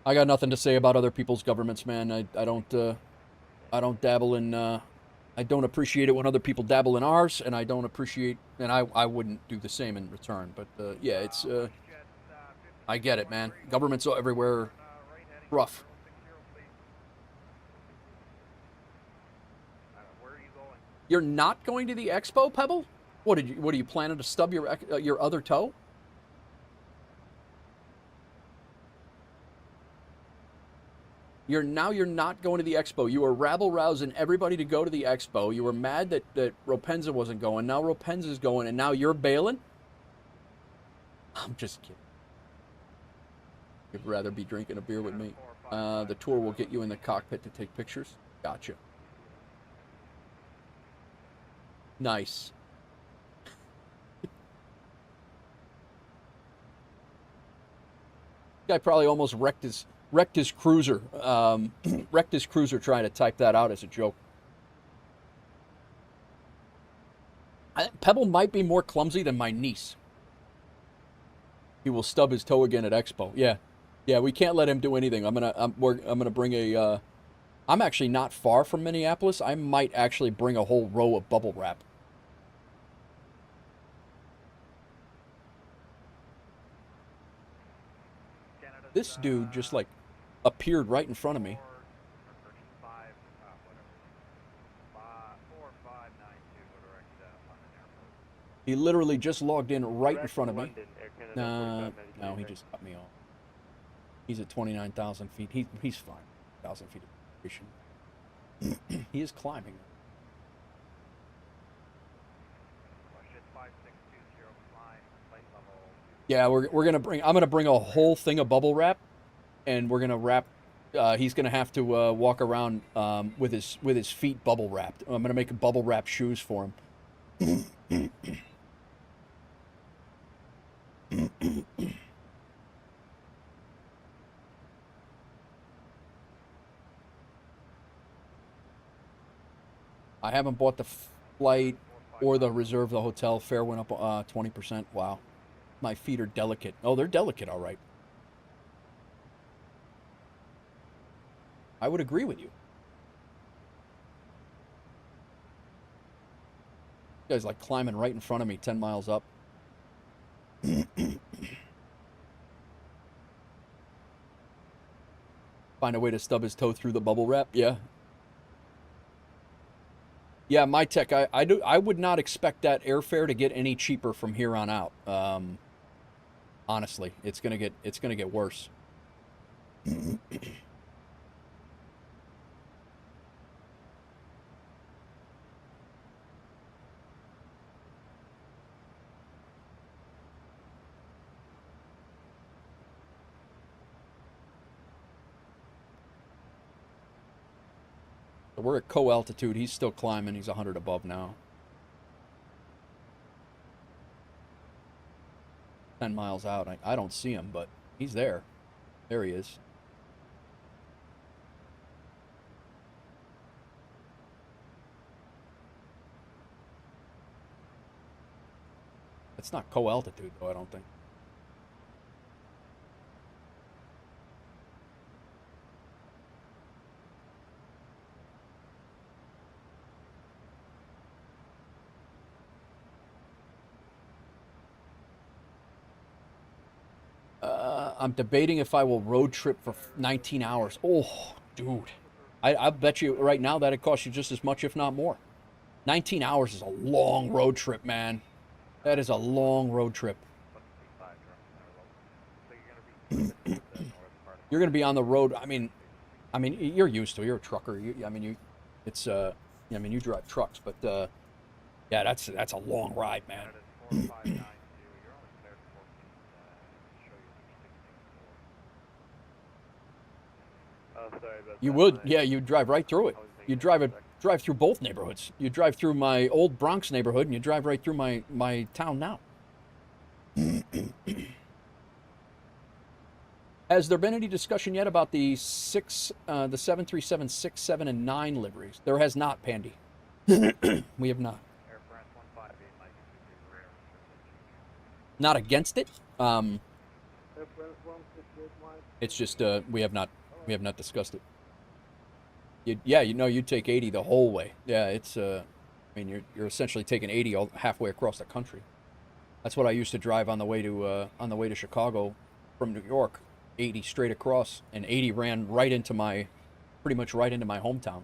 I got nothing to say about other people's governments, man. I don't dabble in. I don't appreciate it when other people dabble in ours, and I don't appreciate, and I wouldn't do the same in return. But yeah, it's. I get it, man. Governments everywhere. Rough. You're not going to the expo, Pebble? What are you planning to stub your other toe? You're not going to the expo. You were rabble-rousing everybody to go to the expo. You were mad that Ropenza wasn't going. Now Ropenza's going, and now you're bailing? I'm just kidding. You'd rather be drinking a beer with me. The tour will get you in the cockpit to take pictures. Gotcha. Nice. Guy probably almost wrecked his cruiser. Wrecked his cruiser trying to type that out as a joke. Pebble might be more clumsy than my niece. He will stub his toe again at Expo. Yeah, we can't let him do anything. I'm gonna bring a. I'm actually not far from Minneapolis. I might actually bring a whole row of bubble wrap. This dude just like appeared right in front of me. He literally just logged in right in front of me. No, he just cut me off. He's at 29,000 feet. He's fine. 1,000 feet of elevation. He is climbing. Yeah, I'm gonna bring a whole thing of bubble wrap, and we're gonna wrap. He's gonna have to walk around with his feet bubble wrapped. I'm gonna make bubble wrap shoes for him. I haven't bought the flight or the reserve the hotel. Fare went up 20%. Wow. My feet are delicate. Oh, they're delicate, all right. I would agree with you. You guys like climbing right in front of me, 10 miles up. Find a way to stub his toe through the bubble wrap. Yeah. Yeah, my tech. I would not expect that airfare to get any cheaper from here on out. Honestly, it's gonna get worse. We're at co-altitude. He's still climbing. He's 100 above now. 10 miles out. I don't see him, but he's there. There he is. It's not co-altitude, though, I don't think. I'm debating if I will road trip for 19 hours. Oh, dude. I bet you right now that it costs you just as much, if not more. 19 hours is a long road trip, man. That is a long road trip. You're going to be on the road. I mean, you're used to it. You're a trucker. You drive trucks, but yeah, that's a long ride, man. You would, yeah. You drive right through it. You drive through both neighborhoods. You drive through my old Bronx neighborhood, and you drive right through my town now. Has there been any discussion yet about the 737 6, 7, and 9 liveries? There has not, Pandy. We have not. Not against it. It's just we have not discussed it. You'd take 80 the whole way. Yeah, it's I mean, you're essentially taking 80 halfway across the country. That's what I used to drive on the way to Chicago from New York. 80 straight across, and 80 ran pretty much right into my hometown.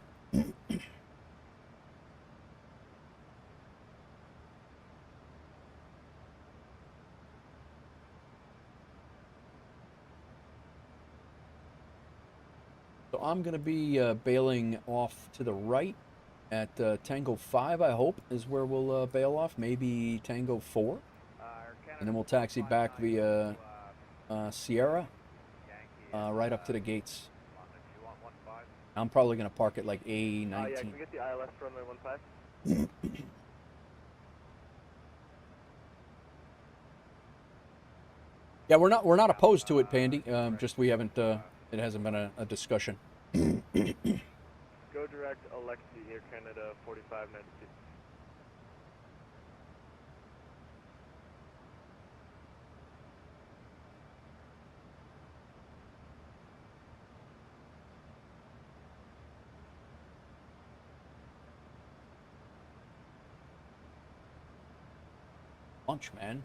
So I'm going to be bailing off to the right at Tango 5, I hope, is where we'll bail off. Maybe Tango 4. And then we'll taxi back via Sierra right up to the gates. I'm probably going to park at like A19. Yeah, can we get the ILS runway 15? Yeah, we're not opposed to it, Pandy. Just we haven't. It hasn't been a discussion. Go direct Alexi, Air Canada 4592. Lunch, man.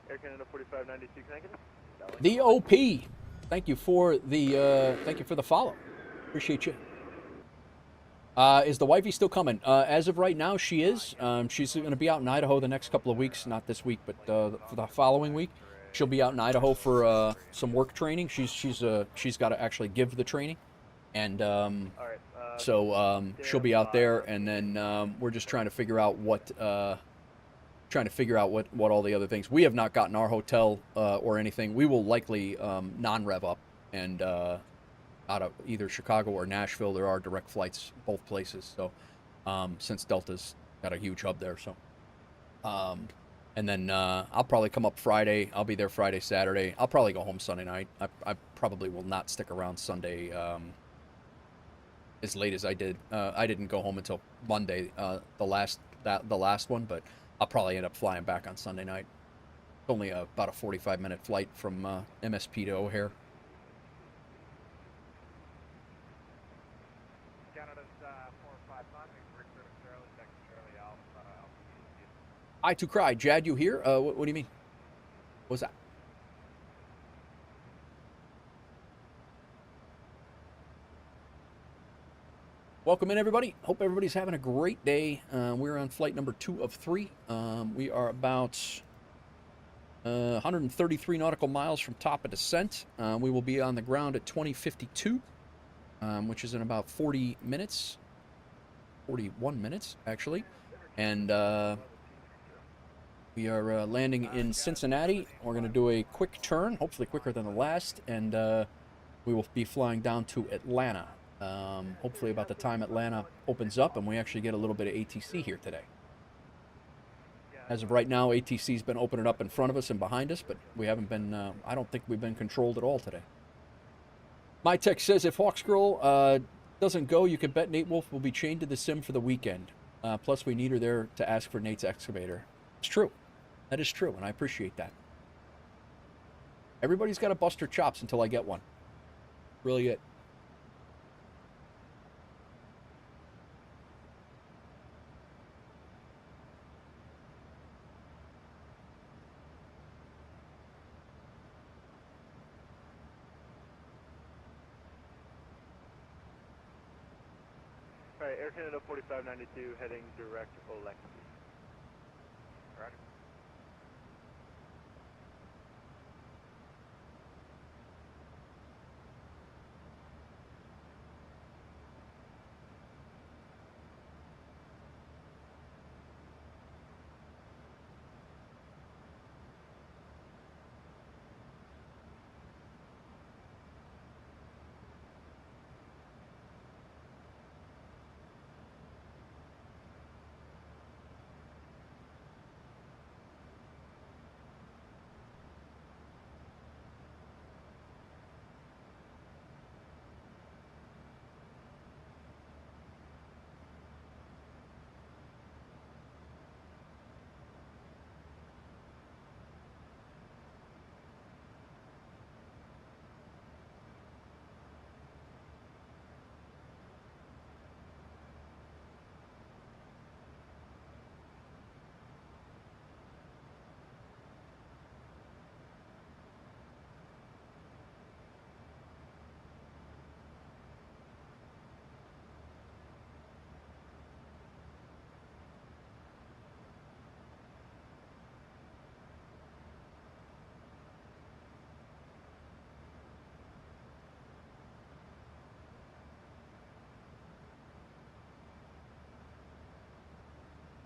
Air Canada 4592, can I get it? The OP. Thank you for the follow. Appreciate you. Is the wifey still coming? As of right now, she is. She's going to be out in Idaho the next couple of weeks. Not this week, but for the following week, she'll be out in Idaho for some work training. She's got to actually give the training, and so she'll be out there. And then we're just trying to figure out what all the other things. We have not gotten our hotel or anything. We will likely non-rev up and out of either Chicago or Nashville. There are direct flights both places. So since Delta's got a huge hub there, so and then I'll probably come up Friday. I'll be there Friday, Saturday. I'll probably go home Sunday night. I probably will not stick around Sunday as late as I did. I didn't go home until Monday, the last one, but I'll probably end up flying back on Sunday night. It's only about a 45-minute flight from MSP to O'Hare. Canada's 455, Richard Charlie, Texas Charlie Alpha. I to cry. Jad, you here? What do you mean? What's that? Welcome in, everybody. Hope everybody's having a great day. We're on flight number 2 of 3. We are about 133 nautical miles from top of descent. We will be on the ground at 2052, which is in about 40 minutes. 41 minutes, actually. And we are landing in Cincinnati. We're going to do a quick turn, hopefully quicker than the last, and we will be flying down to Atlanta. Hopefully about the time Atlanta opens up and we actually get a little bit of ATC here today. As of right now, ATC's been opening up in front of us and behind us, but we haven't been, I don't think we've been controlled at all today. My text says if Hawksgirl doesn't go, you can bet Nate Wolf will be chained to the sim for the weekend. Plus, we need her there to ask for Nate's excavator. It's true. That is true, and I appreciate that. Everybody's got to bust her chops until I get one. Really it. Alright, Air Canada 4592 heading direct Alexi. Roger.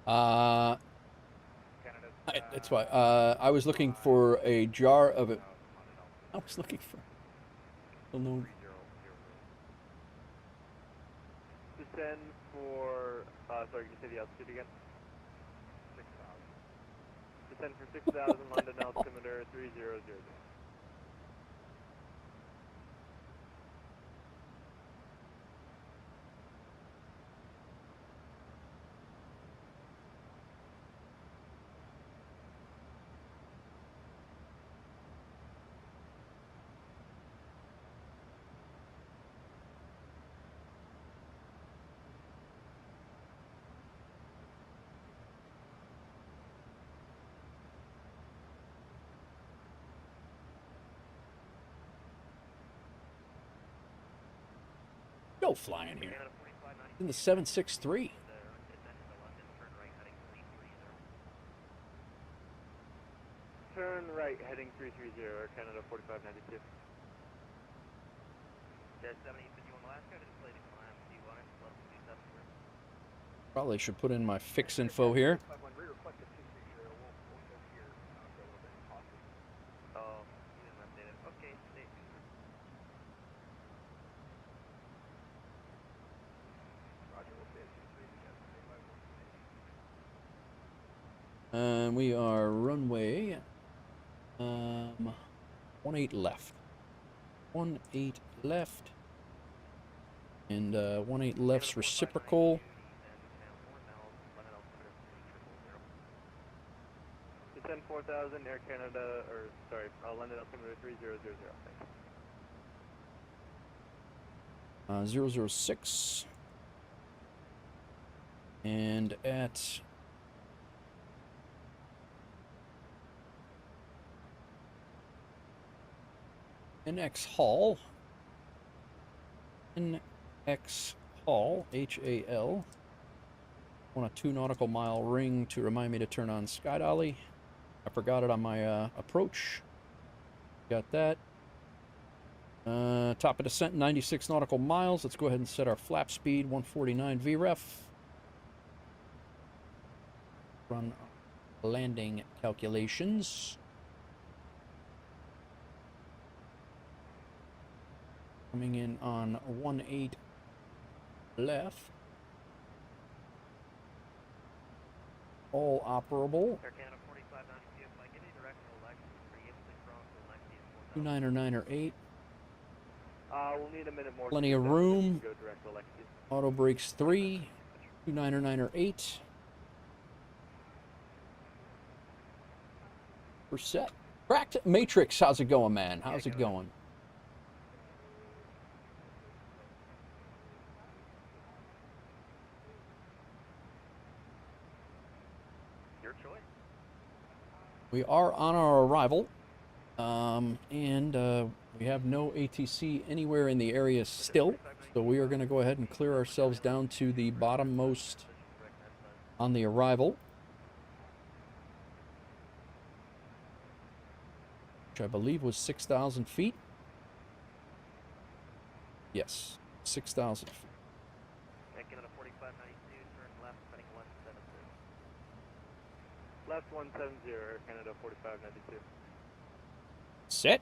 That's why. I was looking for a jar of it. I was looking for. No. Descend for, sorry, can you say the altitude again? 6,000. Descend for 6,000, London altimeter 3000. Go flying here. In the 763. Turn right, heading 330, Air Canada 4592. Jet 70, you on Alaska, displayed in Miami, C1, level 274. Probably should put in my fix info here. Oh, you didn't update it. Okay, stay tuned. We are runway 18 left. 18 left. And 18 left's reciprocal. Descend 4,000, Air Canada, or sorry, London altimeter 3000. Thanks. 006. And at NX Hall, HAL, on a 2 nautical mile ring to remind me to turn on sky dolly. I forgot it on my approach. Got that. Top of descent, 96 nautical miles. Let's go ahead and set our flap speed, 149 VREF. Run landing calculations. Coming in on 18 left. All operable. 299 or 8. We'll need a minute more. Plenty of room. Auto brakes 3. 299 or 8. We're set. Cracked Matrix, how's it going, man? How's it going? We are on our arrival, and we have no ATC anywhere in the area still, so we are going to go ahead and clear ourselves down to the bottommost on the arrival, which I believe was 6,000 feet. Yes, 6,000 feet. Left 170, Air Canada 4592. Set.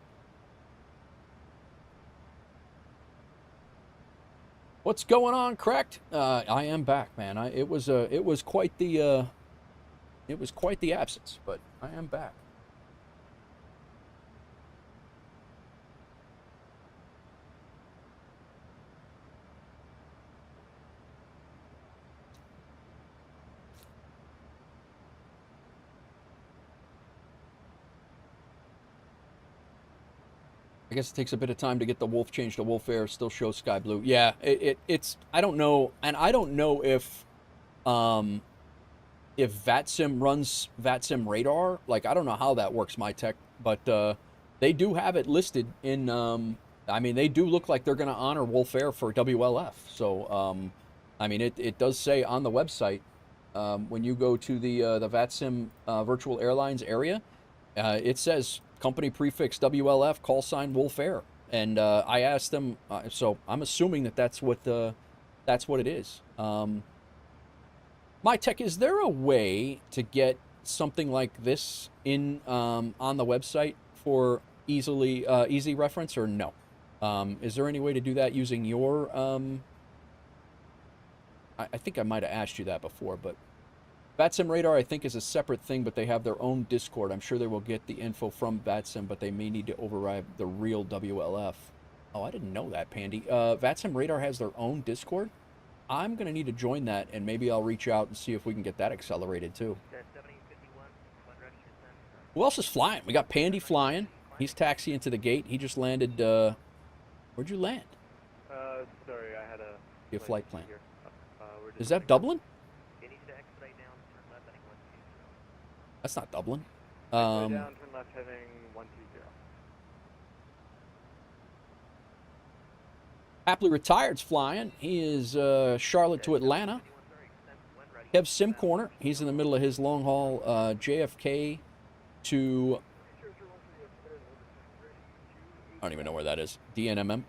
What's going on, Cracked? I am back, man. It was quite the absence, but I am back. I guess it takes a bit of time to get the Wolf changed to WolfAir. Still shows sky blue. Yeah, it's. I don't know, and I don't know if VATSIM runs VATSIM radar. Like, I don't know how that works, my tech, but they do have it listed in. I mean, they do look like they're going to honor WolfAir for WLF. So, I mean, it does say on the website when you go to the VATSIM virtual airlines area, it says company prefix WLF, call sign WolfAir. And I asked them, so I'm assuming that that's what it is. My Tech, is there a way to get something like this in on the website for easy reference, or no? Is there any way to do that using your? I think I might have asked you that before, but VATSIM Radar I think is a separate thing, but they have their own Discord. I'm sure they will get the info from VATSIM, but they may need to override the real WLF. Oh, I didn't know that, Pandy. VATSIM Radar has their own Discord. I'm going to need to join that, and maybe I'll reach out and see if we can get that accelerated, too. Who else is flying? We got Pandy flying. He's taxiing to the gate. He just landed, where'd you land? Sorry, I had Your flight plan. Is that Dublin? That's not Dublin. down, turn left, heading 130. Happily Retired's flying. He is Charlotte to Atlanta. Kev Sim Corner. He's in the middle of his long haul JFK to, I don't even know where that is. DNMM.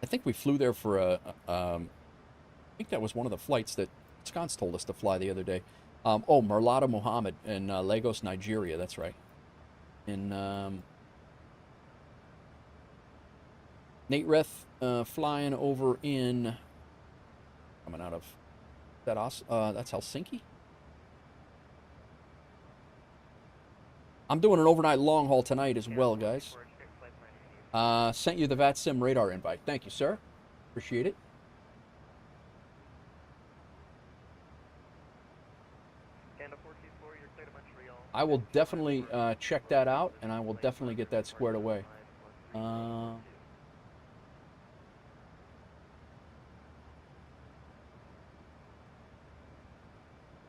I think we flew there for I think that was one of the flights that Sconce told us to fly the other day. Oh, Merlada Mohammed in Lagos, Nigeria. That's right. In Nate Reth flying over in, coming out of that's Helsinki. I'm doing an overnight long haul tonight as well, guys. Sent you the VATSIM radar invite. Thank you, sir. Appreciate it. I will definitely check that out, and I will definitely get that squared away.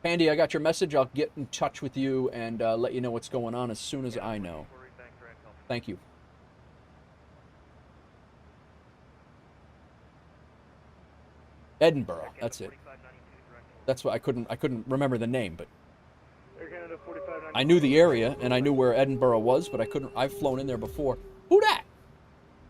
Pandy, I got your message. I'll get in touch with you and let you know what's going on as soon as I know. Thank you. Edinburgh. That's it. That's what I couldn't remember the name, but I knew the area and I knew where Edinburgh was, but I've flown in there before. Who dat?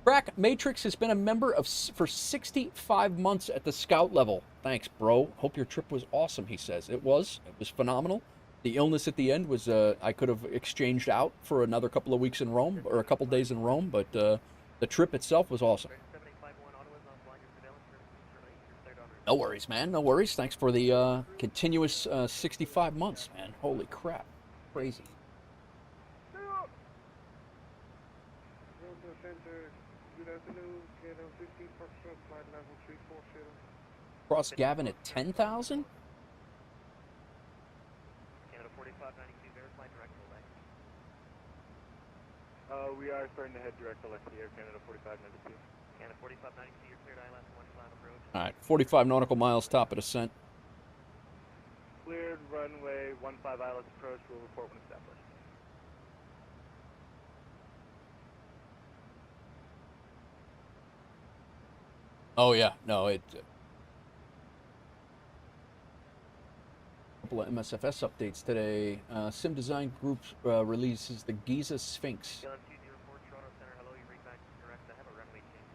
Crack Matrix has been a member for 65 months at the scout level. Thanks, bro. Hope your trip was awesome, he says. It was phenomenal. The illness at the end was, I could have exchanged out for another couple of weeks in Rome, or a couple days in Rome, but the trip itself was awesome. No worries, man. No worries. Thanks for the continuous 65 months, man. Holy crap. Crazy. Cross Gavin at 10,000? We are starting to head direct to Air Canada 4592. Canada 4592, you're cleared ILS 15 approach. All right, 45 nautical miles, top of descent. Cleared runway 15 ILS approach. We'll report when established. Oh yeah, no, it. Couple of MSFS updates today. Sim Design Group releases the Giza Sphinx.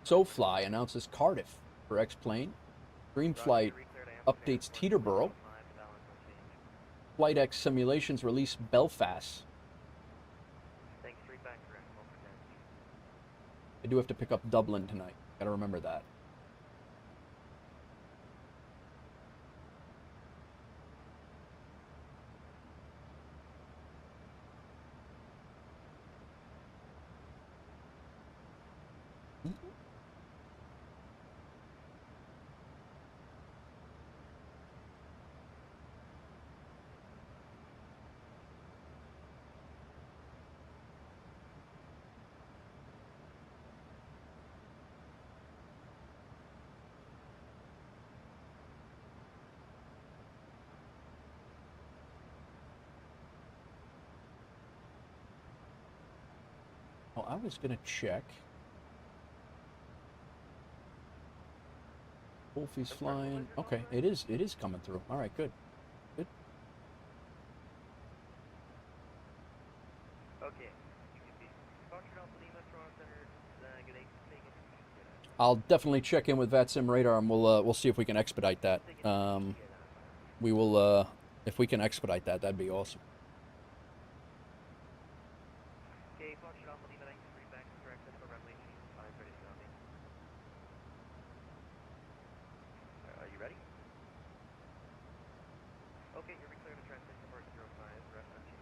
SoFly announces Cardiff for X-Plane. Dreamflight updates Teterboro. FlightX Simulations release Belfast. I do have to pick up Dublin tonight. Gotta remember that. Oh, I was gonna check. Wolfie's flying. Okay, it is coming through. All right, good. Good. Okay. I'll definitely check in with VATSIM Radar, and we'll see if we can expedite that. we will, if we can expedite that, that'd be awesome. Okay, Fox Alpha Lima 93 back to direct for runway 5 ready to go. Are you ready? Okay, you're clear to transition for 05, rest on chief.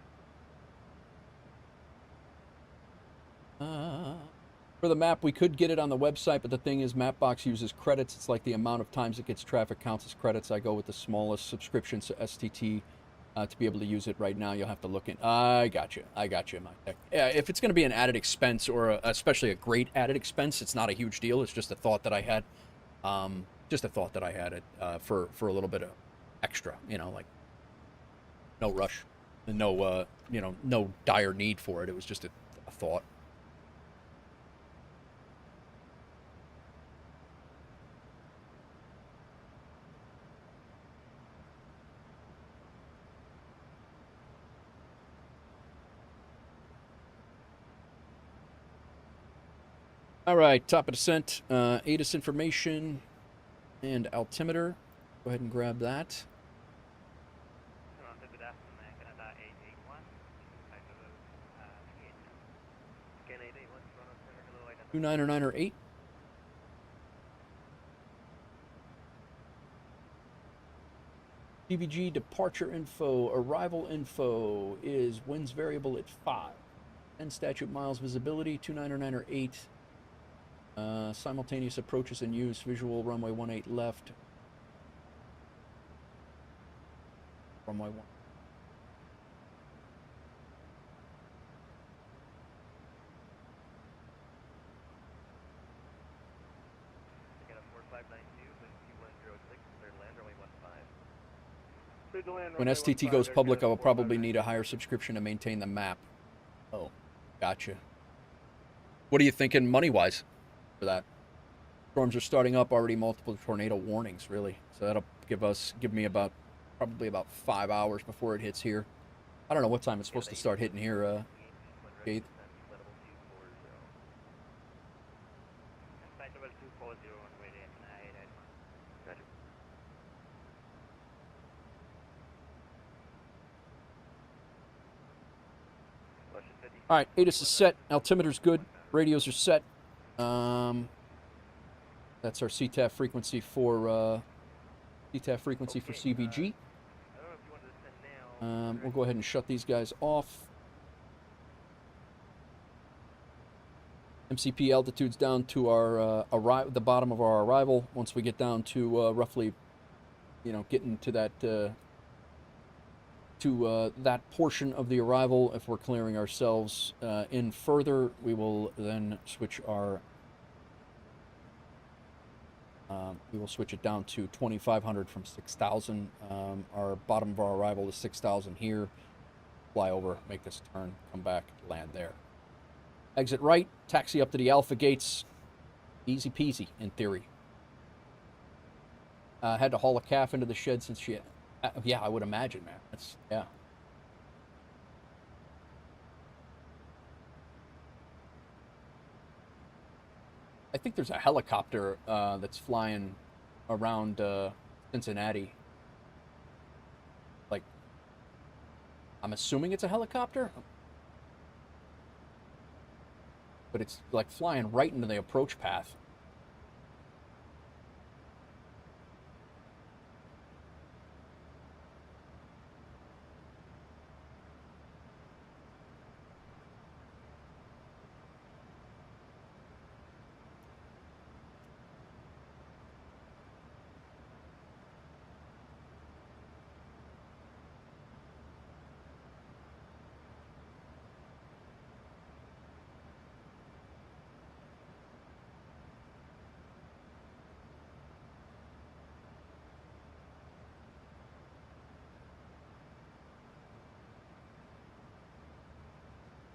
For the map, we could get it on the website, but the thing is, Mapbox uses credits. It's like the amount of times it gets traffic counts as credits. I go with the smallest subscription to STT to be able to use it right now. You'll have to look in. I got you, Mike. Yeah, if it's going to be an added expense, or especially a great added expense, it's not a huge deal. It's just a thought that I had. For a little bit of extra. You know, like no rush, and no no dire need for it. It was just a thought. All right, top of descent, ATIS information and altimeter. Go ahead and grab that. 299 or 8. PVG departure info, arrival info is winds variable at 5. 10 statute miles visibility, 299 or 8. Simultaneous approaches in use, visual runway 18 left. Runway 1. When STT goes public, I will probably need a higher subscription to maintain the map. Oh, gotcha. What are you thinking money-wise for that? Storms are starting up, already multiple tornado warnings, really. So that'll give me probably about 5 hours before it hits here. I don't know what time it's supposed to start hitting here, Keith. All right, ATIS is set. Altimeter's good. Radios are set. That's our CTAF frequency for CVG. We'll go ahead and shut these guys off. MCP altitude's down to our the bottom of our arrival. Once we get down to roughly, getting to that that portion of the arrival, if we're clearing ourselves in further, we will then switch our switch it down to 2,500 from 6,000. Our bottom of our arrival is 6,000 here. Fly over, make this turn, come back, land there. Exit right, taxi up to the Alpha gates. Easy peasy, in theory. Had to haul a calf into the shed since she... yeah, I would imagine, man. Yeah. I think there's a helicopter that's flying around Cincinnati. Like, I'm assuming it's a helicopter, but it's like flying right into the approach path.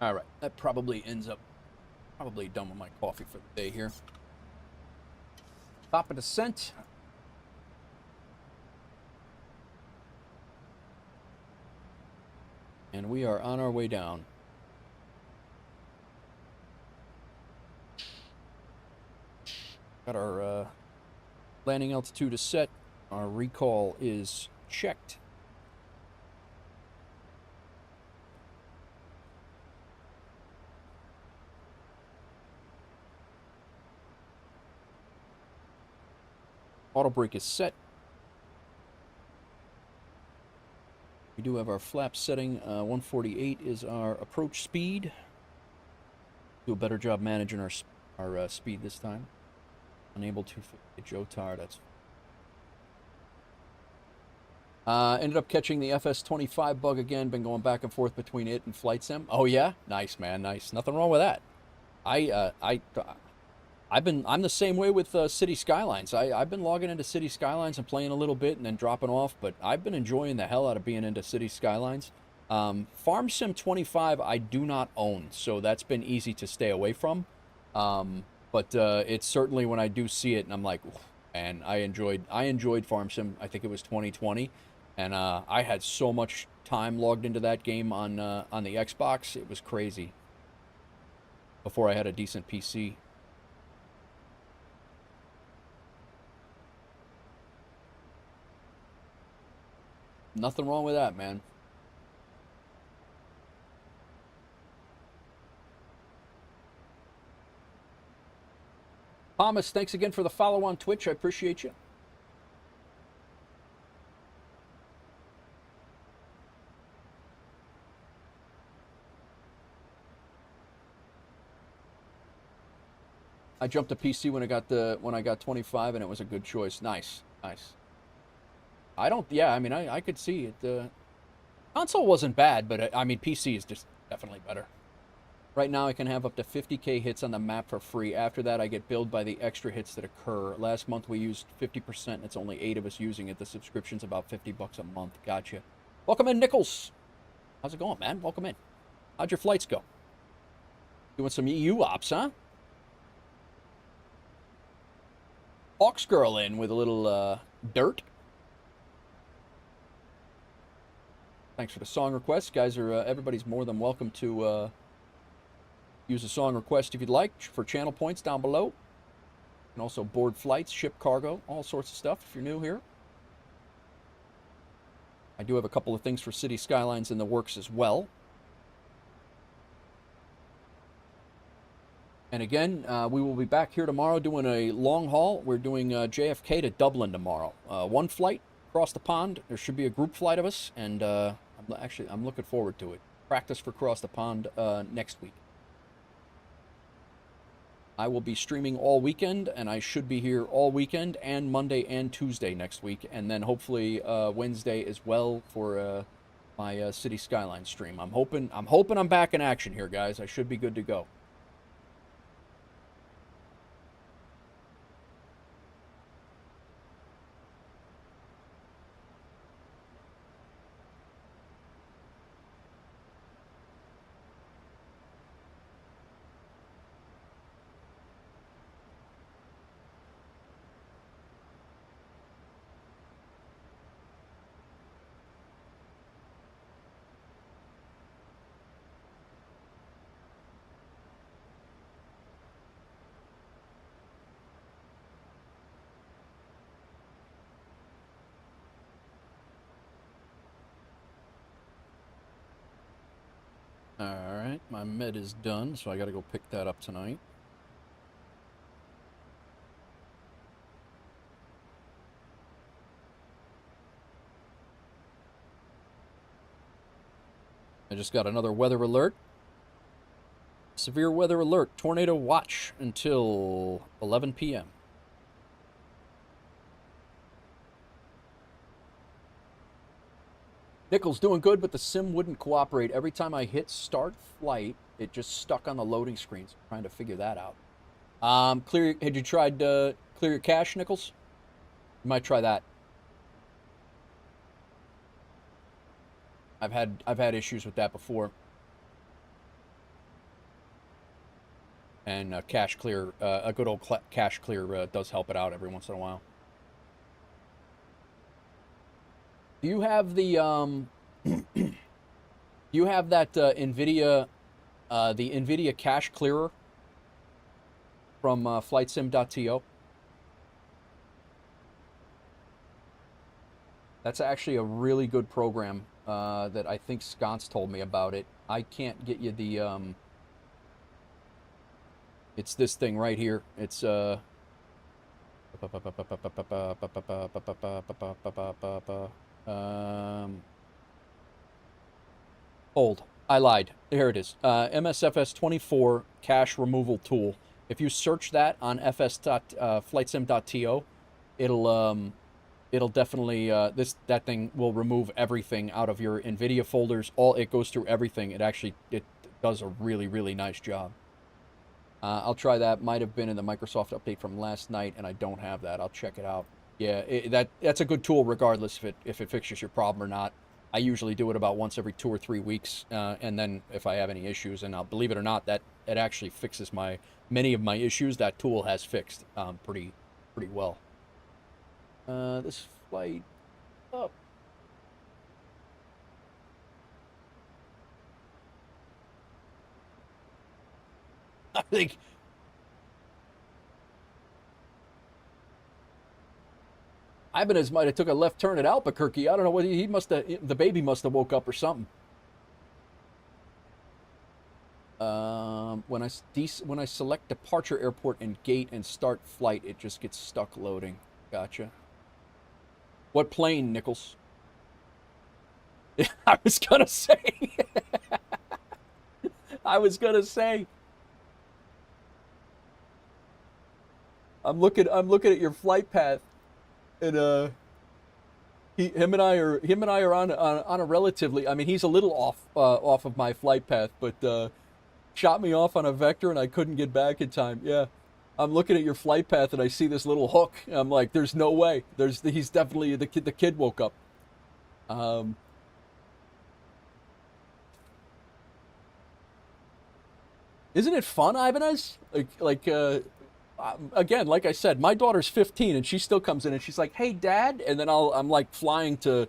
All right, that probably ends up done with my coffee for the day here. Top of descent. And we are on our way down. Got our landing altitude is set. Our recall is checked. Auto brake is set. We do have our flap setting. 148 is our approach speed. Do a better job managing our speed this time. Unable to fit Joe Tar. That's. Ended up catching the FS25 bug again. Been going back and forth between it and Flight Sim. Oh yeah, nice man, nice. Nothing wrong with that. I'm the same way with City Skylines. I've been logging into City Skylines and playing a little bit and then dropping off, but I've been enjoying the hell out of being into City Skylines. Farm Sim 25 I do not own, so that's been easy to stay away from. But it's certainly when I do see it and I'm like, man, I enjoyed Farm Sim. I think it was 2020, and I had so much time logged into that game on the Xbox. It was crazy. Before I had a decent PC. Nothing wrong with that, man. Thomas, thanks again for the follow on Twitch. I appreciate you. I jumped to PC when I got 25, and it was a good choice. Nice, nice. Yeah, I mean, I could see it. Console wasn't bad, but I mean, PC is just definitely better. Right now, I can have up to 50k hits on the map for free. After that, I get billed by the extra hits that occur. Last month, we used 50%, and it's only 8 of us using it. The subscription's about $50 a month. Gotcha. Welcome in, Nichols. How's it going, man? Welcome in. How'd your flights go? Doing some EU ops, huh? Hawks Girl in with a little dirt. Thanks for the song request. Guys, everybody's more than welcome to use a song request if you'd like for channel points down below. And also board flights, ship cargo, all sorts of stuff if you're new here. I do have a couple of things for City Skylines in the works as well. And again, we will be back here tomorrow doing a long haul. We're doing JFK to Dublin tomorrow. One flight across the pond. There should be a group flight of us, and I'm looking forward to it. Practice for cross the pond next week. I will be streaming all weekend, and I should be here all weekend and Monday and Tuesday next week, and then hopefully Wednesday as well for my City Skyline stream. I'm hoping I'm back in action here, guys. I should be good to go. Alright, my med is done, so I gotta go pick that up tonight. I just got another weather alert. Severe weather alert, tornado watch until 11 p.m. Nichols doing good, but the sim wouldn't cooperate. Every time I hit start flight, it just stuck on the loading screen. So I'm trying to figure that out. Had you tried clear your cache, Nichols? You might try that. I've had issues with that before. And cache clear, a good old cache clear does help it out every once in a while. Do you have the do you have that NVIDIA the NVIDIA cache clearer from flightsim.to? That's actually a really good program that I think Sconce told me about it. I can't get you the it's this thing right here. It's hold. I lied. Here it is. MSFS 24 cache removal tool. If you search that on flightsim.to, it'll definitely that thing will remove everything out of your NVIDIA folders. It goes through everything. It does a really, really nice job. I'll try that. Might have been in the Microsoft update from last night, and I don't have that. I'll check it out. Yeah, that's a good tool regardless if it fixes your problem or not. I usually do it about once every 2 or 3 weeks, and then if I have any issues, and I'll believe it or not, that it actually fixes many of my issues. That tool has fixed pretty well. This flight up. I think Ibanez might have took a left turn at Albuquerque. I don't know whether the baby must have woke up or something. When I select departure airport and gate and start flight, it just gets stuck loading. Gotcha. What plane, Nichols? I was gonna say. I'm looking at your flight path, and him and I are on a relatively. I mean, he's a little off of my flight path, but shot me off on a vector, and I couldn't get back in time. Yeah, I'm looking at your flight path, and I see this little hook. And I'm like, there's no way. He's definitely the kid. The kid woke up. Isn't it fun, Ibanez? Again, like I said, my daughter's 15 and she still comes in and she's like, "Hey, Dad," and then I'm like flying to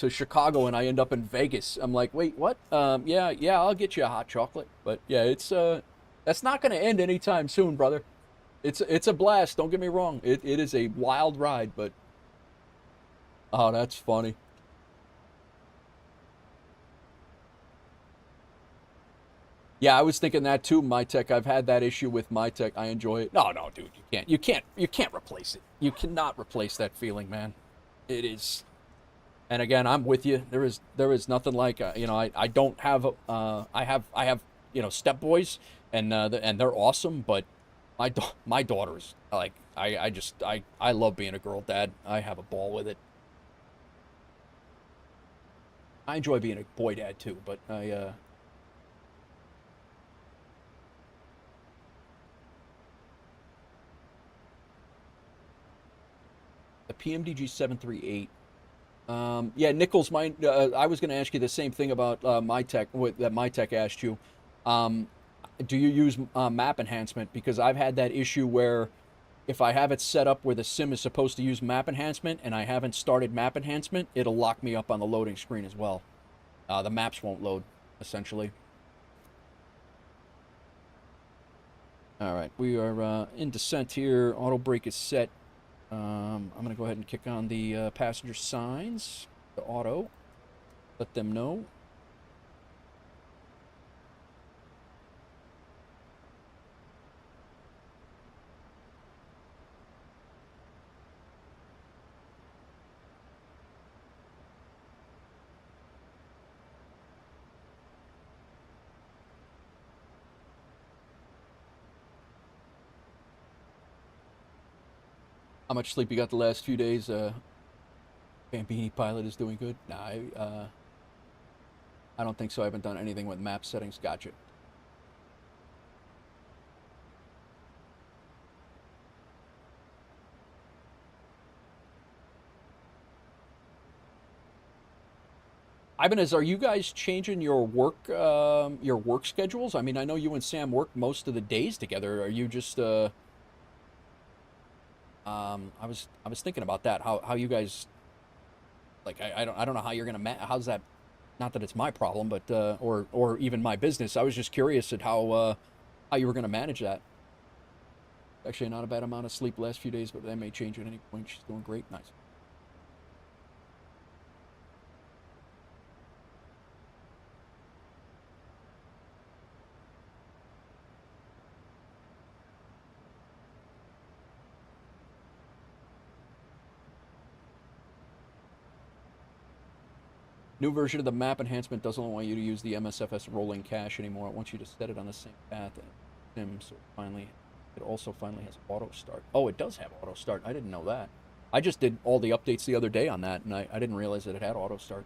Chicago and I end up in Vegas. I'm like, "Wait, what? Yeah, I'll get you a hot chocolate." But yeah, it's that's not going to end anytime soon, brother. It's a blast. Don't get me wrong. It is a wild ride, but oh, that's funny. Yeah, I was thinking that too, MyTech. I've had that issue with MyTech. I enjoy it. No, dude, you can't replace it. You cannot replace that feeling, man. It is. And again, I'm with you. There is nothing like I don't have I have step boys and they're awesome, but my daughter's like I love being a girl dad. I have a ball with it. I enjoy being a boy dad too, but the PMDG 738. Yeah, Nichols, I was going to ask you the same thing about MyTech, that MyTech asked you. Do you use map enhancement? Because I've had that issue where if I have it set up where the sim is supposed to use map enhancement and I haven't started map enhancement, it'll lock me up on the loading screen as well. The maps won't load, essentially. All right, we are in descent here. Auto brake is set. I'm going to go ahead and kick on the passenger signs, the auto, let them know. How much sleep you got the last few days? Bambini pilot is doing good. Nah, I don't think so. I haven't done anything with map settings. Gotcha. Ibanez, are you guys changing your work schedules? I mean, I know you and Sam work most of the days together. Are you just I was thinking about that. How you guys, like, I don't know how you're gonna how's that? Not that it's my problem, but or even my business. I was just curious at how you were gonna manage that. Actually, not a bad amount of sleep the last few days, but that may change at any point. She's doing great. Nice. New version of the map enhancement doesn't want you to use the MSFS rolling cache anymore. It wants you to set it on the same path as Sim, so it also finally has auto start. Oh, it does have auto start. I didn't know that. I just did all the updates the other day on that, and I didn't realize that it had auto start.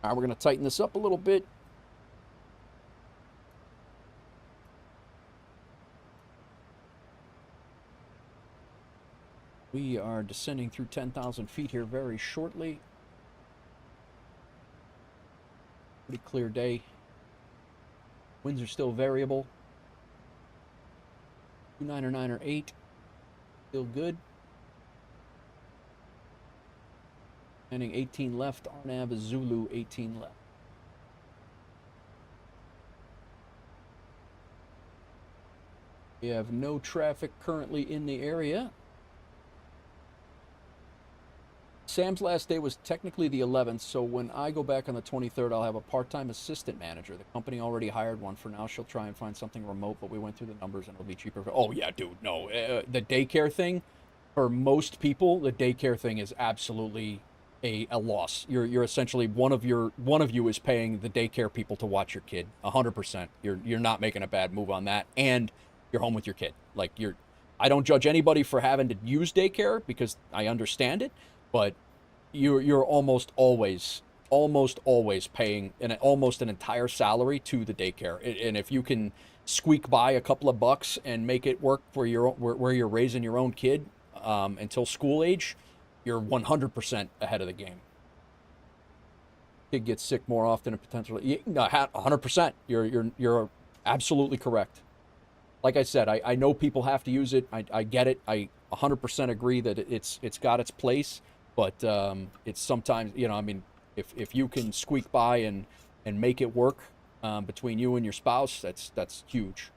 All right, we're going to tighten this up a little bit. We are descending through 10,000 feet here very shortly. Pretty clear day. Winds are still variable. 29 or 9 or 8. Still good. Ending 18 left. RNAV is Zulu 18 left. We have no traffic currently in the area. Sam's last day was technically the 11th, so when I go back on the 23rd, I'll have a part-time assistant manager. The company already hired one. For now, she'll try and find something remote, but we went through the numbers and it'll be cheaper. Oh, yeah, dude, no. The daycare thing, for most people, the daycare thing is absolutely a loss. You're essentially, one of you is paying the daycare people to watch your kid. 100%. You're not making a bad move on that, and you're home with your kid. Like, I don't judge anybody for having to use daycare because I understand it, but you're almost always paying almost an entire salary to the daycare. And if you can squeak by a couple of bucks and make it work for where you're raising your own kid until school age, you're 100% ahead of the game. Kid gets sick more often and potentially 100%. You're absolutely correct. Like I said, I know people have to use it. I get it. I 100% agree that it's got its place. But it's sometimes, I mean, if you can squeak by and make it work between you and your spouse, that's huge.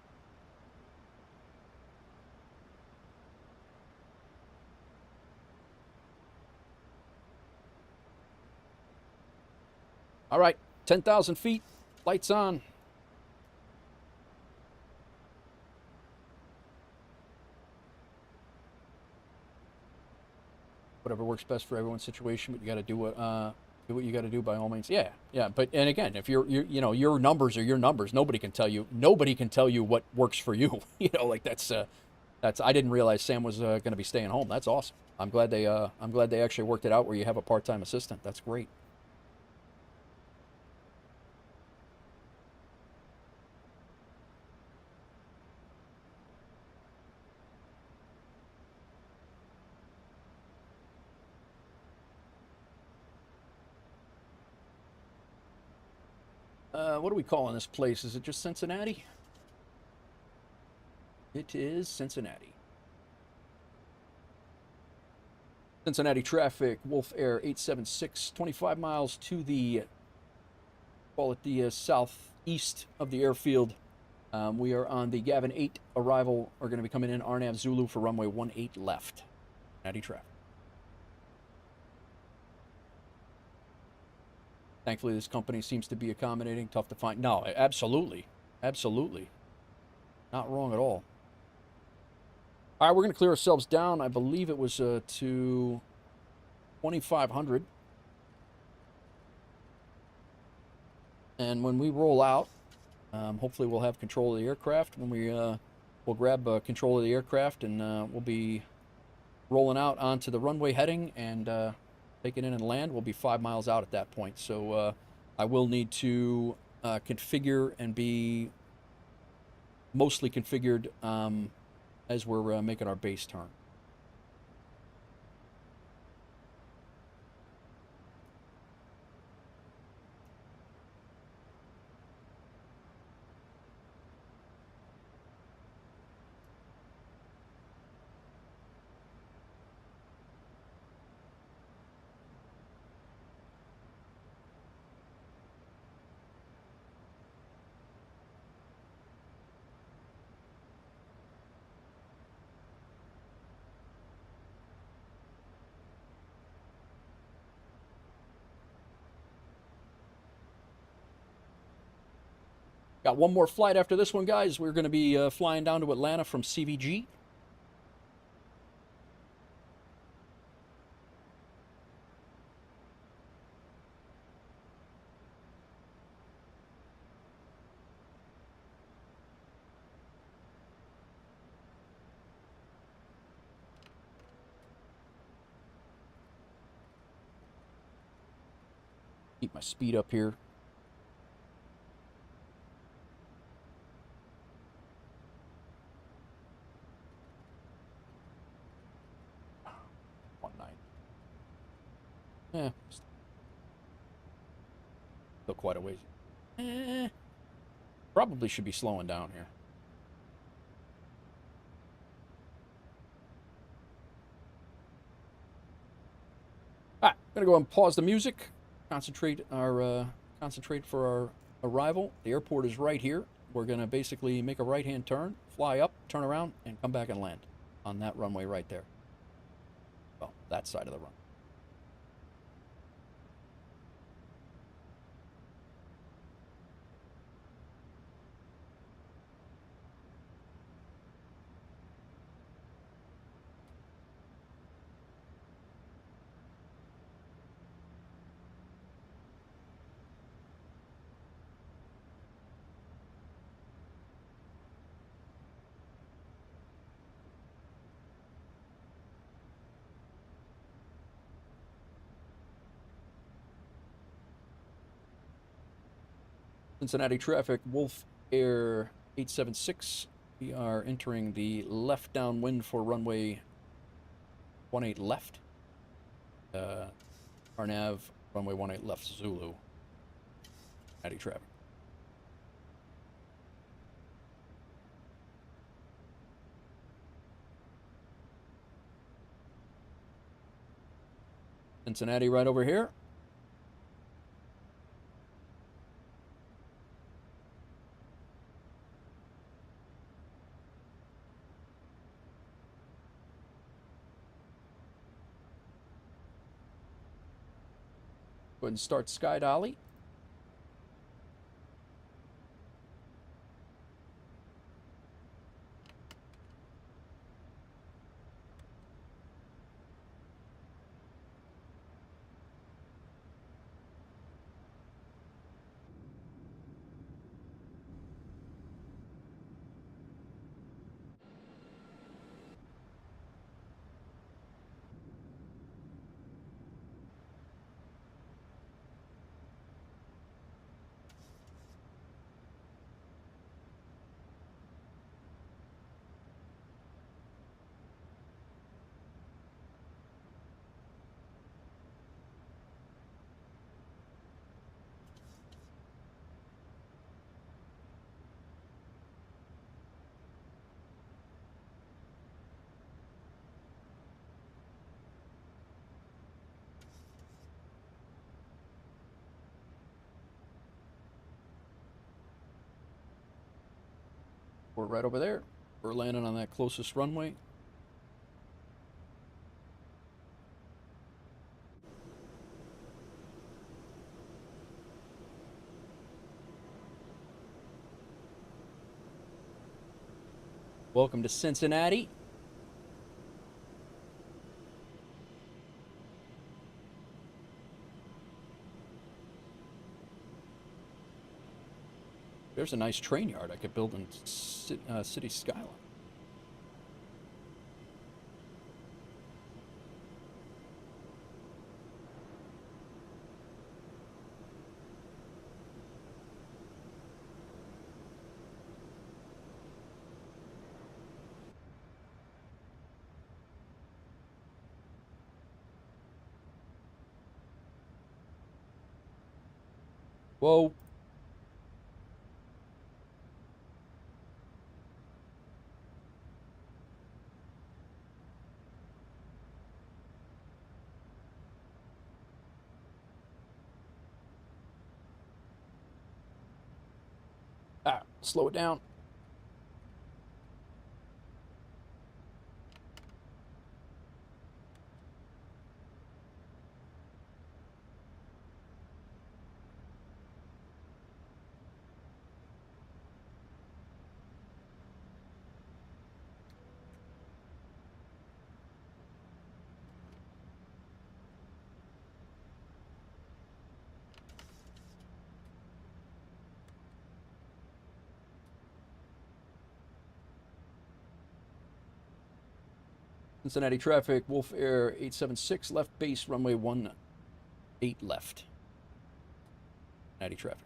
All right, 10,000 feet, lights on. Whatever works best for everyone's situation, but you got to do what you got to do by all means. Yeah. But and again, if your numbers are your numbers. Nobody can tell you what works for you. Like that's. I didn't realize Sam was going to be staying home. That's awesome. I'm glad they actually worked it out where you have a part-time assistant. That's great. What are we calling this place? Is it just Cincinnati? It is Cincinnati. Cincinnati traffic, WolfAir 876, 25 miles to the, call it the southeast of the airfield. We are on the Gavin 8 arrival. Are going to be coming in RNAV Zulu for runway 18 left. Cincinnati traffic. Thankfully, this company seems to be accommodating. Tough to find. No, absolutely. Absolutely. Not wrong at all. All right, we're going to clear ourselves down. I believe it was to 2,500. And when we roll out, hopefully we'll have control of the aircraft. When we'll grab control of the aircraft, and we'll be rolling out onto the runway heading and taking in and land. We'll be 5 miles out at that point. So I will need to configure and be mostly configured as we're making our base turn. Got one more flight after this one, guys. We're going to be flying down to Atlanta from CVG. Keep my speed up here. Yeah, still quite a ways. Probably should be slowing down here. All right, gonna go and pause the music. Concentrate for our arrival. The airport is right here. We're gonna basically make a right-hand turn, fly up, turn around, and come back and land on that runway right there. Well, that side of the runway. Cincinnati traffic, WolfAir 876. We are entering the left downwind for runway 18 left. RNAV, runway 18 left, Zulu. Cincinnati traffic. Cincinnati right over here. Go ahead and start Sky Dolly. We're right over there. We're landing on that closest runway. Welcome to Cincinnati. There's a nice train yard I could build in City Skyline. Whoa. Ah, slow it down. Cincinnati traffic, WolfAir 876, left base, runway 18 left. Cincinnati traffic.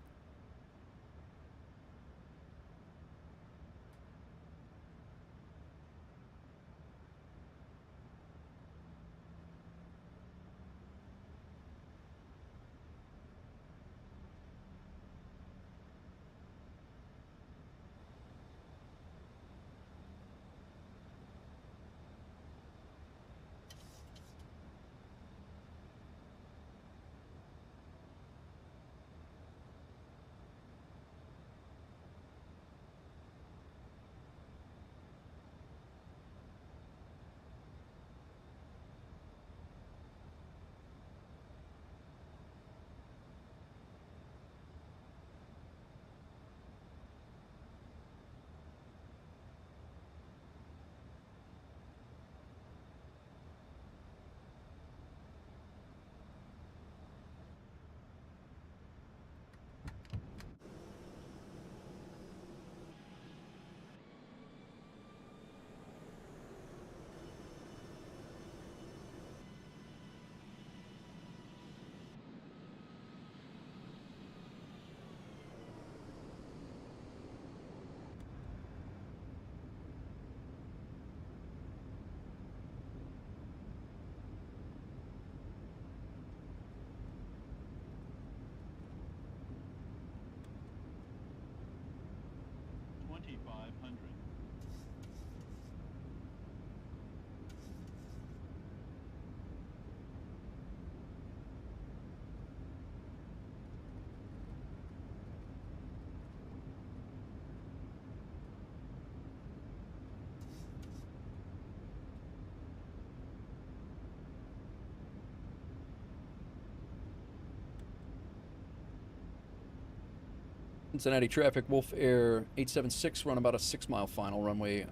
Cincinnati traffic, WolfAir 876, run about a 6-mile final, runway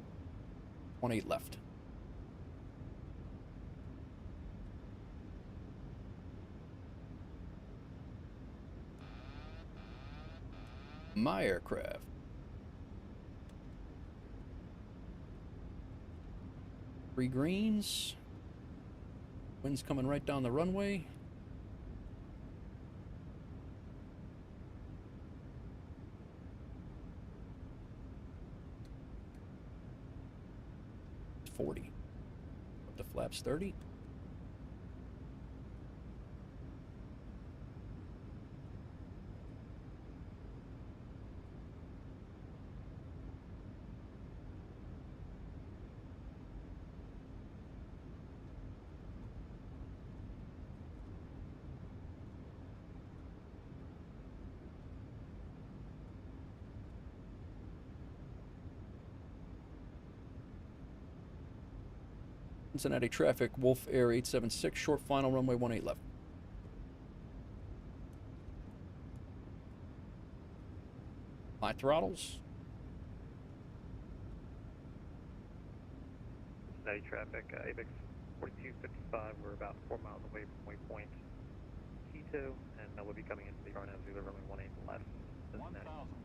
18 left. My aircraft. Three greens. Wind's coming right down the runway. It's 40. Up to flaps 30. Cincinnati traffic, WolfAir 876, short final, runway 18 left. High throttles. Cincinnati traffic, AVIX 4255, we're about 4 miles away from waypoint T2, and we'll be coming into the RNAV Zulu runway 18 left. 1,000.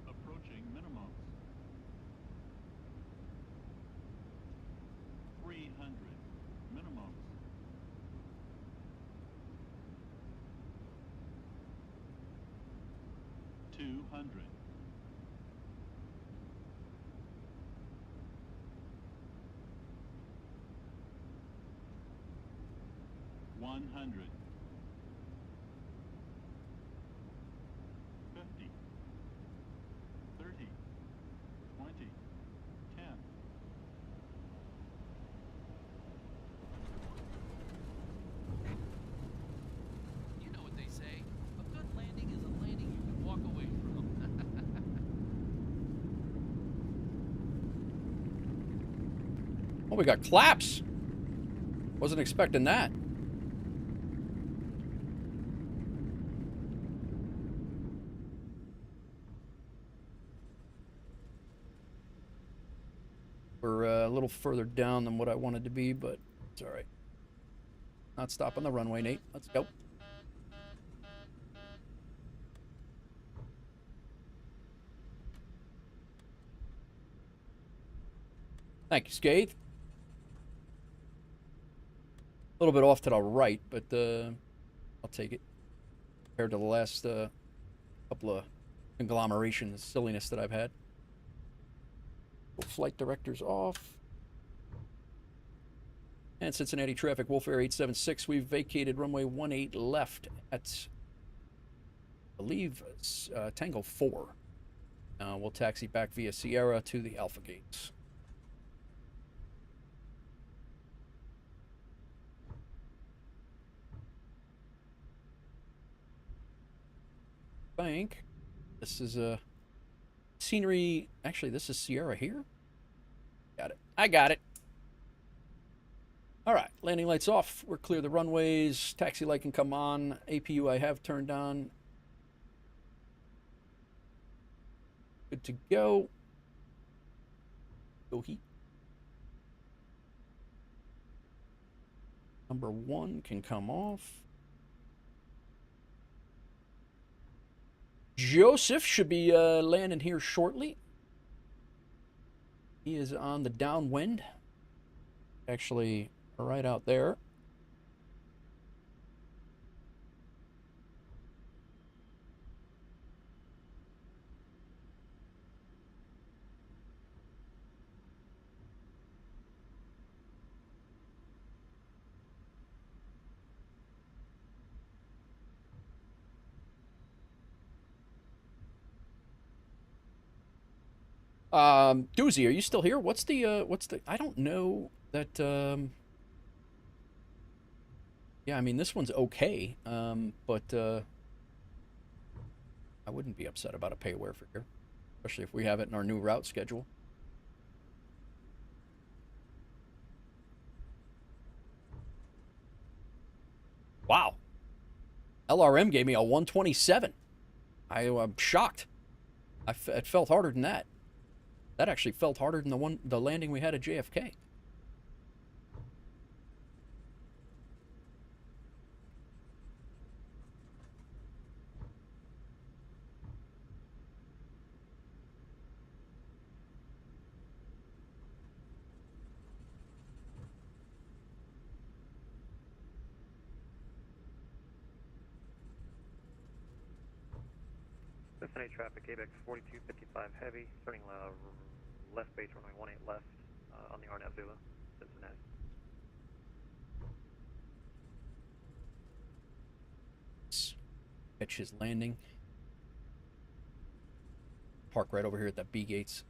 Approaching minimums. 300 minimums. 200. 100. 50. 30, 20, 10. You know what they say. A good landing is a landing you can walk away from. Oh, we got claps. Wasn't expecting that. We're a little further down than what I wanted to be, but it's all right. Not stopping the runway, Nate. Let's go. Thank you, Scathe. A little bit off to the right, but I'll take it. Compared to the last couple of conglomerations, silliness that I've had. Flight directors off. And Cincinnati traffic, WolfAir 876. We've vacated runway 18 left at, I believe, Tango 4. We'll taxi back via Sierra to the Alpha gates. Bank. This is a scenery. Actually, this is Sierra here. Got it. I got it. All right, landing lights off. We're clear the runways. Taxi light can come on. APU I have turned on. Good to go. Go heat. Number 1 can come off. Joseph should be landing here shortly. He is on the downwind. Actually, right out there. Doozy, are you still here? What's the I don't know that yeah, I mean this one's okay. But I wouldn't be upset about a payware for here, especially if we have it in our new route schedule. Wow. LRM gave me a 127. I'm shocked. It felt harder than that. That actually felt harder than the landing we had at JFK. Cincinnati traffic, ABEX 4255 heavy, turning left base runway 18 left on the RNAV Zulu, Cincinnati. Catch his landing. Park right over here at the B gates.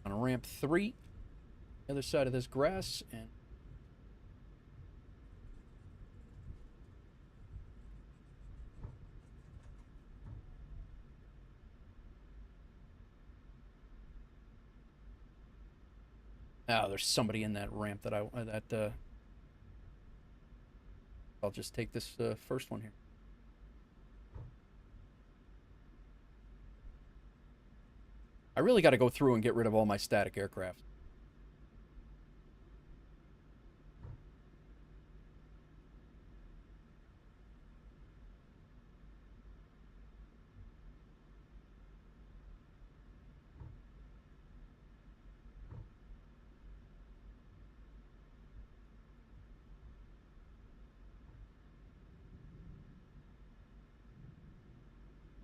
On ramp 3, the other side of this grass, and oh, there's somebody in that ramp that I'll just take this first one here. I really got to go through and get rid of all my static aircraft.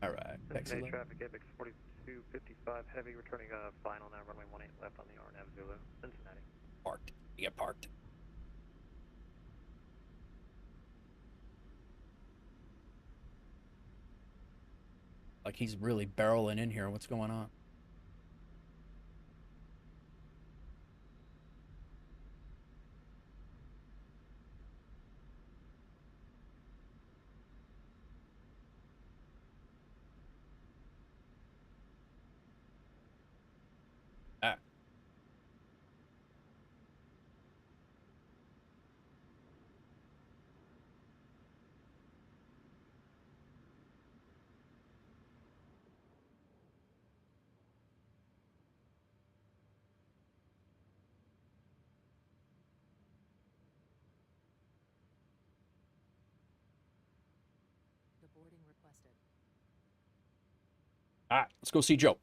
All right. Cincinnati traffic, ABEX 4255 heavy, returning final now, runway 18 left on the RNAV Zulu, Cincinnati. Parked. You get parked. Like he's really barreling in here. What's going on? Ah. All right, let's go see Joe.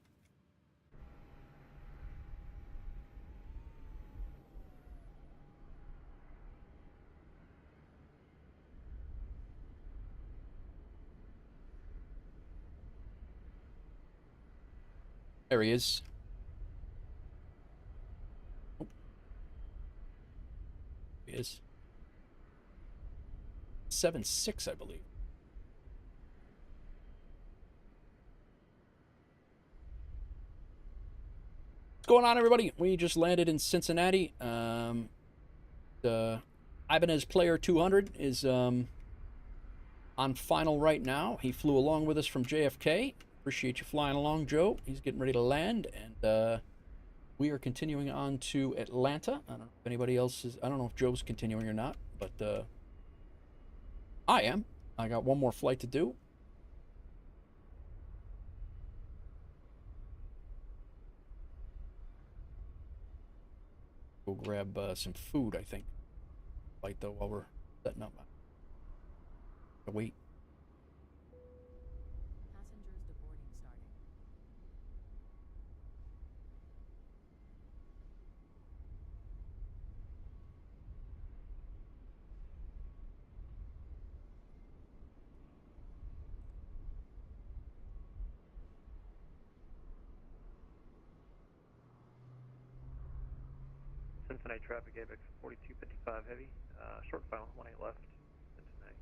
There he is. Oh. He is. 7.6, I believe. What's going on, everybody? We just landed in Cincinnati. The Ibanez Player 200 is on final right now. He flew along with us from JFK. Appreciate you flying along, Joe. He's getting ready to land, and we are continuing on to Atlanta. I don't know if anybody else is. I don't know if Joe's continuing or not, but I am. I got one more flight to do. Go grab some food, I think. Flight though, while we're setting up. Wait. Cincinnati traffic, ABX 4255 heavy, short final, 18 left, Cincinnati.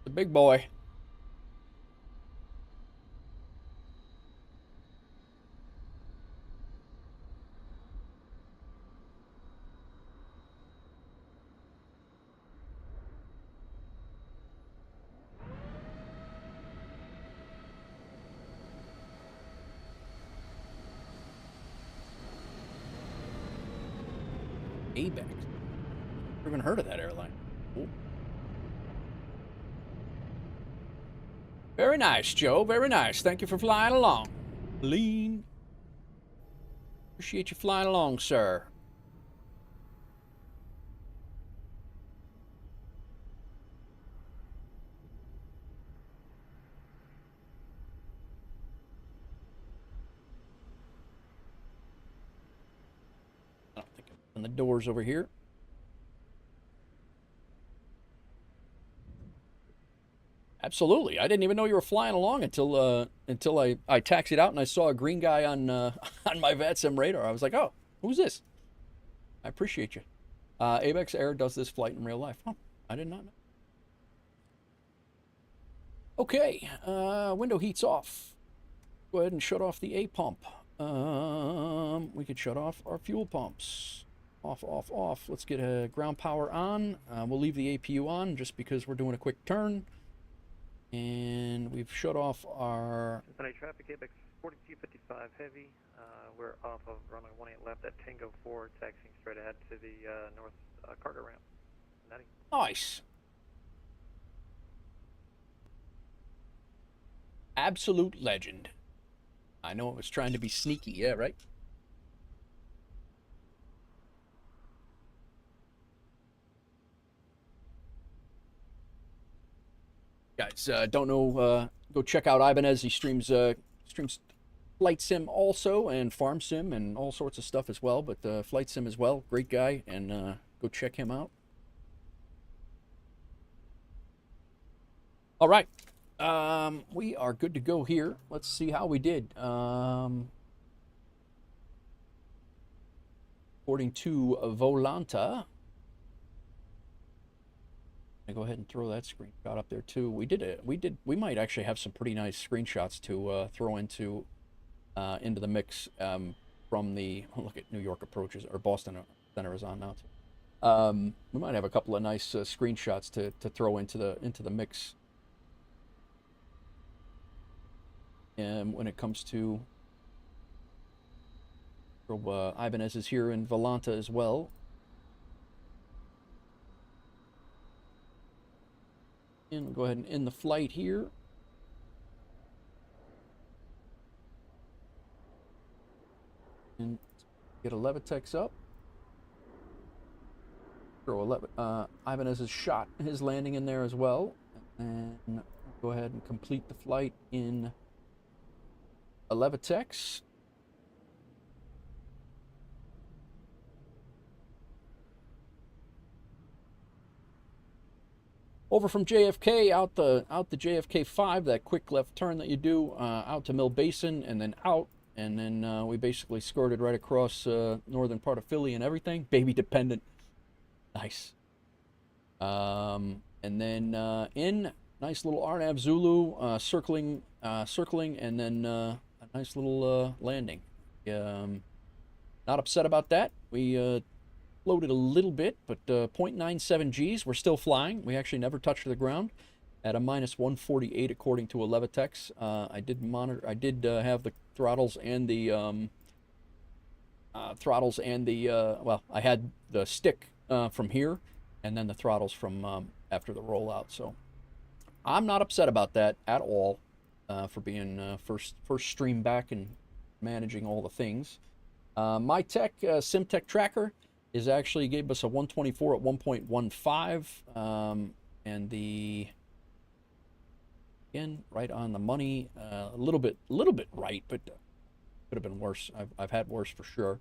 The big boy. ABEX. Never even heard of that airline. Cool. Very nice, Joe. Very nice. Thank you for flying along. Lean. Appreciate you flying along, sir. I don't think I'm on the doors over here. Absolutely. I didn't even know you were flying along until I taxied out and I saw a green guy on on my VATSIM radar. I was like, oh, who's this? I appreciate you. Abex Air does this flight in real life. Oh, I did not know. Okay, window heat's off. Go ahead and shut off the A pump. We could shut off our fuel pumps. Off, off, off. Let's get a ground power on. We'll leave the APU on just because we're doing a quick turn. And we've shut off our... Cincinnati traffic, ABX 4255 heavy. We're off of runway 18 left at Tango 4, taxiing straight ahead to the north cargo ramp. Cincinnati. Nice. Absolute legend. I know it was trying to be sneaky, yeah, right? Guys, don't know, go check out Ibanez. He streams Flight Sim also, and Farm Sim, and all sorts of stuff as well, but Flight Sim as well. Great guy, and go check him out. All right. We are good to go here. Let's see how we did. According to Volanta, I go ahead and throw that screenshot up there too. We might actually have some pretty nice screenshots to throw into the mix from the look at New York approaches, or Boston Center is on now too. We might have a couple of nice screenshots to throw into the mix. When it comes to Ibanez is here in Volanta as well. And we'll go ahead and end the flight here. And get a Levitex up. Throw Ibanez has shot his landing in there as well. And we'll go ahead and complete the flight in a Levitex. Over from JFK, out the JFK 5, that quick left turn that you do, out to Mill Basin, and then out, and then we basically skirted right across northern part of Philly and everything. Baby dependent. Nice. And then in, nice little RNAV Zulu, circling, and then a nice little landing. Not upset about that. We floated a little bit, but 0.97 Gs. We're still flying. We actually never touched the ground at a -148 according to a Levitex. I did monitor. I did have the throttles and the well, I had the stick from here, and then the throttles from after the rollout. So I'm not upset about that at all for being first stream back and managing all the things. My tech SimTech tracker is actually gave us a 124 at 1.15, and the again right on the money, a little bit right, but could have been worse. I've had worse for sure.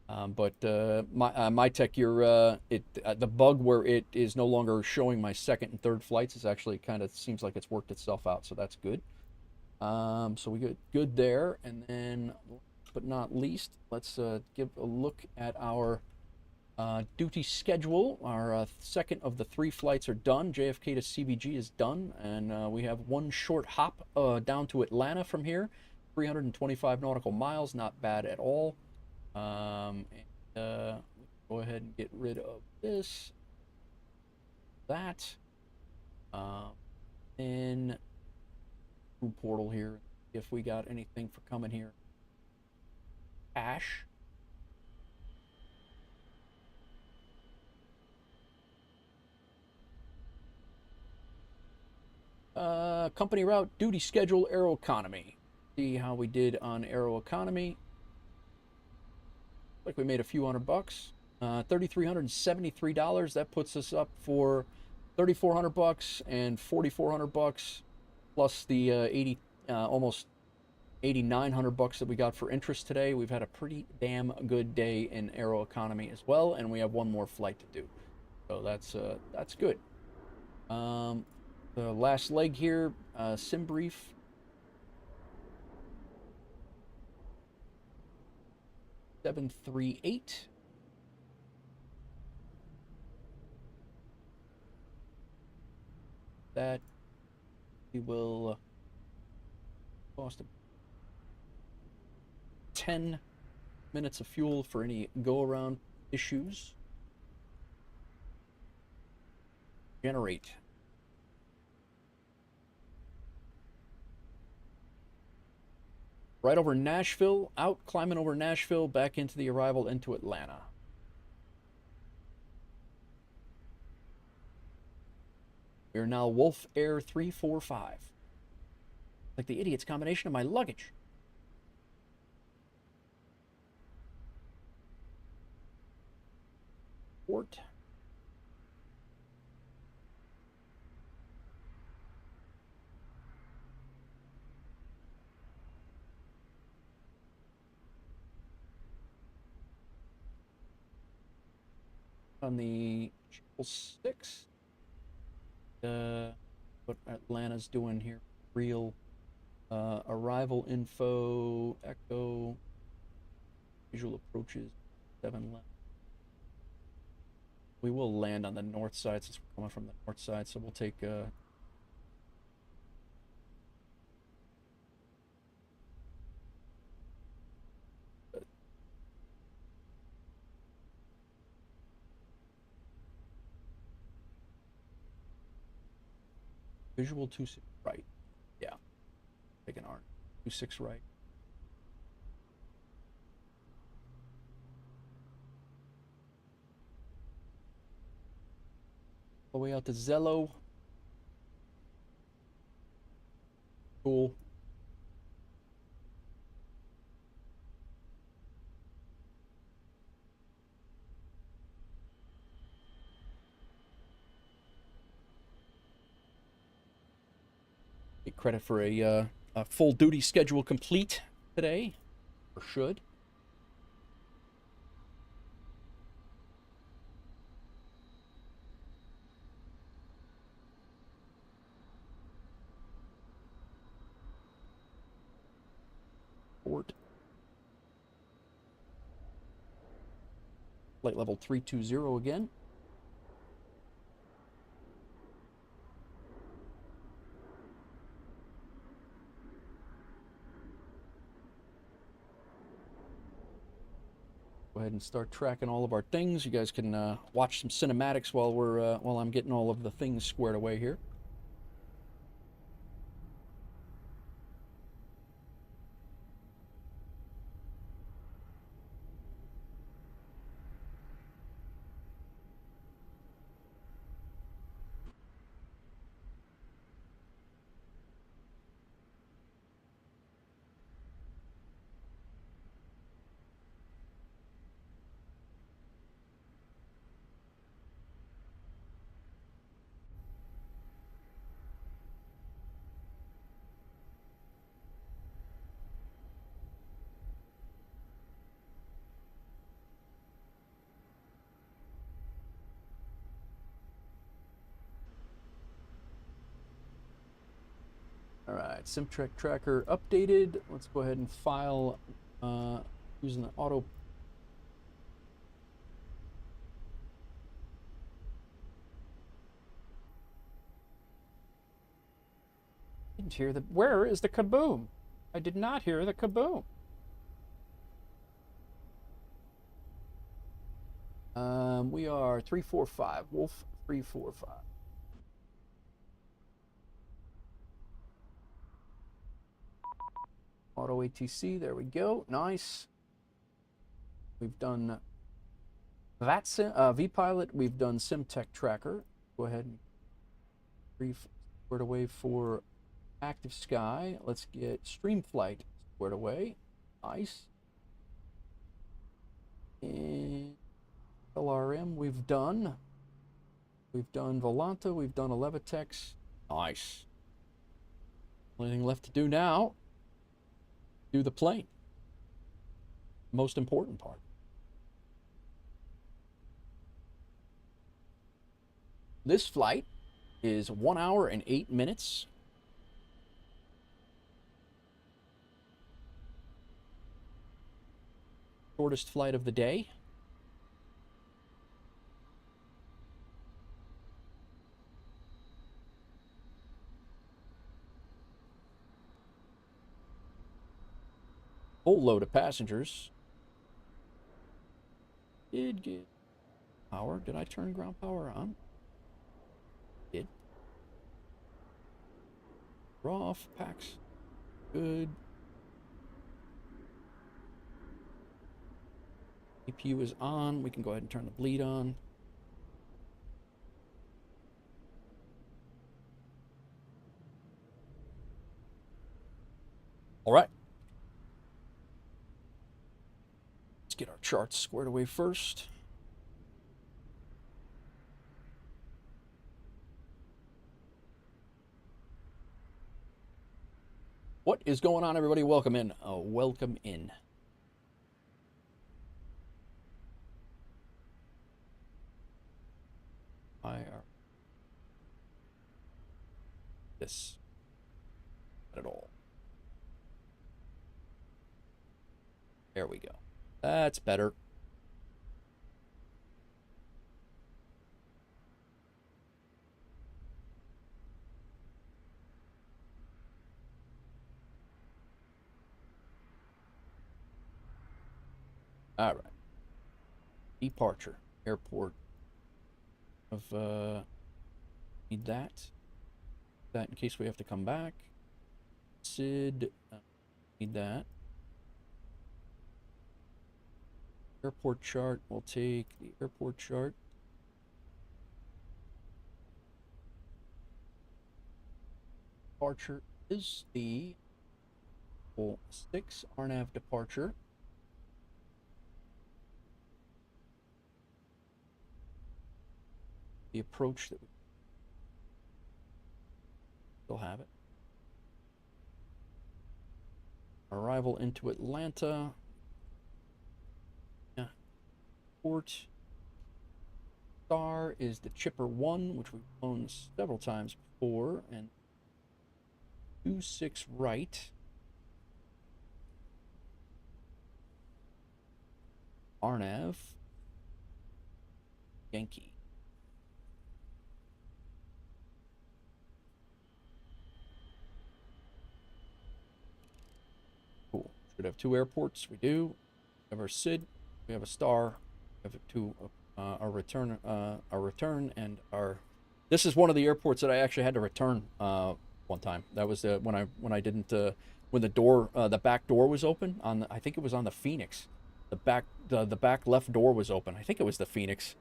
But my tech, the bug where it is no longer showing my second and third flights is actually kind of seems like it's worked itself out, so that's good. So we get good there, and then, but not least, let's give a look at our duty schedule. Our second of the 3 flights are done. JFK to CBG is done, and we have one short hop down to Atlanta from here. 325 nautical miles, not bad at all. Go ahead and get rid of this, that, and through portal here, if we got anything for coming here. Cash. Company route, duty schedule, Aeroconomy. See how we did on Aeroconomy. Like we made a few $100. $3,373. That puts us up for $3,400 and $4,400 plus the almost $8,900 that we got for interest today. We've had a pretty damn good day in Aeroconomy as well, and we have one more flight to do. So that's good. The last leg here, sim brief. $738. That we will cost 10 minutes of fuel for any go-around issues. Generate. Right over Nashville, out, climbing over Nashville, back into the arrival into Atlanta. We are now WolfAir 345. Like the idiot's combination of my luggage. Port. On the 6, what Atlanta's doing here, real arrival info, echo, visual approaches, 7 left. We will land on the north side since we're coming from the north side, so we'll take visual 26 right. Yeah. Take an R. 26 right. All the way out to Zello. Cool. Get credit for a full duty schedule complete today, or should. Port. Flight level 320 again. Go ahead and start tracking all of our things. You guys can watch some cinematics while while I'm getting all of the things squared away here. All right, SimTrack Tracker updated. Let's go ahead and file using the auto. Didn't hear the. Where is the kaboom? I did not hear the kaboom. We are 345, Wolf 345. Auto ATC, there we go, nice. We've done VPilot, we've done SimTech Tracker. Go ahead and squared away for Active Sky. Let's get Streamflight squared away, nice. And LRM we've done. We've done Volanta, we've done Levitex, nice. Only thing left to do now, do the plane. Most important part. This flight is 1 hour and 8 minutes. Shortest flight of the day. Full load of passengers. Did get power. Did I turn ground power on? Did. Raw off packs. Good. APU is on. We can go ahead and turn the bleed on. All right. Get our charts squared away first. What is going on, everybody? Welcome in. Welcome in. This. Not at all. There we go. That's better. All right. Departure. Airport of need that. That in case we have to come back. Sid need that. Airport chart, we'll take the airport chart. Departure, is the 6 RNAV departure. The approach that we still have it. Arrival into Atlanta. Yeah. Port. Star is the Chipper 1, which we've flown several times before, and 26 right. RNAV. Yankee. Cool. Should have 2 airports. We do. We have our SID. We have a Star. We have our return, and our. This is one of the airports that I actually had to return one time. That was when I didn't when the back door was open on I think it was on the Fenix. The back left door was open. I think it was the Fenix.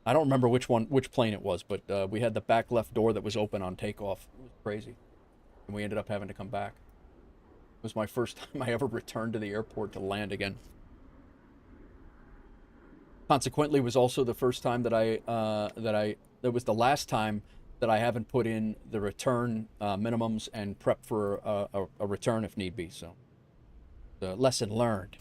I don't remember which plane it was, but we had the back left door that was open on takeoff. It was crazy, and we ended up having to come back. It was my first time I ever returned to the airport to land again. Consequently, it was also the first time that that was the last time that I haven't put in the return minimums and prep for a return if need be. So, the lesson learned.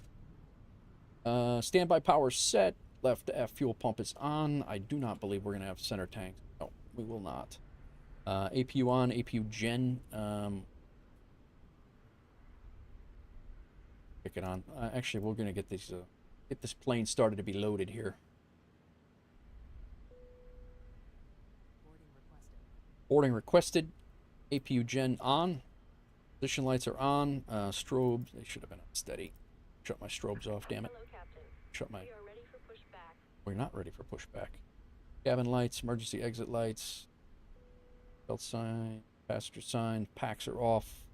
Standby power set. Left F fuel pump is on. I do not believe we're going to have center tanks. No, we will not. APU on, APU gen. Pick it on. Actually, we're going to get this plane started to be loaded here. Boarding requested. APU gen on. Position lights are on. Strobes, they should have been steady. Shut my strobes off, damn it. Hello, Captain. Shut my... We are ready for pushback. We're not ready for pushback. Cabin lights, emergency exit lights. Belt sign, passenger sign, packs are off.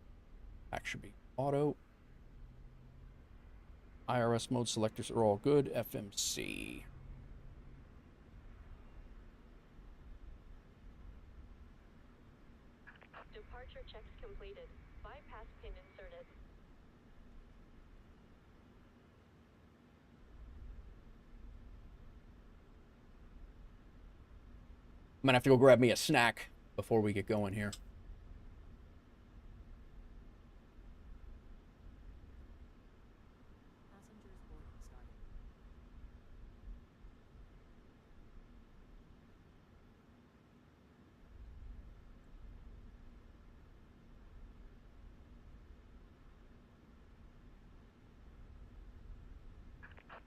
Pack should be auto. IRS mode selectors are all good. FMC. Departure checks completed. Bypass pin inserted. I'm gonna have to go grab me a snack before we get going here.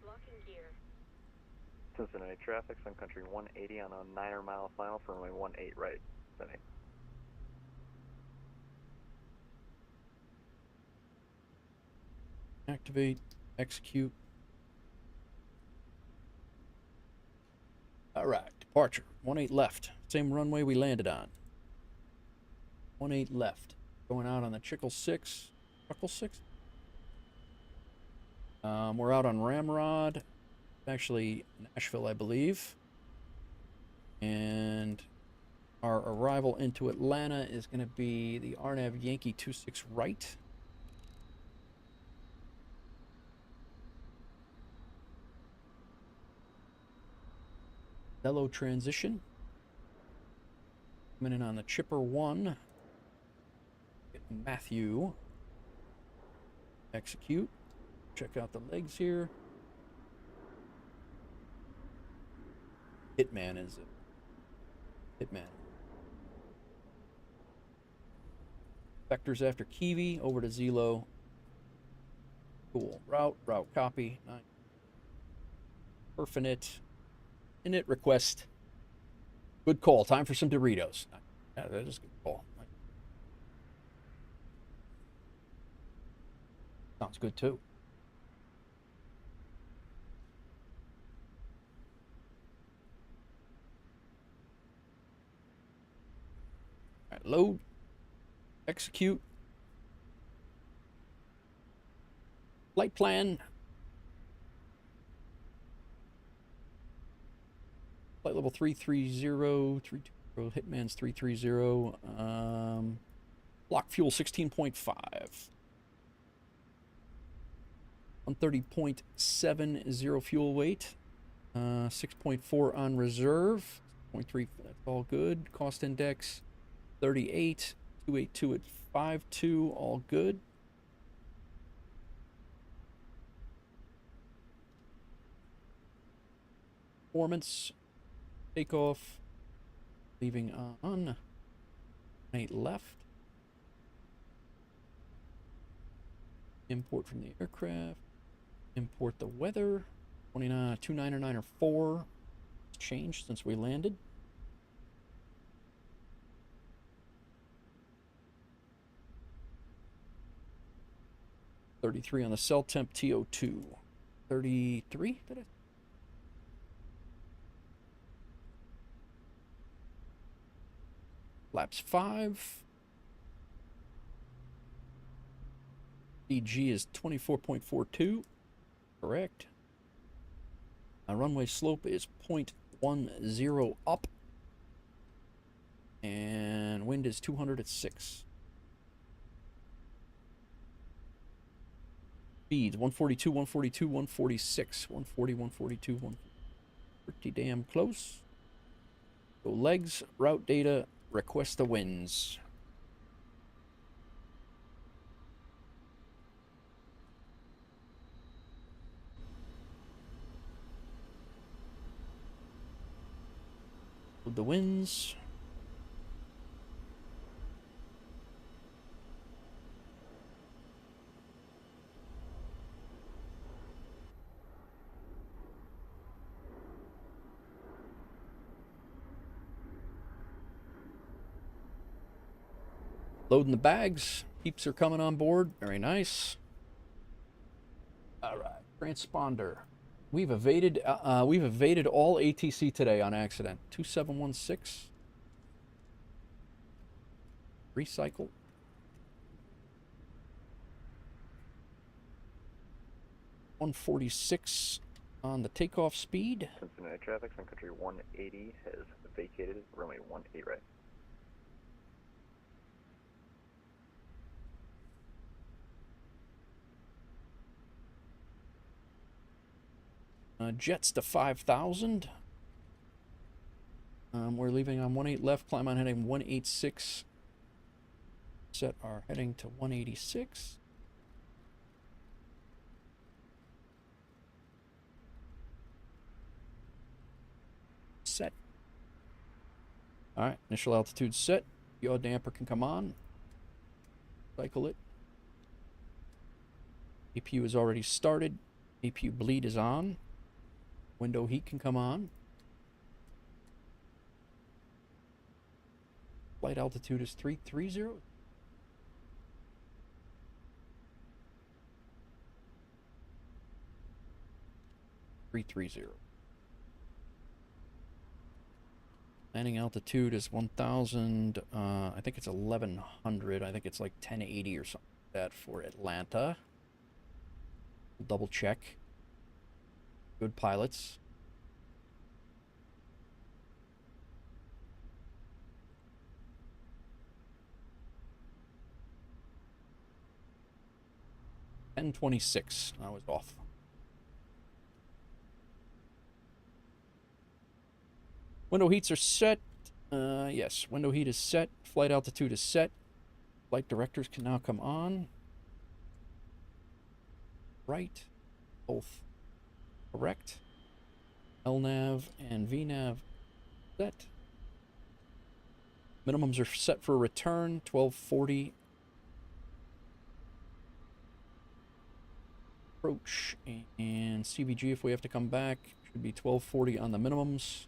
Locking gear. Cincinnati traffic, Sun Country 180 on a 9 mile final for runway 18 right. Cincinnati. Activate, execute. All right, departure. 18 left. Same runway we landed on. 18 left. Going out on the Chickle 6. Chuckle 6? We're out on Ramrod. Actually, Nashville, I believe. And our arrival into Atlanta is going to be the RNAV Yankee 26 right. Bellow transition. Coming in on the Chipper 1. Get Matthew. Execute. Check out the legs here. Hitman is it? Hitman. Vectors after Kiwi. Over to Zelo. Cool. Route copy. Nice. Perfinite. Init request. Good call. Time for some Doritos. Yeah, that is a good call. Sounds good too. All right, load. Execute. Flight plan. Flight level 330, 320, Hitman's 330. Block fuel 16.5. 130.70 fuel weight. 6.4 on reserve. 0.3, that's all good. Cost index 38. 282 at 52, all good. Performance. Takeoff. Leaving on. 8 left. Import from the aircraft. Import the weather. 29, 299 or 4. It's changed since we landed. $33 on the cell temp TO2. 33? Did I? Flaps 5. DG is 24.42. Correct. Runway slope is 0.10 up. And wind is 200 at 6. Speeds 142, 142, 146. 140, 142, 140. Pretty damn close. Go legs, route data, request the winds. Load the winds. Loading the bags. Peeps are coming on board. Very nice. All right, transponder. We've evaded all ATC today on accident. 2716. Recycle. $146 on the takeoff speed. Cincinnati traffic, Sun Country 180 has vacated runway 18 right. Jets to 5,000. We're leaving on 18 left, climb on heading 186. Set our heading to 186. Set. Alright, initial altitude set. Yaw damper can come on. Cycle it. APU is already started. APU bleed is on. Window heat can come on. Flight altitude is 330. Landing altitude is 1,000. I think it's 1,100. I think it's like 1080 or something like that for Atlanta. Double check. Good pilots. $10.26. I was off. Window heats are set. Yes, window heat is set. Flight altitude is set. Flight directors can now come on. Right. Both correct. LNAV and VNAV set. Minimums are set for return. 1240. Approach and CVG if we have to come back. Should be 1240 on the minimums.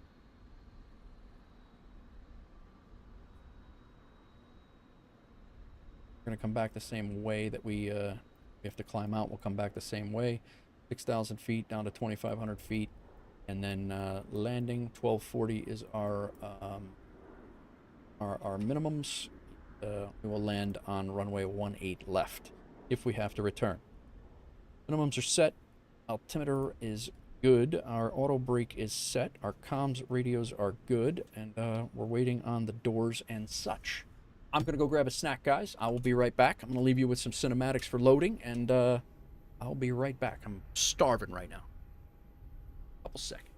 We're going to come back the same way that we have to climb out. We'll come back the same way. 6,000 feet down to 2,500 feet. And then landing, 1240 is our minimums. We will land on runway 18 left if we have to return. Minimums are set. Altimeter is good. Our auto brake is set. Our comms radios are good. And we're waiting on the doors and such. I'm going to go grab a snack, guys. I will be right back. I'm going to leave you with some cinematics for loading, and I'll be right back. I'm starving right now. Couple seconds.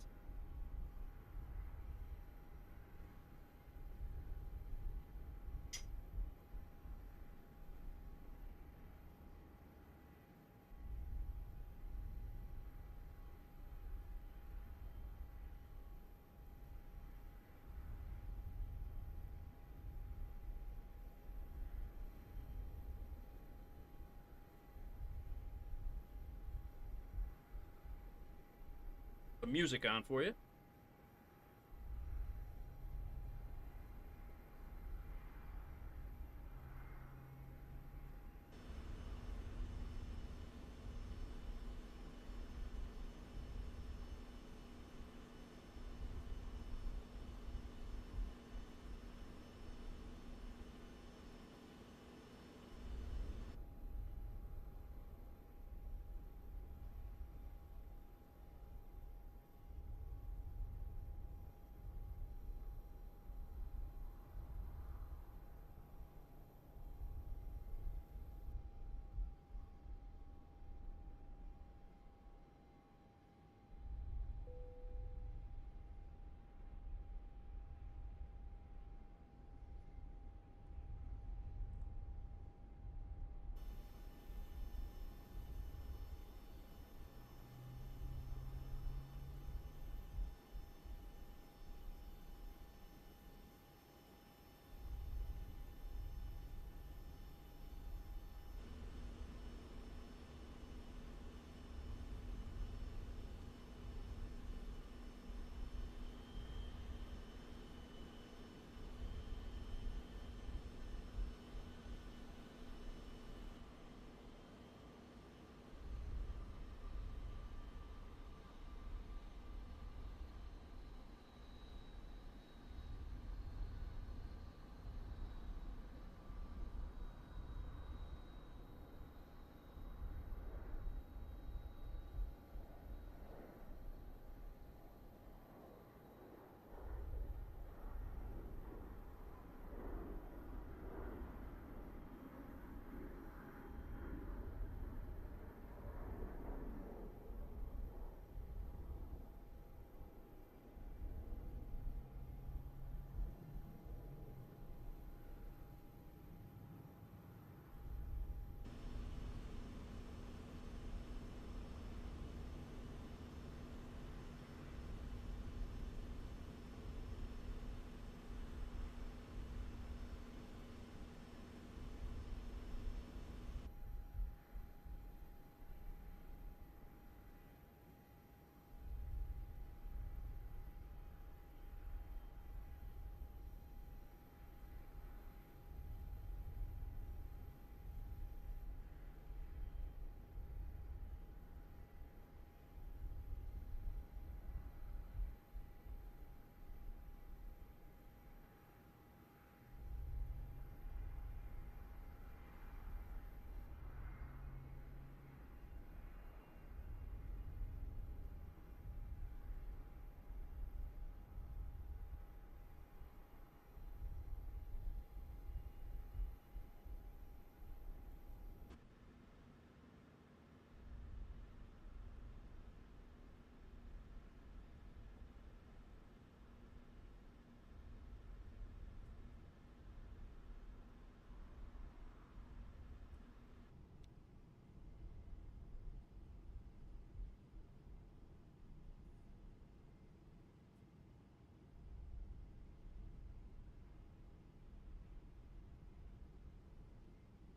The music on for you.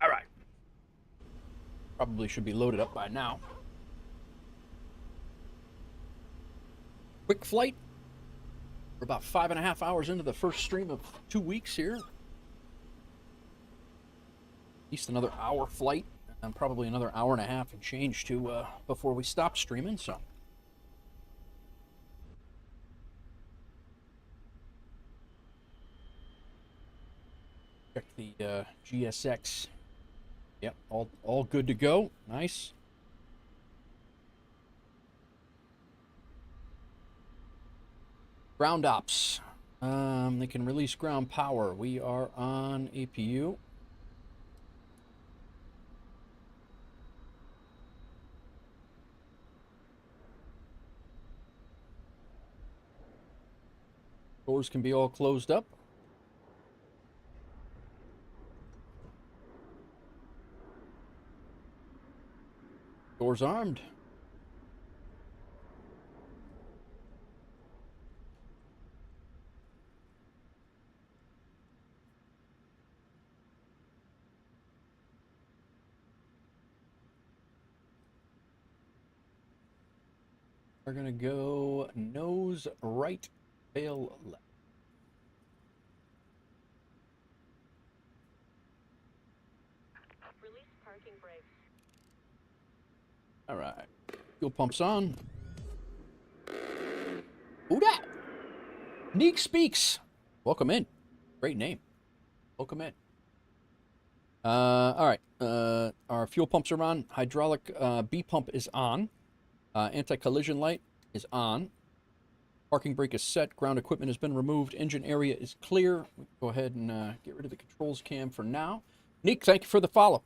All right. Probably should be loaded up by now. Quick flight. We're about 5.5 hours into the first stream of 2 weeks here. At least another hour flight, and probably another hour and a half and change to before we stop streaming. So. Check the GSX. Yep, all good to go. Nice. Ground ops. They can release ground power. We are on APU. Doors can be all closed up. Doors armed. We're gonna go nose right, tail left. Release parking brakes. All right. Fuel pumps on. Who dat? Neek speaks. Welcome in. Great name. Welcome in. All right. Our fuel pumps are on. Hydraulic B pump is on. Anti-collision light is on. Parking brake is set. Ground equipment has been removed. Engine area is clear. We can go ahead and get rid of the controls cam for now. Neek, thank you for the follow.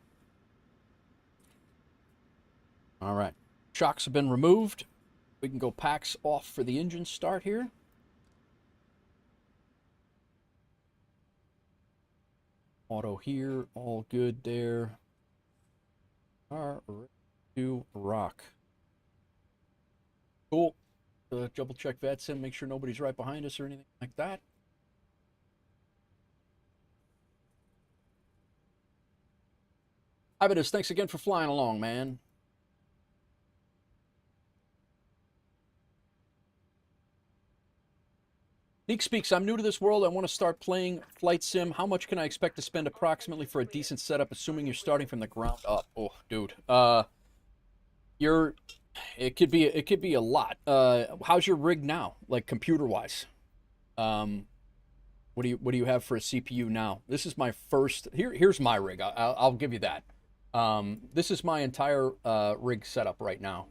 All right. Shocks have been removed. We can go packs off for the engine start here. Auto here. All good there. Are ready to rock. Cool. Double check VATSIM, make sure nobody's right behind us or anything like that. Ivitus, thanks again for flying along, man. Neek speaks, I'm new to this world. I want to start playing flight sim. How much can I expect to spend approximately for a decent setup, assuming you're starting from the ground up? Oh, dude. It could be a lot. How's your rig now, like computer-wise? What do you have for a CPU now? This is my first. Here's my rig. I'll give you that. This is my entire rig setup right now.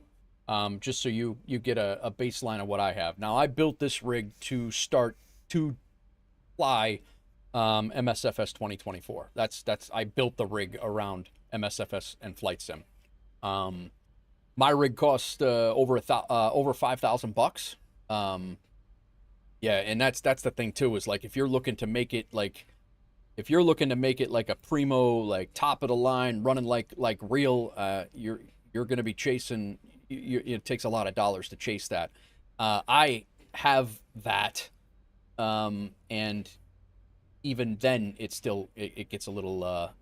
Just so you get a baseline of what I have. Now I built this rig to start to fly MSFS 2024. I built the rig around MSFS and flight sim. My rig cost over $5,000. Yeah, and that's the thing too, is like if you're looking to make it like a primo, like top of the line, running like real, you're gonna be chasing. It takes a lot of dollars to chase that. I have that, and even then, it gets a little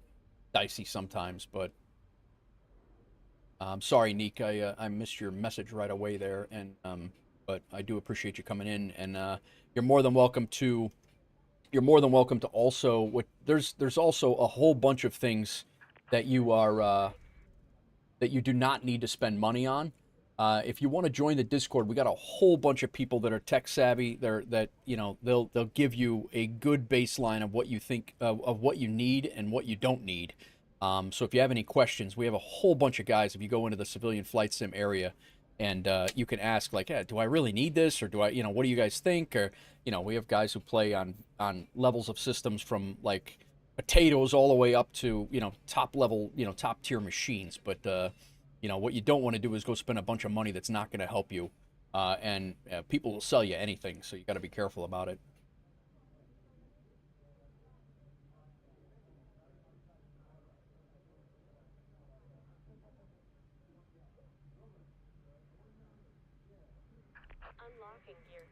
dicey sometimes, but. Sorry, Neek, I missed your message right away there, and but I do appreciate you coming in, and you're more than welcome to also there's also a whole bunch of things that you do not need to spend money on. If you want to join the Discord, we got a whole bunch of people that are tech savvy. They'll give you a good baseline of what you think of what you need and what you don't need. So if you have any questions, we have a whole bunch of guys. If you go into the civilian flight sim area, and you can ask like, do I really need this, or do I, what do you guys think? Or we have guys who play on levels of systems from like potatoes all the way up to top level, top tier machines. But what you don't want to do is go spend a bunch of money that's not going to help you, and people will sell you anything. So you got to be careful about it. Unlocking gear.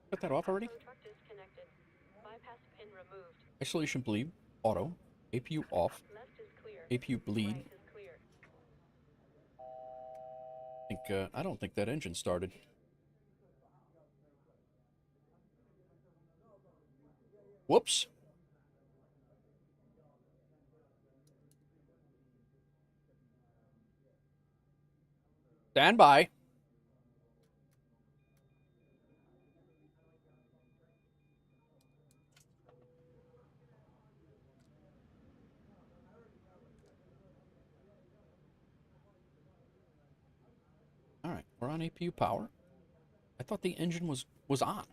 Cut that off already? Disconnected. Bypass pin removed. Isolation bleed, auto, APU off, Left is clear. APU bleed. Right is clear. I don't think that engine started. Whoops. Stand by. on APU power? I thought the engine was on.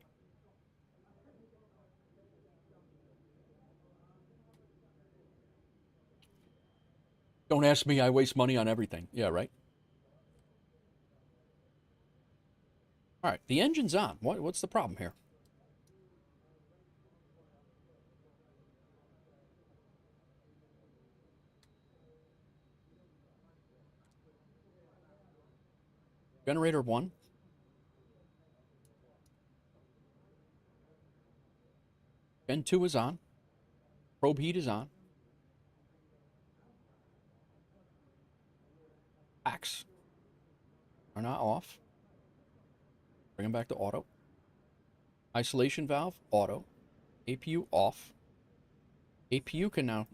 Don't ask me, I waste money on everything. Yeah, right? All right, the engine's on. What's the problem here? Generator 1. Gen 2 is on. Probe heat is on. Packs are not off. Bring them back to auto. Isolation valve, auto. APU off. APU can now...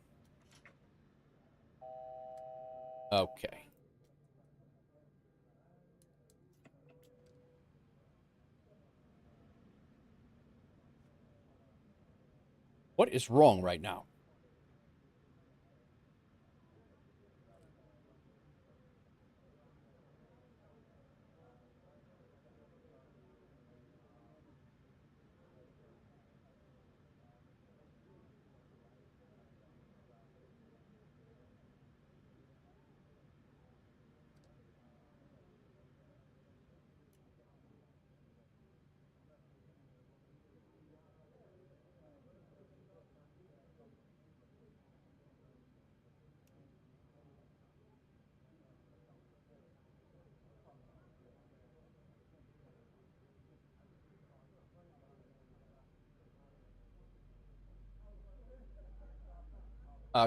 Okay. What is wrong right now?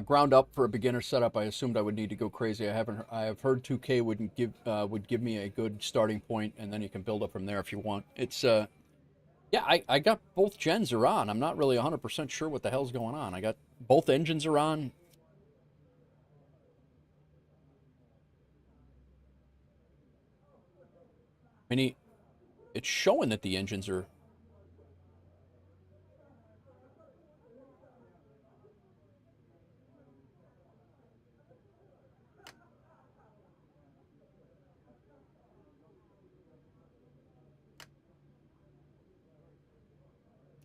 Ground up for a beginner setup. I assumed I would need to go crazy. I have heard 2K would give me a good starting point, and then you can build up from there if you want. It's yeah, I got both gens are on. I'm not really 100% sure what the hell's going on. I got both engines are on. I mean, it's showing that the engines are...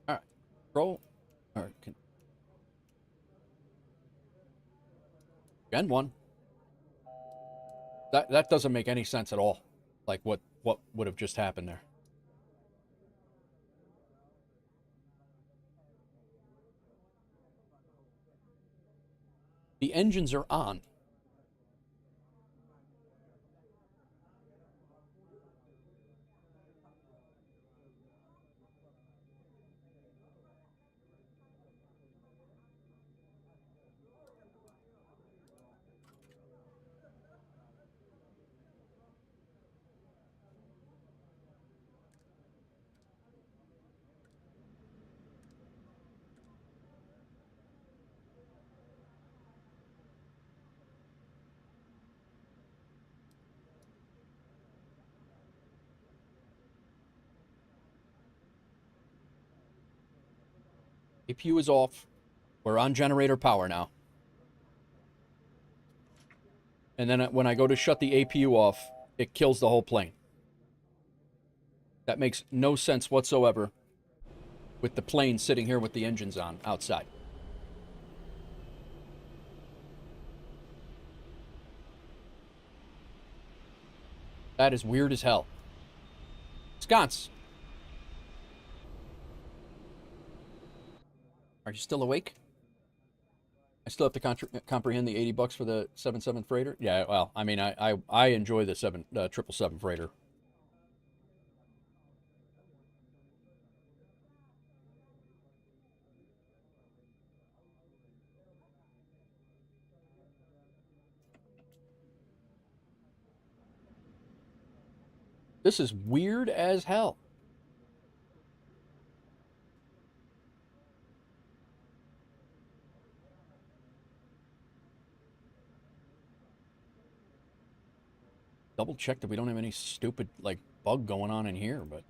All right, roll. All right, Gen 1. That doesn't make any sense at all. Like what would have just happened there. The engines are on. APU is off. We're on generator power now. And then when I go to shut the APU off, it kills the whole plane. That makes no sense whatsoever with the plane sitting here with the engines on outside. That is weird as hell. Sconce. Are you still awake? I still have to comprehend the $80 for the 77 freighter. Yeah, well, I mean, I enjoy the 777 freighter. This is weird as hell. Double check that we don't have any stupid, like, bug going on in here, but...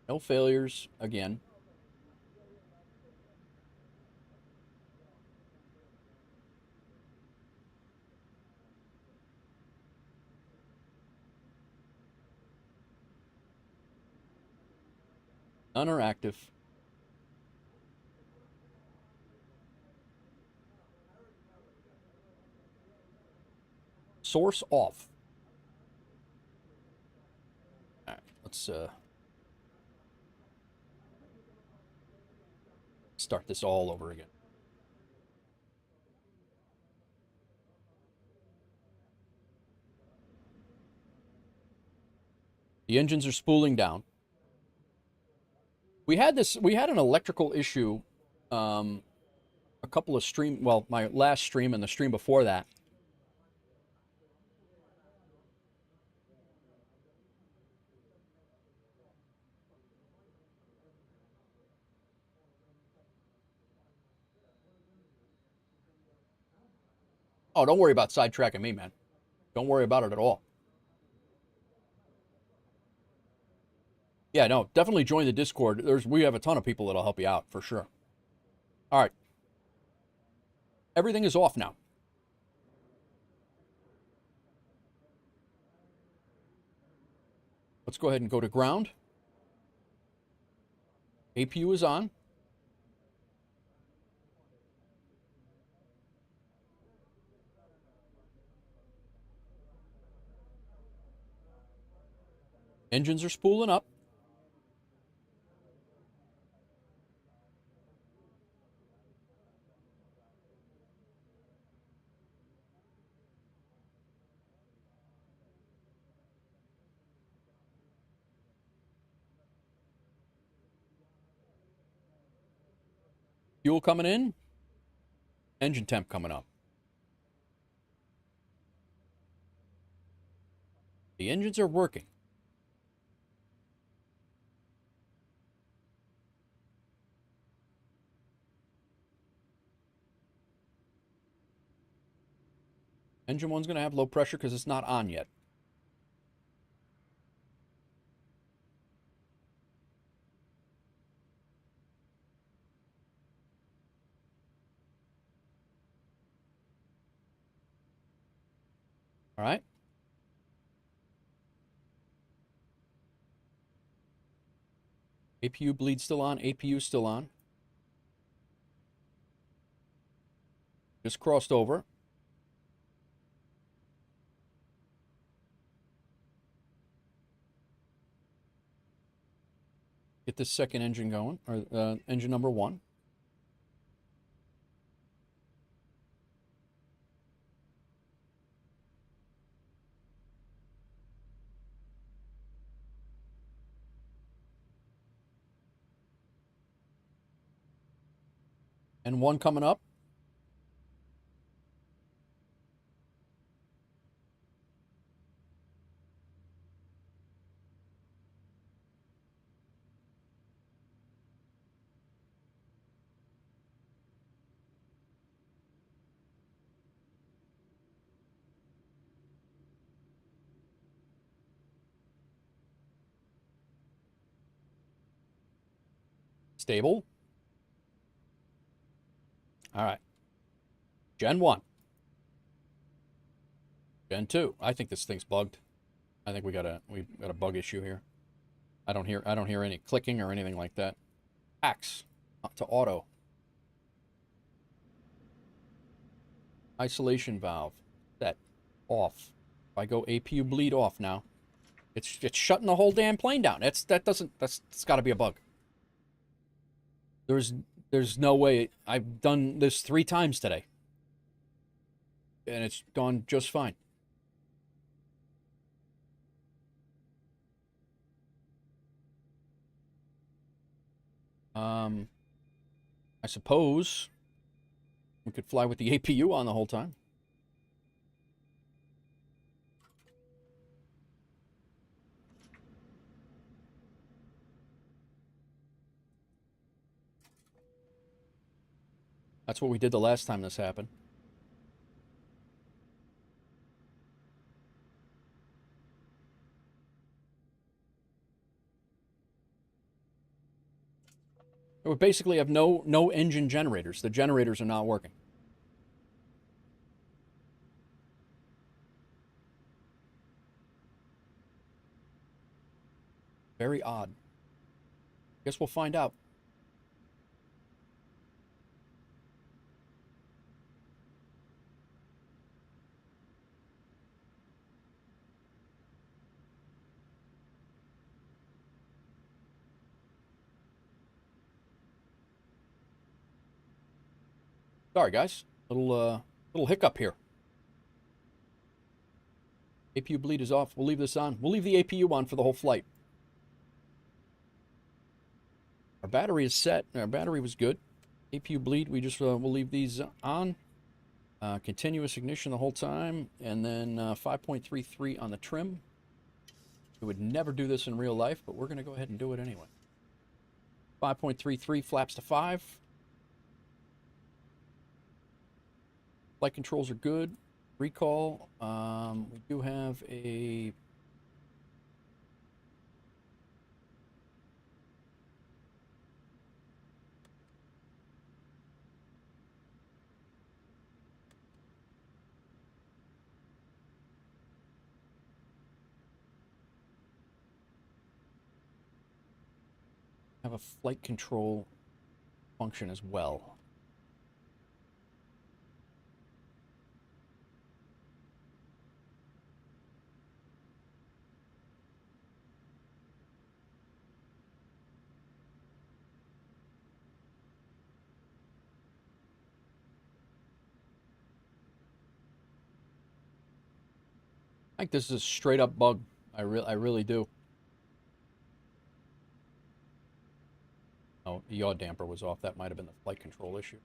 No failures again. None are active. Source off. All right, let's start this all over again. The engines are spooling down. We had an electrical issue a couple of my last stream and the stream before that. Oh, don't worry about sidetracking me, man. Don't worry about it at all. Yeah, no, definitely join the Discord. We have a ton of people that'll help you out, for sure. All right. Everything is off now. Let's go ahead and go to ground. APU is on. Engines are spooling up. Fuel coming in. Engine temp coming up. The engines are working. Engine 1's going to have low pressure because it's not on yet. All right. APU bleed still on. APU still on. Just crossed over. Get this second engine going, or engine number 1. And 1 coming up. Stable. All right. Gen 1. Gen 2. I think this thing's bugged. I think we've got a bug issue here. I don't hear any clicking or anything like that. Axe to auto. Isolation valve set off. If I go APU bleed off now, it's shutting the whole damn plane down. It's got to be a bug. There's no way. I've done this 3 times today, and it's gone just fine. I suppose we could fly with the APU on the whole time. That's what we did the last time this happened. We basically have no engine generators. The generators are not working. Very odd. Guess we'll find out. Sorry, guys. Little hiccup here. APU bleed is off. We'll leave this on. We'll leave the APU on for the whole flight. Our battery is set. Our battery was good. APU bleed, we just we'll leave these on. Continuous ignition the whole time, and then 5.33 on the trim. We would never do this in real life, but we're going to go ahead and do it anyway. 5.33 flaps to 5. Flight controls are good. Recall. We do have a flight control function as well. I think this is a straight up bug. I really do. Oh, the yaw damper was off. That might have been the flight control issue.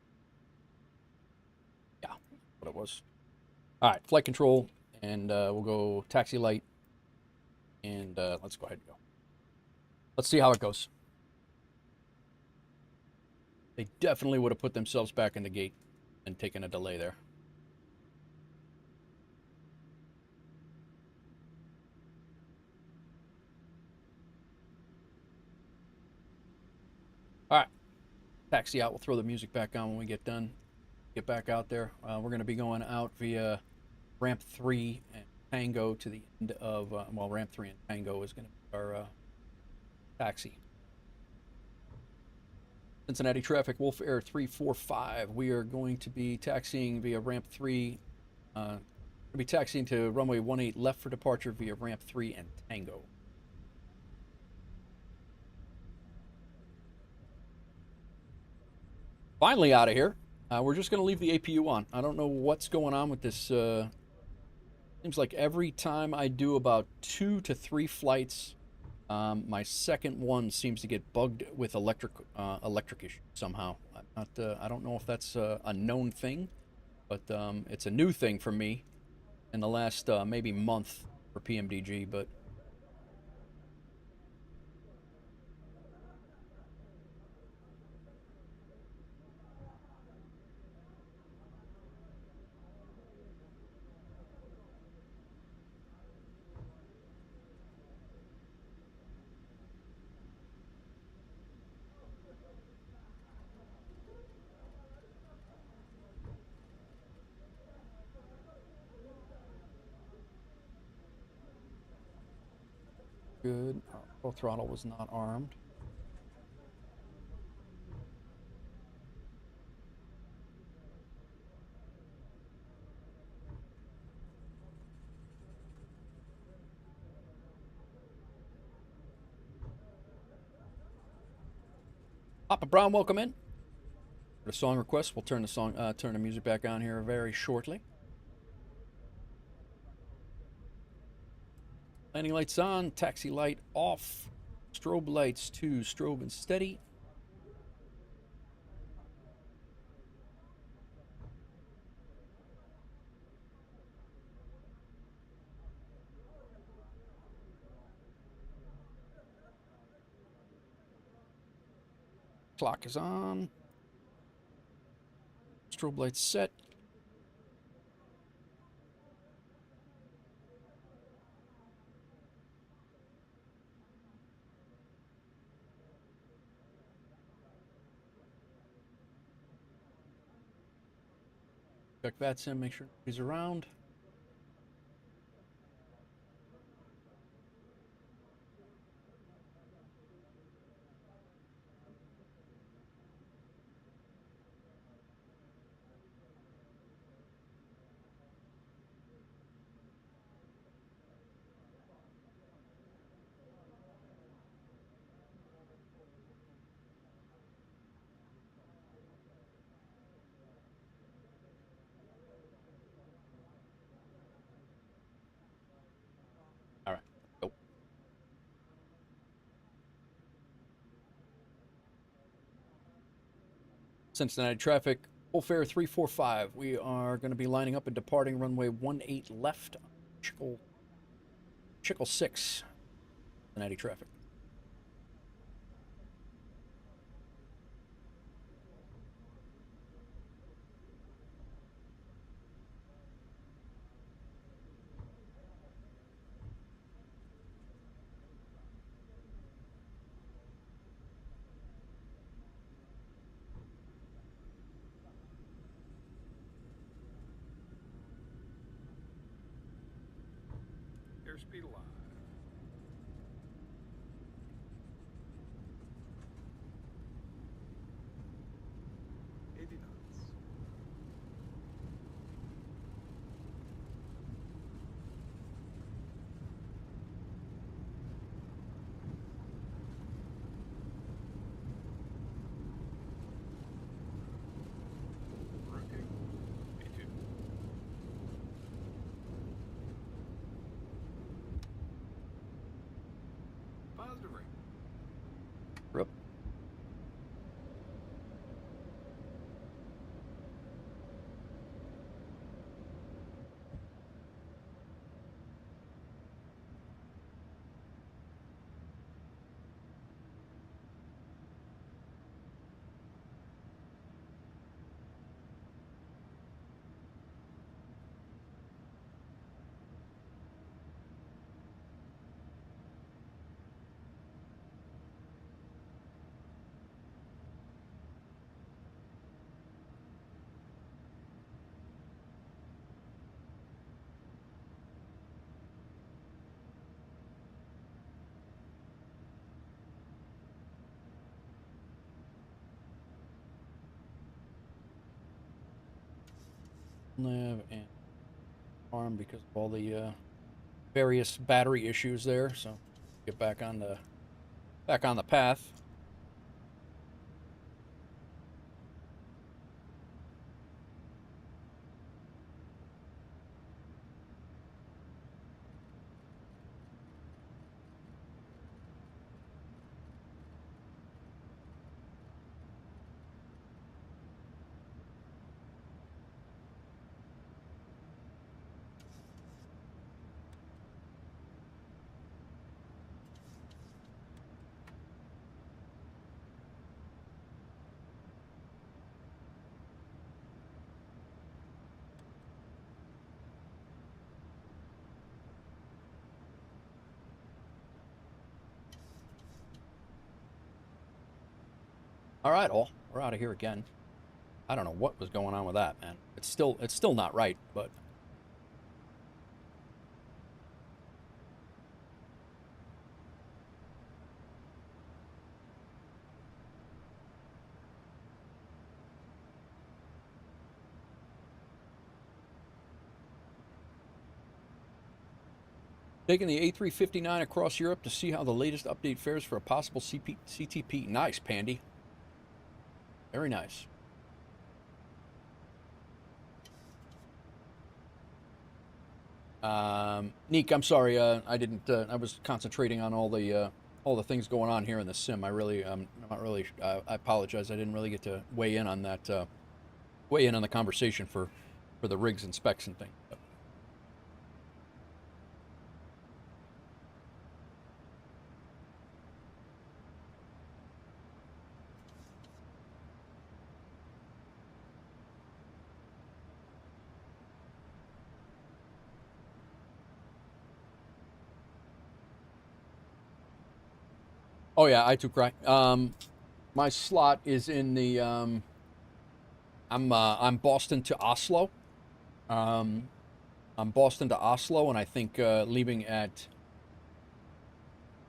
Yeah, that's what it was. All right, flight control, and we'll go taxi light, and let's go ahead and go. Let's see how it goes. They definitely would have put themselves back in the gate and taken a delay there. All right, taxi out. We'll throw the music back on when we get done. Get back out there. We're going to be going out via ramp 3 and Tango to the end of, well, ramp 3 and Tango is going to be our taxi. Cincinnati traffic, WolfAir 345. We are going to be taxiing via ramp 3. We'll be taxiing to runway 18 left for departure via ramp 3 and Tango. Finally out of here. We're just going to leave the APU on. I don't know what's going on with this. Seems like every time I do about 2 to 3 flights, my second one seems to get bugged with electric issue somehow. I don't know if that's a known thing, but it's a new thing for me in the last maybe month for PMDG, but good. Full throttle was not armed. Papa Brown, welcome in. For the song request, we'll turn the music back on here very shortly. Landing lights on, taxi light off, strobe lights to strobe and steady. Clock is on. Strobe lights set. Check that sim, make sure he's around. All right. Go. Cincinnati traffic, WolfAir 345. We are going to be lining up and departing runway 18 left, Chickle 6, Cincinnati traffic. Airspeed alive. 80 knots. Rookie. A2. Positive ring. Rip. Nav and arm because of all the various battery issues there. So get back on the path. All right, all. We're out of here again. I don't know what was going on with that, man. It's still not right, but taking the A350-9 across Europe to see how the latest update fares for a possible CTP. Nice, Pandy. Very nice. Neek, I'm sorry. I didn't. I was concentrating on all the things going on here in the sim. I really, not really. I apologize. I didn't really get to weigh in on that. Weigh in on the conversation for the rigs and specs and things. But. Oh yeah, I too cry. My slot is in the I'm Boston to Oslo, I'm Boston to Oslo, and I think leaving at...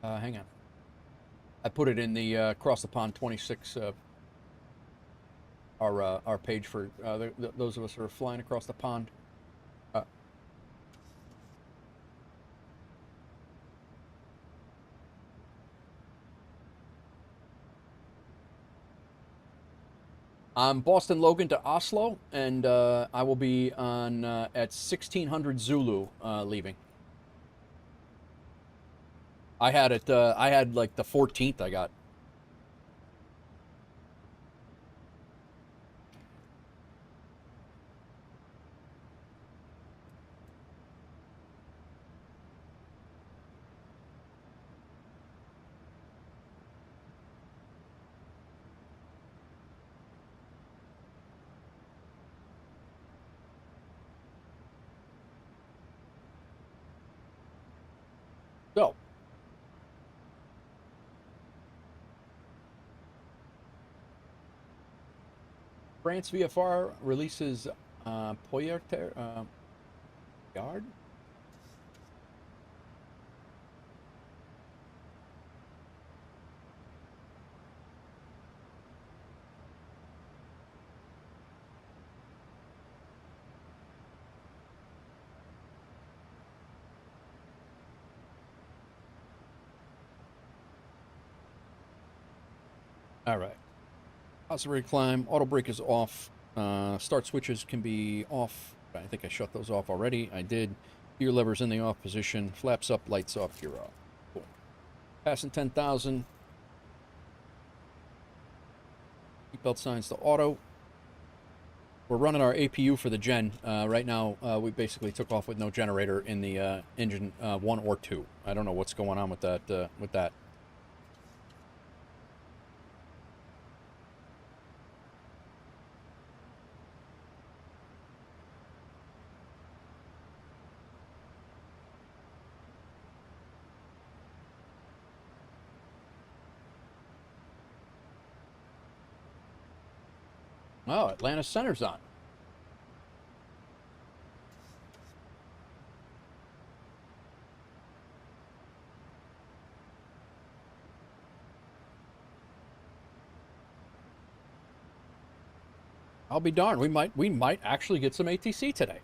hang on. I put it in the Across the Pond 26, our page for those of us who are flying across the pond. I'm Boston Logan to Oslo, and I will be on at 1600 Zulu leaving. I had it. I had like the 14th. I got. So. France VFR releases Poyerter Yard. All right. Oscillator climb, auto brake is off, start switches can be off. I think I shut those off already. I did. Gear levers in the off position, flaps up, lights off, gear off. Cool. Passing 10,000. Seatbelt signs to auto. We're running our APU for the gen. Right now, we basically took off with no generator in the engine 1 or 2. I don't know what's going on with that. Oh, Atlanta Center's on. I'll be darned. We might actually get some ATC today.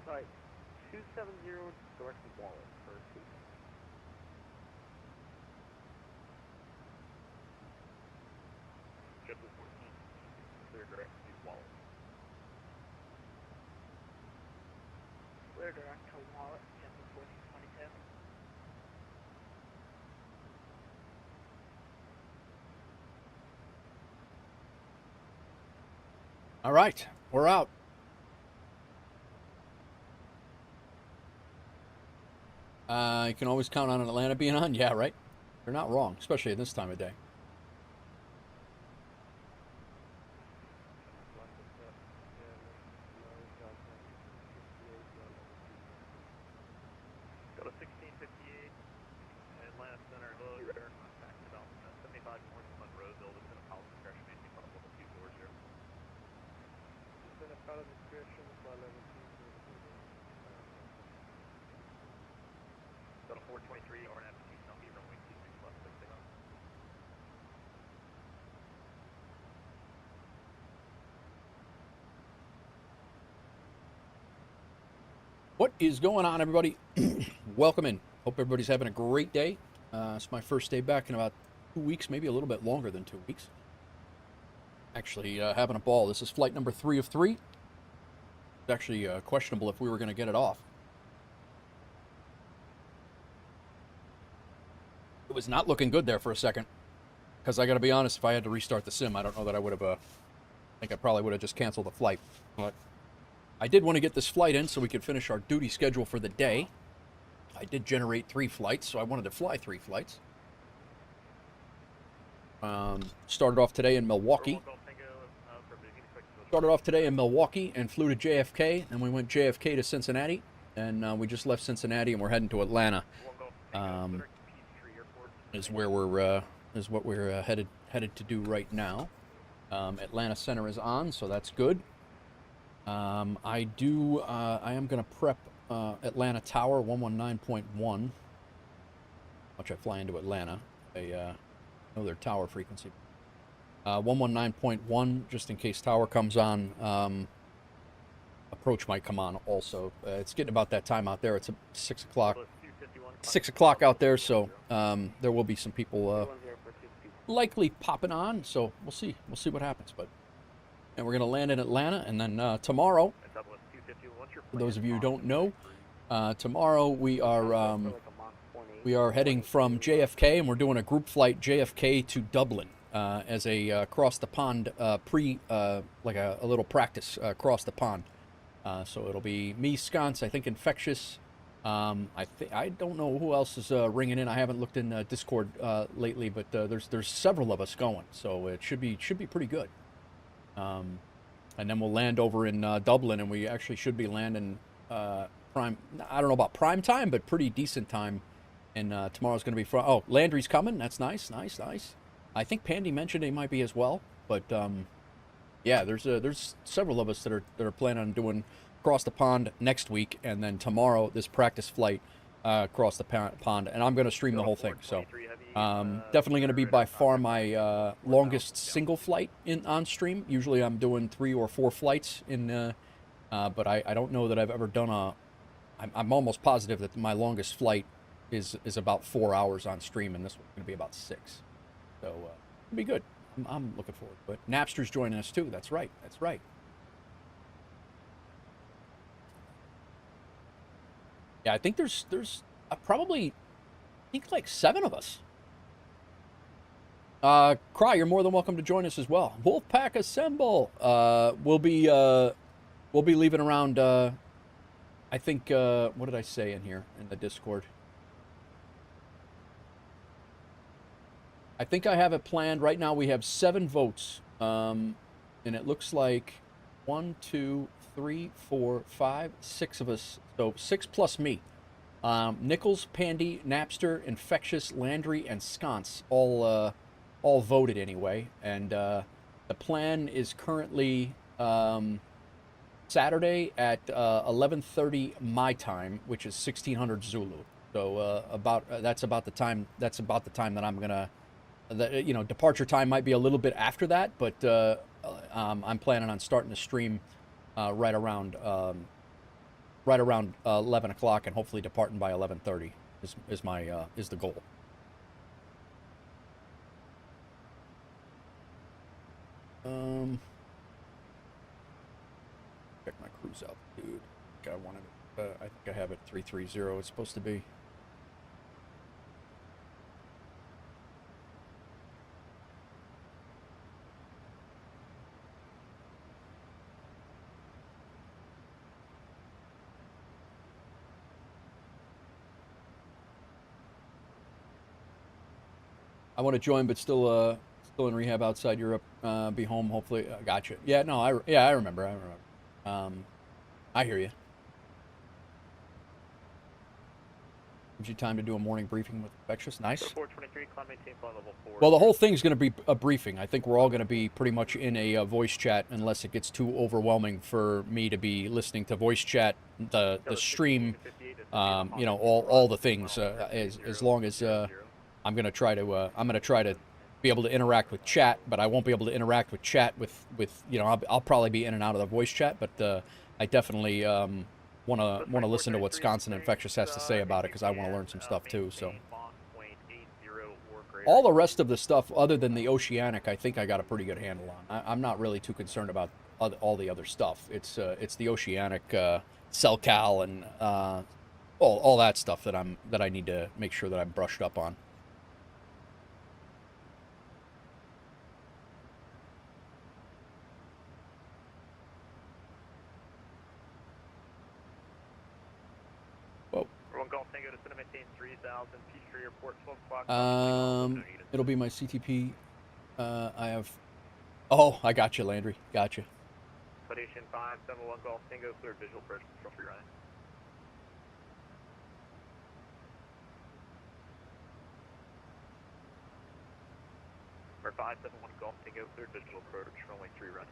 Sorry, 270 direct to wallet for 2. Triple 14, clear direct to wallet. Clear direct to wallet, Triple 1422. All right, we're out. You can always count on Atlanta being on. Yeah, right? You're not wrong, especially at this time of day. Got a 1658, Atlanta Center, hello, your air contact about 75 north of Monroeville, within a pilot discretion, maintain about level 2 doors here. Within a pilot discretion, flight level 2. Got a 423 RNF to Sunday, runway 26 left, 6 up. What is going on, everybody? Welcome in. Hope everybody's having a great day. It's my first day back in about 2 weeks, maybe a little bit longer than 2 weeks. Actually, having a ball. This is flight number 3 of 3. It's actually questionable if we were going to get it off. It was not looking good there for a second. Because I got to be honest, if I had to restart the sim, I don't know that I would have... I think I probably would have just canceled the flight. But I did want to get this flight in so we could finish our duty schedule for the day. I did generate 3 flights, so I wanted to fly 3 flights. Started off today in Milwaukee. And flew to JFK, and we went JFK to Cincinnati. and we just left Cincinnati and we're heading to Atlanta. Is where we're is what we're headed to do right now. Atlanta Center is on, so that's good. I am going to prep Atlanta Tower 119.1. Which I fly into Atlanta. I know their tower frequency. 119.1, just in case tower comes on. Approach might come on also. It's getting about that time out there. It's 6 o'clock. 6 o'clock out there, so there will be some people likely popping on. So we'll see. We'll see what happens. And we're going to land in Atlanta, and then tomorrow, for those of you who don't know, tomorrow we are heading from JFK, and we're doing a group flight JFK to Dublin as a across the pond like a little practice across the pond. So it'll be me, Sconce, I think Infectious. I don't know who else is ringing in. I haven't looked in Discord lately, but there's several of us going, so it should be pretty good. And then we'll land over in Dublin, and we actually should be landing prime. I don't know about prime time, but pretty decent time. And tomorrow's going to be Landry's coming. That's nice. I think Pandy mentioned he might be as well. But yeah, there's several of us that are planning on doing across the pond next week, and then tomorrow this practice flight across the pond. And I'm going to stream the whole thing. So definitely going to be by far my longest single flight on stream. Usually I'm doing 3 or 4 flights in, but I don't know that I've ever done I'm almost positive that my longest flight is about 4 hours on stream, and this one's going to be about 6. So it'll be good. I'm looking forward to it. Napster's joining us too. That's right. Yeah, I think there's probably like 7 of us. Cry, you're more than welcome to join us as well. Wolfpack assemble. We'll be leaving around. I think what did I say in here in the Discord? I think I have it planned. Right now we have 7 votes. And it looks like 1, 2, 3, 4, 5, 6 of us. So 6 plus me. Nichols, Pandy, Napster, Infectious, Landry, and Sconce all voted anyway. And the plan is currently Saturday at 11:30 my time, which is 1600 Zulu. So that's about the time that I'm gonna. Departure time might be a little bit after that, but I'm planning on starting to stream right around 11 o'clock, and hopefully departing by 11:30 is the goal. Check my cruise altitude. I think I have it 330. It's supposed to be. I want to join, but still in rehab outside Europe. Be home hopefully. Gotcha. Yeah, no, I remember. I hear you. Gives you time to do a morning briefing with Infectious. Nice. 423, climb maintain flight level 4. Well, the whole thing's going to be a briefing. I think we're all going to be pretty much in a voice chat, unless it gets too overwhelming for me to be listening to voice chat, the stream, all the things. As long as I'm going to try to be able to interact with chat, but I won't be able to interact with chat with I'll probably be in and out of the voice chat, but I definitely want to listen to what Sconce and Infectious has to say about it, because I want to learn some stuff too. So all the rest of the stuff other than the oceanic, I think I got a pretty good handle on. I'm not really too concerned about all the other stuff. It's the oceanic CellCal and all that stuff that I need to make sure that I'm brushed up on. It'll be my CTP. I have. Oh, I got you, Landry. Got you. Foundation 571 Golf Tango, cleared visual approach control free running. Number 571 Golf Tango, cleared visual approach, runway 3 right.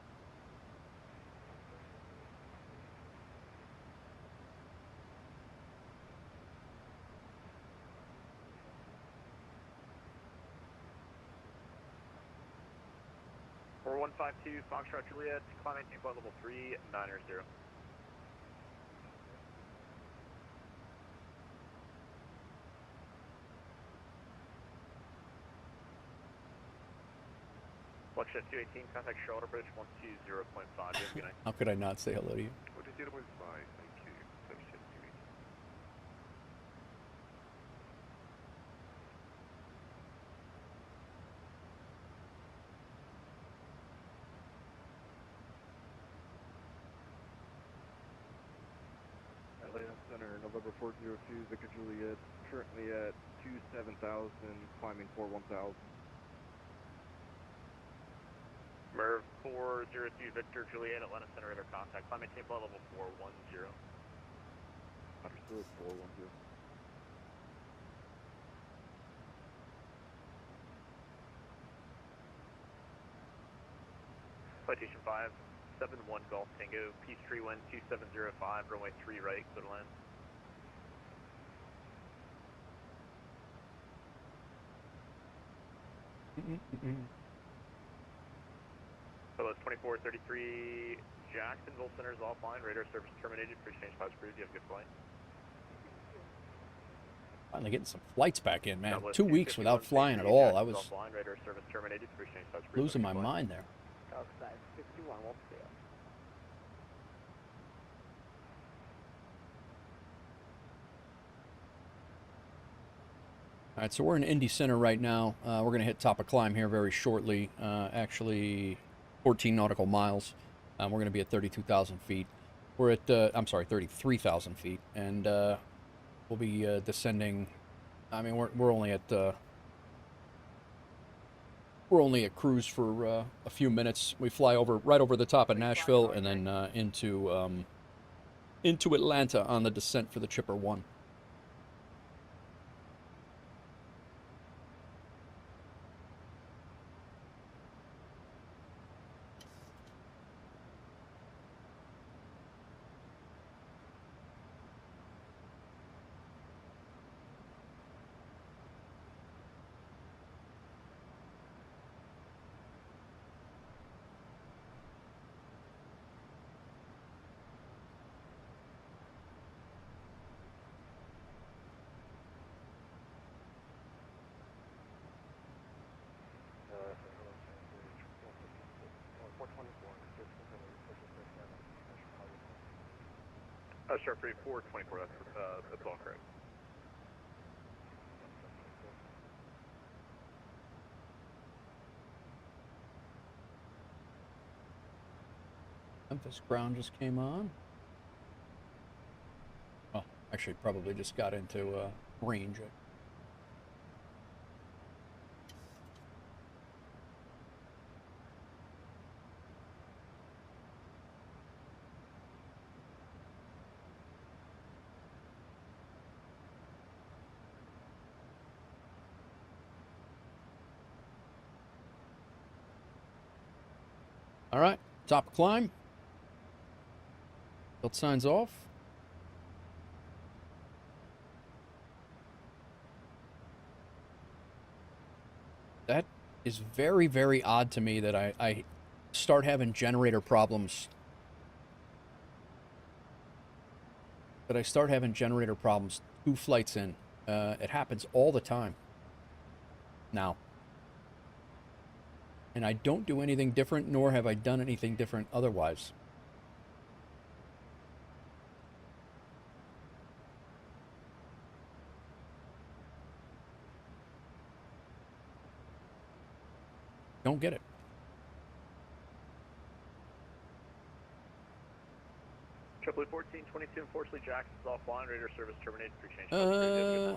For 152 Foxtrot Juliet, climb maintain flight level 3, 900. Fluxjet 218, contact Charlotte Bridge 120.5. Good night. How could I not say hello to you? 40.5, thank you. Fluxjet 218. Atlanta Center, November 402, Victor Juliet, currently at 27,000, climbing for 1,000. Merv 402 Victor Juliet, Atlanta Center radar contact. Climb maintain flight level 410. Understood, 410. Citation 571 Golf Tango, Peachtree wind 2705, runway 3 right, clear to land. Hello, 2433 Jacksonville Center is offline, radar service terminated, pre-exchange pilots approved, you have a good flight. Finally getting some flights back in, man. Southwest 2 weeks 251, without flying at St. all. I Jacksonville was offline, radar service terminated, pre-exchange pilots approved, losing have a my good flight. mind there. Outside 51, WolfAir. All right, so we're in Indy Center right now. We're going to hit top of climb here very shortly. Actually, 14 nautical miles. We're going to be at 32,000 feet. We're at, I'm sorry, 33,000 feet. And we'll be descending. I mean, we're only at cruise for a few minutes. We fly right over the top of Nashville and then into Atlanta on the descent for the Chipper 1. Sharp 3, 424, that's all correct. Memphis ground just came on. Oh, actually probably just got into range. All right, top climb. Belt signs off. That is very, very odd to me that I start having generator problems. That I start having generator problems 2 flights in. It happens all the time now. And I don't do anything different, nor have I done anything different otherwise. Don't get it. Triple 1422, unfortunately, Jackson's offline, radar service terminated, pre-change. We're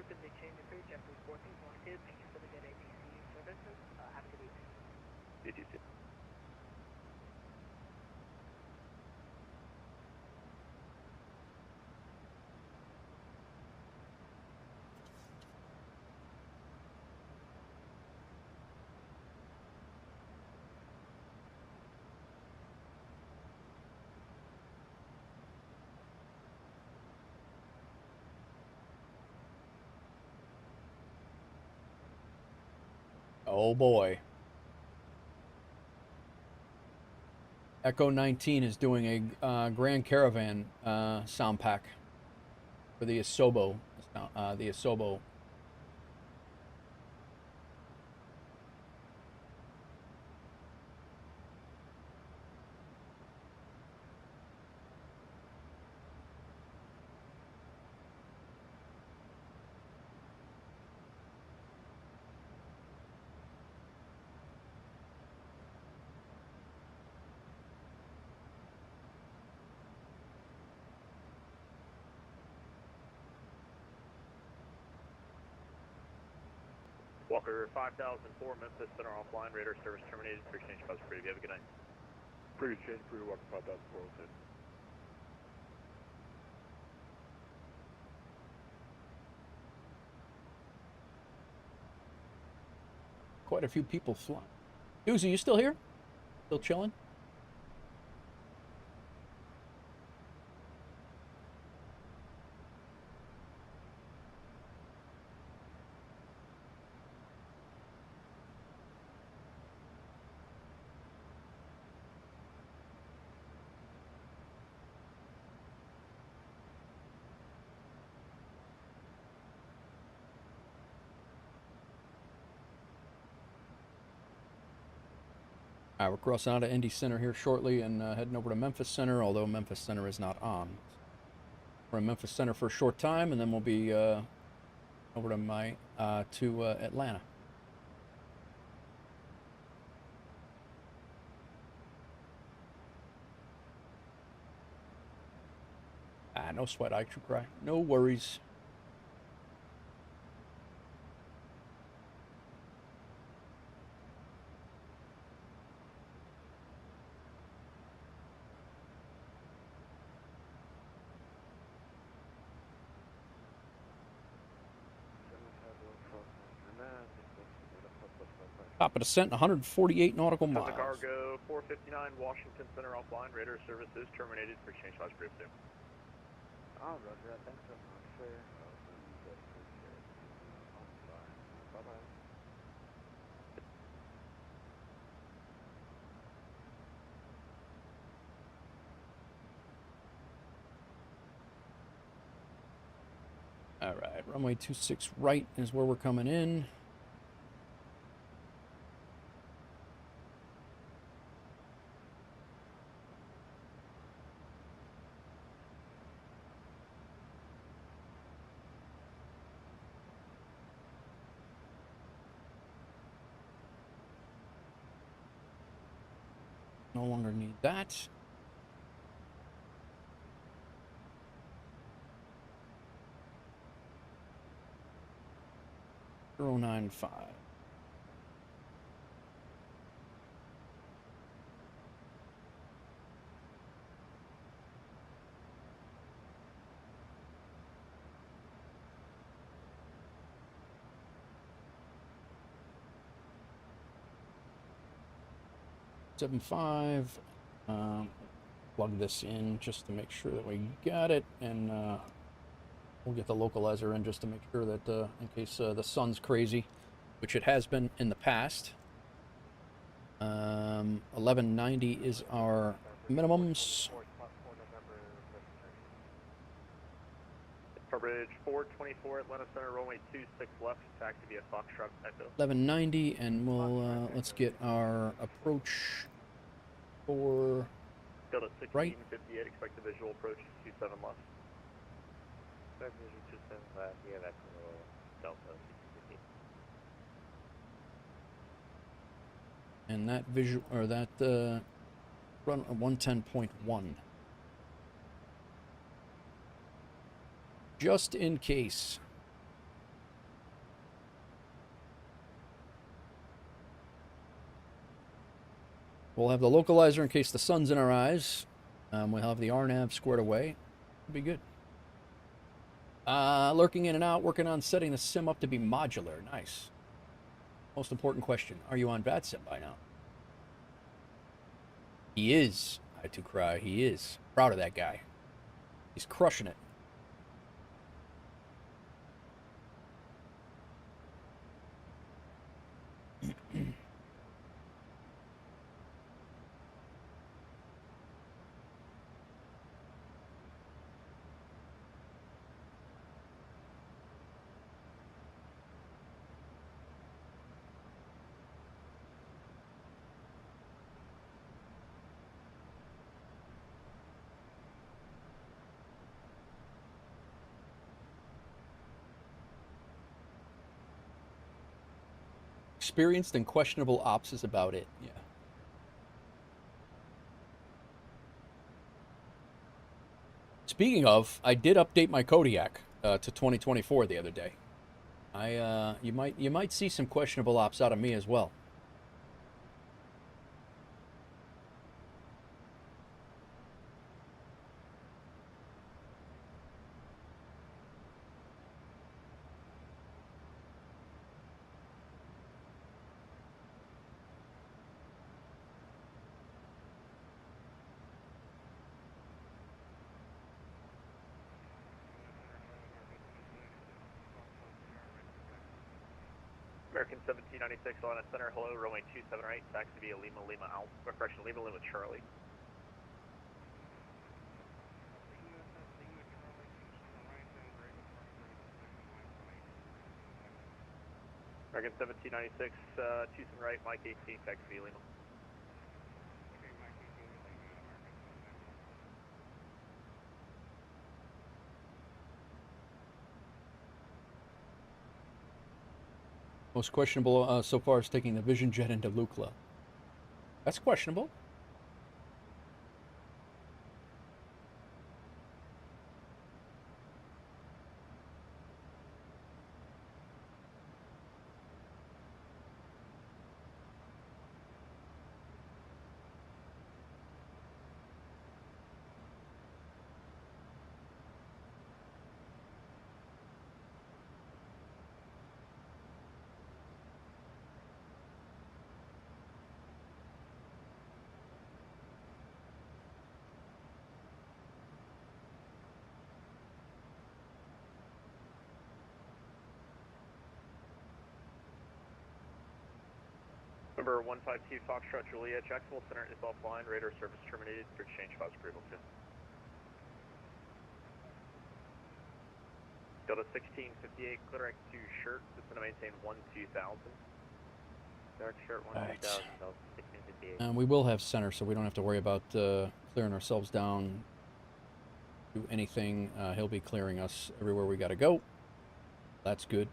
good to change the crew, JetBlue 1422, thank you for the good ATC services, have a good evening. ATC. Oh boy. Echo 19 is doing a Grand Caravan sound pack for the Asobo. The Asobo. Walker 5004, Memphis Center offline, radar service terminated, pre-change bus preview. Have a good night. Pre-change, pre-Walker 5004, okay. Quite a few people flying. Doozy, you still here? Still chilling? All right, we're crossing out of Indy Center here shortly and heading over to Memphis Center, although Memphis Center is not on. We're in Memphis Center for a short time, and then we'll be over to Atlanta. No sweat, I should cry. No worries. Top of descent, 148 nautical miles. Delta Cargo 459, Washington Center offline, radar services terminated, pre-change bus preview. Oh, roger that. Thanks so much, sir. Bye-bye. All right, runway 26 right is where we're coming in. No longer need that. .095. .75. Plug this in just to make sure that we got it, and we'll get the localizer in just to make sure that in case the sun's crazy, which it has been in the past. 1190 is our minimums. Bridge 424, Atlanta Center, runway 26 left, taxi via Foxtrot Echo. 1190, and we'll let's get our approach for Delta right. 1658, expect the visual approach 27 left. Expect visual 27 left, yeah, that's a little Delta 1658. And that visual, or that run 110.1. Just in case. We'll have the localizer in case the sun's in our eyes. We'll have the RNAV squared away. It'll be good. Lurking in and out, working on setting the sim up to be modular. Nice. Most important question. Are you on VATSIM by now? He is. I too cry. He is. Proud of that guy. He's crushing it. Experienced and questionable ops is about it. Yeah. Speaking of, I did update my Kodiak to 2024 the other day. You might see some questionable ops out of me as well. American 1796 on a center, hello, runway 27 right, taxi via Lima Lima Alpha, correction, Lima Lima Charlie. American 1796, Tucson right, Mike 18, taxi via Lima. Most questionable so far is taking the Vision Jet into Lukla. That's questionable. Number 152 Foxtrot Juliet, Jacksonville Center is offline, radar service terminated, for exchange files approval to. Delta 1658, clear to shirt, it's going to maintain 1-2000. Dark shirt 1-2000, Delta 1658. We will have center, so we don't have to worry about clearing ourselves down, do anything. He'll be clearing us everywhere we got to go. That's good.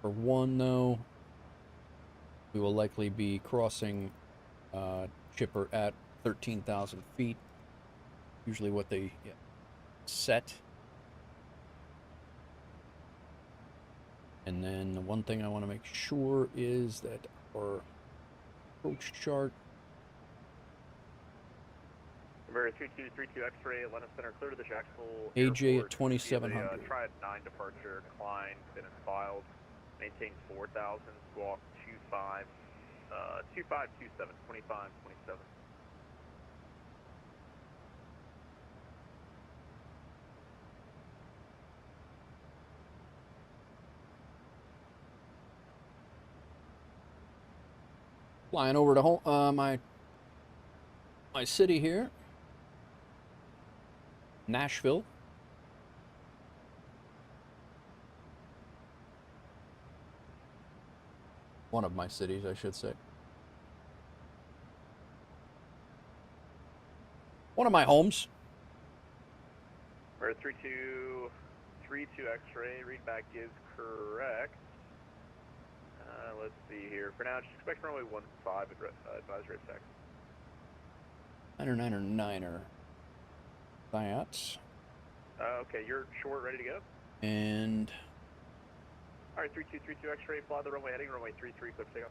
For one, though, we will likely be crossing Chipper at 13,000 feet. Usually what they set. And then the one thing I want to make sure is that our approach chart. Number 3232 X-ray, Atlanta Center, clear to the Jacksonville AJ Airport. at 2,700. Triad 9 departure, declined, been filed. Maintain 4,000, squawk 2527, 2527. Flying over to home, my city here, Nashville. One of my cities, I should say. One of my homes. We're at 3232 X-ray, readback is correct. Let's see here. For now, just expect runway 15, advisory of taxi. 9er. That. Okay, you're short, ready to go? And... Alright, 3232 X-ray, fly the runway heading, runway 33, clear for takeoff.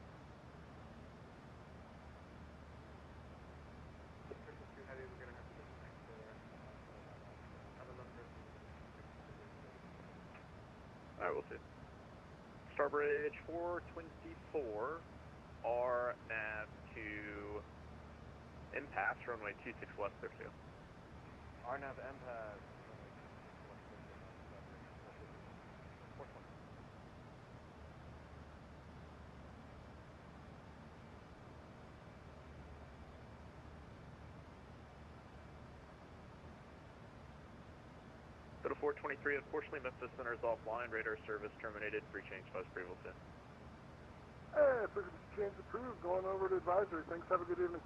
Alright, we'll see. Starbridge 424, R nav to impasse, runway 26 left, clear for takeoff. R nav impasse. Go to 423, unfortunately Memphis Center is offline, radar service terminated, free change bus approval to. Hey, frequency change approved, going over to advisory, thanks, have a good evening.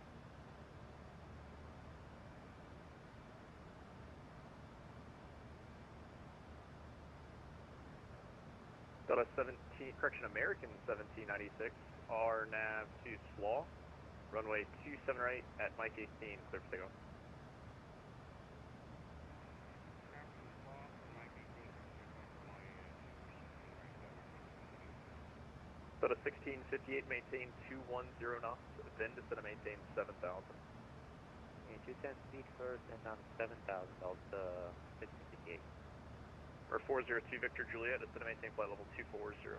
Delta 17, correction, American 1796, RNAV to SLAW, runway 27 right at Mike 18, clear for takeoff. Delta 1658, maintain 210 knots, then descend to maintain 7,000. 210 speed first and down to 7,000, Delta 1658. Or 402 Victor Juliet, descend to maintain flight level 240.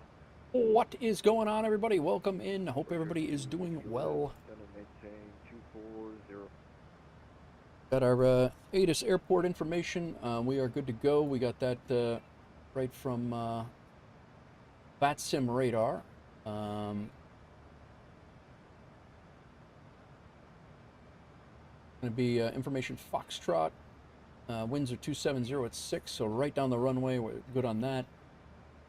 What is going on, everybody? Welcome in. Hope everybody is doing well. Gonna maintain 240. Got our ATIS airport information. We are good to go. We got that right from VATSIM radar. Going to be information Foxtrot. Winds are 270 at 6, so right down the runway. We're good on that.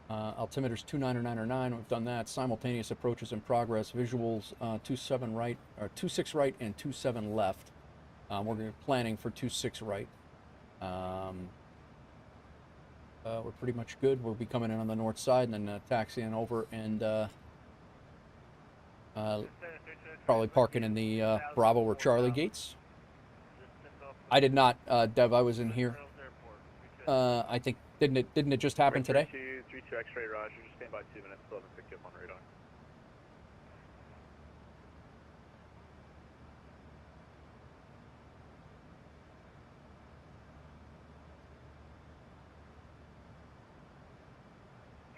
Altimeter's 2909. We've done that. Simultaneous approaches in progress. Visuals 27 right or 26 right and 27 left. We're planning for 26 right. We're pretty much good. We'll be coming in on the north side and then taxiing over and probably parking in the Bravo or Charlie gates. I did not, Dev. I was in here. I think didn't it just happen today? 32 X-ray, Roger. Just stand by 2 minutes. Still haven't picked you up on radar.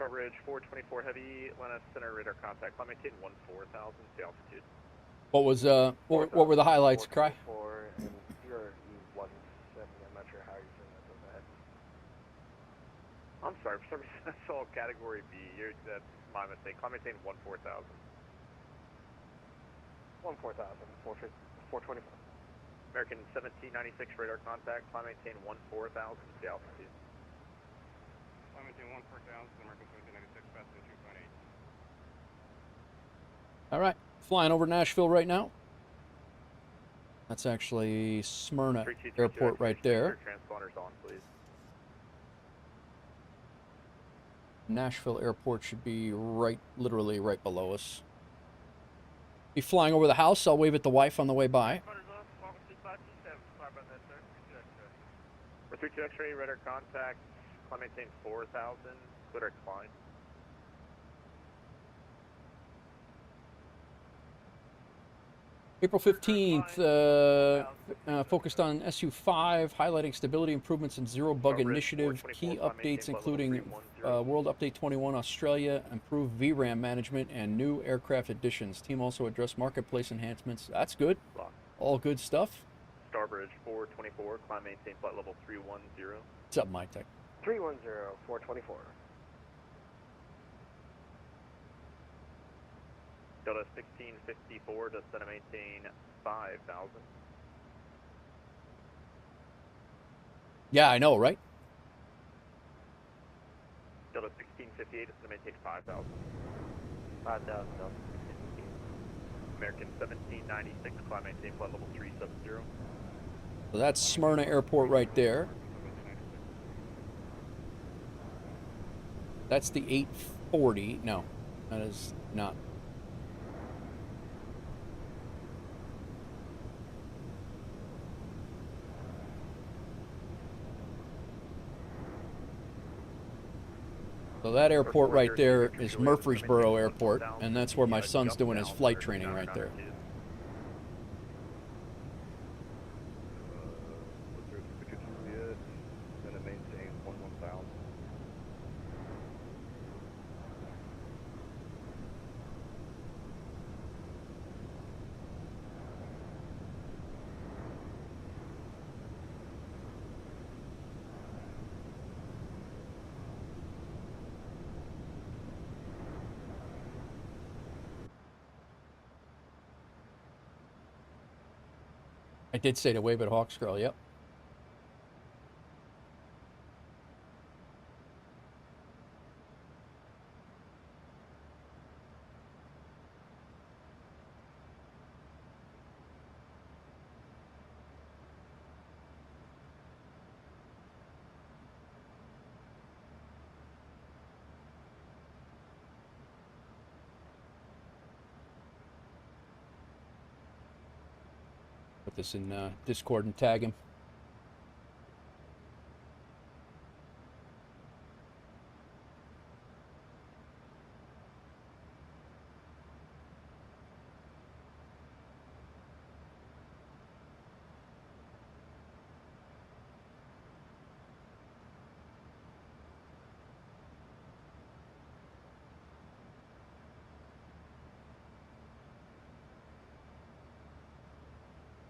Starbridge 424 heavy, Atlanta Center radar contact. Climb maintain 14,000 to altitude. What was what were the highlights, Cry? And you're E170. I'm not sure how you're saying that. I'm sorry, for some reason I saw category B. That's my mistake. Climb maintain 14,000. 14,000. 424. American 1796 radar contact. Climb maintain 14,000 to altitude. Climb maintain 14,000. American 1796 fast to 2.8. All right, flying over Nashville right now. That's actually Smyrna Airport right there. Transponders on, please. Nashville Airport should be literally right below us. Be flying over the house. I'll wave at the wife on the way by. We're 32 X-ray, radar contact. Climb maintain 4,000. Clear our climb. April 15th, focused on SU-5, highlighting stability improvements and zero bug initiative. Key updates including World Update 21 Australia, improved VRAM management, and new aircraft additions. Team also addressed marketplace enhancements. That's good. All good stuff. Starbridge 424, climb maintain flight level 310. What's up, my tech? 310, 424. Delta 1654, descend to maintain 5,000. Yeah, I know, right? Delta 1658, descend to maintain 5,000. 5,000, Delta. American 1796, climb maintain flight level 370. So that's Smyrna Airport right there. That's the 840. No, that is not. So that airport right there is Murfreesboro Airport, and that's where my son's doing his flight training right there. Gonna maintain 11,000. I did say to wave at Hawks Girl, yep. put this in Discord and tag him.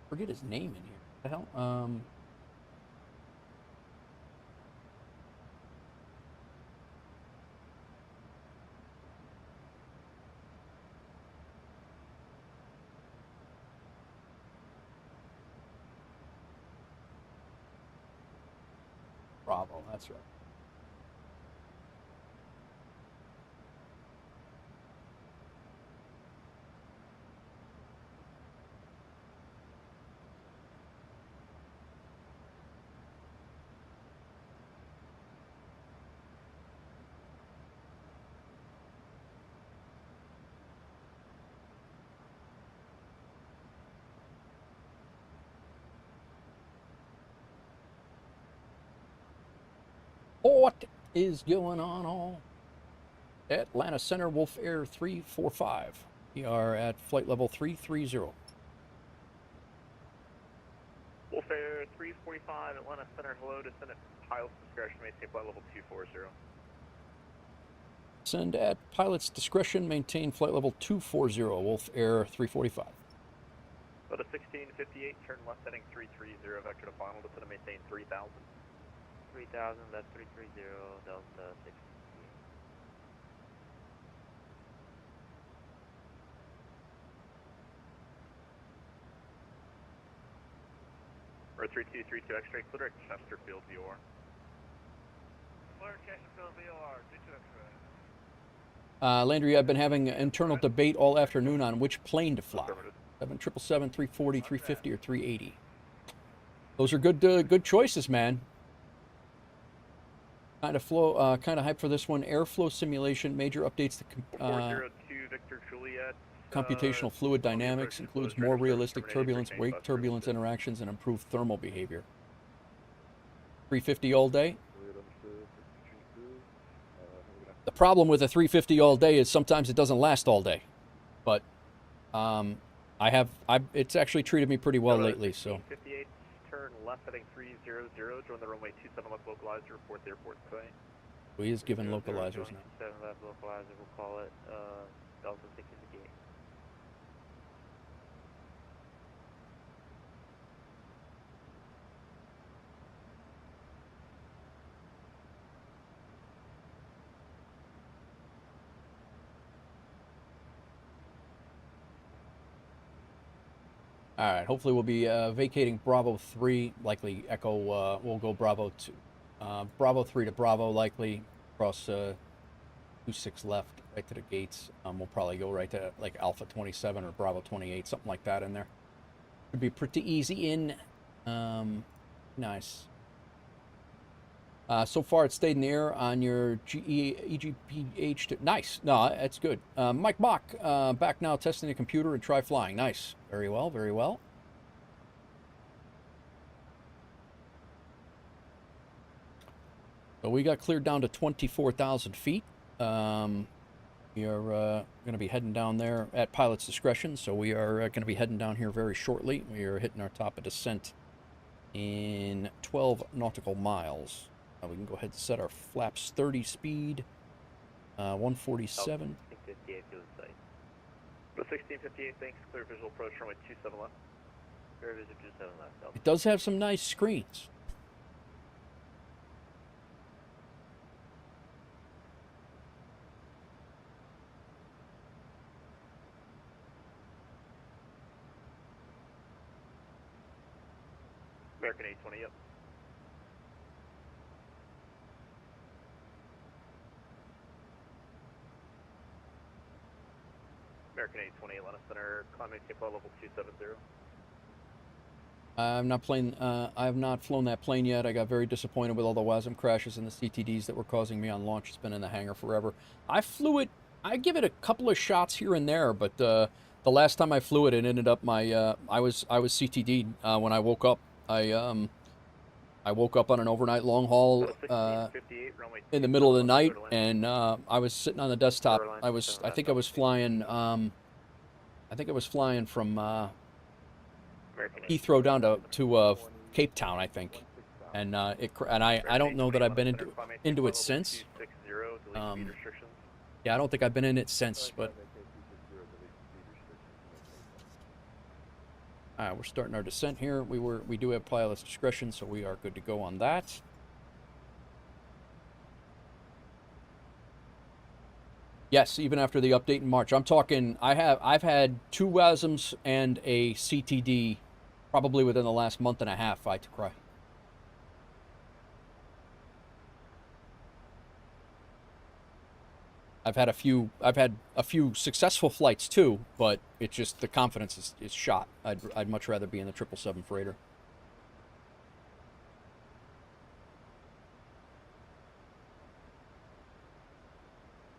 Forget his name in here. What the hell? Bravo, that's right. What is going on? Atlanta Center, WolfAir 345. We are at flight level 330. WolfAir 345, Atlanta Center, hello, descend at pilot's discretion, maintain flight level 240. Send at pilot's discretion, maintain flight level 240, WolfAir 345. Go to 1658, turn left heading 330, vector to final, descend and maintain 3000. 3000, that's 330, Delta 6. Or 3232 X-ray, clear at Chesterfield VOR. Clear Chesterfield VOR, 32 X-ray. Landry, I've been having an internal debate all afternoon on which plane to fly. 777, 340, 350, or 380. Those are good choices, man. Kind of hype for this one. Airflow simulation, major updates to 402 Victor Juliet. Computational fluid dynamics, includes more realistic turbulence, wake turbulence interactions, and improved thermal behavior. 350 all day. The problem with a 350 all day is sometimes it doesn't last all day, but it's actually treated me pretty well lately. So. 58, turn left heading 300, join the runway 27 left localizer, report the airport today. We is given localizers now. 7 left localizer, we'll call it Delta 658. All right, hopefully we'll be vacating Bravo 3, likely Echo, we'll go Bravo 2. Bravo 3 to Bravo, likely, cross 26 left, right to the gates. We'll probably go right to, like, Alpha 27 or Bravo 28, something like that in there. Should be pretty easy in. Nice. So far, it stayed in the air on your EGPH. Nice. No, that's good. Mike Mock, back now testing the computer and try flying. Nice. Very well, very well. So we got cleared down to 24,000 feet. We are going to be heading down there at pilot's discretion. So we are going to be heading down here very shortly. We are hitting our top of descent in 12 nautical miles. We can go ahead and set our flaps 30 speed, 147. 1658 to the site. The 1658, thanks. Clear visual approach runway 27 left. Clear visual 27 left. It does have some nice screens. American 820, yep. American 820, Atlanta Center, climbing takeoff level 270. I have not flown that plane yet. I got very disappointed with all the WASM crashes and the CTDs that were causing me on launch. It's been in the hangar forever. I flew it. I give it a couple of shots here and there, but The last time I flew it, it ended up my I was CTD'd when I woke up. I woke up on an overnight long haul in the middle of the night, and I was sitting on the desktop. I think I was flying from Heathrow down to Cape Town, I think, and I don't know that I've been into it since. Yeah, I don't think I've been in it since, but. Alright, we're starting our descent here. We do have pilot's discretion, so we are good to go on that. Yes, even after the update in March. I'm talking I've had 2 WASMs and a CTD probably within the last month and a half, I to cry. I've had a few successful flights too, but it's just the confidence is shot. I'd much rather be in the 777 freighter.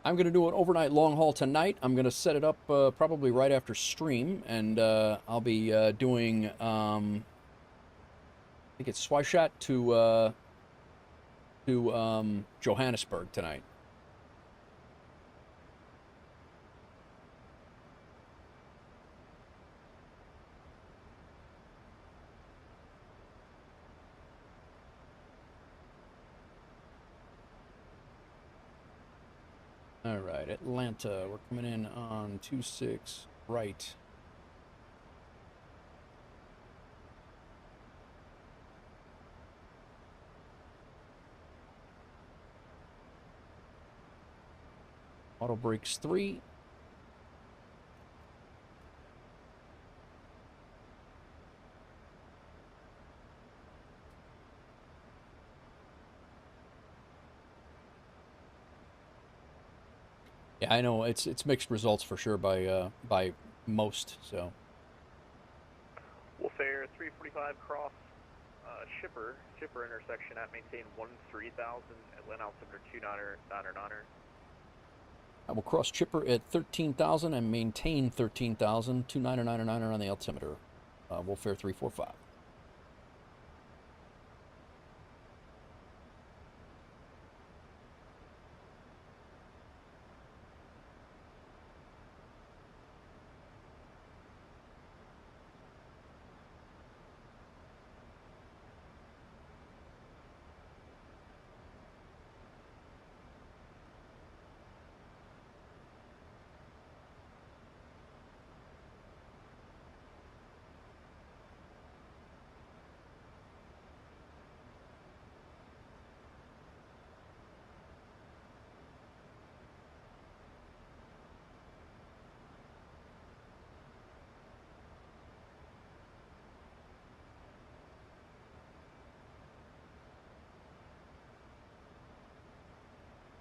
I'm going to do an overnight long haul tonight. I'm going to set it up probably right after stream, and I'll be doing I think it's Swishat to Johannesburg tonight. All right, Atlanta. We're coming in on 26 right. Auto brakes 3. Yeah, I know it's mixed results for sure by most. So. WolfAir 345 cross shipper intersection at maintain 13,000 at land altimeter 2999. I will cross chipper at 13,000 and maintain 13,000 2999 on the altimeter. WolfAir 345.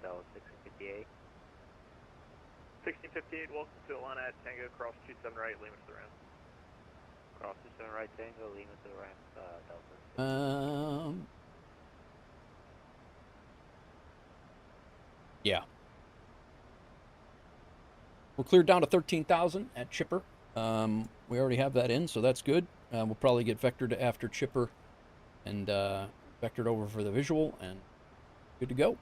That was 1658. 1658, welcome to Atlanta at Tango, cross 27 right, Lima to the ramp. Cross 27 right, Tango, Lima to the ramp, Delta. Yeah. We're cleared down to 13,000 at chipper. We already have that in, so that's good. We'll probably get vectored after chipper and vectored over for the visual, and good to go.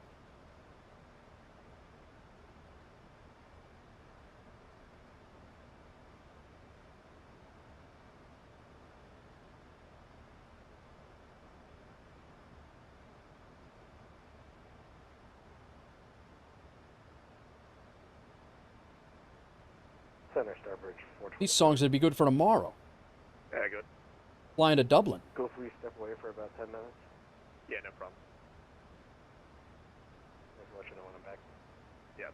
Center Starbridge 420. These songs would be good for tomorrow. Yeah, good. Flying to Dublin. Go 3 step away for about 10 minutes. Yeah, no problem. I'll let you know when I'm back. Yeah.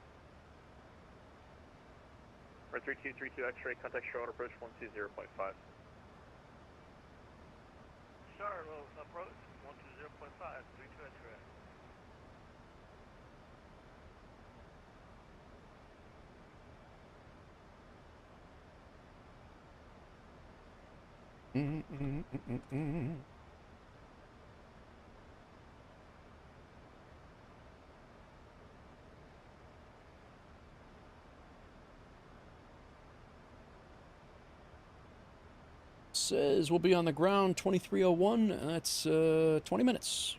Right 3232 X-ray, contact short approach 120.5. Charlotte approach 120.5, 32 X-ray. says we'll be on the ground 23:01. That's 20 minutes.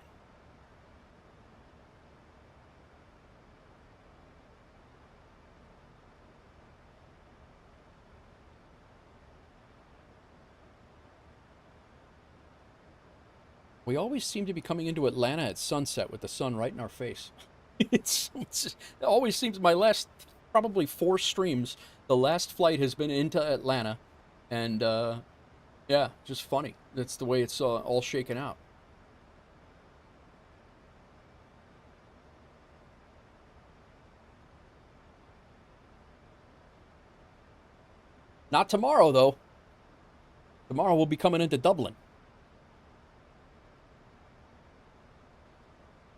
We always seem to be coming into Atlanta at sunset with the sun right in our face. it always seems my last probably 4 streams, the last flight has been into Atlanta, and yeah, just funny. That's the way it's all shaken out. Not tomorrow, though. Tomorrow we'll be coming into Dublin.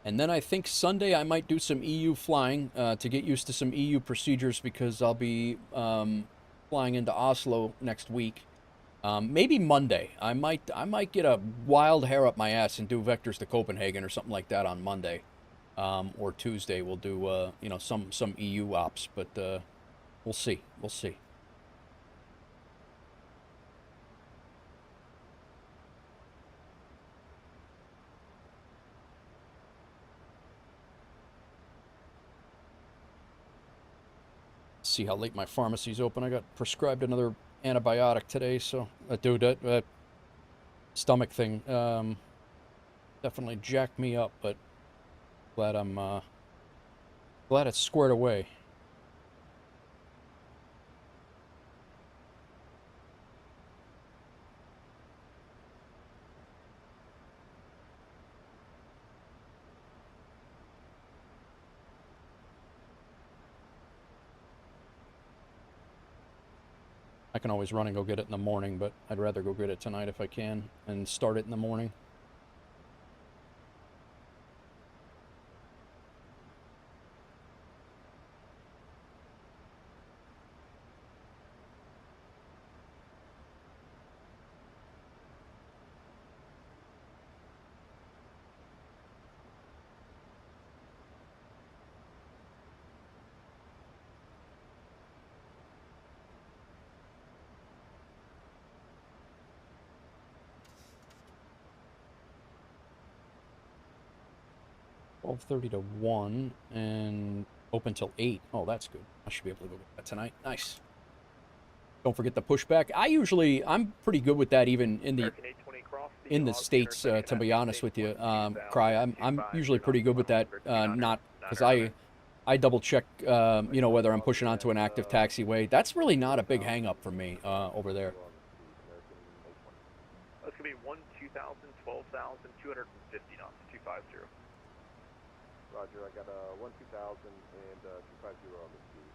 And then I think Sunday I might do some EU flying to get used to some EU procedures, because I'll be flying into Oslo next week. Maybe Monday. I might get a wild hair up my ass and do vectors to Copenhagen or something like that on Monday. Or Tuesday we'll do you know, some EU ops, but we'll see. We'll see. See how late my pharmacy's open. I got prescribed another antibiotic today, so dude, that stomach thing definitely jacked me up, but glad glad it's squared away. I can always run and go get it in the morning, but I'd rather go get it tonight if I can and start it in the morning. $12:30 to 1 and open till 8. Oh, that's good. I should be able to go get that tonight. Nice. Don't forget the pushback. I'm pretty good with that even in the States, to be honest with you. Cry, I'm usually pretty good with that, not because I double check, you know, whether I'm pushing onto an active taxiway. That's really not a big hang up for me over there. That's going to be 2,000, 12,250 knots, 250. Roger, I got 1-2000 and 250 on the speed.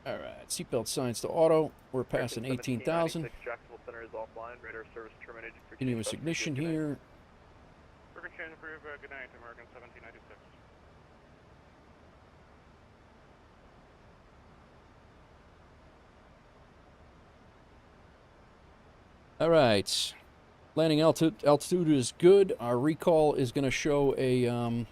All right, seatbelt signs to auto. We're passing 18,000. Jacksonville Center is offline. Radar service terminated. Continuous ignition here. Perfect change for good night, American 1796. All right, landing altitude is good. Our recall is going to show a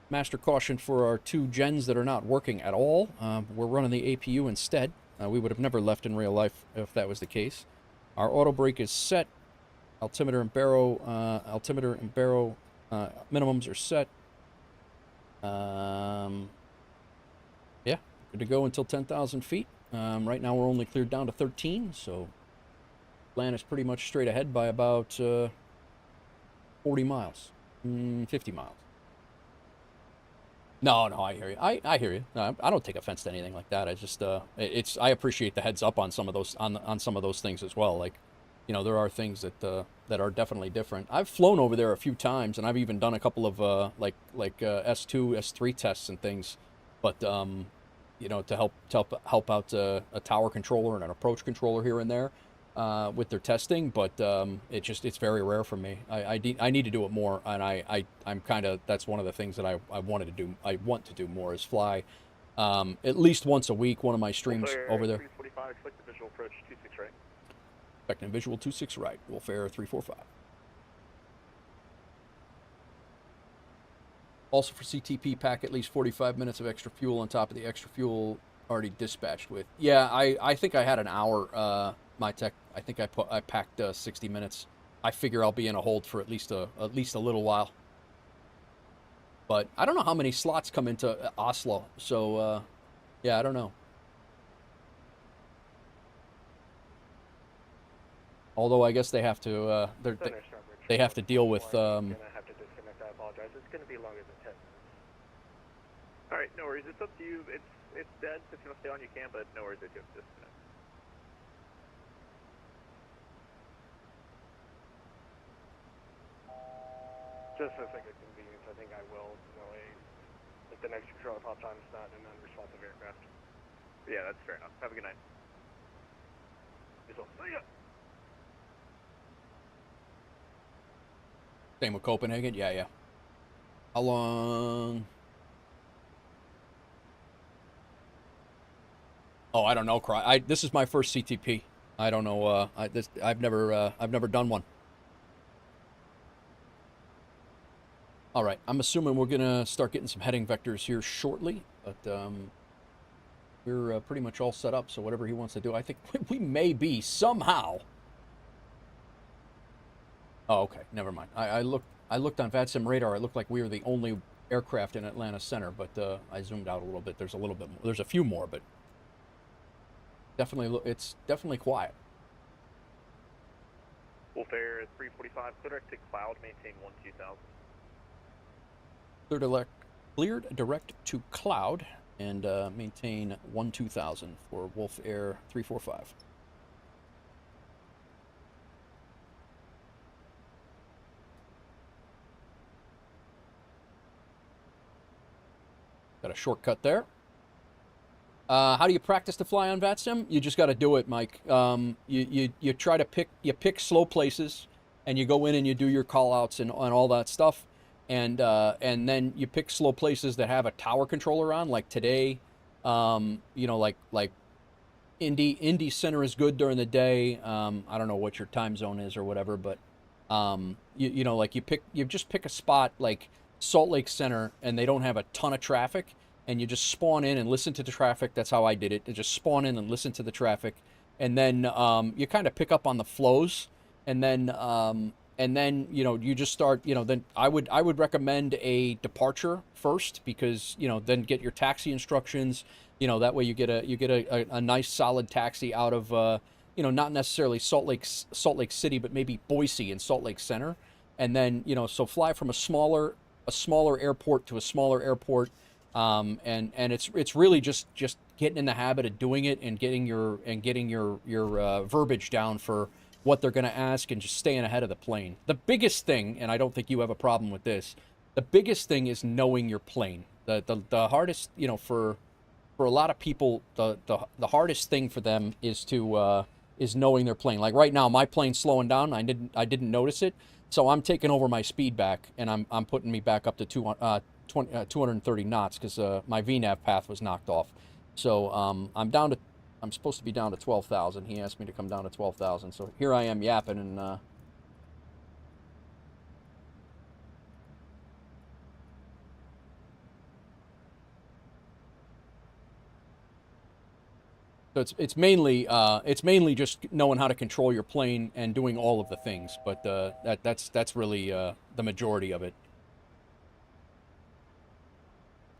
master caution for our 2 gens that are not working at all. We're running the APU instead. We would have never left in real life if that was the case. Our auto brake is set. Altimeter and baro minimums are set. Yeah, good to go until 10,000 feet. Right now we're only cleared down to 13, so land is pretty much straight ahead by about 40 miles, 50 miles. No, I hear you. I hear you. No, I don't take offense to anything like that. I just I appreciate the heads up on some of those on some of those things as well. Like, you know, there are things that are definitely different. I've flown over there a few times, and I've even done a couple of like S2, S3 tests and things. But you know, to help out a tower controller and an approach controller here and there with their testing. But it's very rare for me. I need to do it more, and I'm kind of, that's one of the things that I want to do more is fly at least once a week. One of my streams over there. 345, select the visual approach 26 right. Expecting visual 26 right. WolfAir 345. Also for CTP, pack at least 45 minutes of extra fuel on top of the extra fuel already dispatched with. Yeah, I think I had an hour my tech. I think I packed 60 minutes. I figure I'll be in a hold for at least a little while. But I don't know how many slots come into Oslo. So yeah, I don't know. Although I guess they have to they have to deal with. I'm gonna have to disconnect. I apologize. It's gonna be longer than 10 minutes. All right, no worries. It's up to you. It's dead. If you want to stay on, you can, but no worries if you have to disconnect. Just for the sake of convenience, I think I will delay the next controller pop time is not an unresponsive aircraft. Yeah, that's fair enough. Have a good night. See ya. Same with Copenhagen. Yeah. How long? Oh, I don't know. This is my first CTP. I don't know. I've never done one. All right. I'm assuming we're gonna start getting some heading vectors here shortly, but we're pretty much all set up. So whatever he wants to do, I think we may be somehow. Oh, okay. Never mind. I looked on VATSIM radar. It looked like we were the only aircraft in Atlanta Center, but I zoomed out a little bit. There's a little bit more. There's a few more, but definitely it's definitely quiet. WolfAir 345, direct to cloud, maintain 12000. Cleared direct to cloud and maintain 12000 for WolfAir 345. Got a shortcut there. How do you practice to fly on VATSIM? You just got to do it, Mike. You try to pick slow places, and you go in and you do your call-outs and all that stuff, and then you pick slow places that have a tower controller on. Like today, you know, like Indy Center is good during the day. I don't know what your time zone is or whatever, but you know, like you just pick a spot like Salt Lake Center, and they don't have a ton of traffic, and you just spawn in and listen to the traffic. That's how I did it. To just spawn in and listen to the traffic, and then you kind of pick up on the flows, and then you know, you just start, you know, then I would recommend a departure first, because, you know, then get your taxi instructions, you know, that way you get a nice solid taxi out of you know, not necessarily Salt Lake City, but maybe Boise and Salt Lake Center, and then, you know, so fly from a smaller airport to a smaller airport, and it's really just getting in the habit of doing it and getting your verbiage down for what they're going to ask, and just staying ahead of the plane. The biggest thing, and I don't think you have a problem with this, the biggest thing is knowing your plane. The hardest, you know, for a lot of people, the hardest thing for them is knowing their plane. Like right now, my plane's slowing down. I didn't notice it. So I'm taking over my speed back, and I'm putting me back up to 230 knots, because my VNAV path was knocked off. So I'm supposed to be down to 12,000. He asked me to come down to 12,000. So here I am yapping, and so it's mainly just knowing how to control your plane and doing all of the things, but that's really the majority of it.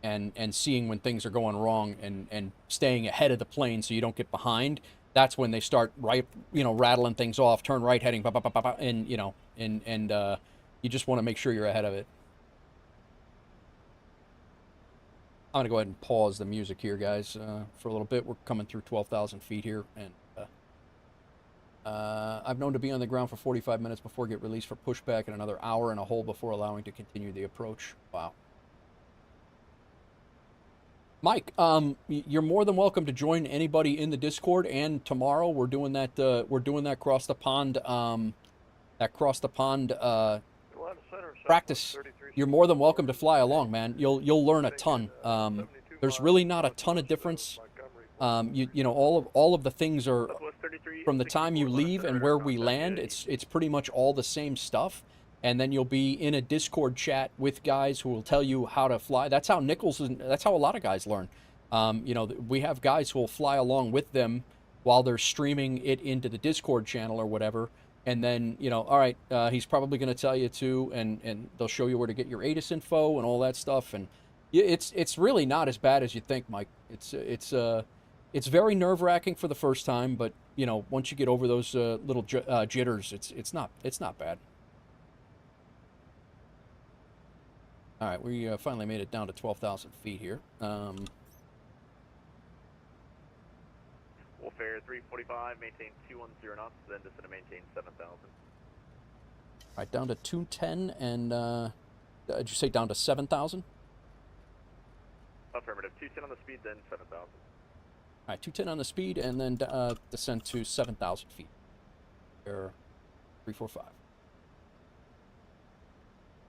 And seeing when things are going wrong, and staying ahead of the plane so you don't get behind. That's when they start rattling things off, turn right heading, and you know, and you just want to make sure you're ahead of it. I'm going to go ahead and pause the music here, guys, for a little bit. We're coming through 12,000 feet here, and I've known to be on the ground for 45 minutes before get released for pushback, and another hour in a hole before allowing to continue the approach. Wow. Mike, you're more than welcome to join anybody in the Discord, and tomorrow we're doing that cross the pond practice. You're more than welcome to fly along, man. You'll learn a ton. There's really not a ton of difference. You know, all of the things are from the time you leave and where we land. It's pretty much all the same stuff. And then you'll be in a Discord chat with guys who will tell you how to fly. That's how that's how a lot of guys learn. You know, we have guys who will fly along with them, while they're streaming it into the Discord channel or whatever. And then, you know, all right, he's probably going to tell you to, and they'll show you where to get your ATIS info and all that stuff. And it's really not as bad as you think, Mike. It's very nerve-wracking for the first time, but you know, once you get over those little jitters, it's not bad. All right, we finally made it down to 12,000 feet here. WolfAir 345, maintain 210 knots, then descend to maintain 7,000. All right, down to 210, and did you say down to 7,000? Affirmative. 210 on the speed, then 7,000. All right, 210 on the speed, and then descend to 7,000 feet. Air 345.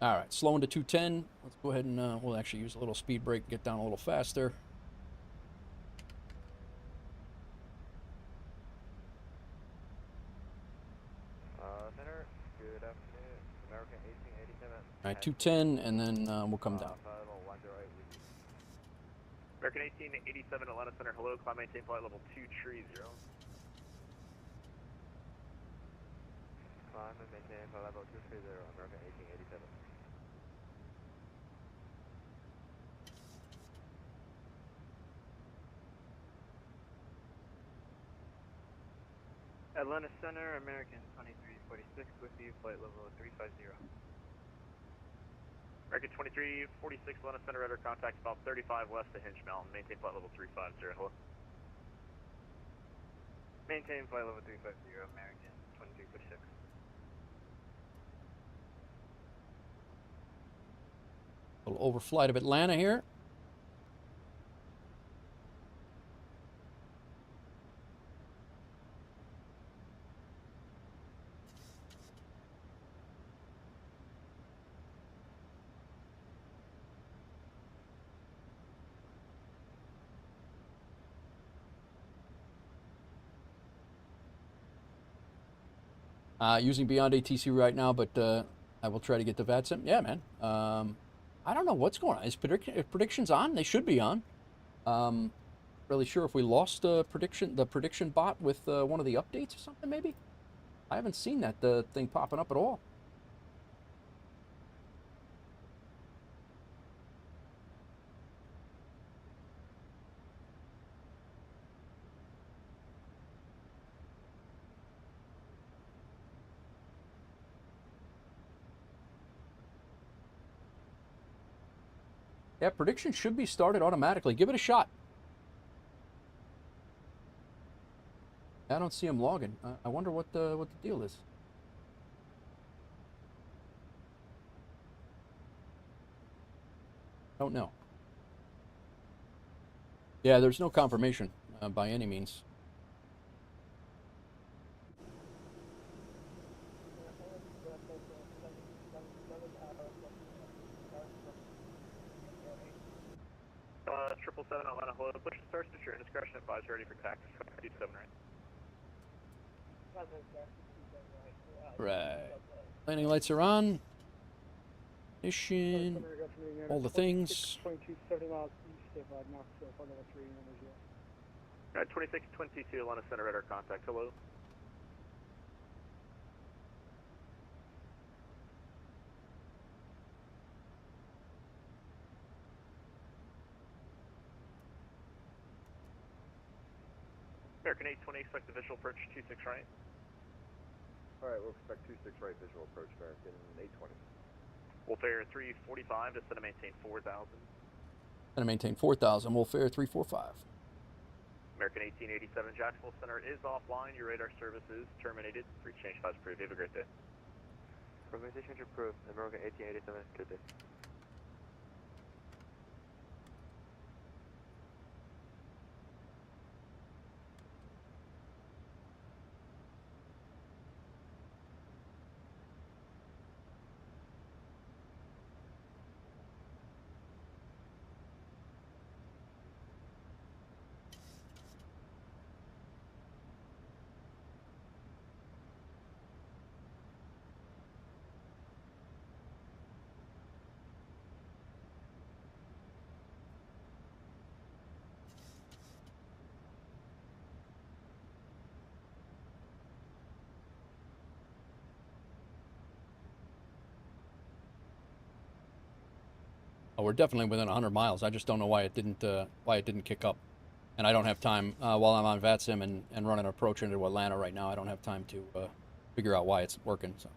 All right, slowing to 210. Let's go ahead and we'll actually use a little speed brake and get down a little faster. Center, good afternoon. American 1887. All right, 210, and then we'll come down. American 1887, Atlanta Center, hello, climb maintain flight level 230. Climb and maintain flight level 230, American 1887. Atlanta Center, American 2346 with you, flight level 350. American 2346, Atlanta Center, radar contact about 35 west of Hinge Mountain, maintain flight level 350, hello. Maintain flight level 350, American 2346. A little overflight of Atlanta here. Using Beyond ATC right now, but I will try to get the VATSIM. Yeah, man. I don't know what's going on. Is predictions on? They should be on. Really sure if we lost the prediction bot with one of the updates or something, maybe? I haven't seen that thing popping up at all. Yeah, predictions should be started automatically. Give it a shot. I don't see him logging. I wonder what the deal is. Don't know. Yeah, there's no confirmation by any means. Triple seven Atlanta, hello. Push and start at your indiscretion. Advise ready for taxi. 27 right. Right. Landing lights are on. Ignition. All the things. 2270 miles east of Knoxville, flight level 3, Right, 2622 Atlanta Center, radar contact. Hello. American 820, expect the visual approach 26 right. Alright, we'll expect 26 right visual approach, American 820. WolfAir 345, descend to maintain 4,000. Gonna maintain 4,000. WolfAir 345. American 1887, Jacksonville Center is offline. Your radar service is terminated. Free change files approved. Have a great day. Frequency change approved. American 1887, good day. Oh, we're definitely within 100 miles. I just don't know why it didn't kick up. And I don't have time, while I'm on VATSIM and running approach into Atlanta right now, I don't have time to figure out why it's working. So.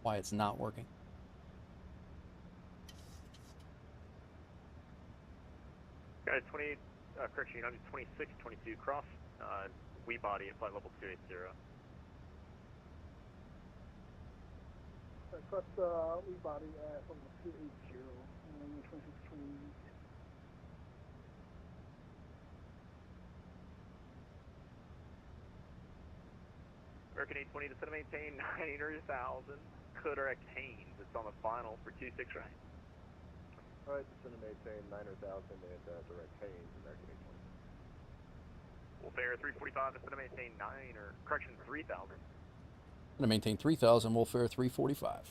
Why it's not working. Guys, 28, correction, 26, 22, cross, we body at flight level 280. Cross we body at level 280, 2620. American 820, descend to maintain 9,000, correct Haynes, it's on the final for 26 right. Alright, descend to maintain 9,000 and direct Haynes, American 820. WolfAir 345, descend to maintain 3,000. Going to maintain 3,000, WolfAir 345.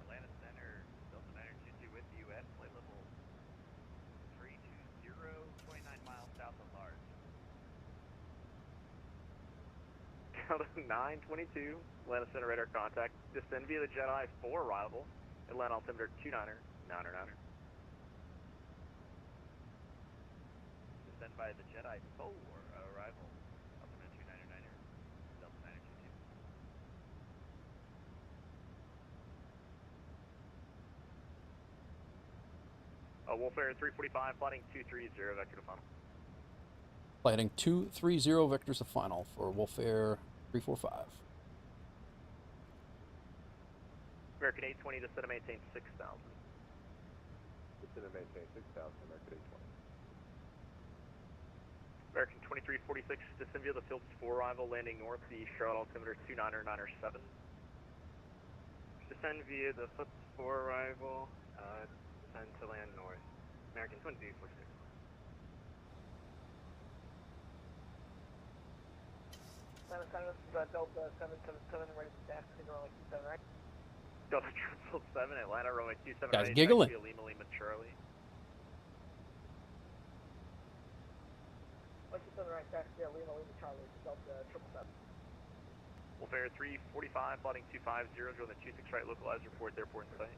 Atlanta Center, Delta 922 with you at flight level 320, 29 miles south of Large. Delta 922, Atlanta Center radar contact, descend via the Jedi for arrival, Atlanta altimeter 29er, 9er. Descend by the Jedi for arrival, altimeter 29er, Delta 922. WolfAir 345, flighting 230, vector to final. Flighting 230, vectors to final for WolfAir 345. American 820, descend to maintain 6,000. Descend to maintain 6,000, American 820. American 2346, descend via the Phillips for arrival, landing northeast, Charlotte altimeter 29er, 9er 7. Descend via the Phillips for arrival, descend to land north. American 2346. Atlanta Center, this is Delta 777, ready to dash, signal like 27, right? Delta 777, Atlanta runway 27 Guys right, giggling. Lima Charlie. Like 27 right, dash, Lima Charlie, Delta 777. WolfAir 345, flighting 250, join the 26 right, localized, report airport in sight.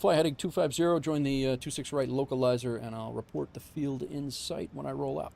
Fly heading 250, join the 26 right localizer, and I'll report the field in sight when I roll out.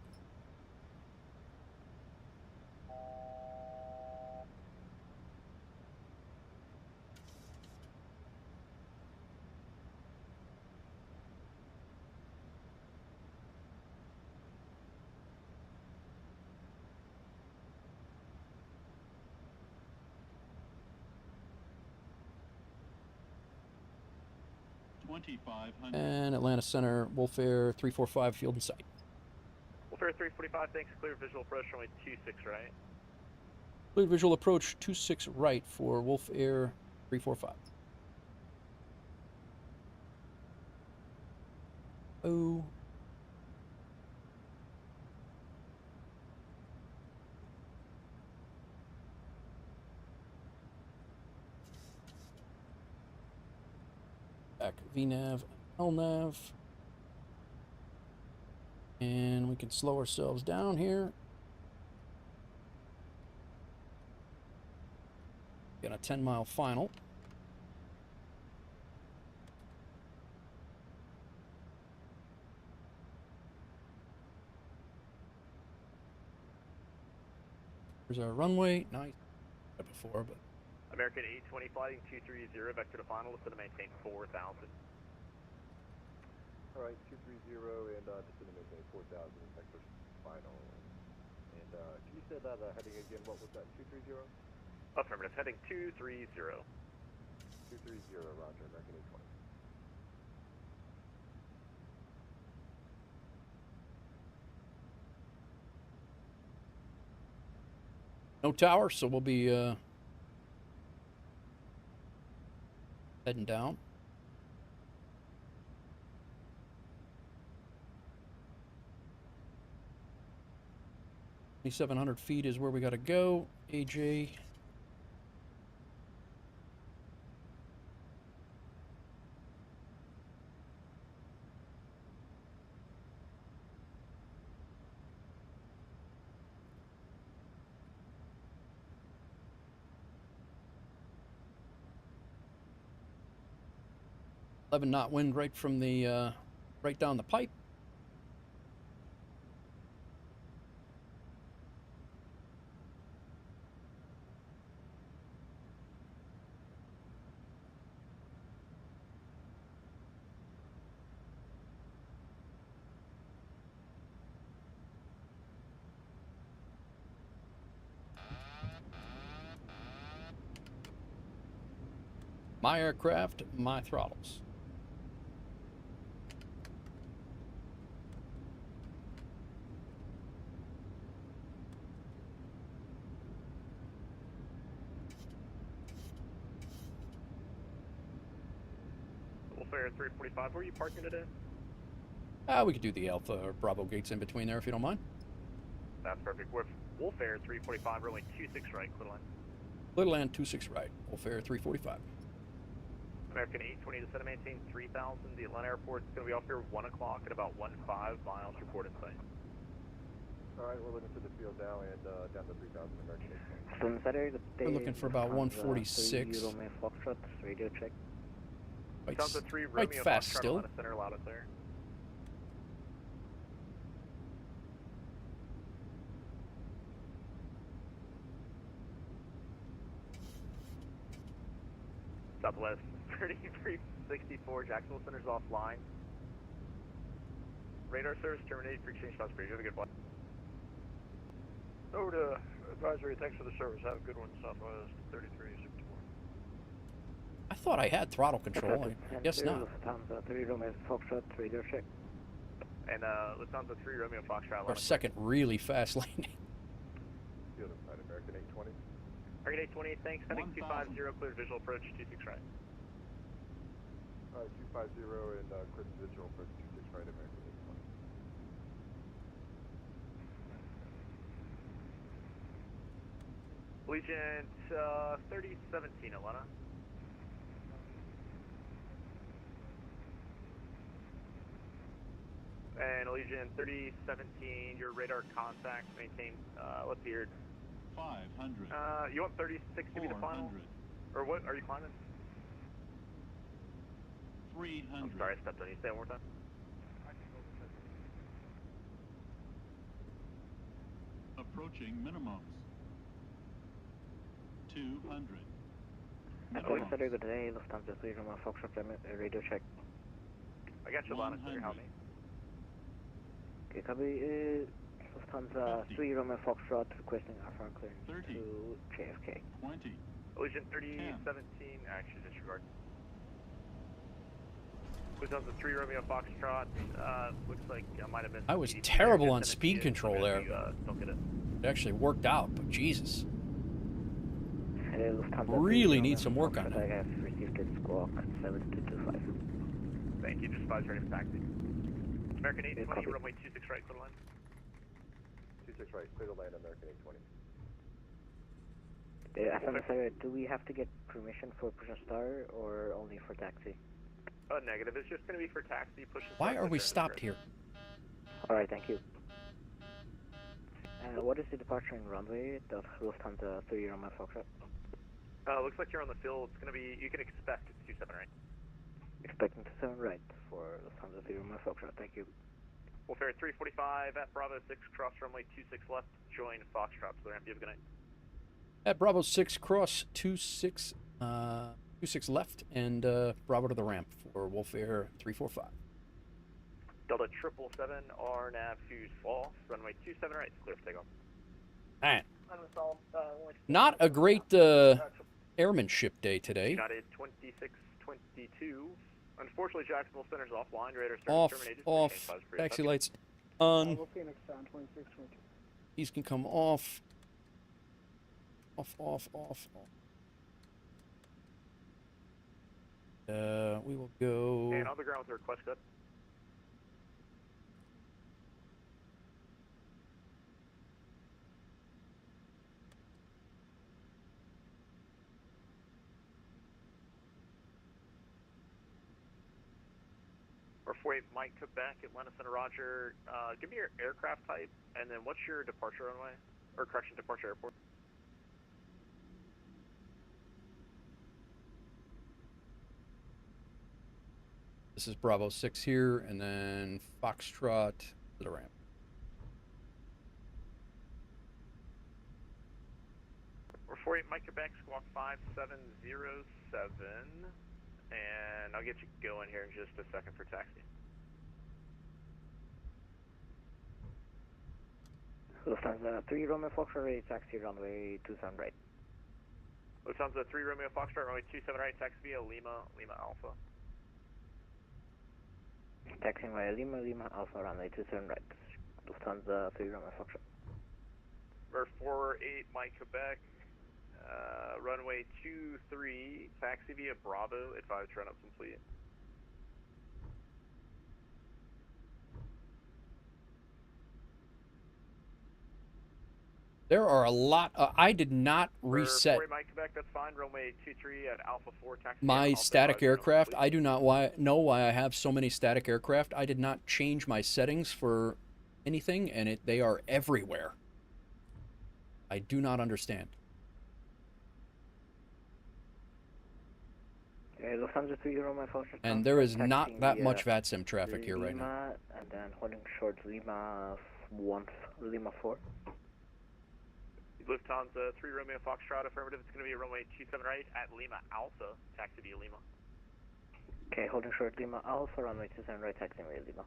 And Atlanta Center, WolfAir 345, field in sight. WolfAir 345, thanks, clear visual approach, runway 26 right. Clear visual approach 26 right for WolfAir 345. Oh. Back VNav, LNav. And we can slow ourselves down here. Got a 10-mile final. There's our runway. Nice. Before, but. American 820, flighting 230, vector to final, descend to maintain 4,000. Alright, 230 and descend to maintain 4,000, vector final. And can you say that heading again? What was that? 230? Affirmative, heading 230. 230, roger, American 820. No tower, so we'll be heading down. 2,700 feet is where we got to go. AJ. 11 knot wind right from the right down the pipe. My aircraft, my throttles. WolfAir 345, where are you parking today? We could do the Alpha or Bravo gates in between there if you don't mind. That's perfect. With WolfAir 345, we're only 26 right, Little Land. Little Land 26 right, WolfAir 345. American 820 to set and maintain 3000. The Atlanta airport is going to be off here 1 o'clock at about 15 miles. Report in sight. Alright, we're looking for the field now and down to 3000 American 820. We're looking for about 146. Foxtrot, radio check. Sounds a 3 Quite Romeo fast Foxtrot, still. Atlanta Center, loud and clear. Southwest 3364, Jacksonville Center's offline. Radar service terminated for exchange spots. You have a good flight. Over to advisory, thanks for the service. Have a good one, Southwest 3364. I thought I had throttle control. I guess not. Lufthansa 3 Romeo Foxtrot, radio check. And Lufthansa 3 Romeo Foxtrot. Our second really fast landing. Field inside American 820. American 820, thanks. Heading 250, clear visual approach, 26 right. Alright, 250 and clear visual approach 26 right American 820. Allegiant 3017, Atlanta. And Allegiant 3017, your radar contact maintain, let's see here. 500. You want 36 to be the final? Or what, are you climbing? 300. I'm sorry, I stepped on you. Say it one more time. Approaching minimums. 200. Minimums. Good day, Lufthansa 3 Romeo Foxtrot, radio check. I got you loud and clear, help me. Okay, copy. Lufthansa 3 Romeo Foxtrot requesting RFR clearance 30. to JFK. 20. Allegiant 3017, actually disregard. Lufthansa 3 Romeo Foxtrot, looks like I might have missed. I was terrible on speed control there. Don't get it. It actually worked out, but Jesus. Lufthansa Really need some work on I it. have received it, squawk 7225. Thank you, just advise ready for taxi. American 820, copy. runway 26 right, clear to land. 26 right, clear to land American 820. FMSR, do we have to get permission for push and start or only for taxi? Negative. It's just going to be for taxi. Push and Why start are we center stopped in here? Alright, thank you. What is the departure and runway of Lufthansa 3 Romeo Foxtrot? Looks like you're on the field. It's going to be, you can expect it's 27 right. Expecting to 7 right for Lufthansa 3 Romeo Foxtrot, thank you. WolfAir 345 at Bravo 6, cross runway 26 left, join Foxtrot. So you have a good night. At Bravo 6, cross 26 left, and Bravo to the ramp for WolfAir 345. Delta 777, RNAV fuse false, runway 27 right, clear for takeoff. Man, not a great airmanship day today. United 2622. Unfortunately, Jacksonville Center's offline. Radar service terminated. Off, taxi lights on. Phoenix on 2622. These can come off. Off. We will go. And on the ground with the request cut. Or wait, Mike Quebec, Atlanta Center, Roger. Give me your aircraft type, and then what's your departure runway? Or correction, departure airport. This is Bravo 6 here, and then Foxtrot to the ramp. We're 48 Mike Quebec, squawk 5707, and I'll get you going here in just a second for taxi. Lufthansa 3 Romeo Foxtrot, ready taxi runway 27 right. Lufthansa 3 Romeo Foxtrot, runway 27 right, taxi via Lima, Lima Alpha. Taxiing via Lima, Lima Alpha, runway 27 right. Lufthansa 3 Romeo Foxtrot. We're 48 Mike Quebec, runway 23, taxi via Bravo, advise run up complete. There are a lot. I did not reset 48 Mike Quebec, that's fine. Runway 23 at Alpha 4, taxi my Alpha, static advise run up aircraft. complete. I do not know why I have so many static aircraft. I did not change my settings for anything, and they are everywhere. I do not understand. Lufthansa 3 Romeo Foxtrot. And there is not that much VATSIM traffic here right now. Lima, and then holding short Lima 1, Lima 4. Lufthansa 3 Romeo Foxtrot, affirmative. It's going to be a runway 27 right at Lima Alpha, taxi via Lima. Okay, holding short Lima Alpha, runway 27 right, taxiing via Lima.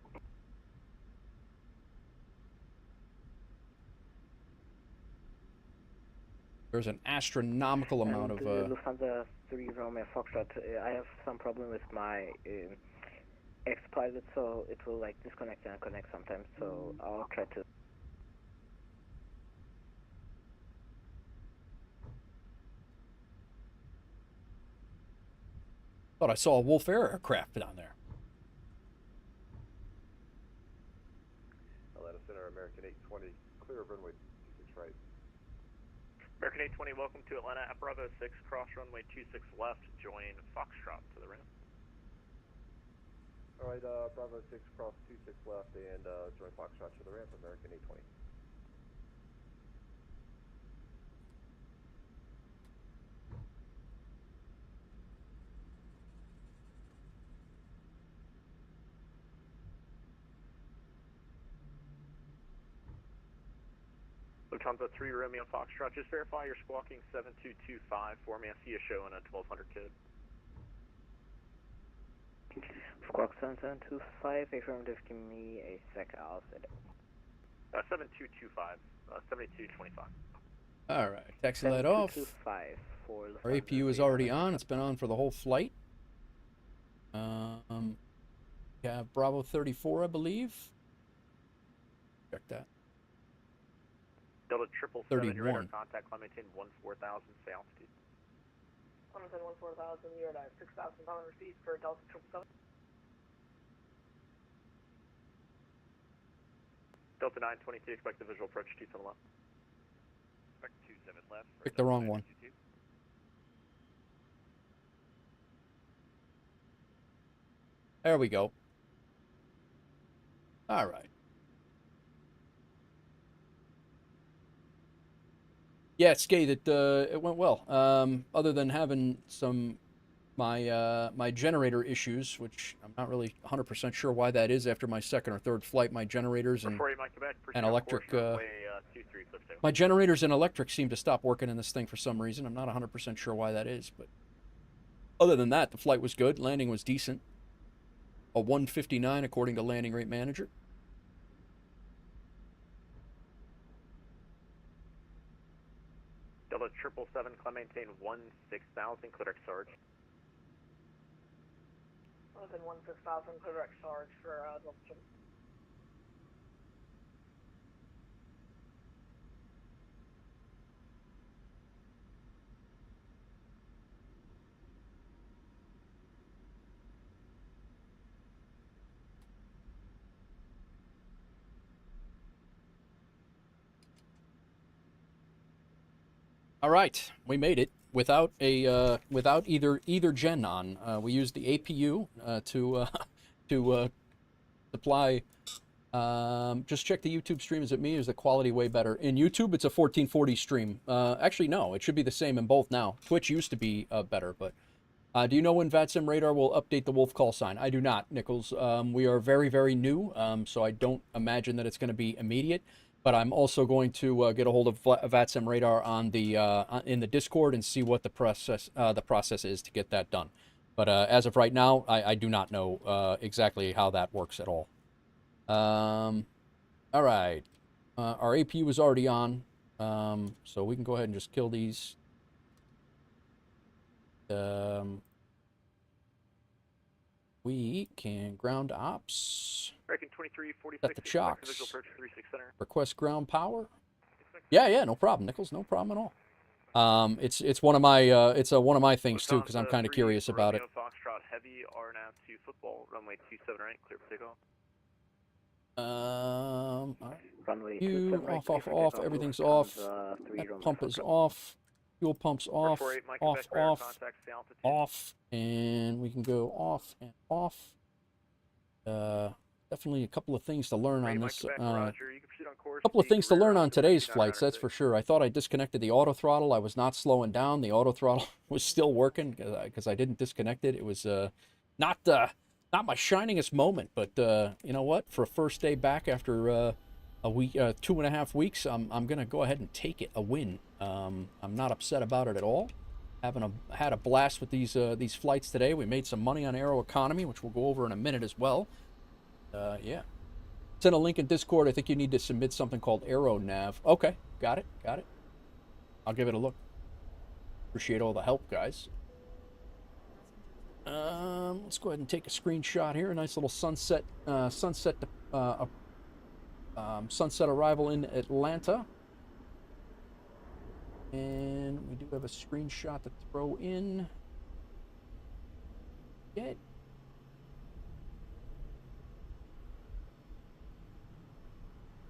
There's an astronomical amount of... Lufthansa 3 Romeo Foxtrot, I have some problem with my X-Pilot, so it will like disconnect and connect sometimes, so I'll try to... Thought I saw a WolfAir aircraft down there. Atlanta Center, American 820, clear of runway 26 right. American 820, welcome to Atlanta at Bravo 6, cross runway 26 left, join Foxtrot to the ramp. Alright, Bravo 6, cross 26 left, and join Foxtrot to the ramp, American 820. Lufthansa 3 Romeo Foxtrot, just verify you're squawking 7225 for me. I see a show on a 1200 code. Squawk 7725, affirmative, give me a sec, I'll set it. 7225, 7225. Alright, taxi light off. 7225 for Our APU is already on. It's been on for the whole flight. Yeah, Bravo 34, I believe. Check that. Delta 777, you're 31. radar contact, climb maintain 14,000, say altitude. Climb maintain 14,000, you're at 6,000 feet for Delta 777. Delta 922, expect the visual approach 27 left. Expect 27 left. Picked the wrong one. There we go. All right. Yeah, Skate, it went well. Other than having some my generator issues, which I'm not really 100% sure why that is. After my second or third flight, my generators and electric my generators and electric seem to stop working in this thing for some reason. I'm not 100% sure why that is, but other than that, the flight was good. Landing was decent. A 159 according to landing rate manager. Delta 777, climb maintain 16,000, clear Sarge. Within 16,000, clear Sarge for Delta. All right, we made it without a without either gen on. We used the APU to supply. Just check the YouTube stream. Is it me? Or is the quality way better? In YouTube, it's a 1440 stream. Actually, no, it should be the same in both now. Twitch used to be better, but Do you know when VATSIM radar will update the Wolf call sign? I do not, Nichols. We are very, very new, so I don't imagine that it's going to be immediate. But I'm also going to get a hold of VATSIM radar on the in the Discord and see what the process is to get that done. But as of right now, I do not know exactly how that works at all. All right, our APU is already on, so we can go ahead and just kill these. We can ground ops. American 2346. Set the chocks. Visual approach 36 center. Request ground power. Yeah, no problem, Nichols. No problem at all. It's one of my one of my things too, because I'm kind of curious about it. Foxtrot heavy RNAV to football runway 27 right, clear for takeoff. Runway You off. Everything's off. Pump is off. Fuel pumps off. Off, and we can go off and off. Definitely a couple of things to learn on this. A couple of things to learn on today's flights, that's for sure. I thought I disconnected the auto throttle. I was not slowing down. The auto throttle was still working because I didn't disconnect it. It was not my shiningest moment, but you know what? For a first day back after a week, 2.5 weeks, I'm gonna go ahead and take it a win. I'm not upset about it at all. Had a blast with these flights today. We made some money on Aeroconomy, which we'll go over in a minute as well. Yeah. Send a link in Discord. I think you need to submit something called AeroNav. Okay, got it. I'll give it a look. Appreciate all the help, guys. Let's go ahead and take a screenshot here. A nice little sunset arrival in Atlanta. And we do have a screenshot to throw in. Good.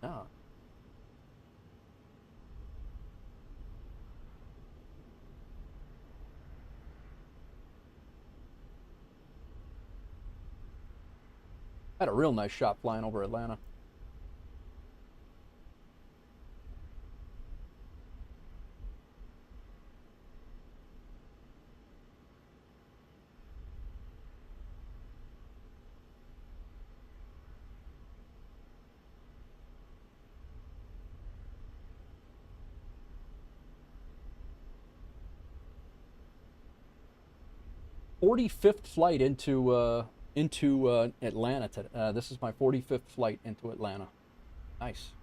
Ah. Had a real nice shot flying over Atlanta. '45th flight into Atlanta. This is my 45th flight into Atlanta. Nice.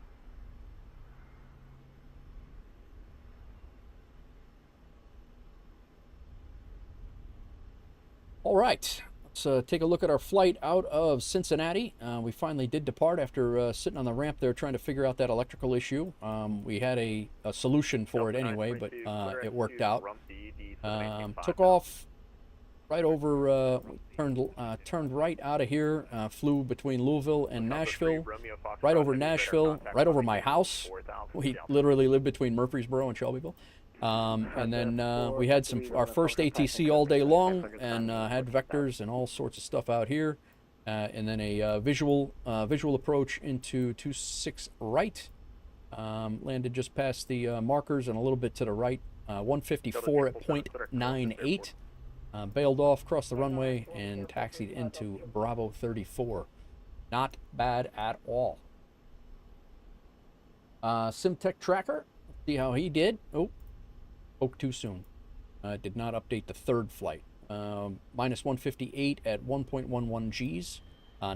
All right, let's take a look at our flight out of Cincinnati. We finally did depart after sitting on the ramp there trying to figure out that electrical issue. We had a solution for it anyway, but it worked out. Took off right over, turned right out of here, flew between Louisville and Nashville, right over Nashville, right over my house. We literally live between Murfreesboro and Shelbyville. And then we had our first ATC all day long, and had vectors and all sorts of stuff out here. And then a visual approach into 26 right. Landed just past the markers and a little bit to the right. 154 at 0.98. Bailed off, crossed the runway, and taxied into Bravo 34. Not bad at all. Simtech Tracker, see how he did. Oh, spoke too soon. Did not update the third flight. Minus 158 at 1.11 Gs.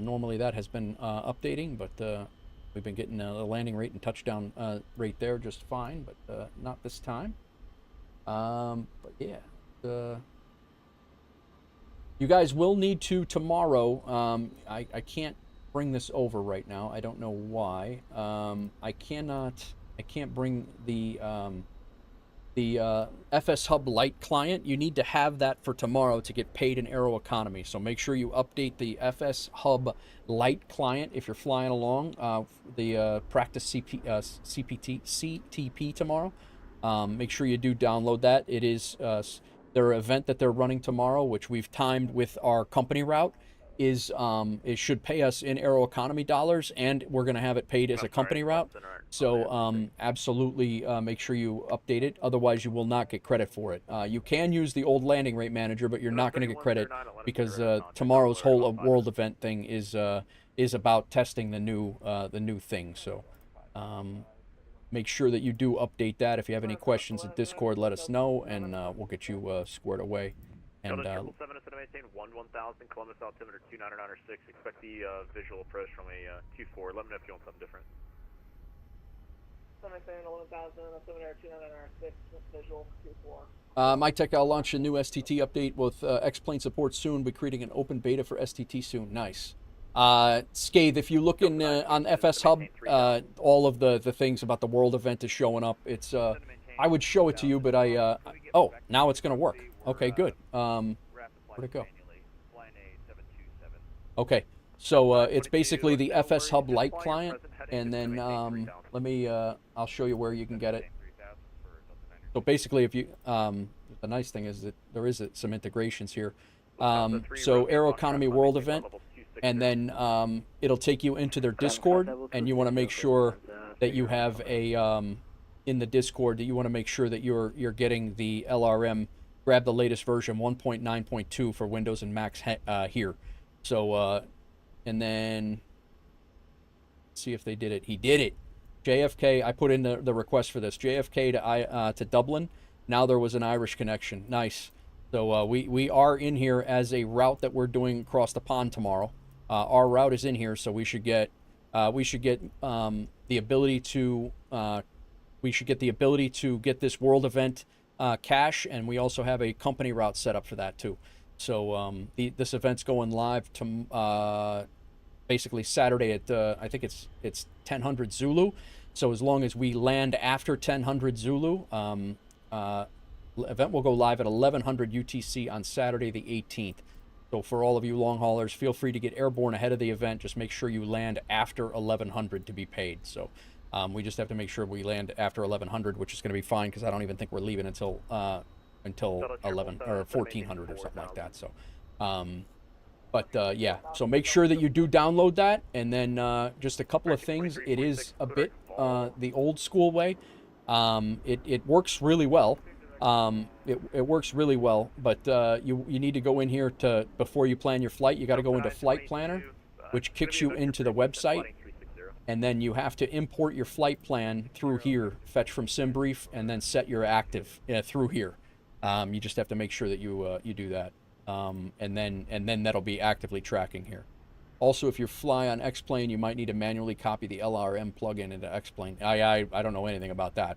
Normally that has been updating, but we've been getting the landing rate and touchdown rate there just fine, but not this time. But yeah. You guys will need to tomorrow. I can't bring this over right now. I don't know why. I can't bring the FSHub Lite client. You need to have that for tomorrow to get paid in Aeroconomy. So make sure you update the FSHub Lite client if you're flying along the practice CTP tomorrow. Make sure you do download that. It is their event that they're running tomorrow, which we've timed with our company route, is it should pay us in Aeroconomy dollars, and we're going to have it paid as a company route. So absolutely make sure you update it. Otherwise, you will not get credit for it. You can use the old landing rate manager, but you're not going to get credit because tomorrow's whole world event thing is about testing the new thing. So make sure that you do update that. If you have any questions at Discord, let us know, and we'll get you squared away. And 7 is to maintain 1000 Columbus altimeter 29906. Expect the visual approach from a Q4. Let me know if you want something different. 7 11,000 altimeter 29906 visual Q4. My Tech, I'll launch a new STT update with X-Plane support soon. We're creating an open beta for STT soon. Nice. Scathe, if you look in on FSHub, all of the things about the world event is showing up. It's I would show it to you, but oh, now it's going to work. Okay, good. Where'd it go? Okay, so it's basically the FSHub Lite client, and then let me I'll show you where you can get it. So basically, if you the nice thing is that there is some integrations here. So Aeroconomy World Event, and then it'll take you into their Discord, and you want to make sure that you have a in the Discord that you want to make sure that you're getting the LRM. Grab the latest version 1.9.2 for Windows and Macs here. So and then see if they did it. He did it. JFK. I put in the request for this. JFK to Dublin. Now there was an Irish connection. Nice. So we are in here as a route that we're doing across the pond tomorrow. Our route is in here, so we should get the ability to get this world event cash, and we also have a company route set up for that too. So this event's going live to basically Saturday at I think it's 1000 Zulu. So as long as we land after 1000 Zulu, event will go live at 1100 UTC on Saturday the 18th. So for all of you long haulers, feel free to get airborne ahead of the event. Just make sure you land after 1100 to be paid. So we just have to make sure we land after 1100, which is going to be fine because I don't even think we're leaving until 11 or 1400 or something like that. So, yeah. So make sure that you do download that, and then just a couple of things. It is a bit the old school way. It works really well. It works really well, but you need to go in here to before you plan your flight. You got to go into Flight Planner, which kicks you into the website. And then you have to import your flight plan through here, fetch from SimBrief, and then set your active through here. You just have to make sure that you do that, and then that'll be actively tracking here. Also, if you fly on X-Plane, you might need to manually copy the LRM plugin into X-Plane. I don't know anything about that.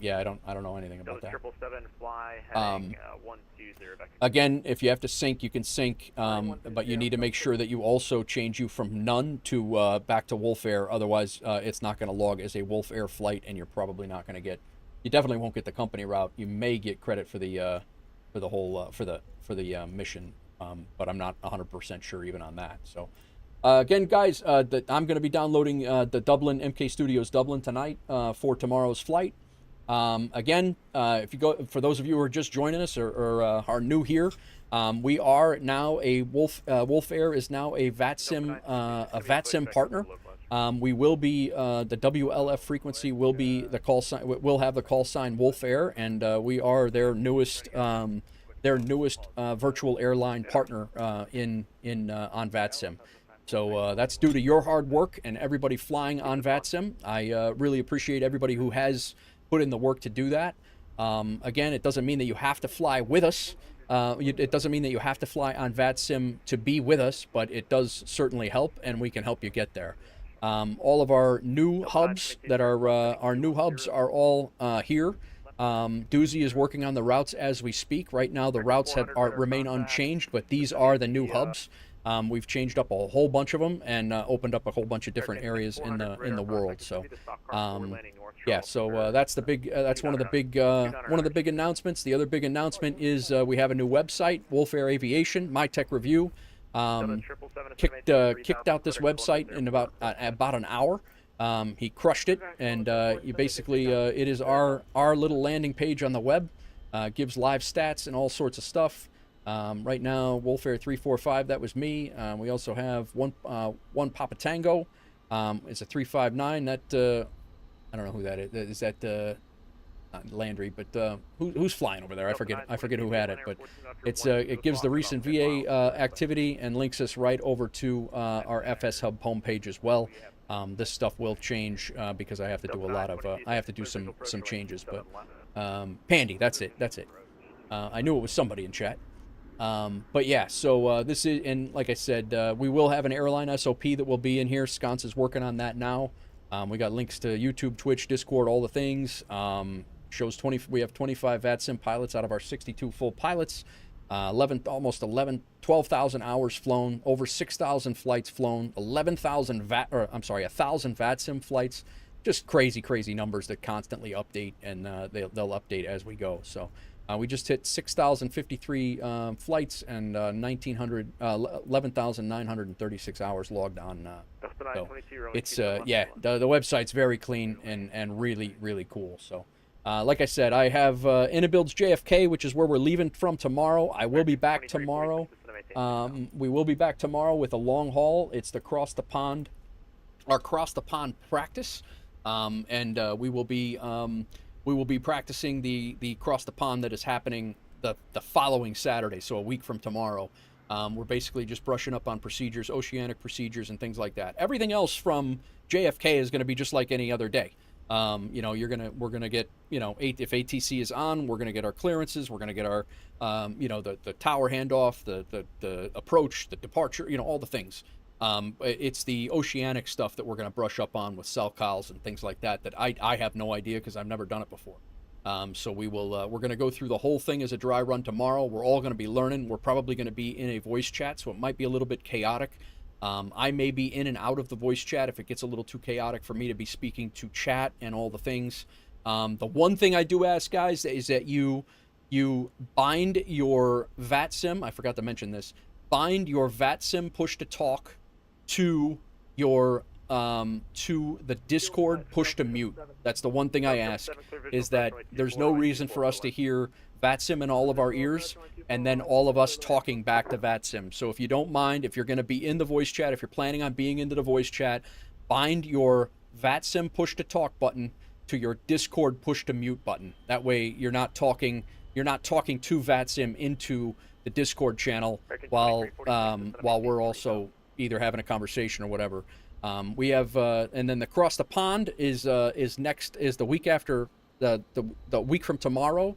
Yeah, I don't know anything about that. 777 fly heading 120 back. Again, if you have to sync, you can sync, but you need to make sure that you also change you from none to back to WolfAir. Otherwise, it's not going to log as a WolfAir flight, and you're probably not going to get. You definitely won't get the company route. You may get credit for the whole for the mission, but I'm not 100% sure even on that. So. Again, guys, I'm going to be downloading the Dublin MK Studios Dublin tonight for tomorrow's flight. Again, if you go, for those of you who are just joining us or are new here, we are now WolfAir is now a VATSIM partner. We will be the WLF frequency will be the call sign. We'll have the call sign WolfAir, and we are their newest virtual airline partner on VATSIM. So that's due to your hard work and everybody flying on VATSIM. I really appreciate everybody who has put in the work to do that. Again, it doesn't mean that you have to fly with us. It doesn't mean that you have to fly on VATSIM to be with us, but it does certainly help, and we can help you get there. All of our new hubs that are are all here. Doozy is working on the routes as we speak. Right now, the routes remain unchanged, but these are the new hubs. We've changed up a whole bunch of them and opened up a whole bunch of different areas in the world. So, yeah. So that's the big. That's one of the big announcements. The other big announcement is we have a new website, WolfAir Aviation. My Tech Review kicked out this website in about an hour. He crushed it, and you basically it is our little landing page on the web. Gives live stats and all sorts of stuff. Right now, WolfAir 345, that was me. We also have one Papa Tango. It's a 359. That I don't know who that is. Is that not Landry? But who's flying over there? I forget who had it. But it gives the recent VA activity and links us right over to our FSHub homepage as well. This stuff will change because I have to do a lot of I have to do some changes. But Pandy, that's it. I knew it was somebody in chat. But yeah, so this is, and like I said, we will have an airline SOP that will be in here. Sconce is working on that now. We got links to YouTube, Twitch, Discord, all the things. Shows we have 25 VATSIM pilots out of our 62 full pilots. 12,000 hours flown, over 6,000 flights flown, 1,000 VATSIM flights. Just crazy numbers that constantly update, and they'll update as we go. So we just hit 6,053 flights and 11,936 hours logged on. So it's yeah, the website's very clean and really cool. So. Like I said, I have IniBuilds JFK, which is where we're leaving from tomorrow. I will be back tomorrow. We will be back tomorrow with a long haul. It's the cross the pond practice, and we will be practicing the cross the pond that is happening the following Saturday, so a week from tomorrow. We're basically just brushing up on procedures, oceanic procedures, and things like that. Everything else from JFK is going to be just like any other day. We're gonna get, if ATC is on, we're gonna get our clearances, we're gonna get our, the tower handoff, the approach, the departure, all the things. It's the oceanic stuff that we're gonna brush up on with cell calls and things like that I have no idea because I've never done it before. So we're gonna go through the whole thing as a dry run tomorrow. We're all gonna be learning. We're probably gonna be in a voice chat, so it might be a little bit chaotic. I may be in and out of the voice chat if it gets a little too chaotic for me to be speaking to chat and all the things. The one thing I do ask, guys, is that you bind your VATSIM. I forgot to mention this. Bind your VATSIM push to talk to your to the Discord push to mute. That's the one thing I ask, is that there's no reason for us to hear VATSIM in all of our ears and then all of us talking back to VATSIM. So if you don't mind, if you're going to be in the voice chat, if you're planning on being into the voice chat, bind your VATSIM push to talk button to your Discord push to mute button. That way you're not talking to VATSIM into the Discord channel while we're also either having a conversation or whatever. We have and then the cross the pond is the week after the week from tomorrow.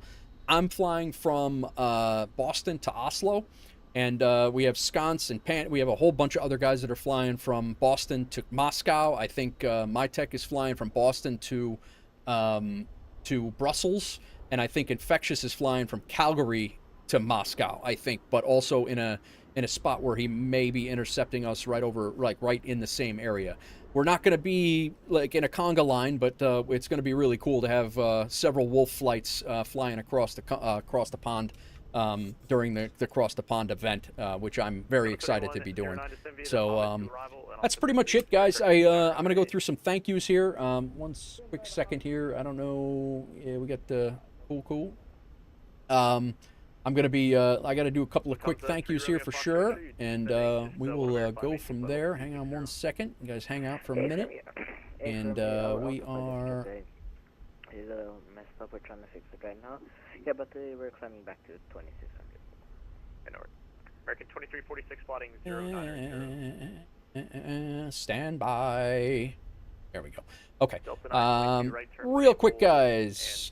I'm flying from Boston to Oslo, and we have Sconce and we have a whole bunch of other guys that are flying from Boston to Moscow. I think my tech is flying from Boston to Brussels, and I think Infectious is flying from Calgary to Moscow, I think, but also in a spot where he may be intercepting us right in the same area. We're not going to be like in a conga line, but it's going to be really cool to have several Wolf flights flying across the pond during the cross the pond event, which I'm very excited to be doing. So that's pretty much it, guys. I'm going to go through some thank yous here. One quick second here. I don't know. Yeah, we got the cool. I'm going to be, I got to do a couple of quick thank yous here for sure, and we will go from there. Hang on one second. You guys hang out for a minute, and we are... It's a little messed up. We're trying to fix it right now. Yeah, but we're climbing back to 2600. American 2346 plotting 09. Stand by. There we go. Okay. Real quick, guys.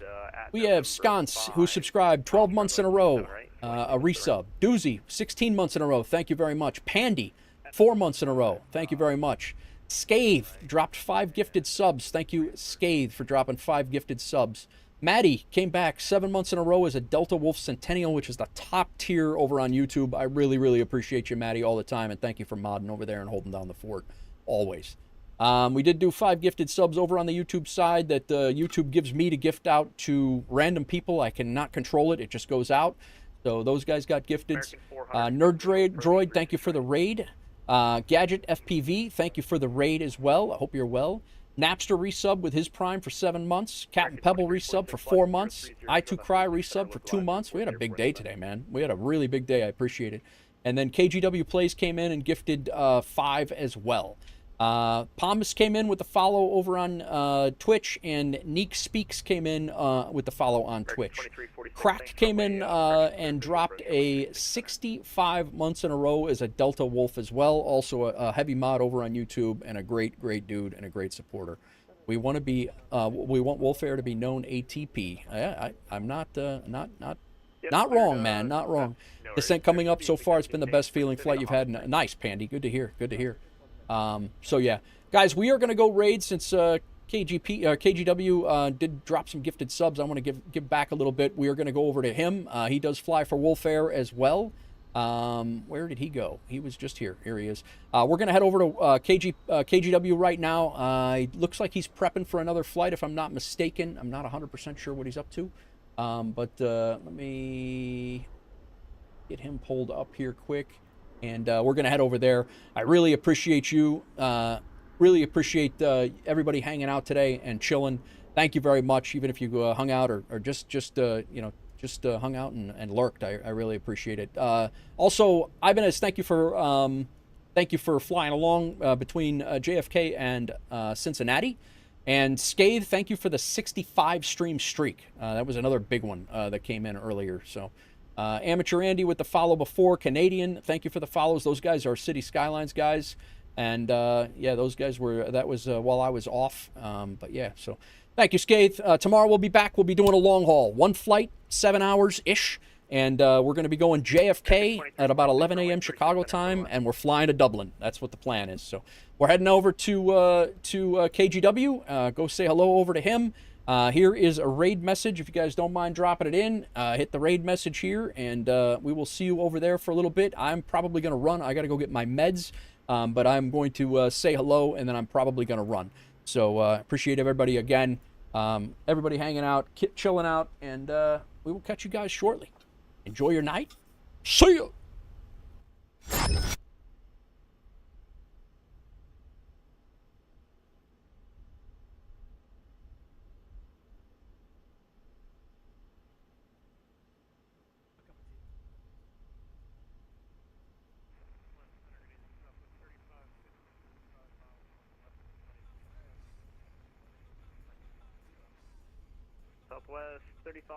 We have Sconce, who subscribed 12 months in a row. A resub. Doozy, 16 months in a row. Thank you very much. Pandy, 4 months in a row. Thank you very much. Scathe dropped 5 gifted subs. Thank you, Scathe, for dropping 5 gifted subs. Maddie came back 7 months in a row as a Delta Wolf Centennial, which is the top tier over on YouTube. I really appreciate you, Maddie, all the time, and thank you for modding over there and holding down the fort always. We did do 5 gifted subs over on the YouTube side that YouTube gives me to gift out to random people. I cannot control it. It just goes out. So those guys got gifted. Nerd Droid, thank you for the raid. Gadget FPV, thank you for the raid as well. I hope you're well. Napster resub with his Prime for 7 months. Captain Pebble resub for 4 months. I2Cry resub for 2 months. We had a big day today, man. We had a really big day. I appreciate it. And then KGW Plays came in and gifted 5 as well. Palmas came in with the follow over on Twitch, and Neek Speaks came in with the follow on Twitch. Crack came in and dropped a 65 months in a row as a Delta Wolf as well. Also a heavy mod over on YouTube, and a great dude and a great supporter. We want to be we want WolfAir to be known ATP. I'm not wrong, man. Not wrong. Descent coming up so far. It's been the best feeling flight you've had. Nice, Pandy. Good to hear. Good to hear. So yeah, guys, we are going to go raid since KGW did drop some gifted subs. I want to give back a little bit. We are going to go over to him. He does fly for WolfAir as well. Where did he go? He was just here. Here he is. We're going to head over to KGW right now. It looks like he's prepping for another flight, if I'm not mistaken. I'm not 100% sure what he's up to. But let me get him pulled up here quick. And we're going to head over there. I really appreciate you. Really appreciate everybody hanging out today and chilling. Thank you very much, even if you hung out or just hung out and lurked. I really appreciate it. Also, Ibanez, thank you for flying along between JFK and Cincinnati. And Scathe, thank you for the 65 stream streak. That was another big one that came in earlier. So. Amateur Andy with the follow before. Canadian, thank you for the follows. Those guys are City Skylines guys. And, yeah, those guys were, that was while I was off. But, yeah, so thank you, Scathe. Tomorrow we'll be back. We'll be doing a long haul. 1 flight, 7 hours-ish. And we're going to be going JFK at about 11 a.m. Chicago time, and we're flying to Dublin. That's what the plan is. So we're heading over to KGW. Go say hello over to him. Here is a raid message. If you guys don't mind dropping it in, hit the raid message here, and we will see you over there for a little bit. I'm probably going to run. I got to go get my meds, but I'm going to say hello, and then I'm probably going to run. So appreciate everybody again. Everybody hanging out, chilling out, and we will catch you guys shortly. Enjoy your night. See ya! Southwest 35.